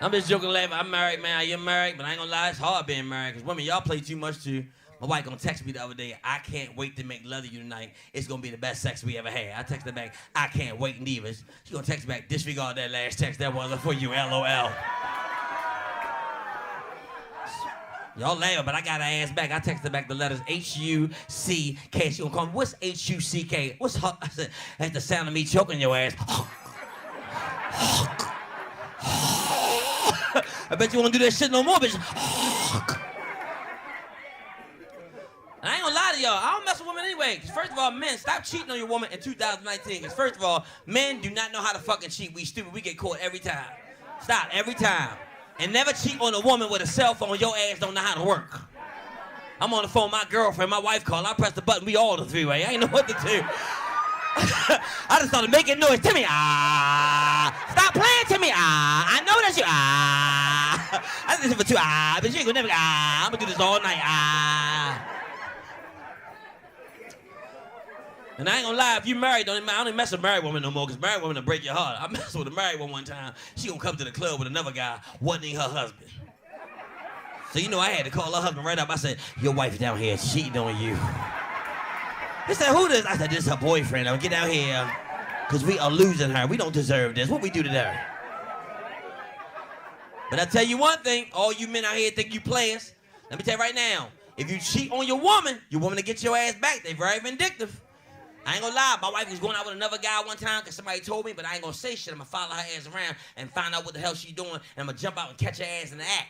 Speaker 12: I'm just joking, laughing. I'm married, man. You're married, but I ain't gonna lie, it's hard being married, because women, y'all play too much too. My wife gonna text me the other day, I can't wait to make love to you tonight. It's gonna be the best sex we ever had. I text her back, I can't wait neither. She gonna text back, disregard that last text, that wasn't for you, LOL. Y'all laughing, but I got her ass back. I texted back the letters H-U-C-K. She gonna call me, what's H-U-C-K? What's Huck? I said, that's the sound of me choking your ass. I bet you won't do that shit no more, bitch. And I ain't gonna lie to y'all, I don't mess with women anyway. Cause first of all, men, stop cheating on your woman in 2019. Cause first of all, men do not know how to fucking cheat. We stupid, we get caught every time. Stop, every time. And never cheat on a woman with a cell phone. Your ass don't know how to work. I'm on the phone, my girlfriend, my wife called. I press the button, we all the three-way. I ain't know what to do. I just started making noise. Timmy, stop playing, Timmy, I know that's you, I did this for two, but you ain't gonna never, I'm gonna do this all night, And I ain't gonna lie, if you married, I don't even mess with married women no more, because married women will break your heart. I messed with a married one time. She gonna come to the club with another guy, wasn't even her husband. So you know I had to call her husband right up. I said, your wife down here cheating on you. He said, who this? I said, this is her boyfriend. I'll get out here, because we are losing her. We don't deserve this. What we do to her? But I tell you one thing, all you men out here think you players. Let me tell you right now, if you cheat on your woman to get your ass back. They're very vindictive. I ain't gonna lie, my wife was going out with another guy one time because somebody told me, but I ain't gonna say shit. I'm gonna follow her ass around and find out what the hell she doing, and I'm gonna jump out and catch her ass in the act.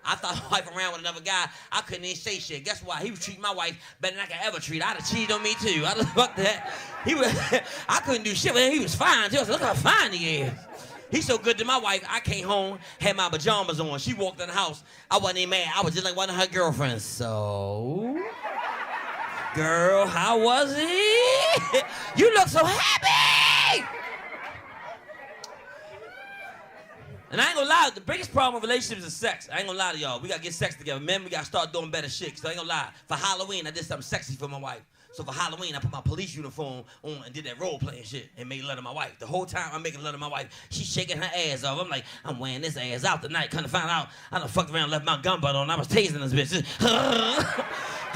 Speaker 12: I thought my wife around with another guy, I couldn't even say shit. Guess what? He was treating my wife better than I could ever treat. I'd have cheated on me too. I'd have fucked that. I couldn't do shit with him. He was fine too. I said, look how fine he is. He's so good to my wife, I came home, had my pajamas on. She walked in the house. I wasn't even mad. I was just like one of her girlfriends. So, girl, how was it? You look so happy! And I ain't gonna lie, the biggest problem with relationships is sex. I ain't gonna lie to y'all. We gotta get sex together. Men, we gotta start doing better shit. So I ain't gonna lie. For Halloween, I did something sexy for my wife. So for Halloween, I put my police uniform on and did that role-playing shit and made love to my wife. The whole time I'm making love to my wife, she's shaking her ass off. I'm like, I'm wearing this ass out tonight. Come to find out, I done fucked around and left my gun butt on. I was tasing this bitch.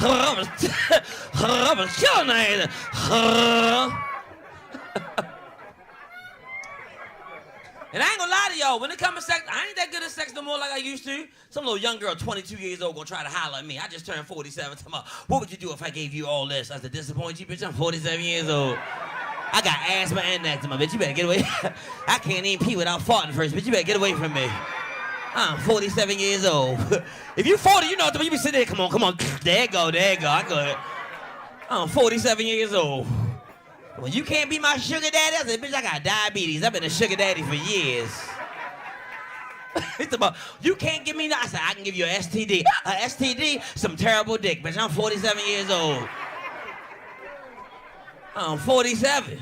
Speaker 12: I was killing her ass. And I ain't gonna lie to y'all, when it comes to sex, I ain't that good at sex no more like I used to. Some little young girl, 22 years old, gonna try to holler at me. I just turned 47. Talking about, what would you do if I gave you all this? I said, disappoint you, bitch? I'm 47 years old. I got asthma and eczema, bitch. You better get away. I can't even pee without farting first, bitch. You better get away from me. I'm 47 years old. If you 40, you know what to do. You be sitting there, come on. There you go. I got it. I'm 47 years old. Well, you can't be my sugar daddy. I said, bitch, I got diabetes. I've been a sugar daddy for years. It's about, you can't give me that. I said, I can give you an STD. A STD, some terrible dick, bitch. I'm 47 years old. I'm 47.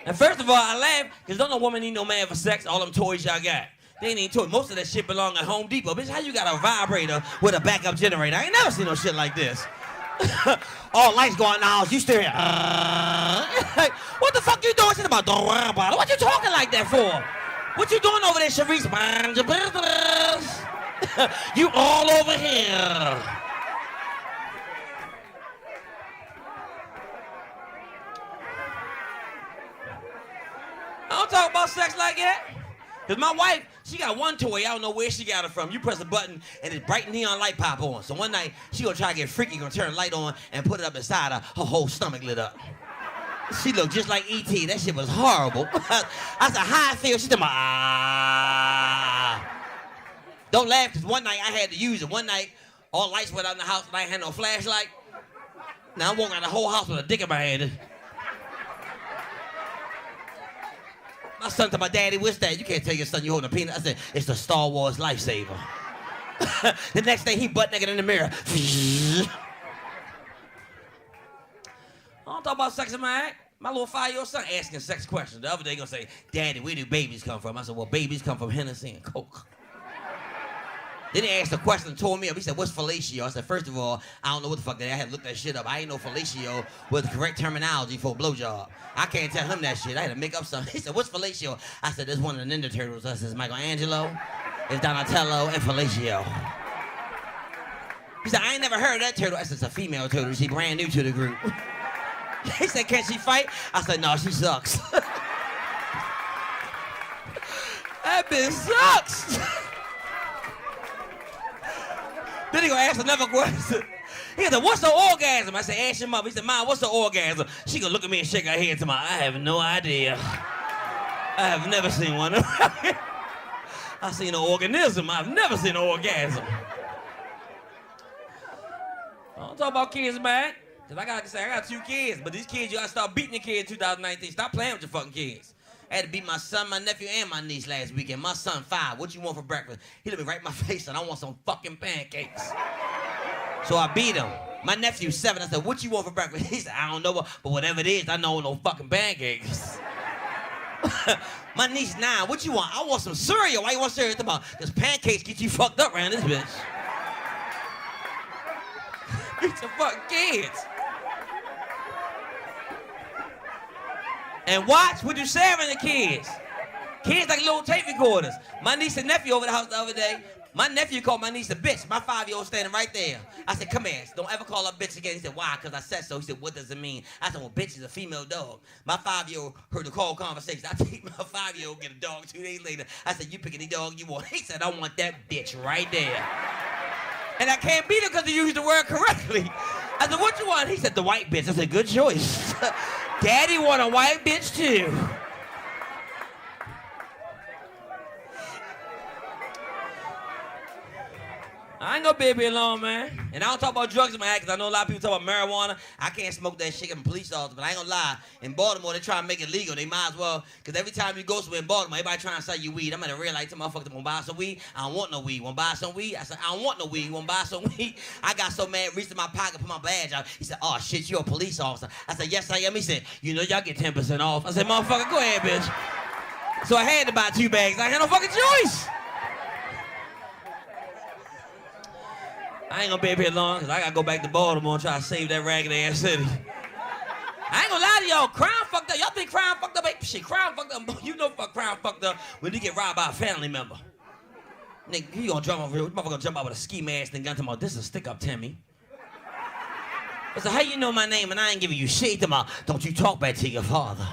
Speaker 12: And first of all, I laugh, because don't no woman need no man for sex. All them toys y'all got. They ain't even toys. Most of that shit belong at Home Depot. Bitch, how you got a vibrator with a backup generator? I ain't never seen no shit like this. All lights go out in the house, you still here. Like, what the fuck you doing? She's about, don't worry about it. What you talking like that for? What you doing over there, Sharice? Mind your business. You all over here. I don't talk about sex like that. Because my wife, she got one toy, I don't know where she got it from. You press a button and it's bright neon light pop on. So one night, she gonna try to get freaky, gonna turn the light on and put it up inside her. Her whole stomach lit up. She looked just like E.T. That shit was horrible. I said, how I feel? She said, Don't laugh, because one night I had to use it. One night, all lights went out in the house and I ain't had no flashlight. Now I'm walking around the whole house with a dick in my hand. My son told my daddy, what's that? You can't tell your son you holding a penis. I said, it's the Star Wars lifesaver. The next day, he butt naked in the mirror. I don't talk about sex in my act. My little 5-year-old son asking sex questions. The other day, he gonna say, Daddy, where do babies come from? I said, well, babies come from Hennessy and Coke. Then he asked a question and tore me up. He said, what's fellatio? I said, first of all, I don't know what the fuck that is. I had to look that shit up. I ain't know fellatio was the correct terminology for a blowjob. I can't tell him that shit. I had to make up something. He said, what's fellatio? I said, there's one of the Ninja Turtles. I said, it's Michelangelo, it's Donatello, and fellatio. He said, I ain't never heard of that turtle. I said, it's a female turtle. She brand new to the group. He said, can she fight? I said, no, she sucks. That bitch sucks. Then he gonna ask another question. He said, what's the orgasm? I said, ask your mother. He said, Mom, what's the orgasm? She gonna look at me and shake her head to me. I have no idea. I have never seen one. I've seen an organism. I've never seen an orgasm. I don't talk about kids, man. Cause I got 2 kids, but these kids, you gotta start beating the kids in 2019. Stop playing with your fucking kids. I had to beat my son, my nephew, and my niece last weekend. My son, 5. What you want for breakfast? He looked me right in my face and I want some fucking pancakes. So I beat him. My nephew, 7. I said, what you want for breakfast? He said, I don't know, but whatever it is, I know no fucking pancakes. My niece, 9. What you want? I want some cereal. Why you want cereal? Because pancakes get you fucked up around this bitch. Get your fucking kids. And watch what you sharing the kids. Kids like little tape recorders. My niece and nephew over the house the other day. My nephew called my niece a bitch. My 5-year-old standing right there. I said, come here. Don't ever call her bitch again. He said, why? Because I said so. He said, what does it mean? I said, well, bitch is a female dog. My 5-year-old heard the call conversation. I take my 5-year-old, get a dog 2 days later. I said, you pick any dog you want. He said, I want that bitch right there. And I can't beat her because he used the word correctly. I said, what you want? He said, the white bitch. I said, good choice. Daddy want a white bitch too. I ain't gonna be here long, man. And I don't talk about drugs in my act, because I know a lot of people talk about marijuana. I can't smoke that shit. I'm a police officer, but I ain't gonna lie. In Baltimore, they try to make it legal. They might as well, because every time you go somewhere in Baltimore, everybody trying to sell you weed. I'm at a red light, tell motherfuckers, wanna buy some weed? I don't want no weed. Wanna buy some weed? I said, I don't want no weed. Wanna buy some weed? I got so mad, reached in my pocket, put my badge out. He said, oh shit, you're a police officer. I said, yes, I am. He said, you know, y'all get 10% off. I said, motherfucker, go ahead, bitch. So I had to buy 2 bags. I had no fucking choice. I ain't gonna be up here long, because I gotta go back to Baltimore and try to save that ragged ass city. I ain't gonna lie to y'all, crime fucked up. Y'all think crime fucked up? Shit, crime fucked up. You know crime fucked up when you get robbed by a family member. Nigga, you gonna jump over here, motherfucker gonna jump out with a ski mask and gun to my, this is a stick up, Timmy. I said, how you know my name and I ain't giving you shit? Don't you talk back to your father.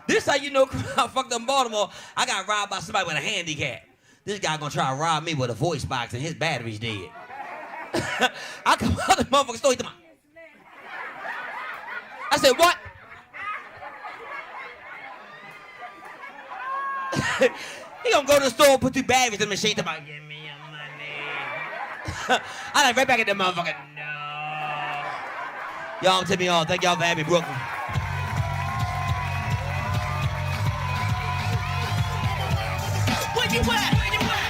Speaker 12: This how you know crime fucked up in Baltimore. I got robbed by somebody with a handicap. This guy gonna try to rob me with a voice box and his battery's dead. I come out the motherfucking store, I said, what? He gonna go to the store, put 2 batteries in the machine, give me your money. I like right back at that motherfucker, no. Y'all tip me off, thank y'all for having me, Brooklyn.
Speaker 11: Where you at?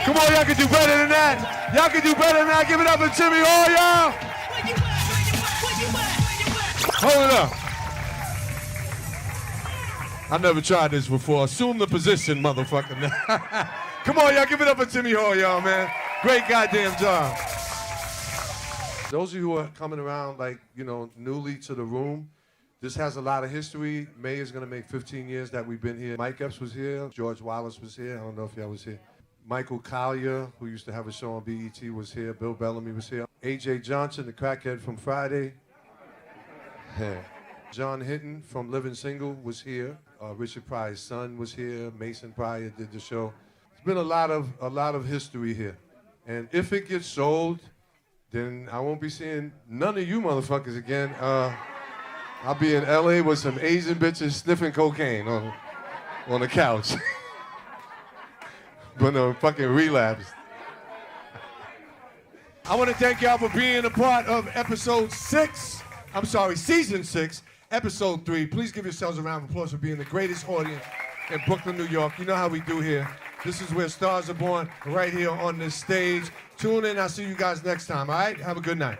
Speaker 7: Come on, y'all can do better than that. Y'all can do better than that. Give it up for Timmy Hall, y'all. Hold it up. I never tried this before. Assume the position, motherfucker. Come on, y'all. Give it up for Timmy Hall, y'all, man. Great goddamn job. Those of you who are coming around, like, you know, newly to the room, this has a lot of history. May is going to make 15 years that we've been here. Mike Epps was here. George Wallace was here. I don't know if y'all was here. Michael Collier, who used to have a show on BET, was here. Bill Bellamy was here. A.J. Johnson, the crackhead from Friday. John Hinton from Living Single was here. Richard Pryor's son was here. Mason Pryor did the show. It's been a lot of history here. And if it gets sold, then I won't be seeing none of you motherfuckers again. I'll be in LA with some Asian bitches sniffing cocaine on the couch. But no, fucking relapse. I want to thank y'all for being a part of season 6, episode 3. Please give yourselves a round of applause for being the greatest audience in Brooklyn, New York. You know how we do here. This is where stars are born, right here on this stage. Tune in. I'll see you guys next time, all right? Have a good night.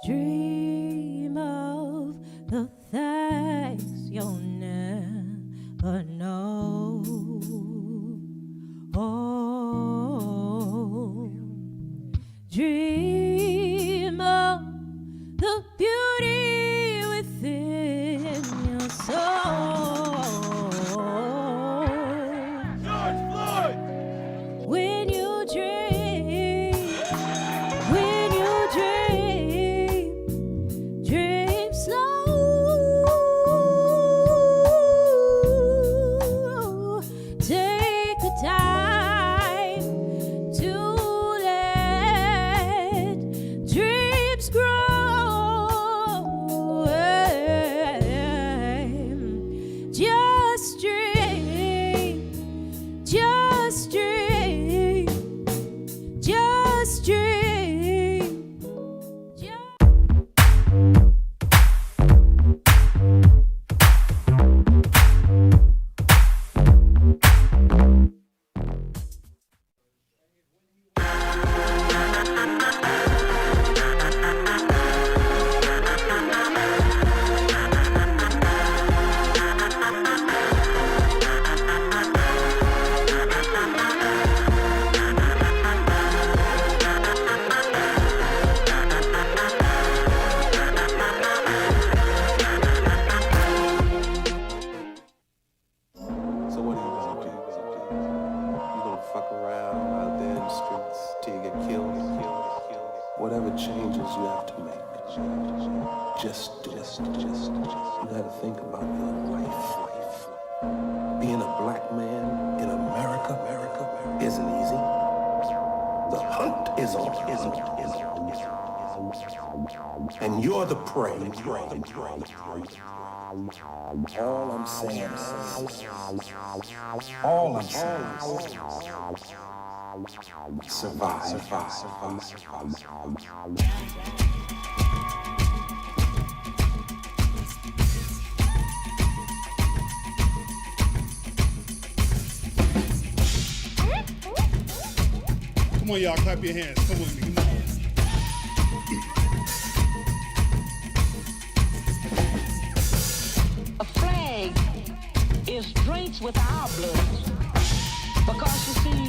Speaker 13: Dream of the things you'll never know. Oh, dream of the beauty within your soul. George Floyd! When you dream, when you dream, dream slow. Take the time to let dreams grow. Just dream, just dream, just dream.
Speaker 15: So what are you gonna do? You gonna fuck around out there in the streets till you get killed? Whatever changes you have to make, just do it. You gotta think about your life. Being a black man in America isn't easy. The hunt is on. And you're the prey. All I'm saying is, survive.
Speaker 5: Come on, y'all, clap your hands. Come with me, come on.
Speaker 17: A flag is drenched with our blood. Because you see,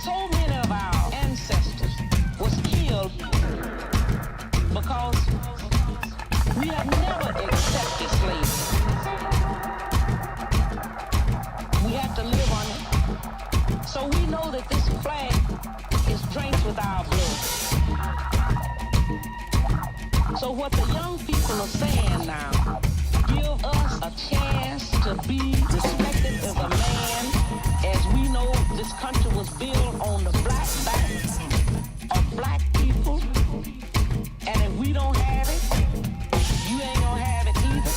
Speaker 17: so many of our ancestors was killed because we have never accepted slavery. flag is drinks with our blood. So what the young people are saying now, give us a chance to be respected as a man, as we know this country was built on the black backs of black people. And if we don't have it, you ain't gonna have it either,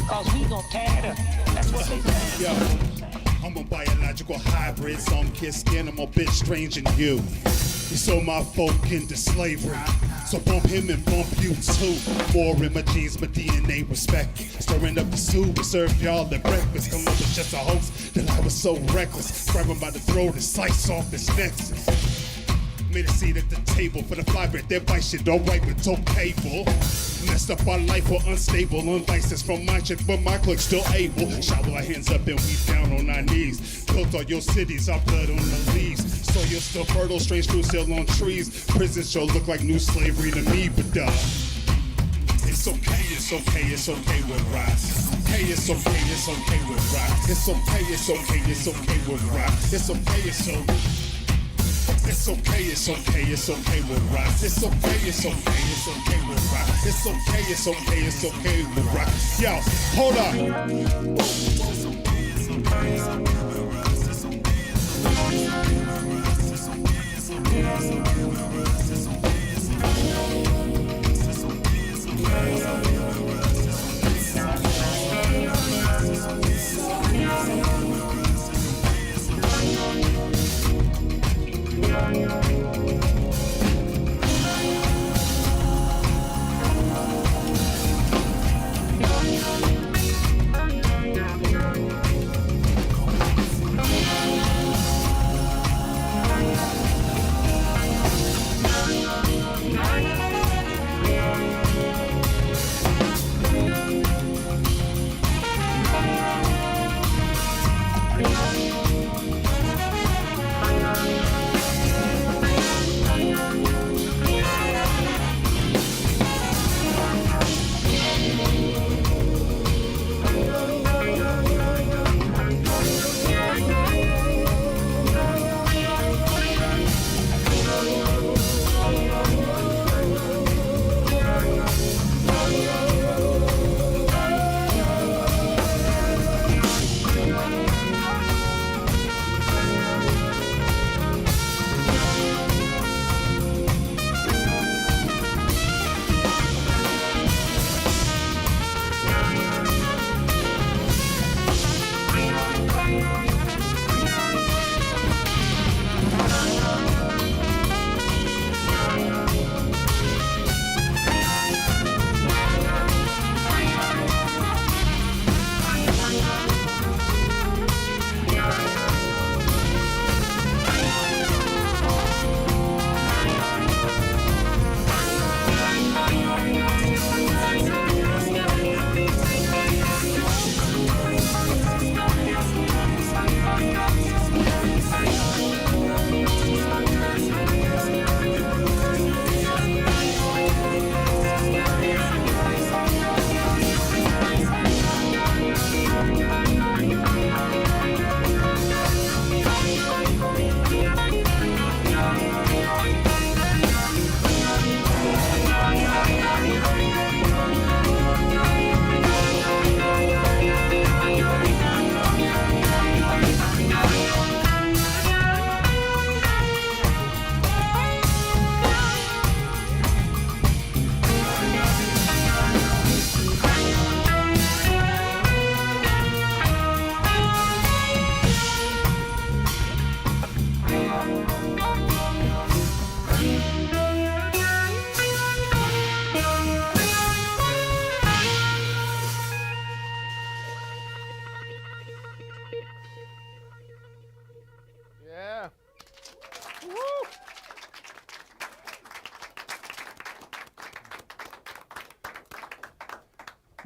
Speaker 17: cause we gonna tear it up. That's what they say.
Speaker 10: Yo, I'm a biological hybrid, some kiss skin, I'm a bit strange in you. You sold my folk into slavery, so bump him and bump you too. More in my genes, my DNA respect. Stirring up the soup, we served y'all at breakfast. Come up with just a host that I was so reckless. Grab him by the throat and slice off his nexus. Made a seat at the table for the flybread, that bite shit alright, but it's okay, bull. Messed up our life, we're unstable, unlicensed from my chick, but my clique still able. Shovel our hands up and we down on our knees. Built all your cities, our blood on the leaves. Soil still fertile, strange fruit still on trees. Prisons sure look like new slavery to me, but it's okay, it's okay, it's okay with rise. Hey, it's okay with rise. It's okay, it's okay, it's okay with rise. It's okay, it's okay. It's okay, it's okay, it's okay with rock. It's okay, it's okay, it's okay with rock. It's okay, it's okay, it's okay with rock. Yo, hold up.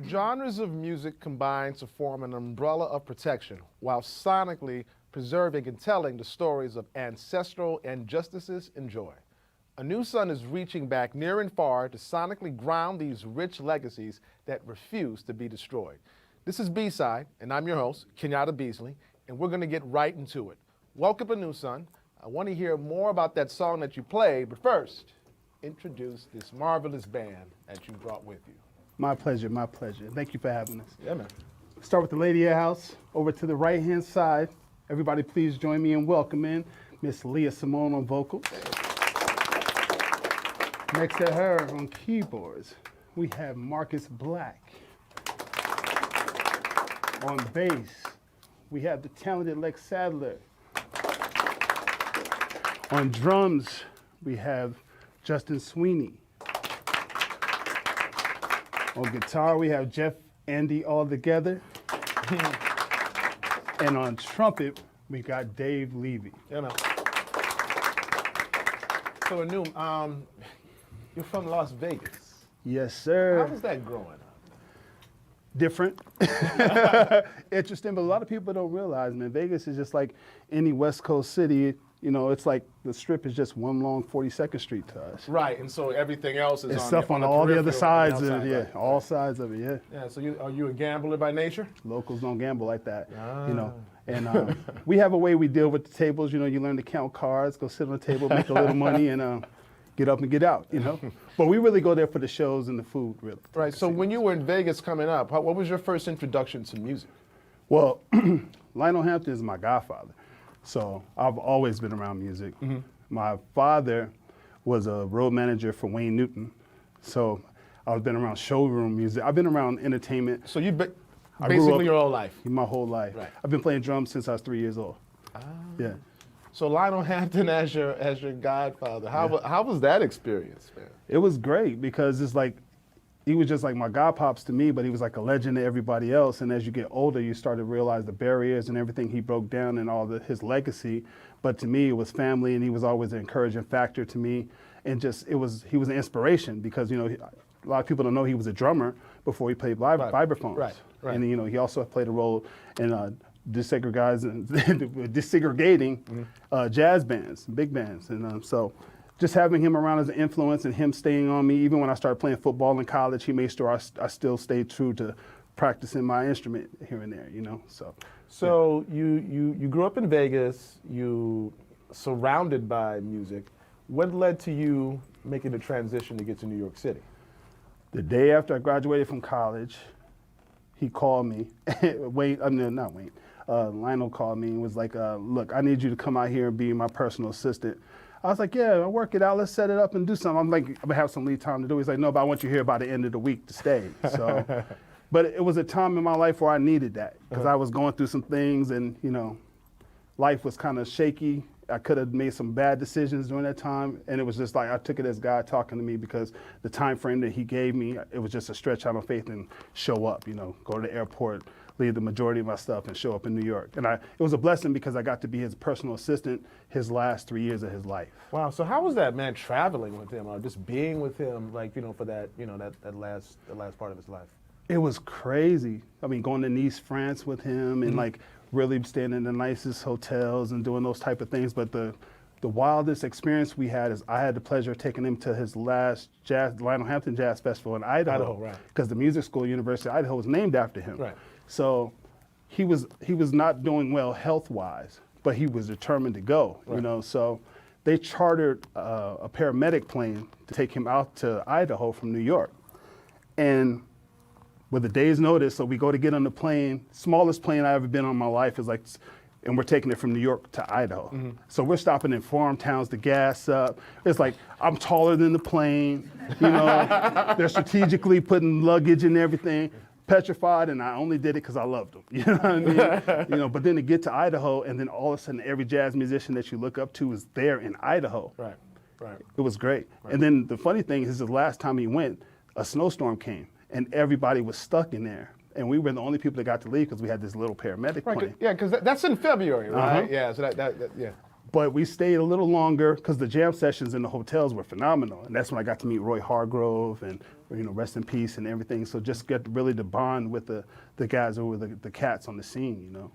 Speaker 16: Genres of music combine to form an umbrella of protection while sonically preserving and telling the stories of ancestral injustices and joy. A New Sun is reaching back near and far to sonically ground these rich legacies that refuse to be destroyed. This is B-Side, and I'm your host, Kenyatta Beasley, and we're going to get right into it. Welcome, A New Sun. I want to hear more about that song that you played, but first, introduce this marvelous band that you brought with you.
Speaker 1: My pleasure, my pleasure. Thank you for having us.
Speaker 16: Yeah, man.
Speaker 1: Start with the lady of the house. Over to the right-hand side, everybody please join me in welcoming Miss Leah Simone on vocals. Next to her on keyboards, we have Marcus Black. On bass, we have the talented Lex Sadler. On drums, we have Justin Sweeney. On guitar, we have Jeff Andy all together. And on trumpet, we got Dave Levy.
Speaker 16: Yeah, man. So, Anum, you're from Las Vegas.
Speaker 1: Yes, sir.
Speaker 16: How was that growing up?
Speaker 1: Different. Interesting, but a lot of people don't realize, man, Vegas is just like any West Coast city. You know, it's like the Strip is just one long 42nd Street to us.
Speaker 16: Right, and so everything else is
Speaker 1: It's
Speaker 16: on
Speaker 1: stuff on
Speaker 16: the
Speaker 1: all the other
Speaker 16: peripheral,
Speaker 1: sides,
Speaker 16: on the outside,
Speaker 1: yeah,
Speaker 16: right,
Speaker 1: all
Speaker 16: right.
Speaker 1: sides of it, yeah.
Speaker 16: Yeah, so are you a gambler by nature?
Speaker 1: Locals don't gamble like that, you know.
Speaker 16: Ah.
Speaker 1: And we have a way we deal with the tables. You know, you learn to count cards, go sit on the table, make a little money, and get up and get out, you know. But we really go there for the shows and the food, really.
Speaker 16: Right, so when you were in Vegas coming up, what was your first introduction to music?
Speaker 1: Well, Lionel Hampton is my godfather. So I've always been around music.
Speaker 16: Mm-hmm.
Speaker 1: My father was a road manager for Wayne Newton. So I've been around showroom music. I've been around entertainment.
Speaker 16: So you've been
Speaker 1: I grew
Speaker 16: basically
Speaker 1: up-
Speaker 16: your whole life?
Speaker 1: My whole life.
Speaker 16: Right.
Speaker 1: I've been playing drums since I was 3 years old. Yeah.
Speaker 16: So Lionel Hampton as your godfather, how was that experience, man?
Speaker 1: It was great because it's like, he was just like my godpops to me, but he was like a legend to everybody else. And as you get older, you start to realize the barriers and everything he broke down and all his legacy. But to me, it was family, and he was always an encouraging factor to me. And just, he was an inspiration because, you know, a lot of people don't know he was a drummer before he played vibraphones.
Speaker 16: Right.
Speaker 1: And, you know, he also played a role in desegregating jazz bands, big bands. And so just having him around as an influence and him staying on me, even when I started playing football in college, he made sure I still stayed true to practicing my instrument here and there, you know.
Speaker 16: So you grew up in Vegas, you surrounded by music. What led to you making the transition to get to New York City?
Speaker 1: The day after I graduated from college, he called me. Lionel called me and was like, look, I need you to come out here and be my personal assistant. I was like, yeah, I'll work it out. Let's set it up and do something. I'm like, I'm gonna have some lead time to do. He's like, no, but I want you here by the end of the week to stay. So, but it was a time in my life where I needed that because I was going through some things and, you know, life was kind of shaky. I could have made some bad decisions during that time. And it was just like, I took it as God talking to me because the time frame that he gave me, it was just a stretch out of faith and show up, you know, go to the airport, leave the majority of my stuff and show up in New York. And it was a blessing because I got to be his personal assistant his last 3 years of his life.
Speaker 16: Wow, so how was that, man, traveling with him or just being with him, like, you know, for that, you know, that last part of his life?
Speaker 1: It was crazy. I mean, going to Nice, France with him and like really staying in the nicest hotels and doing those type of things. But the wildest experience we had is I had the pleasure of taking him to his last Lionel Hampton Jazz Festival in Idaho.
Speaker 16: Right.
Speaker 1: Because the music school, University of Idaho, was named after him.
Speaker 16: Right.
Speaker 1: So he was not doing well health-wise, but he was determined to go, you know. So they chartered a paramedic plane to take him out to Idaho from New York. And with a day's notice, so we go to get on the plane, smallest plane I ever been on in my life is like, and we're taking it from New York to Idaho. So we're stopping in farm towns to gas up. It's like, I'm taller than the plane, you know, they're strategically putting luggage and everything. Petrified, and I only did it because I loved them. You know what I mean? You know, but then to get to Idaho, and then all of a sudden, every jazz musician that you look up to is there in Idaho.
Speaker 16: Right.
Speaker 1: It was great. And then the funny thing is, the last time he went, a snowstorm came, and everybody was stuck in there. And we were the only people that got to leave because we had this little paramedic plane.
Speaker 16: Yeah, because that's in February, right? Yeah, so that yeah.
Speaker 1: But we stayed a little longer because the jam sessions in the hotels were phenomenal. And that's when I got to meet Roy Hargrove and, you know, rest in peace and everything. So just get really to bond with the guys who were the cats on the scene, you know.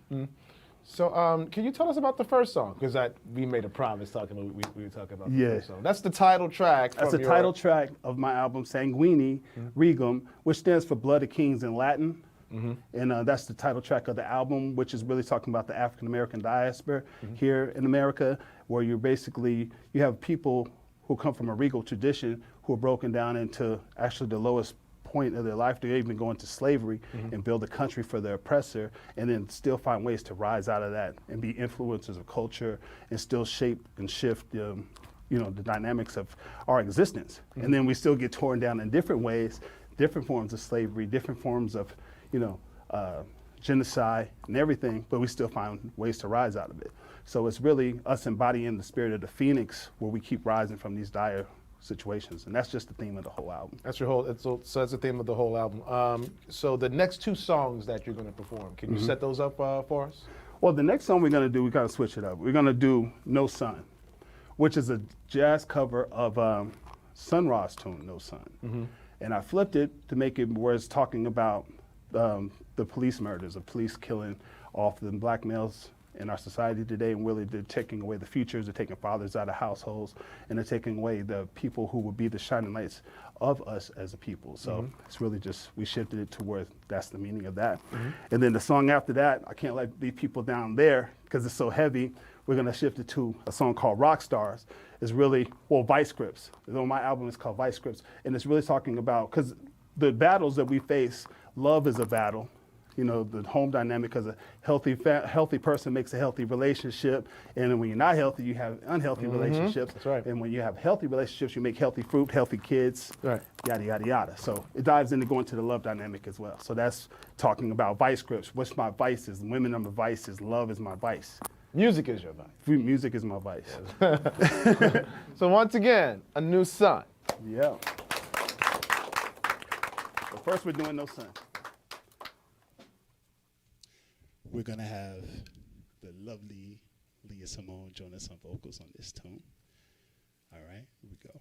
Speaker 16: So can you tell us about the first song? Because we made a promise we were talking about the first song. That's the title track.
Speaker 1: That's the title track of my album, Sanguini Regum, which stands for Blood of Kings in Latin. And that's the title track of the album, which is really talking about the African American diaspora here in America, where you have people who come from a regal tradition who are broken down into actually the lowest point of their life. They even go into slavery and build a country for their oppressor, and then still find ways to rise out of that and be influencers of culture and still shape and shift the dynamics of our existence. And then we still get torn down in different ways, different forms of slavery, different forms of, genocide and everything, but we still find ways to rise out of it. So it's really us embodying the spirit of the Phoenix, where we keep rising from these dire situations, and that's just the theme of the whole album.
Speaker 16: That's the theme of the whole album. So the next two songs that you're going to perform, can you set those up for us?
Speaker 1: Well, the next song we're going to do, we got to switch it up. We're going to do No Sun, which is a jazz cover of Sun Ra's tune, No Sun. And I flipped it to make it where it's talking about the police murders, of police killing off the black males in our society today, and really they're taking away the futures, they're taking fathers out of households, and they're taking away the people who would be the shining lights of us as a people. So it's really just, we shifted it to where that's the meaning of that. And then the song after that, I can't let these people down there because it's so heavy. We're gonna shift it to a song called Rock Stars. It's really, Vice Grips. My album is called Vice Grips, and it's really talking about, because the battles that we face, love is a battle. The home dynamic, because a healthy person makes a healthy relationship, and then when you're not healthy, you have unhealthy relationships.
Speaker 16: That's right.
Speaker 1: And when you have healthy relationships, you make healthy fruit, healthy kids,
Speaker 16: right.
Speaker 1: Yada, yada, yada. So it dives into going to the love dynamic as well. So that's talking about vice grips. What's my vices? Women are my vices. Love is my vice.
Speaker 16: Music is your vice.
Speaker 1: Music is my vice.
Speaker 16: So once again, a new sun.
Speaker 1: Yeah. But first we're doing No Sun.
Speaker 10: We're gonna have the lovely Leah Simone join us on vocals on this tune. All right, here we go.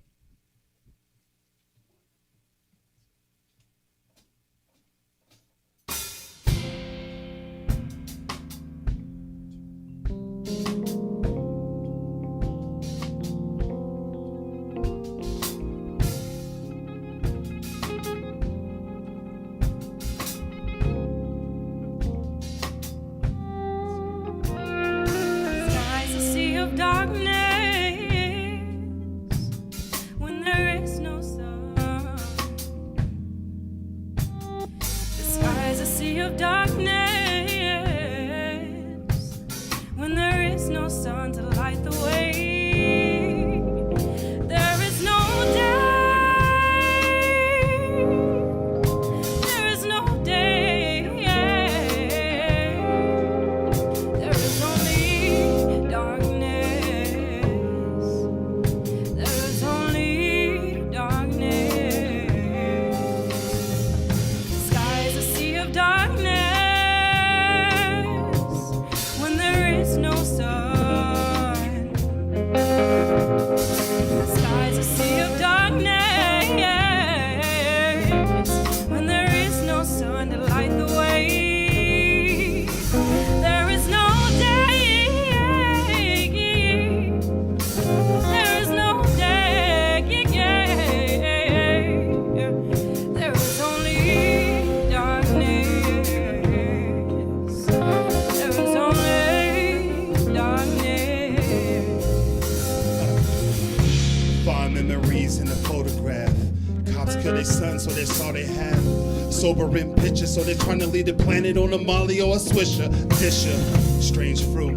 Speaker 10: Sobering pictures, so they're trying to leave the planet on a Molly or a Swisher. Disher, strange fruit,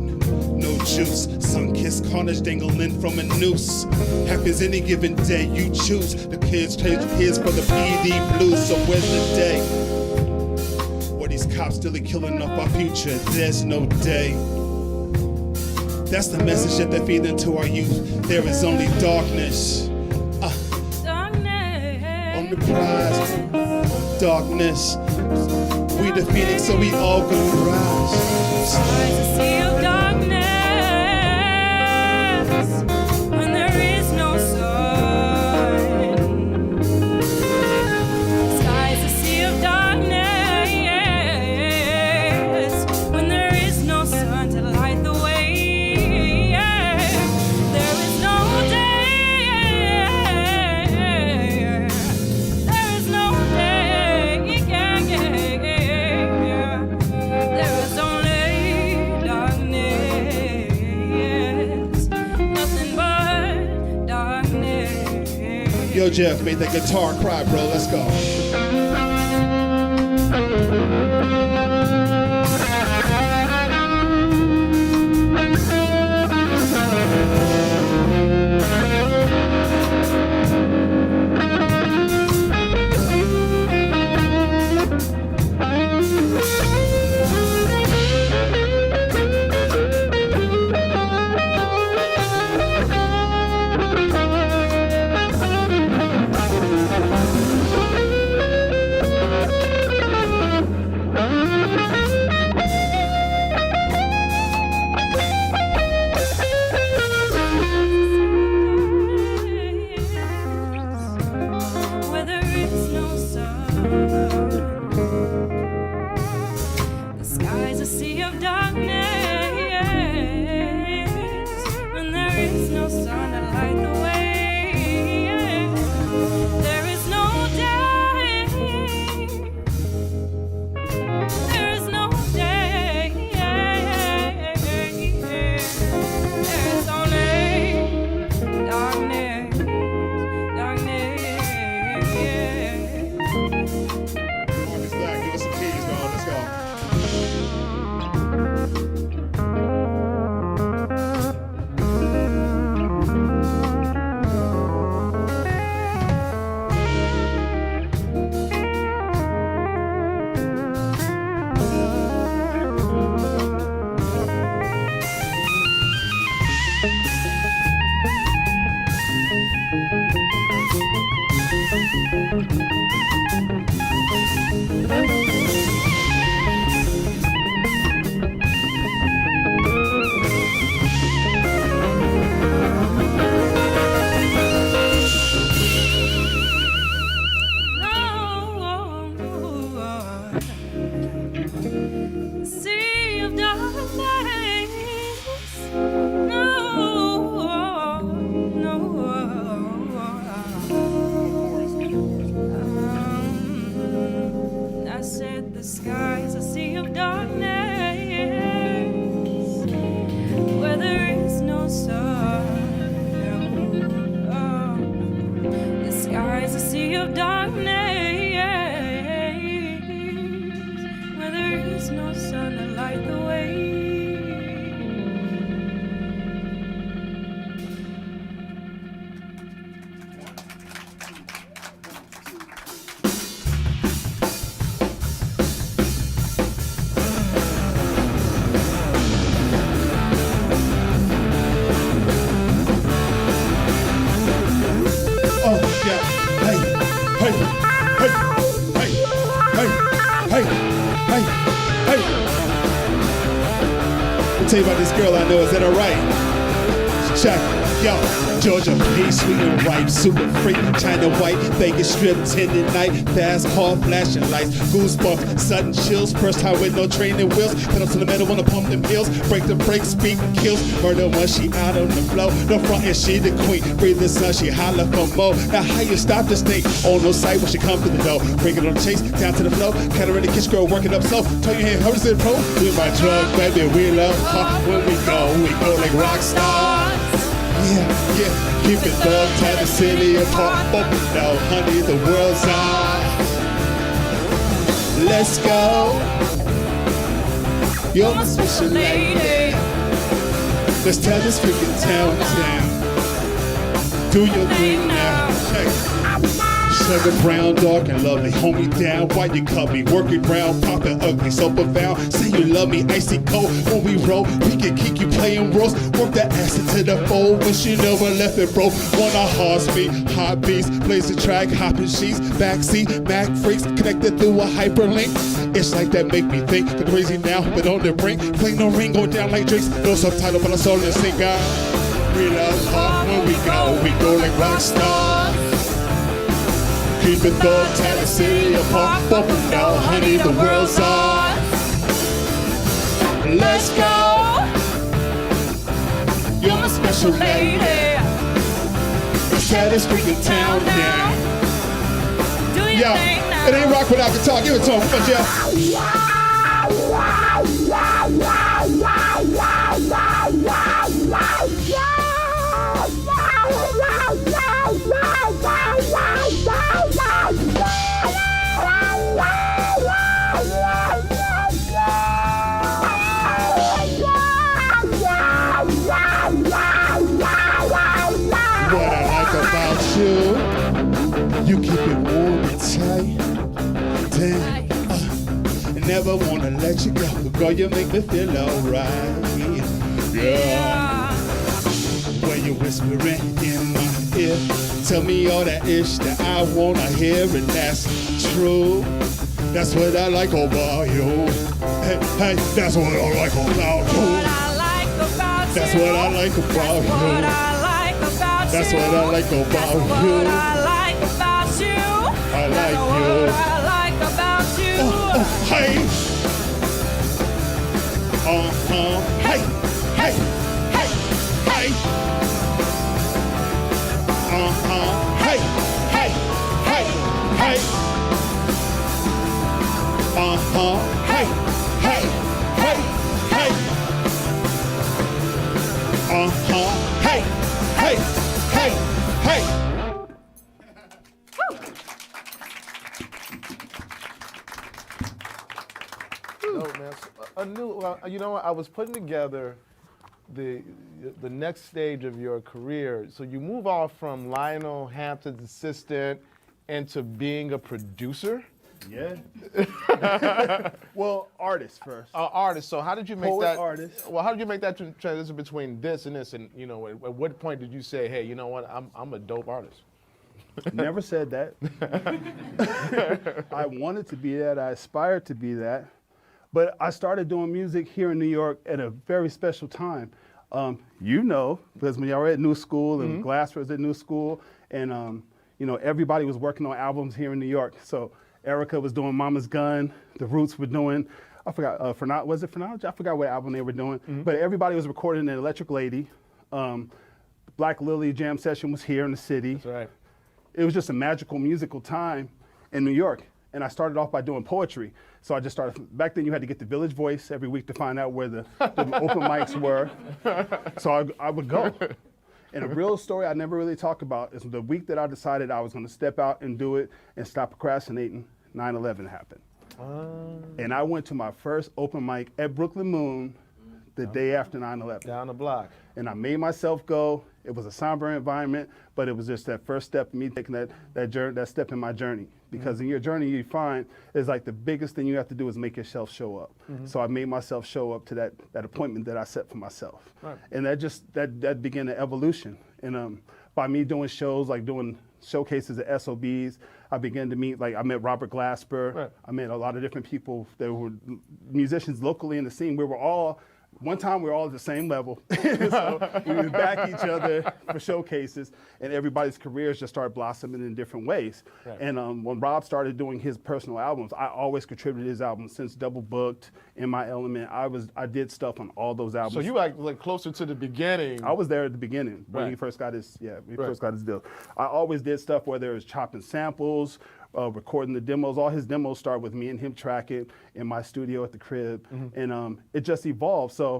Speaker 10: no juice. Sun-kissed carnage dangling from a noose. Happens any given day, you choose. The kids change kids for the PD blues, so where's the day? Where these cops still killing off our future, there's no day. That's the message that they're feeding to our youth. There is only darkness. On the prize. Darkness, we the Phoenix, so we all gonna rise.
Speaker 13: Skies a sea of darkness when there is no sun. Skies a sea of darkness when there is no sun to light the way. There is no day. There is no day.
Speaker 10: Yo, Jeff, make that guitar cry, bro. Let's go.
Speaker 13: Where there is no sun, the sky's a sea of darkness. When there is no sun to light the way, there is no day. There is no day. There is only darkness.
Speaker 10: Marcus Black, give us some keys, bro. Let's go.
Speaker 13: Sea of darkness. I said the sky's a sea of darkness where there is no sun. The sky's a sea of darkness where there is no sun to light the way.
Speaker 10: Oh, yeah. Hey, hey, hey, hey, hey, hey, hey, hey. I'll tell you about this girl I know. Is that all right? Check. Yo, Georgia, peach, sweet and ripe, super freak, China white, Vegas strip, tendon night, fast car, flashing lights, goosebumps, sudden chills, first highway, no training wheels, pedal to the metal, wanna pump them pills, break the brakes, speed kills, murder once she out on the flow, no front and she the queen, breathe the sun, she holler for more, now how you stop this thing, on no sight when she come through the door, bring it on the chase, down to the flow, cut her in the kiss girl, work it up slow, turn your hand, hers in pro, we my drug, baby, we love her, when we go like rock stars. Yeah, yeah, keep it thug, tear the city apart, open now, honey, the world's ours. Let's go. You're my special lady. Let's tear this freaking town down. Do your thing now. Check it. Sugar brown, dark and lovely, hold me down. Why you cut me? Work it round, pop it ugly, so profound. Say you love me, icy cold. When we roll, we can keep you playing roles. Work that ass into the fold. Wish you never left it broke. Want a hard speed, hot beats, blaze the track, hopping sheets, backseat, Mac freaks, connected through a hyperlink. It's like that make me think. The crazy now, but on the brink. Play no ring, go down like drinks. No subtitle, but I saw it sing out. We love hard when we go like rock stars. Keep it thug, tear the city apart, bumping now, honey, the world's ours. Let's go. You're my special lady. Let's tear this freaking town down. Yo, it ain't rock without guitar. Give it to him, come on, Jeff. You keep it warm and tight. Damn, never wanna let you go. Girl, you make me feel alright. Yeah. When you're whispering in my ear, tell me all that ish that I wanna hear, and that's true. That's what I like about you. Hey, hey, that's what I like about you. That's what I like about you. That's what I like about you. I like you. Hey. Hey. Hey. Hey. Hey. Hey. Hey. Hey. Hey. Hey. Hey. Hey. Hey. Hey. Hey. Hey. Hey.
Speaker 16: No, man. You know what? I was putting together the next stage of your career. So you move off from Lionel Hampton's assistant into being a producer.
Speaker 1: Yeah. Well, artist first.
Speaker 16: Artist. So how did you make
Speaker 1: Poet,
Speaker 16: that?
Speaker 1: artist.
Speaker 16: Well, how did you make that transition between this and this? And at what point did you say, hey, you know what? I'm a dope artist.
Speaker 1: Never said that. I wanted to be that. I aspired to be that. But I started doing music here in New York at a very special time. Because when y'all were at New School and Glass was at New School, and everybody was working on albums here in New York. So Erica was doing Mama's Gun. The Roots were doing, I forgot, was it Phrenology? I forgot what album they were doing. But everybody was recording an Electric Lady. Black Lily Jam Session was here in the city.
Speaker 16: That's right.
Speaker 1: It was just a magical musical time in New York. And I started off by doing poetry. So I just started, back then you had to get the Village Voice every week to find out where the open mics were. So I would go. And a real story I never really talk about is the week that I decided I was gonna step out and do it and stop procrastinating, 9/11 happened. And I went to my first open mic at Brooklyn Moon the day after 9/11.
Speaker 16: Down the block.
Speaker 1: And I made myself go. It was a somber environment, but it was just that first step of me taking that step in my journey. Because in your journey, you find is like the biggest thing you have to do is make yourself show up. So I made myself show up to that appointment that I set for myself.
Speaker 16: Right.
Speaker 1: And that began the evolution. And by me doing shows, like doing showcases at SOBs, I began to meet, I met Robert Glasper. Right. I met a lot of different people that were musicians locally in the scene. One time we were all at the same level. So we would back each other for showcases, and everybody's careers just started blossoming in different ways. Right. And when Rob started doing his personal albums, I always contributed his albums. Since Double Booked, In My Element, I did stuff on all those albums.
Speaker 16: So you like closer to the beginning.
Speaker 1: I was there at the beginning when he first got his first got his deal. I always did stuff where there was chopping samples, recording the demos. All his demos start with me and him tracking in my studio at the crib, and it just evolved. So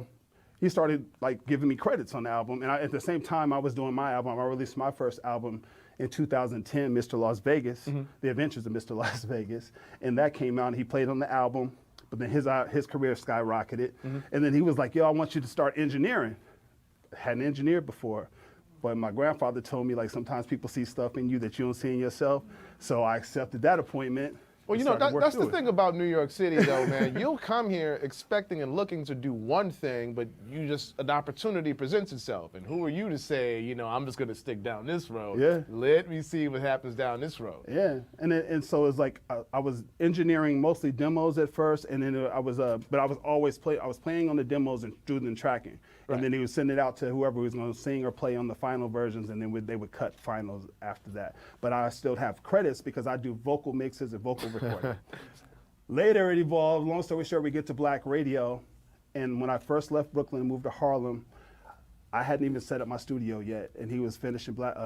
Speaker 1: he started giving me credits on the album, and at the same time I was doing my album. I released my first album in 2010, Mr. Las Vegas, The Adventures of Mr. Las Vegas, and that came out. And he played on the album, but then his career skyrocketed, and then he was like, "Yo, I want you to start engineering." Hadn't engineered before. But my grandfather told me sometimes people see stuff in you that you don't see in yourself. So I accepted that appointment.
Speaker 16: Well, that's the thing about New York City, though, man. You'll come here expecting and looking to do one thing, but an opportunity presents itself. And who are you to say, I'm just going to stick down this road? Yeah. Let me see what happens down this road.
Speaker 1: Yeah. And so it's I was engineering mostly demos at first, and then I was playing on the demos and doing the tracking. Right. And then he would send it out to whoever was going to sing or play on the final versions, and then they would cut finals after that. But I still have credits because I do vocal mixes and vocal recording. Later it evolved. Long story short, we get to Black Radio, and when I first left Brooklyn and moved to Harlem, I hadn't even set up my studio yet, and he was finishing Black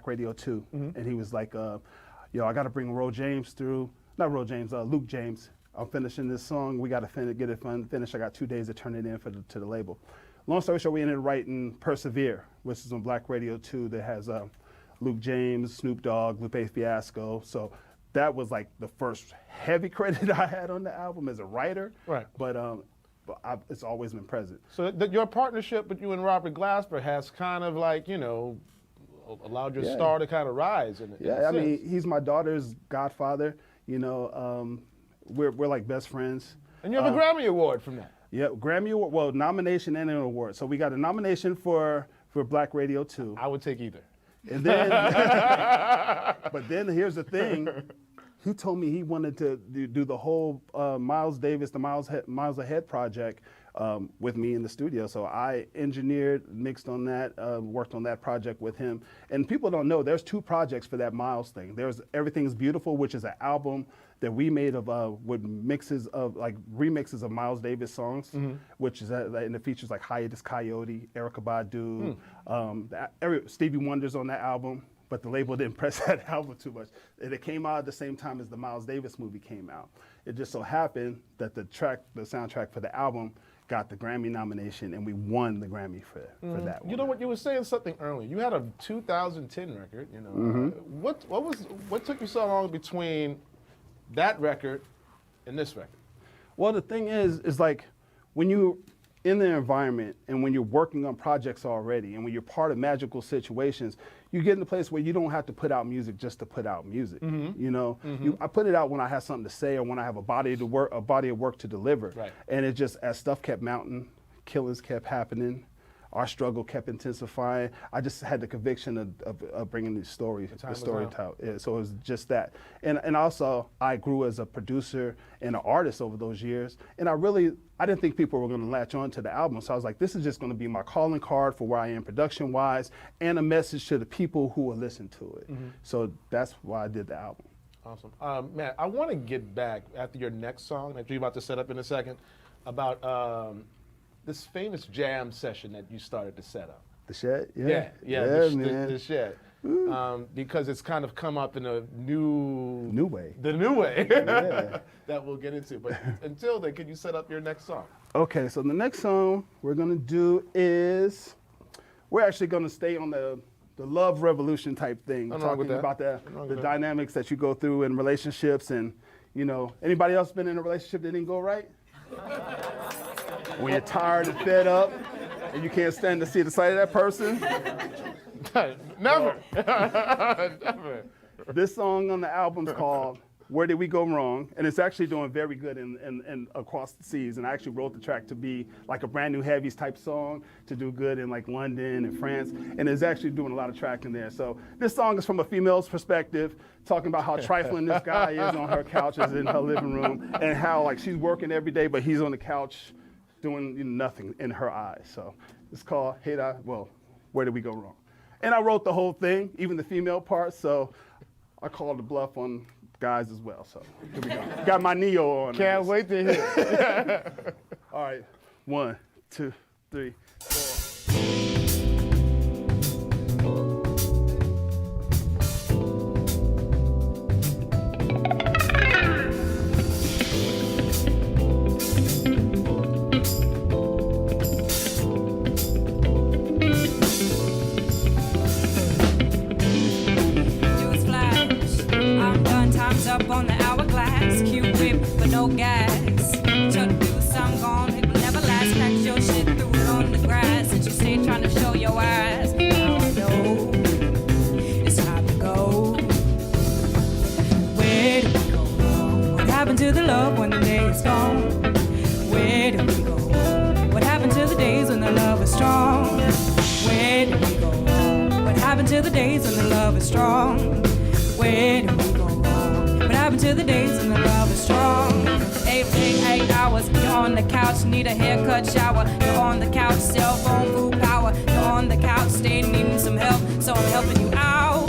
Speaker 1: Radio 2, and he was like, "Yo, I got to bring Luke James. I'm finishing this song. We got to get it finished. I got 2 days to turn it in to the label." Long story short, we ended up writing Persevere, which is on Black Radio 2 that has Luke James, Snoop Dogg, Lupe Fiasco. So that was the first heavy credit I had on the album as a writer. Right. But it's always been present.
Speaker 16: So your partnership with you and Robert Glasper has kind of allowed your
Speaker 1: Yeah.
Speaker 16: star to kind of rise. In
Speaker 1: Yeah,
Speaker 16: a
Speaker 1: I mean,
Speaker 16: sense.
Speaker 1: he's my daughter's godfather. You know, we're like best friends.
Speaker 16: And you have a Grammy Award from that.
Speaker 1: Yeah, Grammy Award. Well, nomination and an award. So we got a nomination for Black Radio 2.
Speaker 16: I would take either.
Speaker 1: And then, but then here's the thing. He told me he wanted to do the whole Miles Davis, the Miles Ahead project with me in the studio. So I engineered, mixed on that, worked on that project with him. And people don't know, there's 2 projects for that Miles thing. There's Everything's Beautiful, which is an album that we made of with mixes of like remixes of Miles Davis songs, which is and it features like Hiatus Coyote, Erykah Badu, Stevie Wonder's on that album. But the label didn't press that album too much. And it came out at the same time as the Miles Davis movie came out. It just so happened that the soundtrack for the album got the Grammy nomination, and we won the Grammy for that one.
Speaker 16: You know what? You were saying something earlier. You had a 2010 record. You know, what took you so long between that record and this record?
Speaker 1: Well, the thing is like when you in the environment and when you're working on projects already and when you're part of magical situations, you get in a place where you don't have to put out music just to put out music. You know, I put it out when I have something to say or when I have a body of work to deliver.
Speaker 16: Right.
Speaker 1: And it just, as stuff kept mounting, killings kept happening, our struggle kept intensifying. I just had the conviction of bringing the story tell. Yeah, so it was just that. And also, I grew as a producer and an artist over those years. And I didn't think people were going to latch on to the album. So I was like, this is just going to be my calling card for where I am production-wise and a message to the people who will listen to it. So that's why I did the album.
Speaker 16: Awesome. Matt, I want to get back after your next song that you're about to set up in a second about this famous jam session that you started to set up.
Speaker 1: The Shed?
Speaker 16: Yeah,
Speaker 1: man.
Speaker 16: the Shed. Because it's kind of come up in a new
Speaker 1: way.
Speaker 16: The new way
Speaker 1: Yeah.
Speaker 16: that we'll get into. But until then, can you set up your next song?
Speaker 1: Okay, so the next song we're gonna do is, we're actually gonna stay on the love revolution type thing,
Speaker 16: Nothing wrong with
Speaker 1: talking
Speaker 16: that.
Speaker 1: about
Speaker 16: Nothing wrong
Speaker 1: the
Speaker 16: with that.
Speaker 1: dynamics that you go through in relationships. And you know, anybody else been in a relationship that didn't go right? When you're tired and fed up and you can't stand to see the sight of that person?
Speaker 16: Never. Never.
Speaker 1: This song on the album's called Where Did We Go Wrong? And it's actually doing very good in across the seas. And I actually wrote the track to be like a brand new heavies type song to do good in like London and France. And it's actually doing a lot of tracking there. So this song is from a female's perspective, talking about how trifling this guy is on her couches in her living room and how like she's working every day, but he's on the couch doing nothing in her eyes. So it's called Where Did We Go Wrong? And I wrote the whole thing, even the female part. So I called the bluff on guys as well. So here we go. Got my Neo on.
Speaker 16: Can't wait to hear.
Speaker 1: All right, 1, 2, 3, 4.
Speaker 13: Up on the hourglass, cute whip, but no gas. Chuck loose, I'm gone, it will never last. Pack your shit, threw it on the grass, and you stay trying to show your ass. Now I know it's time to go. Where did we go wrong? What happened to the love when the day is gone? Where did we go wrong? What happened to the days when the love was strong? Where did we go wrong? What happened to the days when the love was strong? Where did we go wrong? What happened to the days when the love was strong? 8 hours, you're on the couch, need a haircut, shower. You're on the couch, cell phone, food, power. You're on the couch, stay needing some help, so I'm helping you out.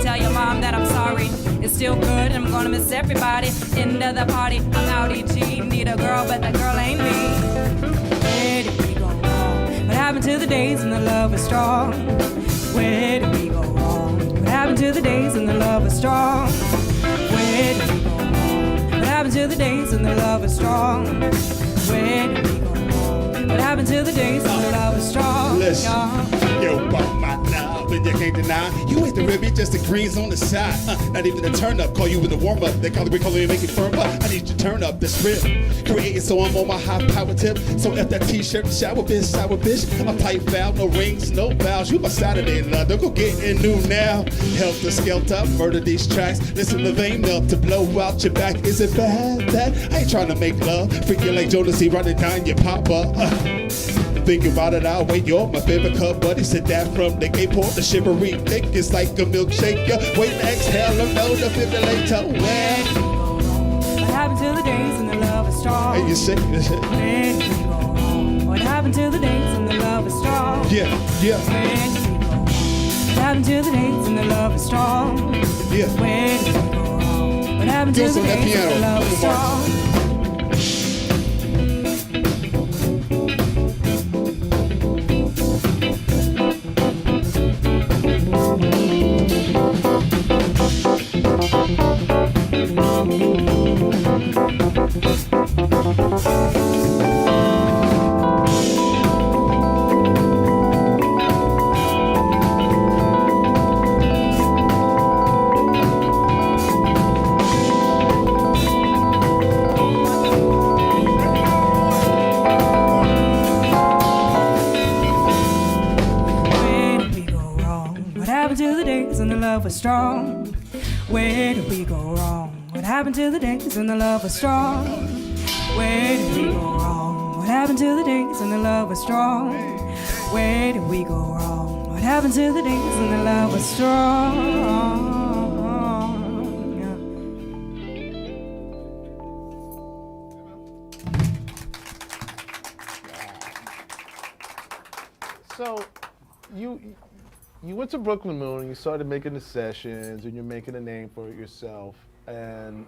Speaker 13: Tell your mom that I'm sorry, it's still good, I'm gonna miss everybody. End of the party, I'm out EG. Need a girl, but that girl ain't me. Where did we go wrong? What happened to the days when the love was strong? Where did we go wrong? What happened to the days when the love was strong? Where did we go wrong? What happened to the days when the love was strong? Where did we go wrong? What happened to the days when the love was strong?
Speaker 10: Listen, yo, about my love something you can't deny. You ain't the ribby, just the greens on the side. Not even the turn up, call you with the warm up. They call it and make it firm up. I need you to turn up this rip. Creating so I'm on my high power tip. So F that t-shirt, shower bitch. I'm tight foul, no rings, no vows. You my Saturday love, don't go getting new now. Helter skelter, murder these tracks. Listen to vein up to blow out your back. Is it bad that I ain't trying to make love? Freaking like Jodeci, running down your papa. Think about it, I'll wait. You're my favorite cup buddy. Sit down from the gay port, the shivery thick. It's like a milkshake. Wait to exhale, I'm no defibrillator. Well,
Speaker 13: What happened to the days when the love was strong?
Speaker 10: Hey, you sick?
Speaker 13: Where did we go wrong? What happened to the days when the love was strong?
Speaker 10: Yeah.
Speaker 13: Where did we go wrong? What happened to the days when the love was strong?
Speaker 10: Yeah.
Speaker 13: Where did we go wrong? What happened to the days when the love was strong? Was strong. Where did we go wrong? What happened to the days when the love was strong? Where did we go wrong? What happened to the days when the love was strong? Where did we go wrong? What happened to the days when the love was strong?
Speaker 16: So, you went to Brooklyn Moon and you started making the sessions and you're making a name for yourself, and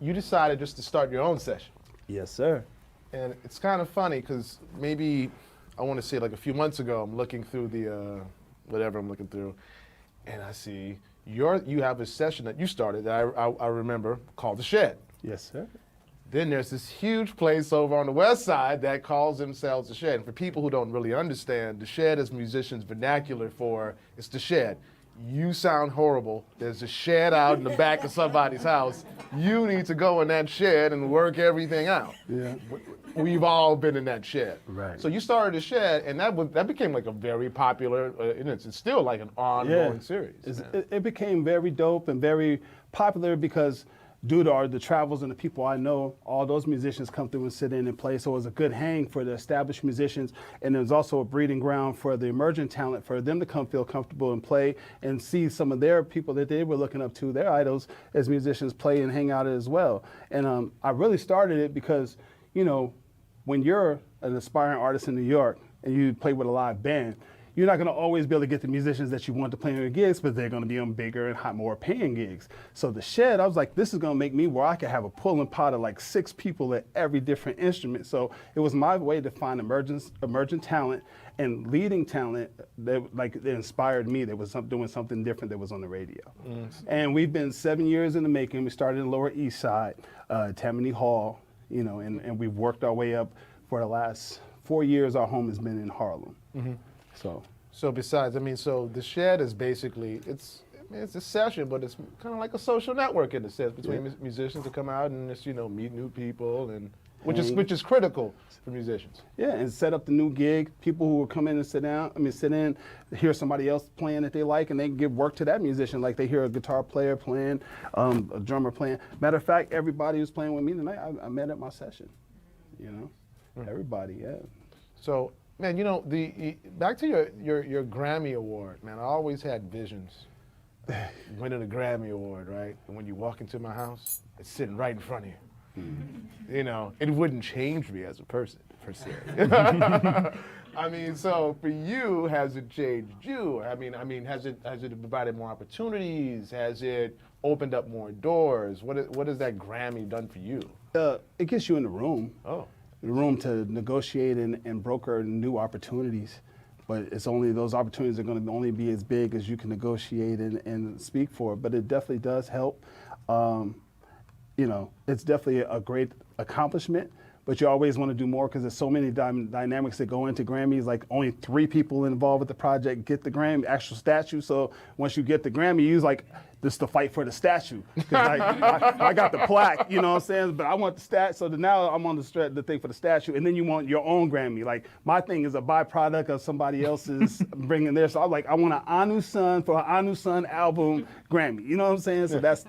Speaker 16: you decided just to start your own session.
Speaker 1: Yes, sir.
Speaker 16: And it's kind of funny because maybe, I want to say like a few months ago, I'm looking through the, whatever I'm looking through, and I see you have a session that you started that I remember called The Shed.
Speaker 1: Yes, sir.
Speaker 16: Then there's this huge place over on the west side that calls themselves The Shed. And for people who don't really understand, The Shed is musicians' vernacular for, it's The Shed. You sound horrible. There's a shed out in the back of somebody's house. You need to go in that shed and work everything out.
Speaker 1: Yeah.
Speaker 16: We've all been in that shed.
Speaker 1: Right.
Speaker 16: So you started The Shed, and that became like a very popular, and it's still like an ongoing series.
Speaker 1: It became very dope and very popular because due to the travels and the people I know, all those musicians come through and sit in and play. So it was a good hang for the established musicians. And it was also a breeding ground for the emerging talent, for them to come feel comfortable and play and see some of their people that they were looking up to, their idols as musicians, play and hang out as well. And I really started it because, you know, when you're an aspiring artist in New York and you play with a live band, you're not going to always be able to get the musicians that you want to play on your gigs, but they're going to be on bigger and more paying gigs. So The Shed, I was like, this is going to make me where I could have a pulling pot of like 6 people at every different instrument. So it was my way to find emerging talent and leading talent that inspired me, that was doing something different that was on the radio. And we've been 7 years in the making. We started in the Lower East Side, Tammany Hall, you know, and we've worked our way up. For the last 4 years, our home has been in Harlem.
Speaker 16: So besides, so The Shed is basically, it's a session, but it's kind of like a social network in a sense between musicians to come out and just, meet new people, and which is critical for musicians.
Speaker 1: Yeah, and set up the new gig. People who will come in and sit in, hear somebody else playing that they like, and they can give work to that musician. Like they hear a guitar player playing, a drummer playing. Matter of fact, everybody who's playing with me tonight, I met at my session. Everybody, yeah.
Speaker 16: So, man, back to your Grammy Award, man, I always had visions winning a Grammy Award, right? And when you walk into my house, it's sitting right in front of you. It wouldn't change me as a person, per se. So for you, has it changed you? Has it provided more opportunities? Has it opened up more doors? What has that Grammy done for you?
Speaker 1: It gets you in the room.
Speaker 16: Oh.
Speaker 1: The room to negotiate and broker new opportunities. But it's only, those opportunities are going to only be as big as you can negotiate and speak for. But it definitely does help. It's definitely a great accomplishment, but you always want to do more because there's so many dynamics that go into Grammys. Like only 3 people involved with the project get the Grammy, actual statue. So once you get the Grammy, you use like this to fight for the statue. 'Cause I got the plaque, you know what I'm saying? But I want the stat. So now I'm on the thing for the statue, and then you want your own Grammy. Like my thing is a byproduct of somebody else's bringing theirs. So I'm like, I want an Anu Sun for an Anu Sun album Grammy. You know what I'm saying? So that's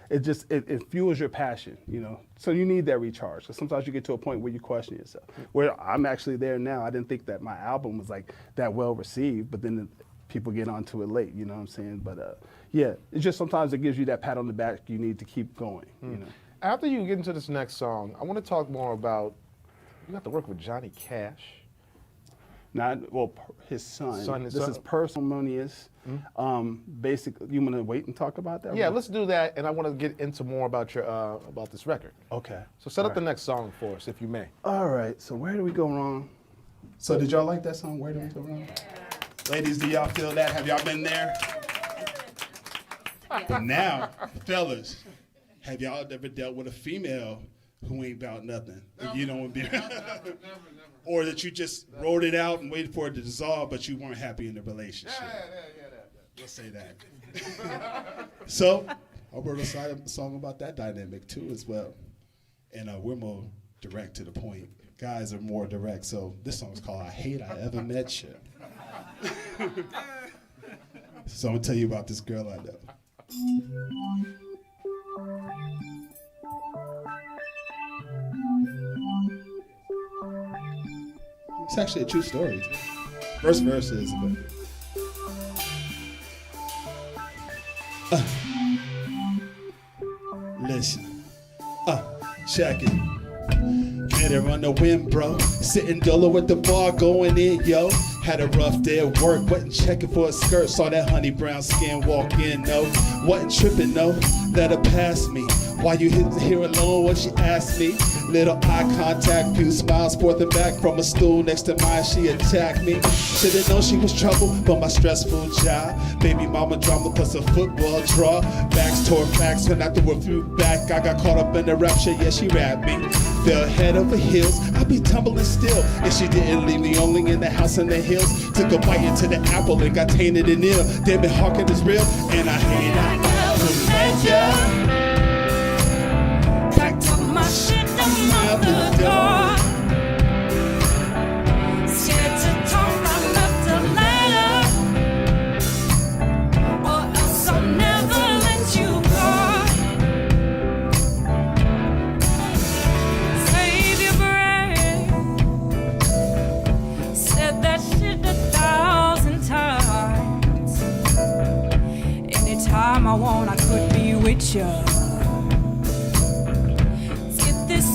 Speaker 1: it fuels your passion, you know. So you need that recharge. Because sometimes you get to a point where you question yourself. Where I'm actually there now. I didn't think that my album was like that well received, but then people get onto it late. You know what I'm saying? But yeah, it's just sometimes it gives you that pat on the back you need to keep going. You know.
Speaker 16: After you get into this next song, I want to talk more about, you got to work with Johnny Cash.
Speaker 1: His son.
Speaker 16: His
Speaker 1: this
Speaker 16: son.
Speaker 1: is Parsimonious. Basically, you want to wait and talk about that?
Speaker 16: Yeah, let's do that, and I want to get into more about your about this record.
Speaker 1: Okay.
Speaker 16: So set up the next song for us, if you may.
Speaker 1: All right. So where do we go wrong? So did y'all like that song? Where do we go wrong? Ladies, do y'all feel that? Have y'all been there?
Speaker 10: Now, fellas, have y'all ever dealt with a female who ain't about nothing? If you don't be, or that you just wrote it out and waited for it to dissolve, but you weren't happy in the relationship. We'll say that. So I wrote a song about that dynamic too as well, and we're more direct to the point. Guys are more direct. So this song's called "I Hate I Ever Met You." So I'm gonna tell you about this girl I know. It's actually a true story. First verse is, listen, check it. Met her on the wind, bro. Sitting dolo at the bar, going in, yo. Had a rough day at work, wasn't checking for a skirt. Saw that honey brown skin walk in, no. Wasn't tripping, no. Let her pass me. Why you here alone? What she asked me. Little eye contact, few smiles forth and back from a stool next to mine. She attacked me. Should've known she was trouble, but my stressful job. Baby mama drama plus a football draw. Backs toward facts, when after we flew back, I got caught up in the rapture. Yeah, she rapped me. Fell head over heels, I be tumbling still. And she didn't leave me only in the house in the hills. Took a bite into the apple and got tainted and ill. Damn it, Hawking is real, and I hate I never met ya.
Speaker 13: Packed up my shit and out the door. Scared to talk, I left a letter, or else I'll never let you go. Save your breath. Said that shit 1,000 times. Anytime I want, I could be with you.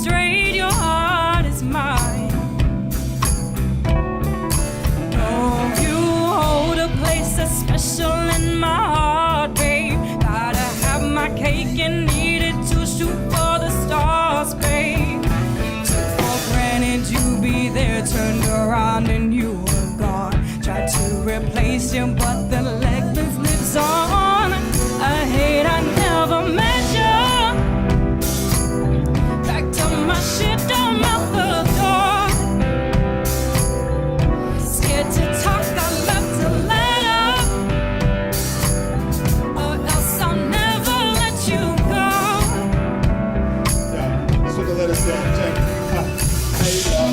Speaker 13: Straight, your heart is mine. Oh, you hold a place that's special in my heart, babe. Gotta have my cake and eat it to shoot for the stars, babe. Took for granted you'd be there, turned around and you were gone. Tried to replace you, but the legend lives on. I hate I never met you. My shit down out the door. Scared to talk, I left a letter, or else I'll never let you go.
Speaker 10: Yeah, that's what the letter said. Check it. Hey, I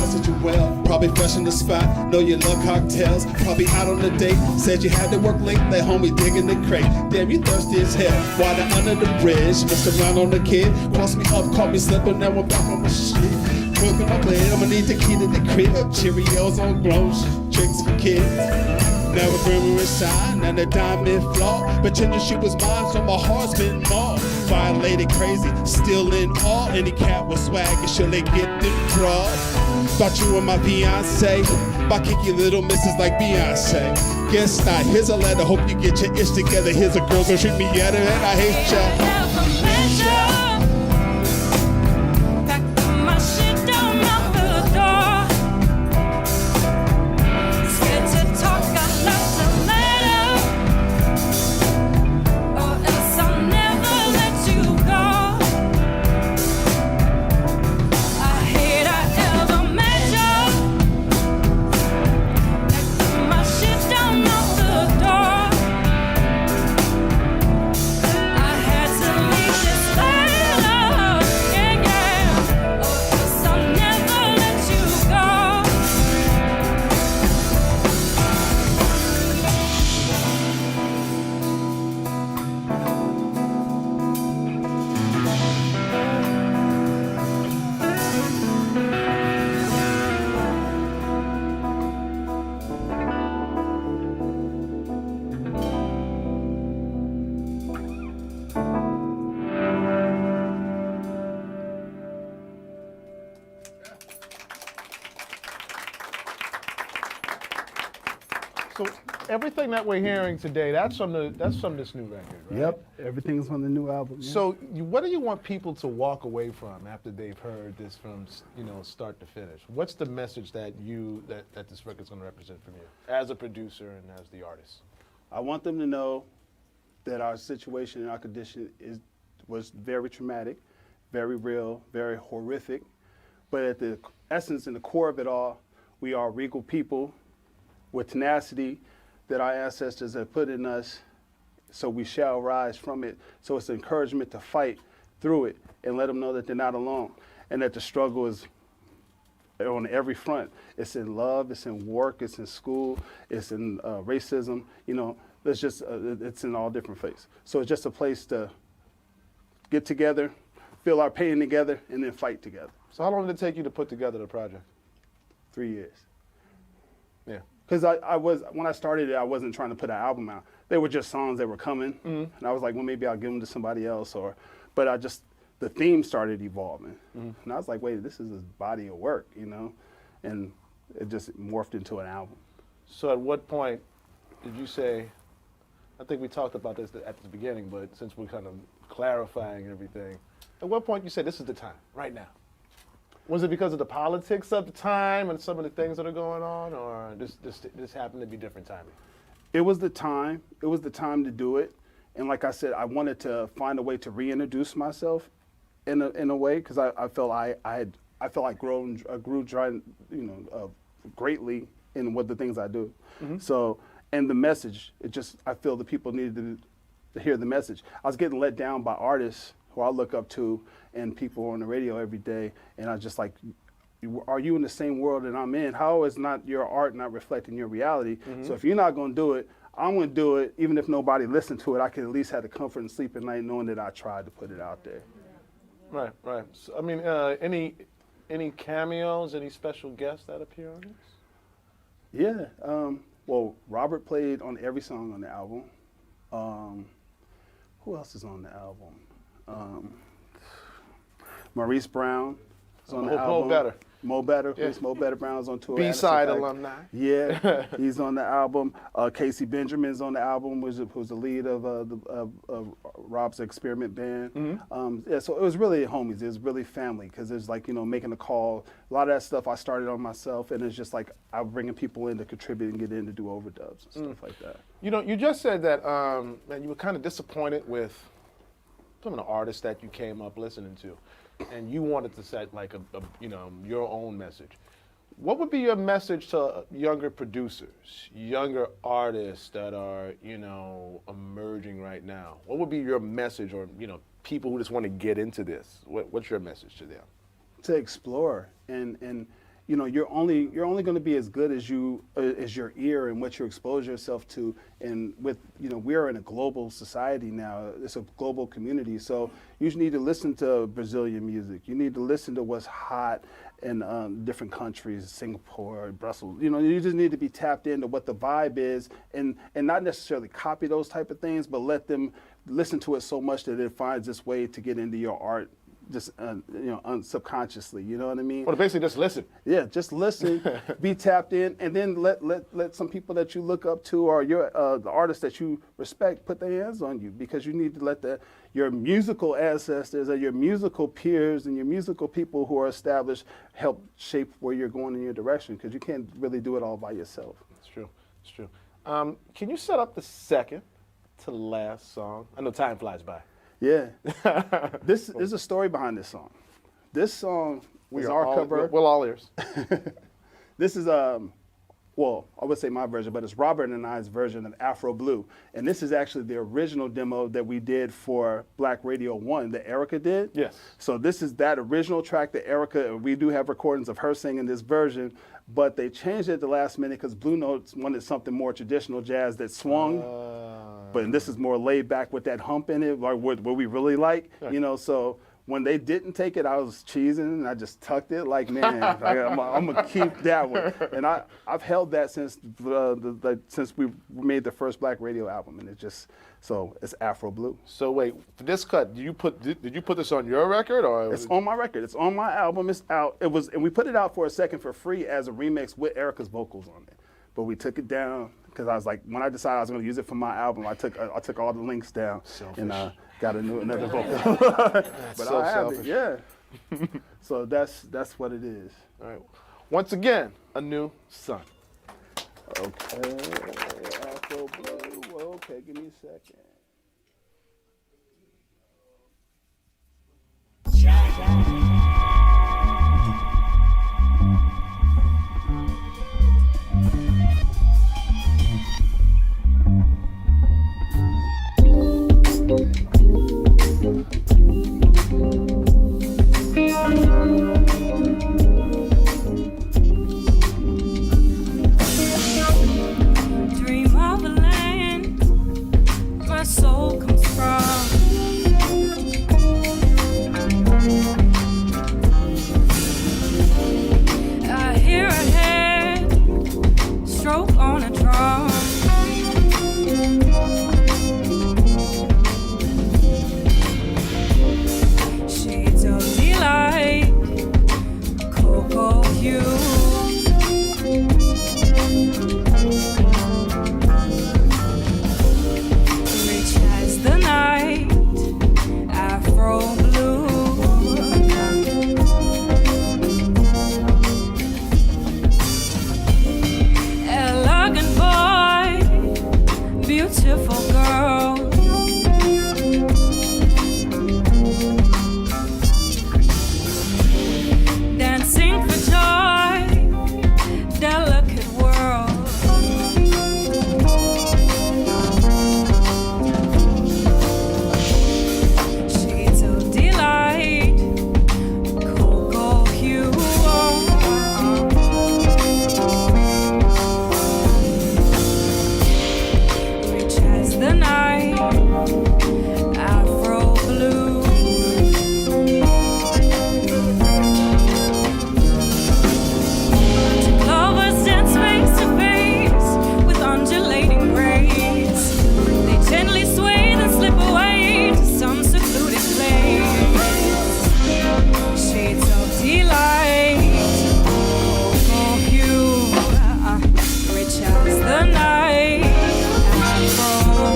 Speaker 10: said you well. Probably fresh in the spot. Know you love cocktails. Probably out on the date. Said you had to work late. Let homie dig in the crate. Damn, you thirsty as hell. Water under the bridge. Messed around on the kid. Crossed me up, caught me slipping. Now I'm back on my shit. Cooking my blade. I'ma need the key to the crib. Cheerios on groceries. Tricks for kids. Never bring me inside. Now the diamond flaw. Pretending she was mine, so my heart's been mauled. Violated crazy. Still in awe. Any cat with swag and she'll get them draws. Thought you were my fiance. My kinky little missus like Beyonce. Guess not. Here's a letter. Hope you get your ish together. Here's a girl gonna treat me at her and I hate ya.
Speaker 16: everything that we're hearing today, that's from this new record, right?
Speaker 1: Yep, everything's on the new album. Yeah.
Speaker 16: So, what do you want people to walk away from after they've heard this from, start to finish? What's the message that that this record's going to represent from you, as a producer and as the artist?
Speaker 1: I want them to know that our situation and our condition was very traumatic, very real, very horrific. But at the essence and the core of it all, we are regal people with tenacity that our ancestors have put in us, so we shall rise from it. So it's an encouragement to fight through it and let them know that they're not alone and that the struggle is on every front. It's in love, it's in work, it's in school, it's in racism, it's in all different places. So it's just a place to get together, feel our pain together, and then fight together.
Speaker 16: So how long did it take you to put together the project?
Speaker 1: 3 years.
Speaker 16: Yeah.
Speaker 1: Because when I started it, I wasn't trying to put an album out. They were just songs that were coming, and I was like, well, maybe I'll give them to somebody else, but the theme started evolving, and I was like, wait, this is a body of work, and it just morphed into an album.
Speaker 16: So at what point did you say, I think we talked about this at the beginning, but since we're kind of clarifying everything, at what point you said this is the time, right now? Was it because of the politics of the time and some of the things that are going on, or this happened to be different timing?
Speaker 1: It was the time. It was the time to do it, and like I said, I wanted to find a way to reintroduce myself in a way, because I felt I grew greatly in what the things I do. So, and the message, I feel the people needed to hear the message. I was getting let down by artists who I look up to and people on the radio every day, and I was just like, are you in the same world that I'm in? How is not your art not reflecting your reality? So if you're not going to do it, I'm going to do it. Even if nobody listened to it, I can at least have the comfort and sleep at night knowing that I tried to put it out there.
Speaker 16: Right. So, I mean, any cameos, any special guests that appear on this?
Speaker 1: Yeah. Well, Robert played on every song on the album. Who else is on the album? Maurice Brown is on the album. Mo Better.
Speaker 16: Yeah.
Speaker 1: Mo Better Brown's on tour.
Speaker 16: B-side alumni.
Speaker 1: Yeah, he's on the album. Casey Benjamin's on the album, who's the lead of Rob's Experiment Band. Yeah, so it was really homies. It was really family, because it's like, making a call. A lot of that stuff I started on myself, and it's just like I'm bringing people in to contribute and get in to do overdubs and stuff like that.
Speaker 16: You just said that you were kind of disappointed with some of the artists that you came up listening to, and you wanted to set like your own message. What would be your message to younger producers, younger artists that are emerging right now? What would be your message, or people who just want to get into this? What's your message to them?
Speaker 1: To explore, and you're only going to be as good as your ear and what you expose yourself to. And with we're in a global society now. It's a global community, so you need to listen to Brazilian music. You need to listen to what's hot in different countries, Singapore, Brussels. You just need to be tapped into what the vibe is, and not necessarily copy those type of things, but let them listen to it so much that it finds its way to get into your art. Just subconsciously, you know what I mean?
Speaker 16: Well, basically just listen.
Speaker 1: Yeah, just listen, be tapped in, and then let some people that you look up to, or the artists that you respect, put their hands on you, because you need to let your musical ancestors or your musical peers and your musical people who are established help shape where you're going in your direction, because you can't really do it all by yourself.
Speaker 16: It's true. Can you set up the second to last song? I know time flies by.
Speaker 1: Yeah. This is a story behind this song. This song is our cover.
Speaker 16: We're all ears.
Speaker 1: This is, I would say my version, but it's Robert and I's version of Afro Blue. And this is actually the original demo that we did for Black Radio 1 that Erica did.
Speaker 16: Yes.
Speaker 1: So this is that original track that Erica, we do have recordings of her singing this version, but they changed it at the last minute because Blue Notes wanted something more traditional jazz that swung. But this is more laid back with that hump in it, like what we really like, so when they didn't take it, I was cheesing and I just tucked it like, man, I'm gonna keep that one. And I've held that since we made the first Black Radio album, and it's Afro Blue.
Speaker 16: So wait, for this cut, did you put this on your record, or?
Speaker 1: It's on my record. It's on my album. It's out. And we put it out for a second for free as a remix with Erica's vocals on it. But we took it down because I was like, when I decided I was going to use it for my album, I took all the links down and got another vocal. But
Speaker 16: so
Speaker 1: I have
Speaker 16: selfish.
Speaker 1: it, yeah. So that's what it is.
Speaker 16: All right. Once again, a new son.
Speaker 1: Okay, Afro Blue. Okay, give me a second.
Speaker 13: Dream of a land my soul comes from. I hear a head stroke on a drum. Shades of delight, cocoa hue. Rich as the night, Afro blue. Elegant boy, beautiful girl. Dancing for joy, delicate world. Shades of delight, cocoa hue. Rich as the night, Afro blue. Lovers dance face to face with undulating braids. They gently sway and slip away to some secluded place. Shades of delight, cocoa hue, rich as the night, Afro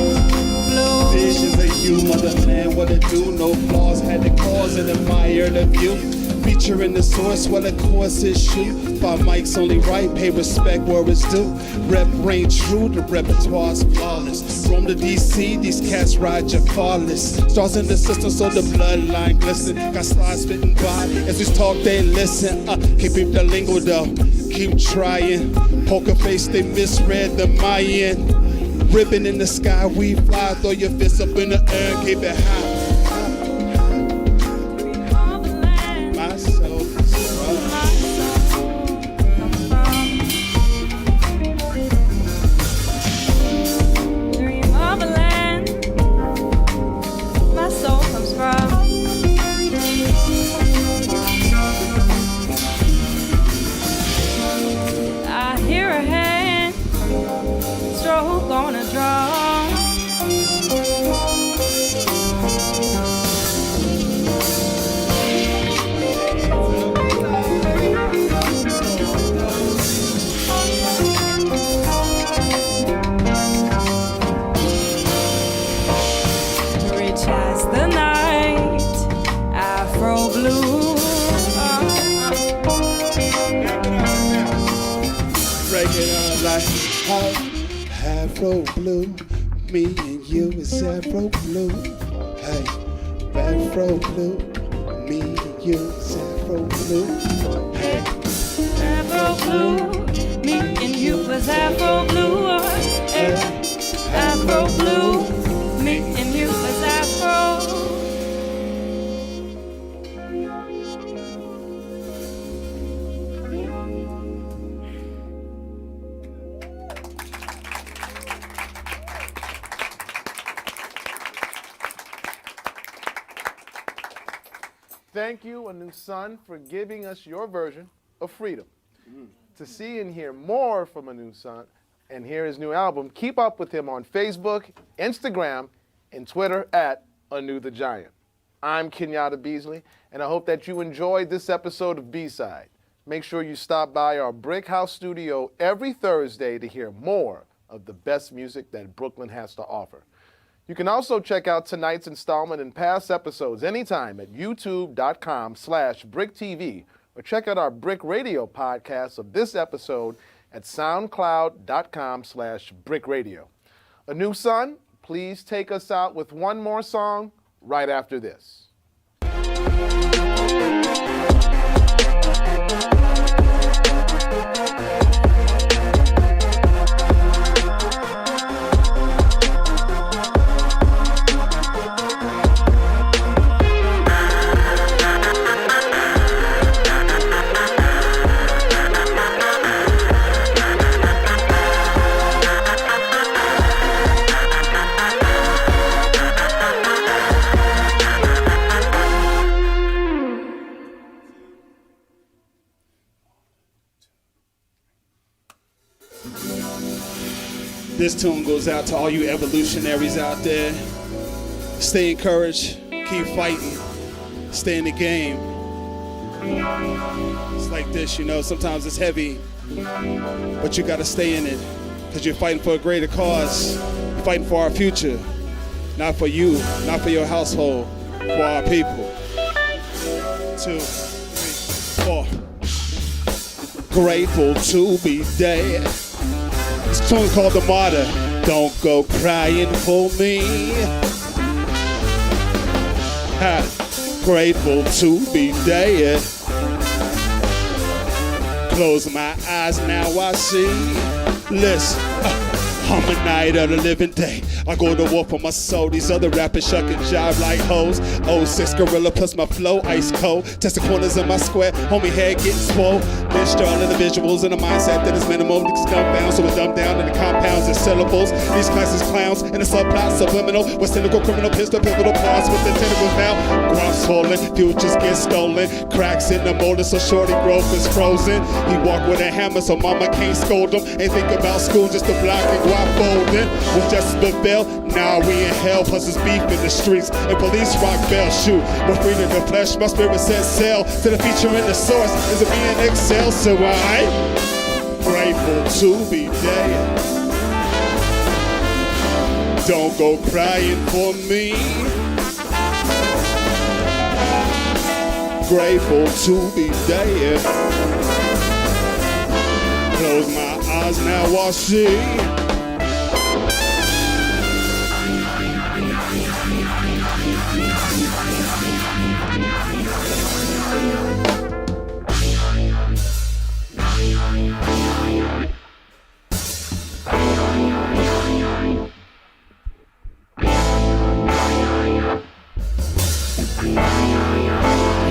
Speaker 13: blue.
Speaker 10: Visions of you, motherland, what it do? No flaws, had the cause and admired the view. Featuring the source, well, of course it's true. Five mics only right, pay respect where it's due. Rep reign true, the repertoire's flawless. From the DC, these cats ride your farless. Stars in the system, so the bloodline glisten. Got slides spitting by, as we talk, they listen. Can't beat the lingo though, keep trying. Poker face, they misread the Mayan. Ribbon in the sky, we fly. Throw your fists up in the air, keep it high.
Speaker 13: Dream of a land my soul comes from. I hear a hand stroke on a drum. Rich as the night, Afro blue.
Speaker 10: Break it on like Afro blue. Me and you is Afro blue. Hey, Afro blue. Me and you is Afro blue. Hey,
Speaker 13: Afro blue, me and you was Afro blue. Afro blue, me and you was Afro.
Speaker 16: Thank you, A New Son, for giving us your version of Freedom. To see and hear more from A New Son and hear his new album, keep up with him on Facebook, Instagram, and Twitter at Anu the Giant. I'm Kenyatta Beasley, and I hope that you enjoyed this episode of B-Side. Make sure you stop by our Brick House studio every Thursday to hear more of the best music that Brooklyn has to offer. You can also check out tonight's installment and past episodes anytime at youtube.com/Bric Tv, or check out our Bric Radio podcast of this episode at soundcloud.com/Bric Radio. A New Sun, please take us out with one more song right after this.
Speaker 10: This tune goes out to all you evolutionaries out there. Stay encouraged, keep fighting, stay in the game. It's like this, you know, sometimes it's heavy, but you gotta stay in it, because you're fighting for a greater cause. You're fighting for our future, not for you, not for your household, for our people. 2, 3, 4. Grateful to be dead. This song's called The Martyr. Don't go crying for me. Grateful to be dead. Close my eyes, now I see. Listen, I'm a night of the living day. I go to war for my soul. These other rappers shuck and jive like hoes. 06 gorilla plus my flow, ice cold. Test the corners of my square, homie head getting swole. Mixture all of the visuals and a mindset that is minimal. Niggas dumbfound, so we dumb down in the compounds and syllables. These classes clowns in the subplot subliminal. With cynical criminal pistol, pivotal pause with the tentacles now. Grunts falling, futures get stolen. Cracks in the molding, so shorty growth is frozen. He walk with a hammer, so mama can't scold him. Ain't think about school, just a block and guap folding. With justice prevail, now we in hell. Plus it's beef in the streets and police rock bell shoot. With freedom in the flesh, my spirit says sail to the feature in the source is a being excel. So I'm grateful to be dead. Don't go crying for me. Grateful to be dead. Close my eyes, now I see.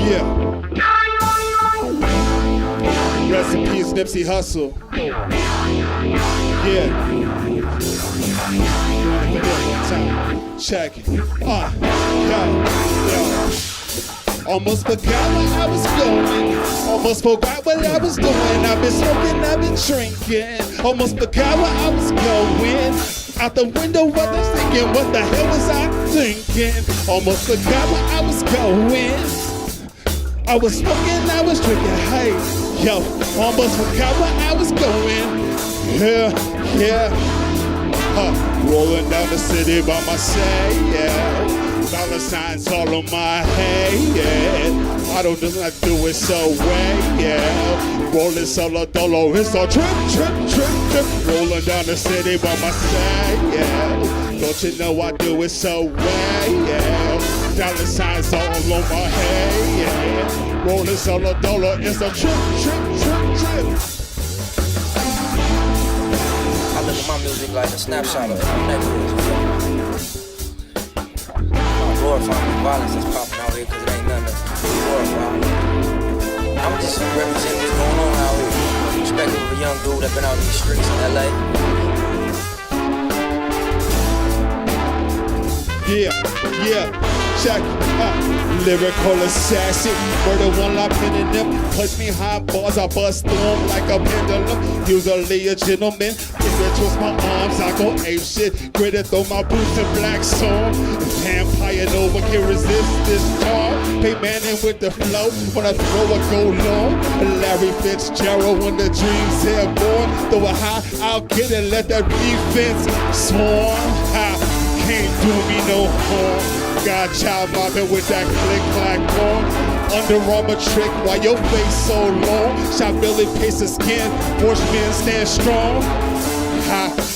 Speaker 10: Yeah. Rest in peace, Nipsey Hussle. Yeah. Check. Yo. Almost forgot where I was going. Almost forgot what I was doing. I've been smoking, I've been drinking. Almost forgot where I was going. Out the window, what I was thinking. What the hell was I thinking? Almost forgot where I was going. I was smoking, I was drinking. Hey, yo, almost forgot where I was going. Yeah. Rolling down the city by myself, yeah. Dollar signs all on my head. I don't just like do it so way, yeah. Rolling solo dolo, it's a trip. Rolling down the city by myself, yeah. Don't you know I do it so way, yeah. Dollar signs all on my head, yeah. Rolling solo dolo, it's a trip.
Speaker 3: I look at my music like a snapshot of my neighborhood. Glorifying the violence that's popping out here because it ain't nothing to glorify. I'm just representing what's going on out here. Perspective of a young dude that's been out in these streets in LA.
Speaker 10: Yeah. check. Lyrical assassin, murder one lock pen in them. Punch me high bars, I bust through 'em like a pendulum. Usually a gentleman, if I twist my arms, I go ape shit. Gritty, throw my boots in black song. Vampire no one can resist this charm. Pay Manning with the flow, when I throw a go long. Larry Fitzgerald when the dreams airborne. Throw it high, I'll get it, let that defense swarm. Can't do me no harm. Got child mobbing with that click-clack form. Under Armour trick, why your face so long? Shot Billy Pace the skin, force men stand strong.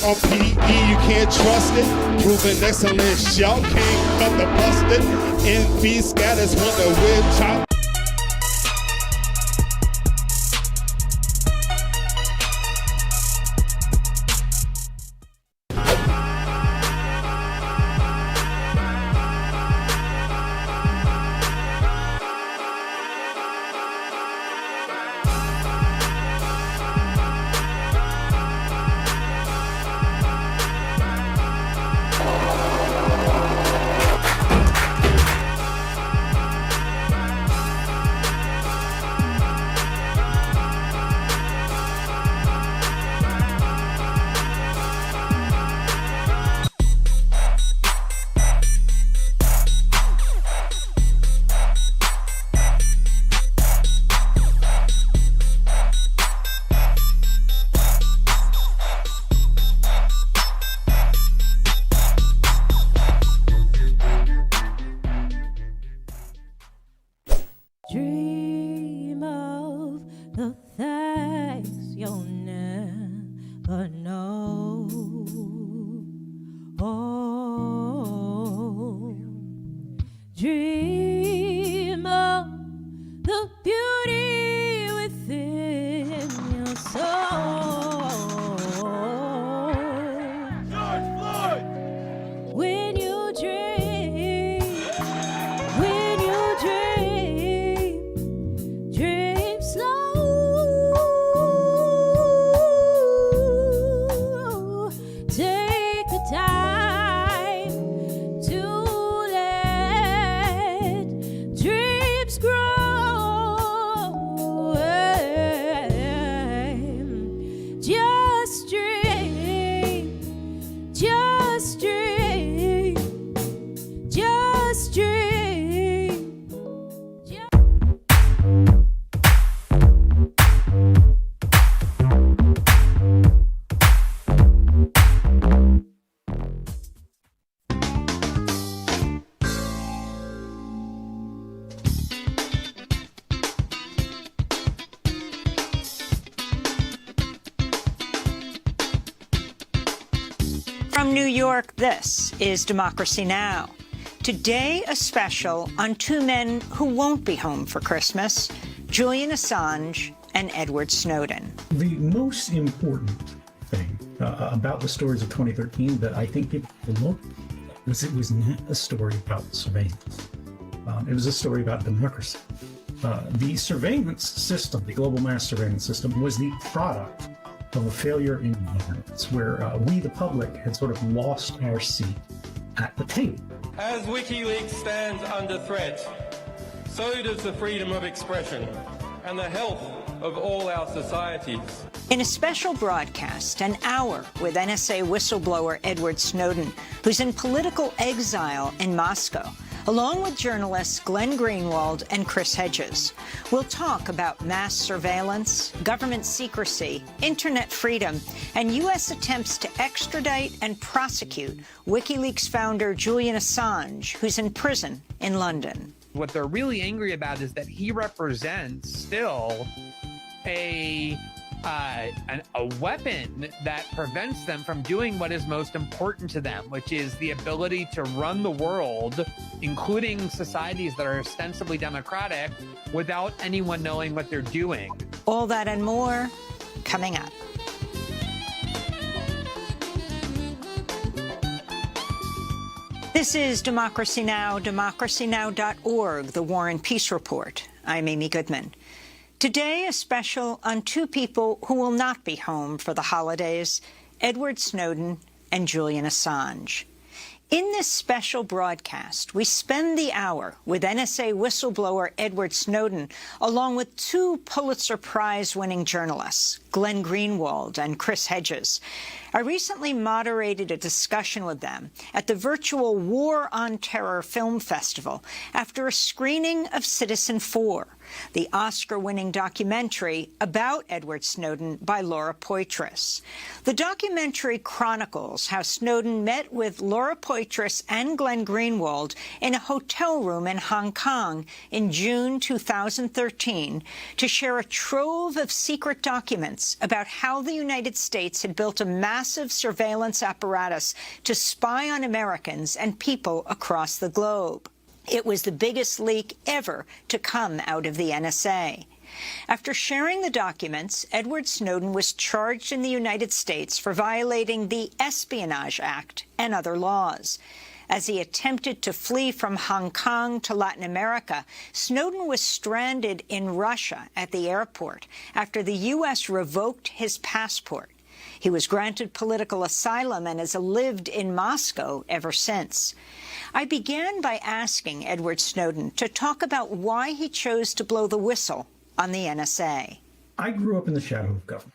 Speaker 10: On PE, you can't trust it. Proven excellence, y'all can't cut the busted. NV scatters when the whip chop.
Speaker 4: Dream of the things you'll never know. Oh, dream of the beauty within your soul. George Floyd! When you dream, when you dream, dream slow. Take the time to let dreams grow. Just dream, just dream, just dream.
Speaker 14: From New York, this is Democracy Now! Today, a special on two men who won't be home for Christmas, Julian Assange and Edward Snowden.
Speaker 20: The most important thing about the stories of 2013 that I think people looked at was it was not a story about surveillance. It was a story about democracy. The surveillance system, the global mass surveillance system, was the product of a failure in governance, where we, the public, had sort of lost our seat at the table.
Speaker 21: As WikiLeaks stands under threat, so does the freedom of expression and the health of all our societies.
Speaker 14: In a special broadcast, an hour with NSA whistleblower Edward Snowden, who's in political exile in Moscow, along with journalists Glenn Greenwald and Chris Hedges. We'll talk about mass surveillance, government secrecy, internet freedom, and U.S. attempts to extradite and prosecute WikiLeaks founder Julian Assange, who's in prison in London.
Speaker 25: What they're really angry about is that he represents still a weapon that prevents them from doing what is most important to them, which is the ability to run the world, including societies that are ostensibly democratic, without anyone knowing what they're doing.
Speaker 14: All that and more coming up. This is Democracy Now!, democracynow.org, the War and Peace Report. I'm Amy Goodman. Today, a special on two people who will not be home for the holidays, Edward Snowden and Julian Assange. In this special broadcast, we spend the hour with NSA whistleblower Edward Snowden, along with two Pulitzer Prize-winning journalists, Glenn Greenwald and Chris Hedges. I recently moderated a discussion with them at the virtual War on Terror Film Festival after a screening of Citizen4, the Oscar-winning documentary about Edward Snowden by Laura Poitras. The documentary chronicles how Snowden met with Laura Poitras and Glenn Greenwald in a hotel room in Hong Kong in June 2013 to share a trove of secret documents about how the United States had built a massive surveillance apparatus to spy on Americans and people across the globe. It was the biggest leak ever to come out of the NSA. After sharing the documents, Edward Snowden was charged in the United States for violating the Espionage Act and other laws. As he attempted to flee from Hong Kong to Latin America, Snowden was stranded in Russia at the airport after the U.S. revoked his passport. He was granted political asylum and has lived in Moscow ever since. I began by asking Edward Snowden to talk about why he chose to blow the whistle on the NSA.
Speaker 20: I grew up in the shadow of government.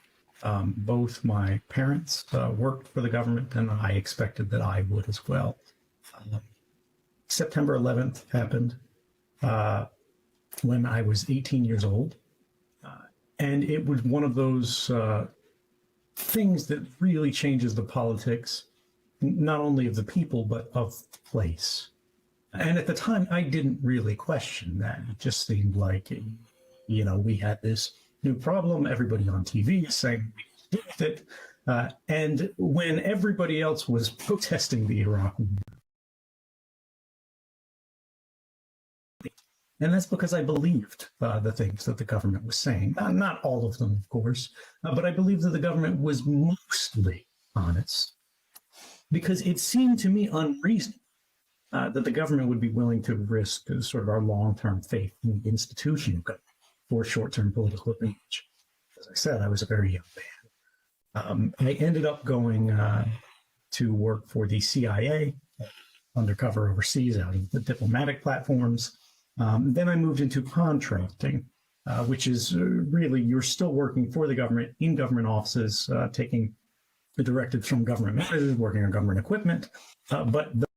Speaker 20: Both my parents worked for the government, and I expected that I would as well. September 11th happened when I was 18 years old, and it was one of those things that really changes the politics, not only of the people, but of the place. And at the time, I didn't really question that. It just seemed like, you know, we had this new problem. Everybody on TV is saying we deal with it. And when everybody else was protesting the Iraq War, and that's because I believed the things that the government was saying. Not all of them, of course, but I believed that the government was mostly honest, because it seemed to me unreasonable that the government would be willing to risk sort of our long-term faith in the institution of government for short-term political advantage. As I said, I was a very young man. I ended up going to work for the CIA, undercover overseas out of the diplomatic platforms. Then I moved into contracting, which is really, you're still working for the government in government offices, taking the directives from government managers, working on government equipment. But the